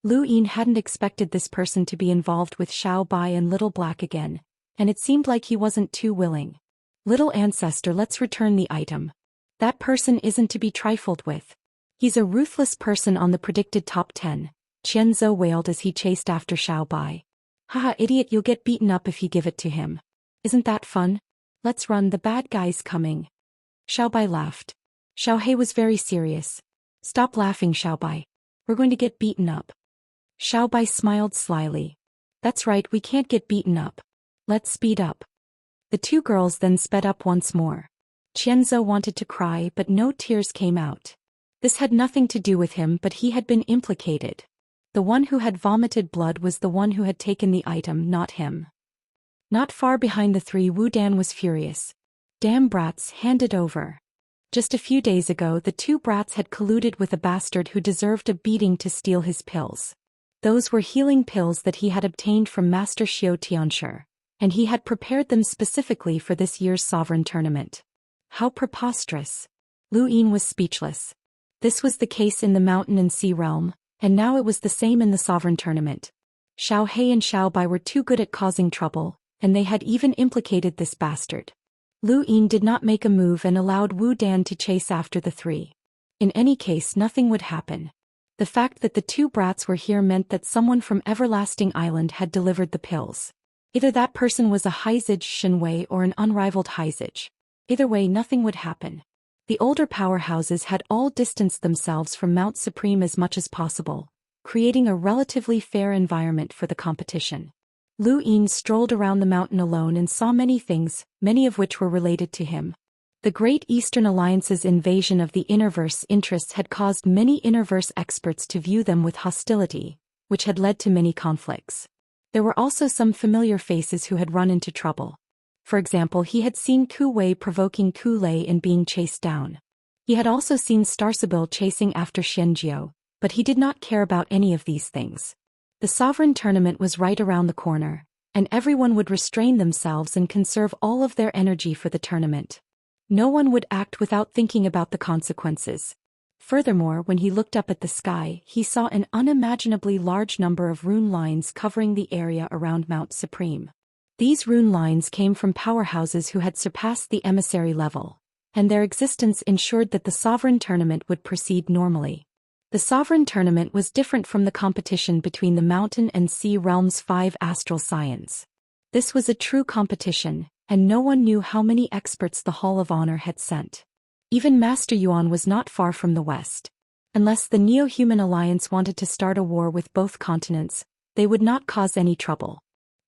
Lu Yin hadn't expected this person to be involved with Xiao Bai and Little Black again, and it seemed like he wasn't too willing. Little ancestor, let's return the item. That person isn't to be trifled with. He's a ruthless person on the predicted top 10, Qian Zhou wailed as he chased after Xiao Bai. Haha, idiot, you'll get beaten up if you give it to him. Isn't that fun? Let's run, the bad guy's coming. Xiao Bai laughed. Xiao He was very serious. Stop laughing, Xiao Bai. We're going to get beaten up. Xiao Bai smiled slyly. That's right, we can't get beaten up. Let's speed up. The 2 girls then sped up once more. Qian Zhou wanted to cry but no tears came out. This had nothing to do with him, but he had been implicated. The one who had vomited blood was the one who had taken the item, not him. Not far behind the 3, Wu Dan was furious. Damn brats, hand it over. Just a few days ago the 2 brats had colluded with a bastard who deserved a beating to steal his pills. Those were healing pills that he had obtained from Master Xiao Tianshi, and he had prepared them specifically for this year's sovereign tournament. How preposterous. Lu Yin was speechless. This was the case in the mountain and sea realm, and now it was the same in the sovereign tournament. Xiao He and Xiao Bai were too good at causing trouble, and they had even implicated this bastard. Lu Yin did not make a move and allowed Wu Dan to chase after the three. In any case, nothing would happen. The fact that the two brats were here meant that someone from Everlasting Island had delivered the pills. Either that person was a Heizage Shenwei or an unrivaled Heizage. Either way, nothing would happen. The older powerhouses had all distanced themselves from Mount Supreme as much as possible, creating a relatively fair environment for the competition. Lu Yin strolled around the mountain alone and saw many things, many of which were related to him. The Great Eastern Alliance's invasion of the Innerverse interests had caused many Innerverse experts to view them with hostility, which had led to many conflicts. There were also some familiar faces who had run into trouble. For example, he had seen Ku Wei provoking Ku Lei and being chased down. He had also seen Starsabil chasing after Xianxia, but he did not care about any of these things. The Sovereign Tournament was right around the corner, and everyone would restrain themselves and conserve all of their energy for the tournament. No one would act without thinking about the consequences. Furthermore, when he looked up at the sky, he saw an unimaginably large number of rune lines covering the area around Mount Supreme. These rune lines came from powerhouses who had surpassed the emissary level, and their existence ensured that the Sovereign Tournament would proceed normally. The Sovereign Tournament was different from the competition between the Mountain and Sea Realms' 5 astral scions. This was a true competition, and no one knew how many experts the Hall of Honor had sent. Even Master Yuan was not far from the west. Unless the Neo-Human Alliance wanted to start a war with both continents, they would not cause any trouble.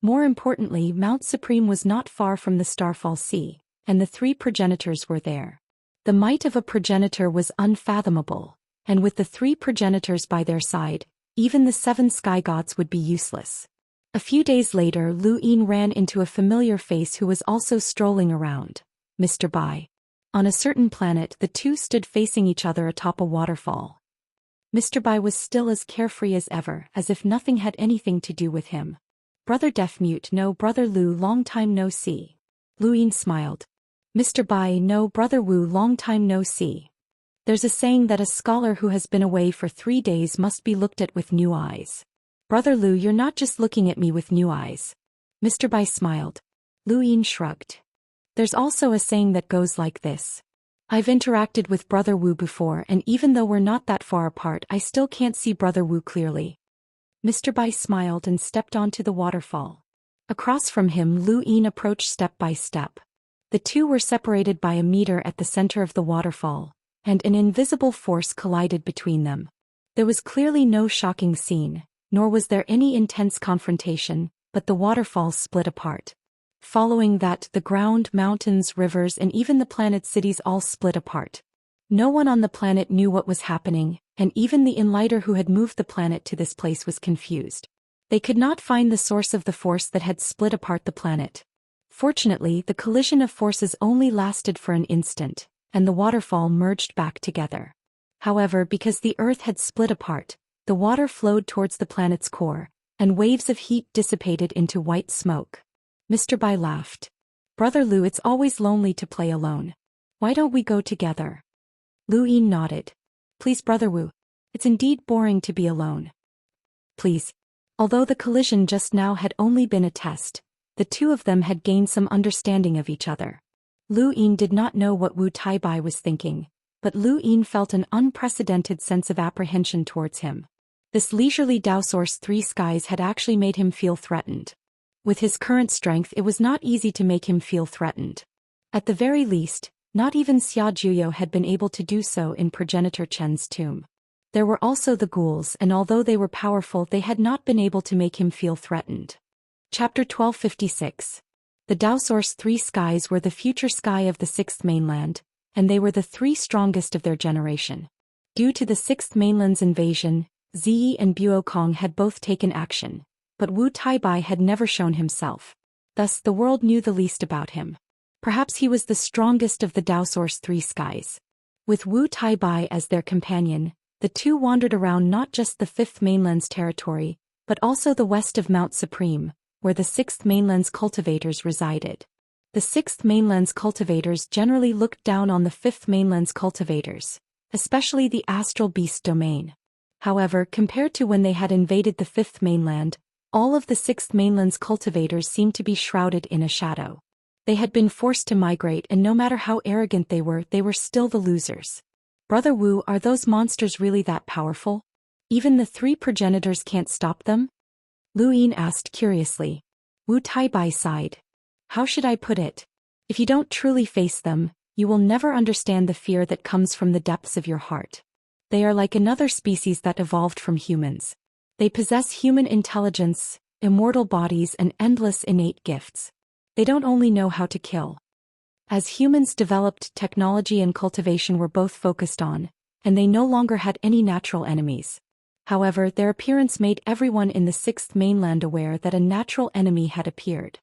More importantly, Mount Supreme was not far from the Starfall Sea, and the 3 progenitors were there. The might of a progenitor was unfathomable, and with the 3 progenitors by their side, even the 7 sky gods would be useless. A few days later, Lu Yin ran into a familiar face who was also strolling around, Mr. Bai. On a certain planet, the two stood facing each other atop a waterfall. Mr. Bai was still as carefree as ever, as if nothing had anything to do with him. Brother Deaf-Mute, no. Brother Lu, long time no see. Lu Yin smiled. Mr. Bai, no. Brother Wu, long time no see. There's a saying that a scholar who has been away for 3 days must be looked at with new eyes. Brother Lu, you're not just looking at me with new eyes. Mr. Bai smiled. Lu Yin shrugged. There's also a saying that goes like this. I've interacted with Brother Wu before, and even though we're not that far apart, I still can't see Brother Wu clearly. Mr. Bai smiled and stepped onto the waterfall. Across from him, Lu Yin approached step by step. The two were separated by a meter at the center of the waterfall, and an invisible force collided between them. There was clearly no shocking scene, nor was there any intense confrontation, but the waterfall split apart. Following that, the ground, mountains, rivers, and even the planet cities all split apart. No one on the planet knew what was happening, and even the Enlighter who had moved the planet to this place was confused. They could not find the source of the force that had split apart the planet. Fortunately, the collision of forces only lasted for an instant, and the waterfall merged back together. However, because the Earth had split apart, the water flowed towards the planet's core, and waves of heat dissipated into white smoke. Mr. Bai laughed. Brother Lu, it's always lonely to play alone. Why don't we go together? Lu Yin nodded. Please, Brother Wu. It's indeed boring to be alone. Please. Although the collision just now had only been a test, the two of them had gained some understanding of each other. Lu Yin did not know what Wu Taibai was thinking, but Lu Yin felt an unprecedented sense of apprehension towards him. This leisurely Daoist 3 skies had actually made him feel threatened. With his current strength, it was not easy to make him feel threatened. At the very least, not even Xia Juyo had been able to do so in Progenitor Chen's tomb. There were also the ghouls, and although they were powerful, they had not been able to make him feel threatened. Chapter 1256. The Daoist 3 skies were the future sky of the 6th mainland, and they were the 3 strongest of their generation. Due to the 6th mainland's invasion, Ziyi and Buokong had both taken action, but Wu Taibai had never shown himself. Thus, the world knew the least about him. Perhaps he was the strongest of the Daoist 3 skies. With Wu Taibai as their companion, the two wandered around not just the 5th mainland's territory, but also the west of Mount Supreme, where the 6th mainland's cultivators resided. The 6th mainland's cultivators generally looked down on the 5th mainland's cultivators, especially the astral beast domain. However, compared to when they had invaded the 5th mainland, All of the Sixth Mainland's cultivators seemed to be shrouded in a shadow. They had been forced to migrate, and no matter how arrogant they were still the losers. Brother Wu, are those monsters really that powerful? Even the three progenitors can't stop them? Lu Yin asked curiously. Wu Taibai sighed. How should I put it? If you don't truly face them, you will never understand the fear that comes from the depths of your heart. They are like another species that evolved from humans. They possess human intelligence, immortal bodies, and endless innate gifts. They don't only know how to kill. As humans developed, technology and cultivation were both focused on, and they no longer had any natural enemies. However, their appearance made everyone in the Sixth Mainland aware that a natural enemy had appeared.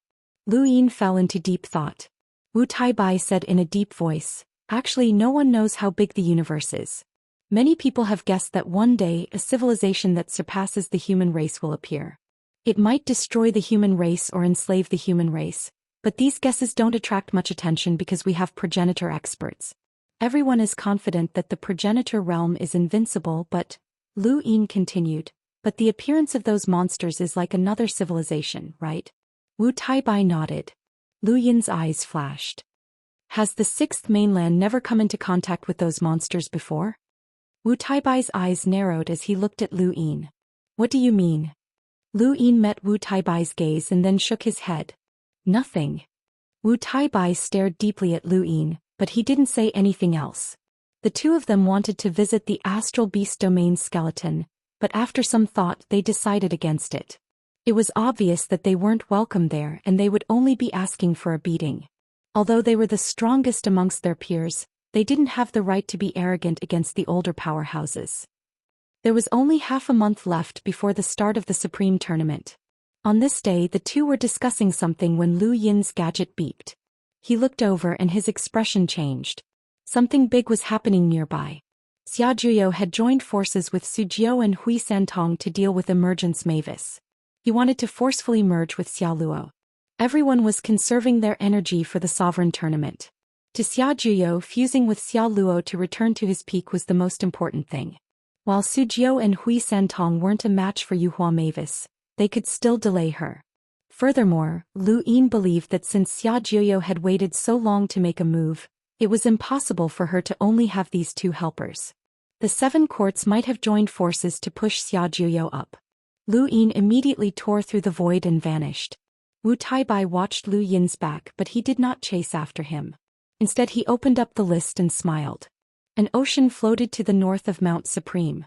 Lu Yin fell into deep thought. Wu Taibai said in a deep voice, actually no one knows how big the universe is. Many people have guessed that one day a civilization that surpasses the human race will appear. It might destroy the human race or enslave the human race, but these guesses don't attract much attention because we have progenitor experts. Everyone is confident that the progenitor realm is invincible, but, Lu Yin continued, but the appearance of those monsters is like another civilization, right? Wu Taibai nodded. Lu Yin's eyes flashed. Has the Sixth Mainland never come into contact with those monsters before? Wu Taibai's eyes narrowed as he looked at Lu Yin. What do you mean? Lu Yin met Wu Taibai's gaze and then shook his head. Nothing. Wu Taibai stared deeply at Lu Yin, but he didn't say anything else. The two of them wanted to visit the astral beast domain skeleton, but after some thought they decided against it. It was obvious that they weren't welcome there and they would only be asking for a beating. Although they were the strongest amongst their peers, they didn't have the right to be arrogant against the older powerhouses. There was only half a month left before the start of the Supreme Tournament. On this day the two were discussing something when Lu Yin's gadget beeped. He looked over and his expression changed. Something big was happening nearby. Xia Juyo had joined forces with Su Jiao and Hui Santong to deal with Emergence Mavis. He wanted to forcefully merge with Xia Luo. Everyone was conserving their energy for the Sovereign Tournament. To Xia Juyo, fusing with Xia Luo to return to his peak was the most important thing. While Su Jiao and Hui Santong weren't a match for Yuhua Mavis, they could still delay her. Furthermore, Lu Yin believed that since Xia Juyo had waited so long to make a move, it was impossible for her to only have these two helpers. The seven courts might have joined forces to push Xia Juyo up. Lu Yin immediately tore through the void and vanished. Wu Taibai watched Lu Yin's back, but he did not chase after him. Instead he opened up the list and smiled. An ocean floated to the north of Mount Supreme.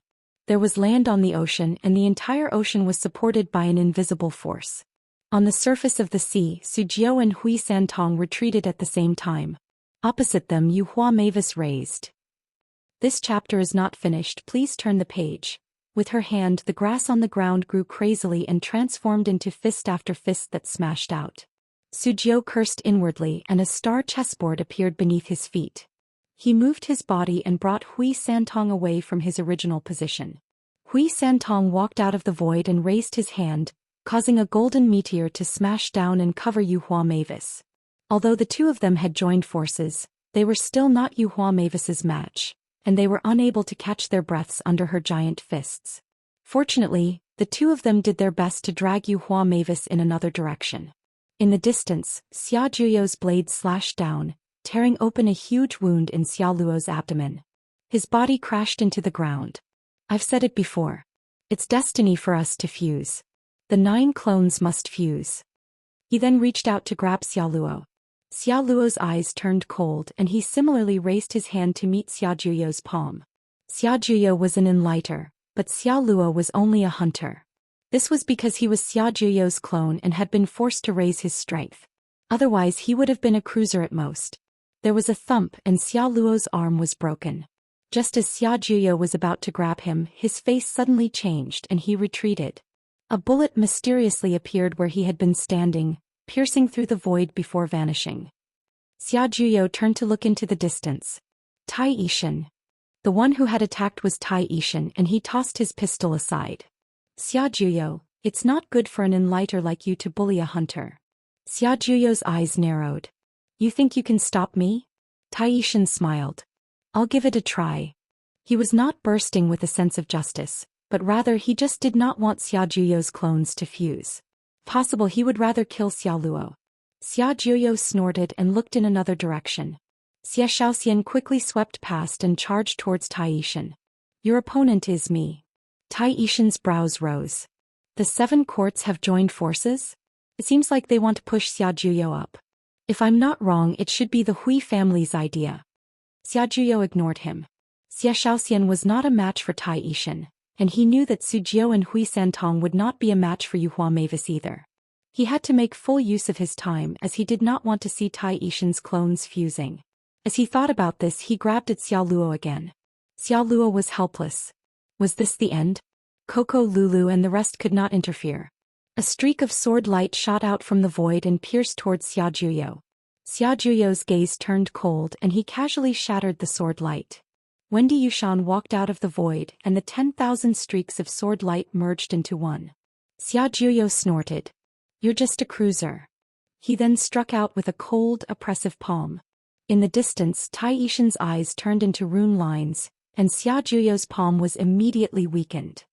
There was land on the ocean and the entire ocean was supported by an invisible force. On the surface of the sea, Su Jiao and Hui Santong retreated at the same time. Opposite them Yuhua Mavis raised. This chapter is not finished, please turn the page. With her hand the grass on the ground grew crazily and transformed into fist after fist that smashed out. Su Jiao cursed inwardly and a star chessboard appeared beneath his feet. He moved his body and brought Hui Santong away from his original position. Hui Santong walked out of the void and raised his hand, causing a golden meteor to smash down and cover Yuhua Mavis. Although the two of them had joined forces, they were still not Yuhua Mavis's match, and they were unable to catch their breaths under her giant fists. Fortunately, the two of them did their best to drag Yuhua Mavis in another direction. In the distance, Xia Juyo's blade slashed down, tearing open a huge wound in Xia Luo's abdomen. His body crashed into the ground. I've said it before. It's destiny for us to fuse. The 9 clones must fuse. He then reached out to grab Xia Luo. Xia Luo's eyes turned cold and he similarly raised his hand to meet Xia Juyo's palm. Xia Juyo was an enlighter, but Xia Luo was only a hunter. This was because he was Xia Juyo's clone and had been forced to raise his strength. Otherwise he would have been a cruiser at most. There was a thump and Xia Luo's arm was broken. Just as Xia Juyo was about to grab him, his face suddenly changed and he retreated. A bullet mysteriously appeared where he had been standing, piercing through the void before vanishing. Xia Juyo turned to look into the distance. Tai Yishan. The one who had attacked was Tai Yishan and he tossed his pistol aside. Xia Juyo, it's not good for an enlighter like you to bully a hunter. Xia Juyo's eyes narrowed. You think you can stop me? Tai Yishan smiled. I'll give it a try. He was not bursting with a sense of justice, but rather he just did not want Xia Juyo's clones to fuse. Possible he would rather kill Xia Luo. Xia Juyo snorted and looked in another direction. Xia Xiaoxian quickly swept past and charged towards Tai Yishan. Your opponent is me. Tai Yishan's brows rose. The 7 courts have joined forces? It seems like they want to push Xia Juyo up. If I'm not wrong, it should be the Hui family's idea. Xia Juyo ignored him. Xia Xiaoxian was not a match for Tai Yishan, and he knew that Su Jiao and Hui Santong would not be a match for Yuhua Mavis either. He had to make full use of his time as he did not want to see Tai Yishan's clones fusing. As he thought about this, he grabbed at Xiao Luo again. Xiao Luo was helpless. Was this the end? Coco Lulu and the rest could not interfere. A streak of sword light shot out from the void and pierced towards Xia Juyo. Xia Juyo's gaze turned cold and he casually shattered the sword light. Wendy Yushan walked out of the void and the 10,000 streaks of sword light merged into one. Xia Juyo snorted. You're just a cruiser. He then struck out with a cold, oppressive palm. In the distance, Tai Yishan's eyes turned into rune lines, and Xia Juyo's palm was immediately weakened.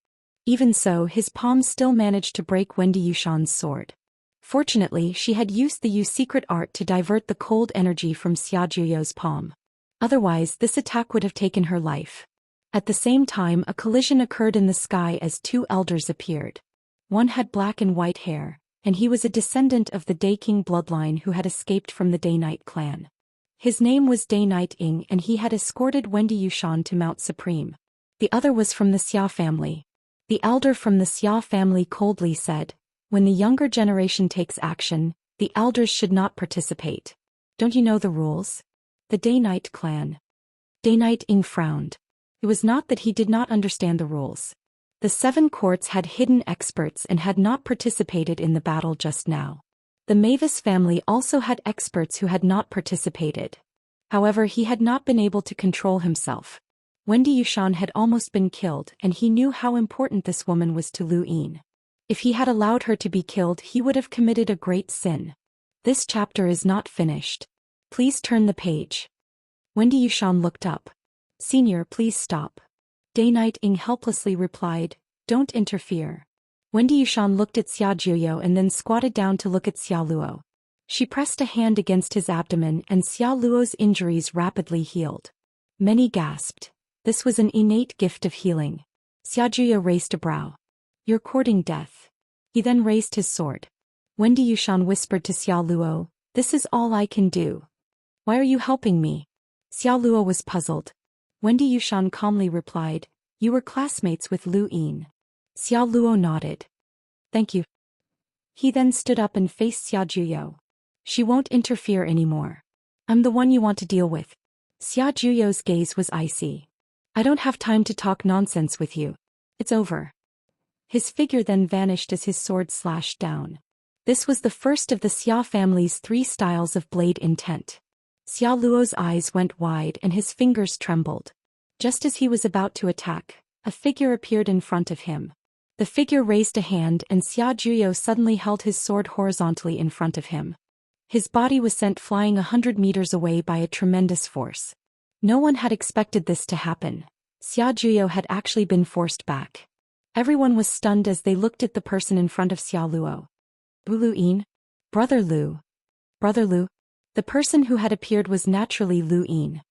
Even so, his palm still managed to break Wendy Yushan's sword. Fortunately, she had used the Yu secret art to divert the cold energy from Xia Juyo's palm. Otherwise, this attack would have taken her life. At the same time, a collision occurred in the sky as 2 elders appeared. One had black and white hair, and he was a descendant of the Day King bloodline who had escaped from the Day Knight clan. His name was Day Knight Ing and he had escorted Wendy Yushan to Mount Supreme. The other was from the Xia family. The elder from the Xia family coldly said, when the younger generation takes action, the elders should not participate. Don't you know the rules? The Day Knight clan. Day Knight Ing frowned. It was not that he did not understand the rules. The 7 courts had hidden experts and had not participated in the battle just now. The Mavis family also had experts who had not participated. However, he had not been able to control himself. Wendy Yushan had almost been killed and he knew how important this woman was to Lu Yin. If he had allowed her to be killed, he would have committed a great sin. This chapter is not finished. Please turn the page. Wendy Yushan looked up. Senior, please stop. Day Knight Ing helplessly replied, don't interfere. Wendy Yushan looked at Xia Juyo and then squatted down to look at Xia Luo. She pressed a hand against his abdomen and Xia Luo's injuries rapidly healed. Many gasped. This was an innate gift of healing. Xia Juyo raised a brow. You're courting death. He then raised his sword. Wendy Yushan whispered to Xia Luo, this is all I can do. Why are you helping me? Xia Luo was puzzled. Wendy Yushan calmly replied, you were classmates with Lu Yin. Xia Luo nodded. Thank you. He then stood up and faced Xia Juyo. She won't interfere anymore. I'm the one you want to deal with. Xia Juyo's gaze was icy. I don't have time to talk nonsense with you. It's over. His figure then vanished as his sword slashed down. This was the first of the Xia family's 3 styles of blade intent. Xia Luo's eyes went wide and his fingers trembled. Just as he was about to attack, a figure appeared in front of him. The figure raised a hand and Xia Juyo suddenly held his sword horizontally in front of him. His body was sent flying 100 meters away by a tremendous force. No one had expected this to happen. Xia Juyo had actually been forced back. Everyone was stunned as they looked at the person in front of Xia Luo. Lu Yin? Brother Lu. Brother Lu? The person who had appeared was naturally Lu Yin.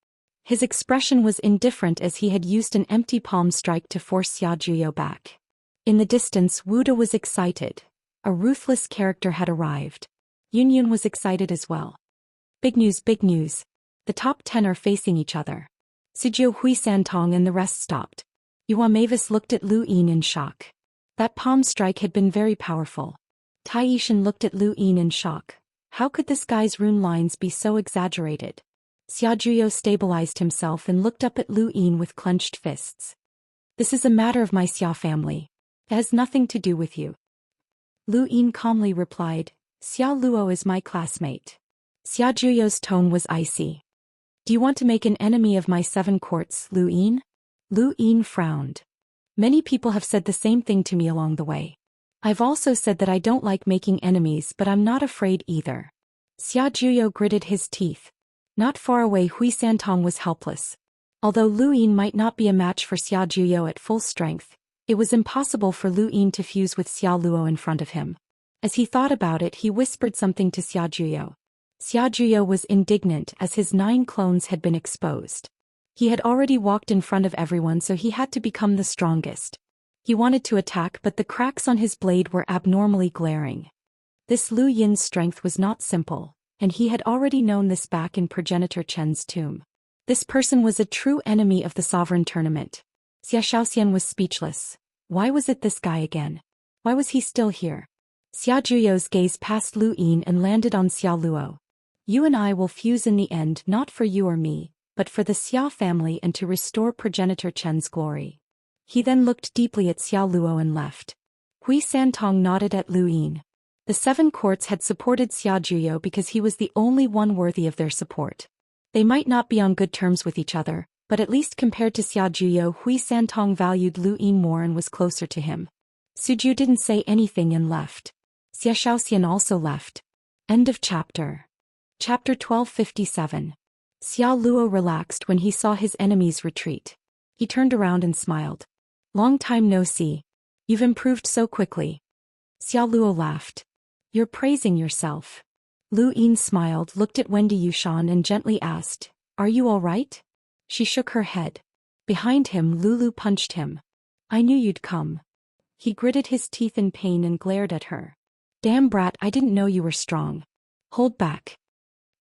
His expression was indifferent as he had used an empty palm strike to force Xia Juyo back. In the distance, Wuda was excited. A ruthless character had arrived. Yun was excited as well. Big news, big news. The top 10 are facing each other. Sujio Hui Santong and the rest stopped. Yuhua Mavis looked at Lu Yin in shock. That palm strike had been very powerful. Tai Yishan looked at Lu Yin in shock. How could this guy's rune lines be so exaggerated? Xia Juyo stabilized himself and looked up at Lu Yin with clenched fists. This is a matter of my Xia family. It has nothing to do with you. Lu Yin calmly replied, Xia Luo is my classmate. Xia Juyo's tone was icy. Do you want to make an enemy of my 7 courts, Lu Yin? Lu Yin frowned. Many people have said the same thing to me along the way. I've also said that I don't like making enemies, but I'm not afraid either. Xia Juyo gritted his teeth. Not far away, Hui Santong was helpless. Although Lu Yin might not be a match for Xia Juyo at full strength, It was impossible for Lu Yin to fuse with Xia Luo in front of him. As he thought about it, he whispered something to Xia Juyo. Xia Juyo was indignant as his 9 clones had been exposed. He had already walked in front of everyone, so he had to become the strongest. He wanted to attack, but the cracks on his blade were abnormally glaring. This Lu Yin's strength was not simple, and he had already known this back in Progenitor Chen's tomb. This person was a true enemy of the sovereign tournament. Xianxia was speechless. Why was it this guy again? Why was he still here? Xia Juyo's gaze passed Lu Yin and landed on Xia Luo. You and I will fuse in the end, not for you or me, but for the Xia family and to restore Progenitor Chen's glory. He then looked deeply at Xia Luo and left. Hui Santong nodded at Lu Yin. The 7 courts had supported Xia Juyo because he was the only one worthy of their support. They might not be on good terms with each other, but at least compared to Xia Juyo, Hui Santong valued Lu Yin more and was closer to him. Suju didn't say anything and left. Xiaxian also left. End of chapter. Chapter 1257. Xia Luo relaxed when he saw his enemies retreat. He turned around and smiled. Long time no see. You've improved so quickly. Xia Luo laughed. You're praising yourself. Lu Yin smiled, looked at Wendy Yushan and gently asked, Are you all right? She shook her head. Behind him, Lulu punched him. I knew you'd come. He gritted his teeth in pain and glared at her. Damn brat, I didn't know you were strong. Hold back.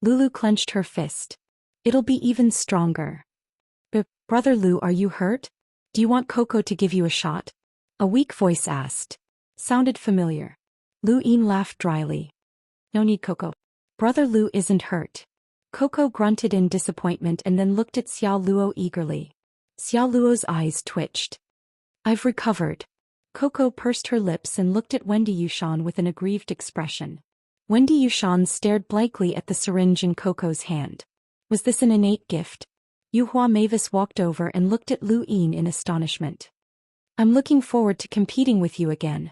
Lulu clenched her fist. It'll be even stronger. Brother Lu, are you hurt? Do you want Coco to give you a shot? A weak voice asked. Sounded familiar. Lu Yin laughed dryly. No need, Coco. Brother Lu isn't hurt. Coco grunted in disappointment and then looked at Xia Luo eagerly. Xia Luo's eyes twitched. I've recovered. Coco pursed her lips and looked at Wendy Yushan with an aggrieved expression. Wendy Yushan stared blankly at the syringe in Coco's hand. Was this an innate gift? Yuhua Mavis walked over and looked at Lu Yin in astonishment. I'm looking forward to competing with you again.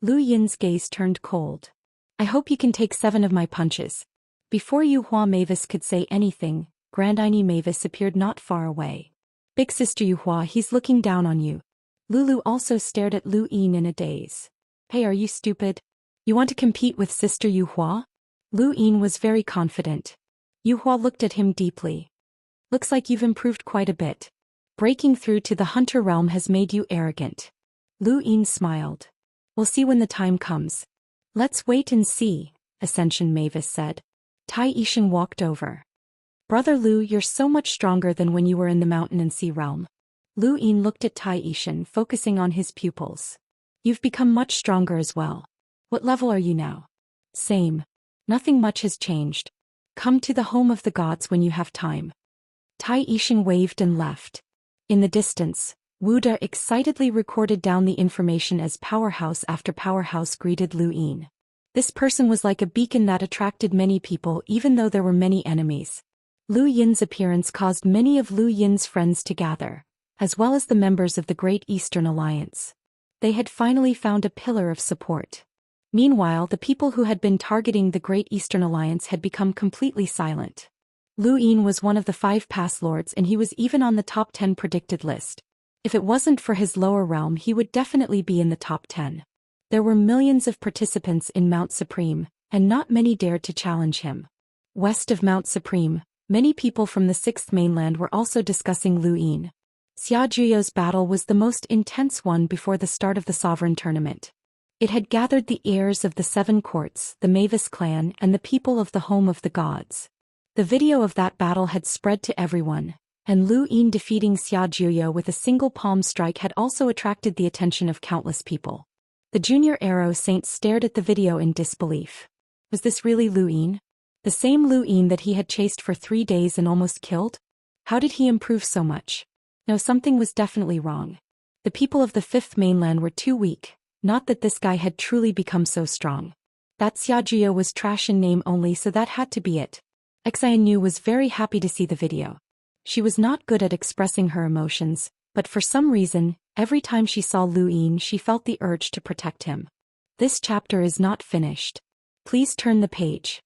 Lu Yin's gaze turned cold. I hope you can take 7 of my punches. Before Yuhua Mavis could say anything, Grand Aini Mavis appeared not far away. Big sister Yuhua, he's looking down on you. Lulu also stared at Lu Yin in a daze. Hey, are you stupid? You want to compete with sister Yuhua? Lu Yin was very confident. Yuhua looked at him deeply. Looks like you've improved quite a bit. Breaking through to the hunter realm has made you arrogant. Lu Yin smiled. We'll see when the time comes. Let's wait and see, Ascension Mavis said. Tai Yishan walked over. Brother Lu, you're so much stronger than when you were in the mountain and sea realm. Lu Yin looked at Tai Yishan, focusing on his pupils. You've become much stronger as well. What level are you now? Same. Nothing much has changed. Come to the home of the gods when you have time. Tai Yishan waved and left. In the distance, Wu De excitedly recorded down the information as powerhouse after powerhouse greeted Lu Yin. This person was like a beacon that attracted many people even though there were many enemies. Lu Yin's appearance caused many of Lu Yin's friends to gather, as well as the members of the Great Eastern Alliance. They had finally found a pillar of support. Meanwhile, the people who had been targeting the Great Eastern Alliance had become completely silent. Lu Yin was one of the 5 past lords and he was even on the top 10 predicted list. If it wasn't for his lower realm, he would definitely be in the top 10. There were millions of participants in Mount Supreme, and not many dared to challenge him. West of Mount Supreme, many people from the 6th mainland were also discussing Lu Yin. Xia Juyo's battle was the most intense one before the start of the sovereign tournament. It had gathered the heirs of the 7 courts, the Mavis clan, and the people of the home of the gods. The video of that battle had spread to everyone, and Lu Yin defeating Xia Juyo with a single palm strike had also attracted the attention of countless people. The junior arrow saints stared at the video in disbelief. Was this really Lu Yin? The same Lu Yin that he had chased for 3 days and almost killed? How did he improve so much? No, something was definitely wrong. The people of the 5th mainland were too weak, not that this guy had truly become so strong. That Xia Juyo was trash in name only, so that had to be it. Xianxia was very happy to see the video. She was not good at expressing her emotions, but for some reason, every time she saw Lu Yin she felt the urge to protect him. This chapter is not finished. Please turn the page.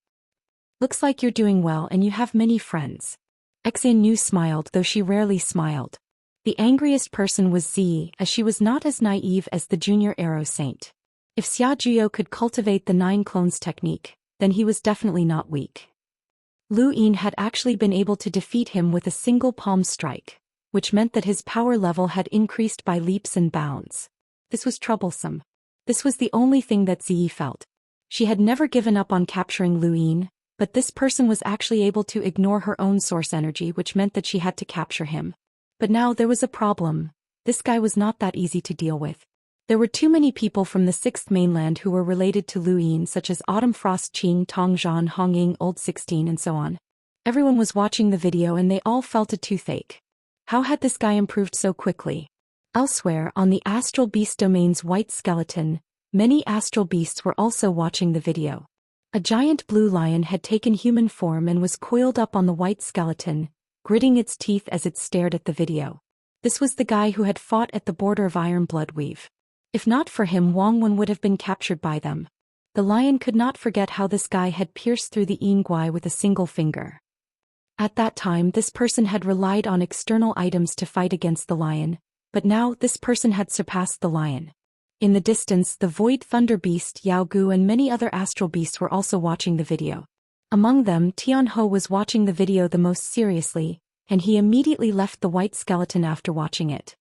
Looks like you're doing well and you have many friends. Xianxia smiled, though she rarely smiled. The angriest person was Zi, as she was not as naive as the junior arrow saint. If Xia Juyo could cultivate the 9 clones technique, then he was definitely not weak. Lu Yin had actually been able to defeat him with a single palm strike, which meant that his power level had increased by leaps and bounds. This was troublesome. This was the only thing that Zi felt. She had never given up on capturing Lu Yin, but this person was actually able to ignore her own source energy, which meant that she had to capture him. But now there was a problem. This guy was not that easy to deal with. There were too many people from the 6th mainland who were related to Lu Yin, such as Autumn Frost, Qing, Tongzhan, Hongying, Old 16 and so on. Everyone was watching the video and they all felt a toothache. How had this guy improved so quickly? Elsewhere, on the Astral Beast Domain's white skeleton, many astral beasts were also watching the video. A giant blue lion had taken human form and was coiled up on the white skeleton, gritting its teeth as it stared at the video. This was the guy who had fought at the border of Iron Bloodweave. If not for him, Wang Wen would have been captured by them. The lion could not forget how this guy had pierced through the Yingguai with a single finger. At that time, this person had relied on external items to fight against the lion, but now this person had surpassed the lion. In the distance, the Void Thunder Beast, Yao Gu, and many other astral beasts were also watching the video. Among them, Tian Ho was watching the video the most seriously, and he immediately left the white skeleton after watching it.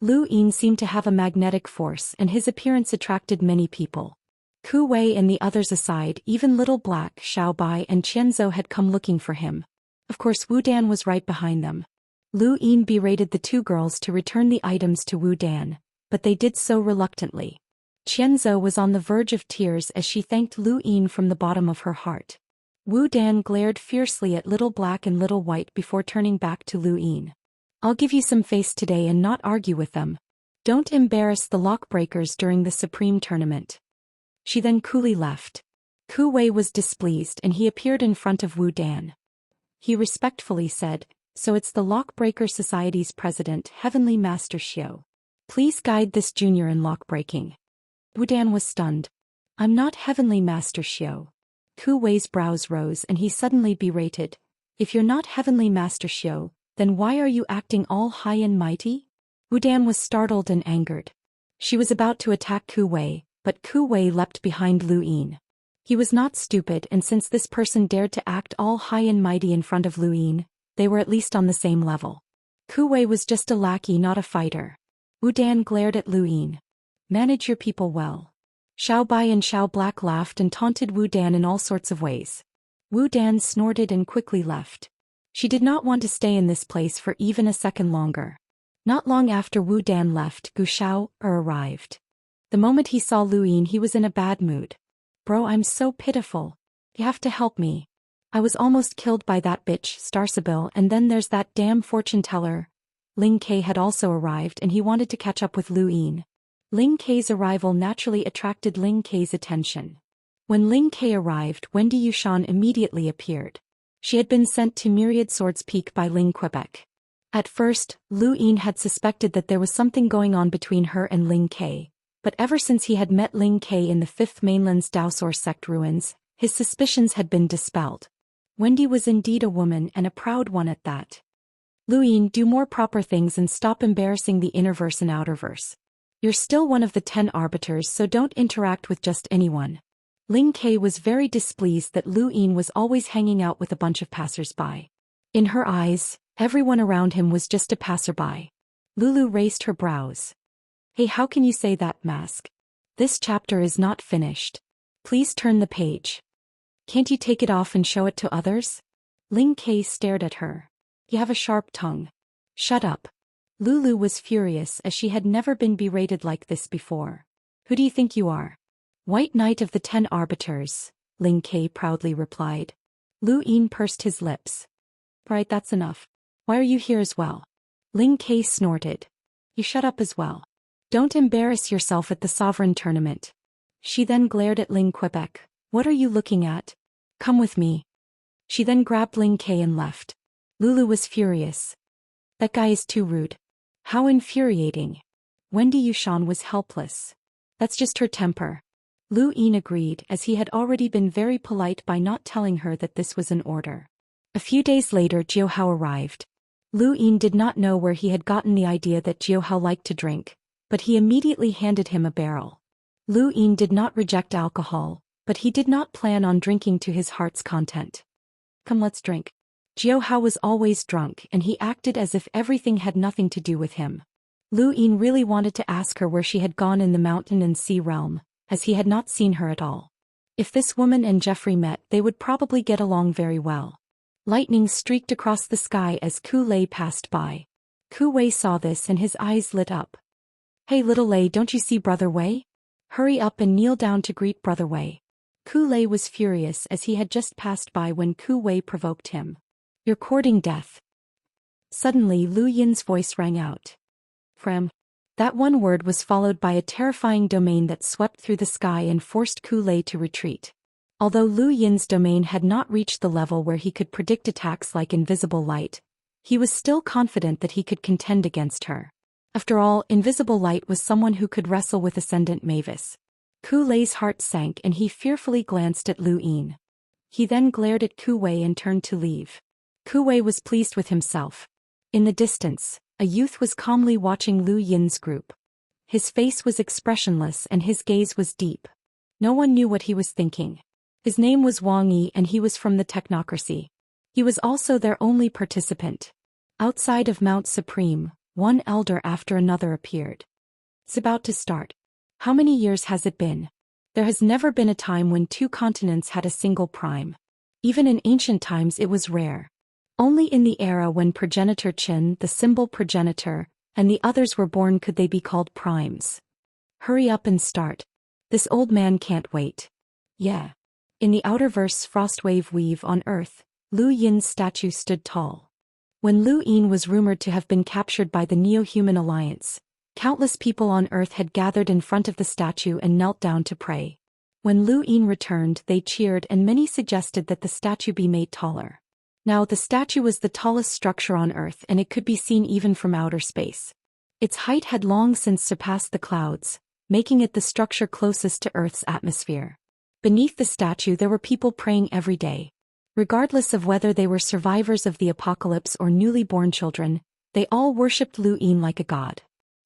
Lu Yin seemed to have a magnetic force, and his appearance attracted many people. Ku Wei and the others aside, even Little Black, Xiao Bai, and Qianzhou had come looking for him. Of course, Wu Dan was right behind them. Lu Yin berated the 2 girls to return the items to Wu Dan, but they did so reluctantly. Qianzhou was on the verge of tears as she thanked Lu Yin from the bottom of her heart. Wu Dan glared fiercely at Little Black and Little White before turning back to Lu Yin. I'll give you some face today and not argue with them. Don't embarrass the lockbreakers during the Supreme Tournament. She then coolly left. Ku Wei was displeased and he appeared in front of Wu Dan. He respectfully said, "So it's the Lockbreaker Society's president, Heavenly Master Xiao. Please guide this junior in lockbreaking." Wu Dan was stunned. "I'm not Heavenly Master Xiao." Ku Wei's brows rose and he suddenly berated, "If you're not Heavenly Master Xiao, then why are you acting all high and mighty?" Wu Dan was startled and angered. She was about to attack Ku Wei, but Ku Wei leapt behind Lu Yin. He was not stupid, and since this person dared to act all high and mighty in front of Lu Yin, they were at least on the same level. Ku Wei was just a lackey, not a fighter. Wu Dan glared at Lu Yin. "Manage your people well." Xiao Bai and Xiao Black laughed and taunted Wu Dan in all sorts of ways. Wu Dan snorted and quickly left. She did not want to stay in this place for even a second longer. Not long after Wu Dan left, Gu Xiao arrived. The moment he saw Lu Yin, he was in a bad mood. "Bro, I'm so pitiful. You have to help me. I was almost killed by that bitch, Starsabil, and then there's that damn fortune teller." Ling Ke had also arrived and he wanted to catch up with Lu Yin. Ling Ke's arrival naturally attracted Ling Ke's attention. When Ling Ke arrived, Wendy Yushan immediately appeared. She had been sent to Myriad Swords Peak by Ling Quebec. At first, Lu Yin had suspected that there was something going on between her and Ling Ke, but ever since he had met Ling Ke in the 5th Mainland's Daoist sect ruins, his suspicions had been dispelled. Wendy was indeed a woman, and a proud one at that. "Lu Yin, do more proper things and stop embarrassing the innerverse and outerverse. You're still one of the 10 arbiters, so don't interact with just anyone." Ling Ke was very displeased that Lu Yin was always hanging out with a bunch of passers-by. In her eyes, everyone around him was just a passerby. Lulu raised her brows. "Hey, how can you say that, Mask? This chapter is not finished. Please turn the page. Can't you take it off and show it to others?" Ling Ke stared at her. "You have a sharp tongue. Shut up." Lulu was furious as she had never been berated like this before. "Who do you think you are?" "White Knight of the 10 Arbiters," Ling Ke proudly replied. Lu Yin pursed his lips. "Right, that's enough. Why are you here as well?" Ling Ke snorted. "You shut up as well. Don't embarrass yourself at the Sovereign Tournament." She then glared at Ling Quebec. "What are you looking at? Come with me." She then grabbed Ling Ke and left. Lulu was furious. "That guy is too rude. How infuriating." Wendy Yushan was helpless. "That's just her temper." Lu Yin agreed, as he had already been very polite by not telling her that this was an order. A few days later, Jiu Hao arrived. Lu Yin did not know where he had gotten the idea that Zhou Hao liked to drink, but he immediately handed him a barrel. Lu Yin did not reject alcohol, but he did not plan on drinking to his heart's content. Come, let's drink. Zhou Hao was always drunk and he acted as if everything had nothing to do with him. Lu Yin really wanted to ask her where she had gone in the mountain and sea realm, as he had not seen her at all. If this woman and Jeffrey met, they would probably get along very well. Lightning streaked across the sky as Ku Lei passed by. Ku Wei saw this and his eyes lit up. Hey little Lei, don't you see Brother Wei? Hurry up and kneel down to greet Brother Wei. Ku Lei was furious as he had just passed by when Ku Wei provoked him. You're courting death. Suddenly Lu Yin's voice rang out. Frem. That one word was followed by a terrifying domain that swept through the sky and forced Ku Lei to retreat. Although Lu Yin's domain had not reached the level where he could predict attacks like invisible light, he was still confident that he could contend against her. After all, invisible light was someone who could wrestle with Ascendant Mavis. Ku Lei's heart sank and he fearfully glanced at Lu Yin. He then glared at Ku Wei and turned to leave. Ku Wei was pleased with himself. In the distance, a youth was calmly watching Lu Yin's group. His face was expressionless and his gaze was deep. No one knew what he was thinking. His name was Wang Yi and he was from the technocracy. He was also their only participant. Outside of Mount Supreme, one elder after another appeared. It's about to start. How many years has it been? There has never been a time when two continents had a single prime. Even in ancient times it was rare. Only in the era when progenitor Qin, the symbol progenitor, and the others were born could they be called primes. Hurry up and start. This old man can't wait. Yeah. In the outer verse Frostwave Weave on Earth, Lu Yin's statue stood tall. When Lu Yin was rumored to have been captured by the Neo-Human Alliance, countless people on Earth had gathered in front of the statue and knelt down to pray. When Lu Yin returned, they cheered and many suggested that the statue be made taller. Now the statue was the tallest structure on Earth and it could be seen even from outer space. Its height had long since surpassed the clouds, making it the structure closest to Earth's atmosphere. Beneath the statue there were people praying every day. Regardless of whether they were survivors of the apocalypse or newly born children, they all worshipped Lu Yin like a god.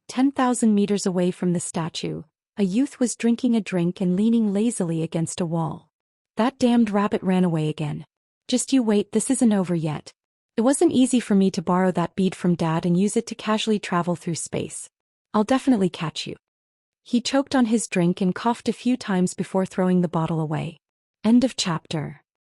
10,000 meters away from the statue, a youth was drinking a drink and leaning lazily against a wall. That damned rabbit ran away again. Just you wait, this isn't over yet. It wasn't easy for me to borrow that bead from Dad and use it to casually travel through space. I'll definitely catch you. He choked on his drink and coughed a few times before throwing the bottle away. End of chapter.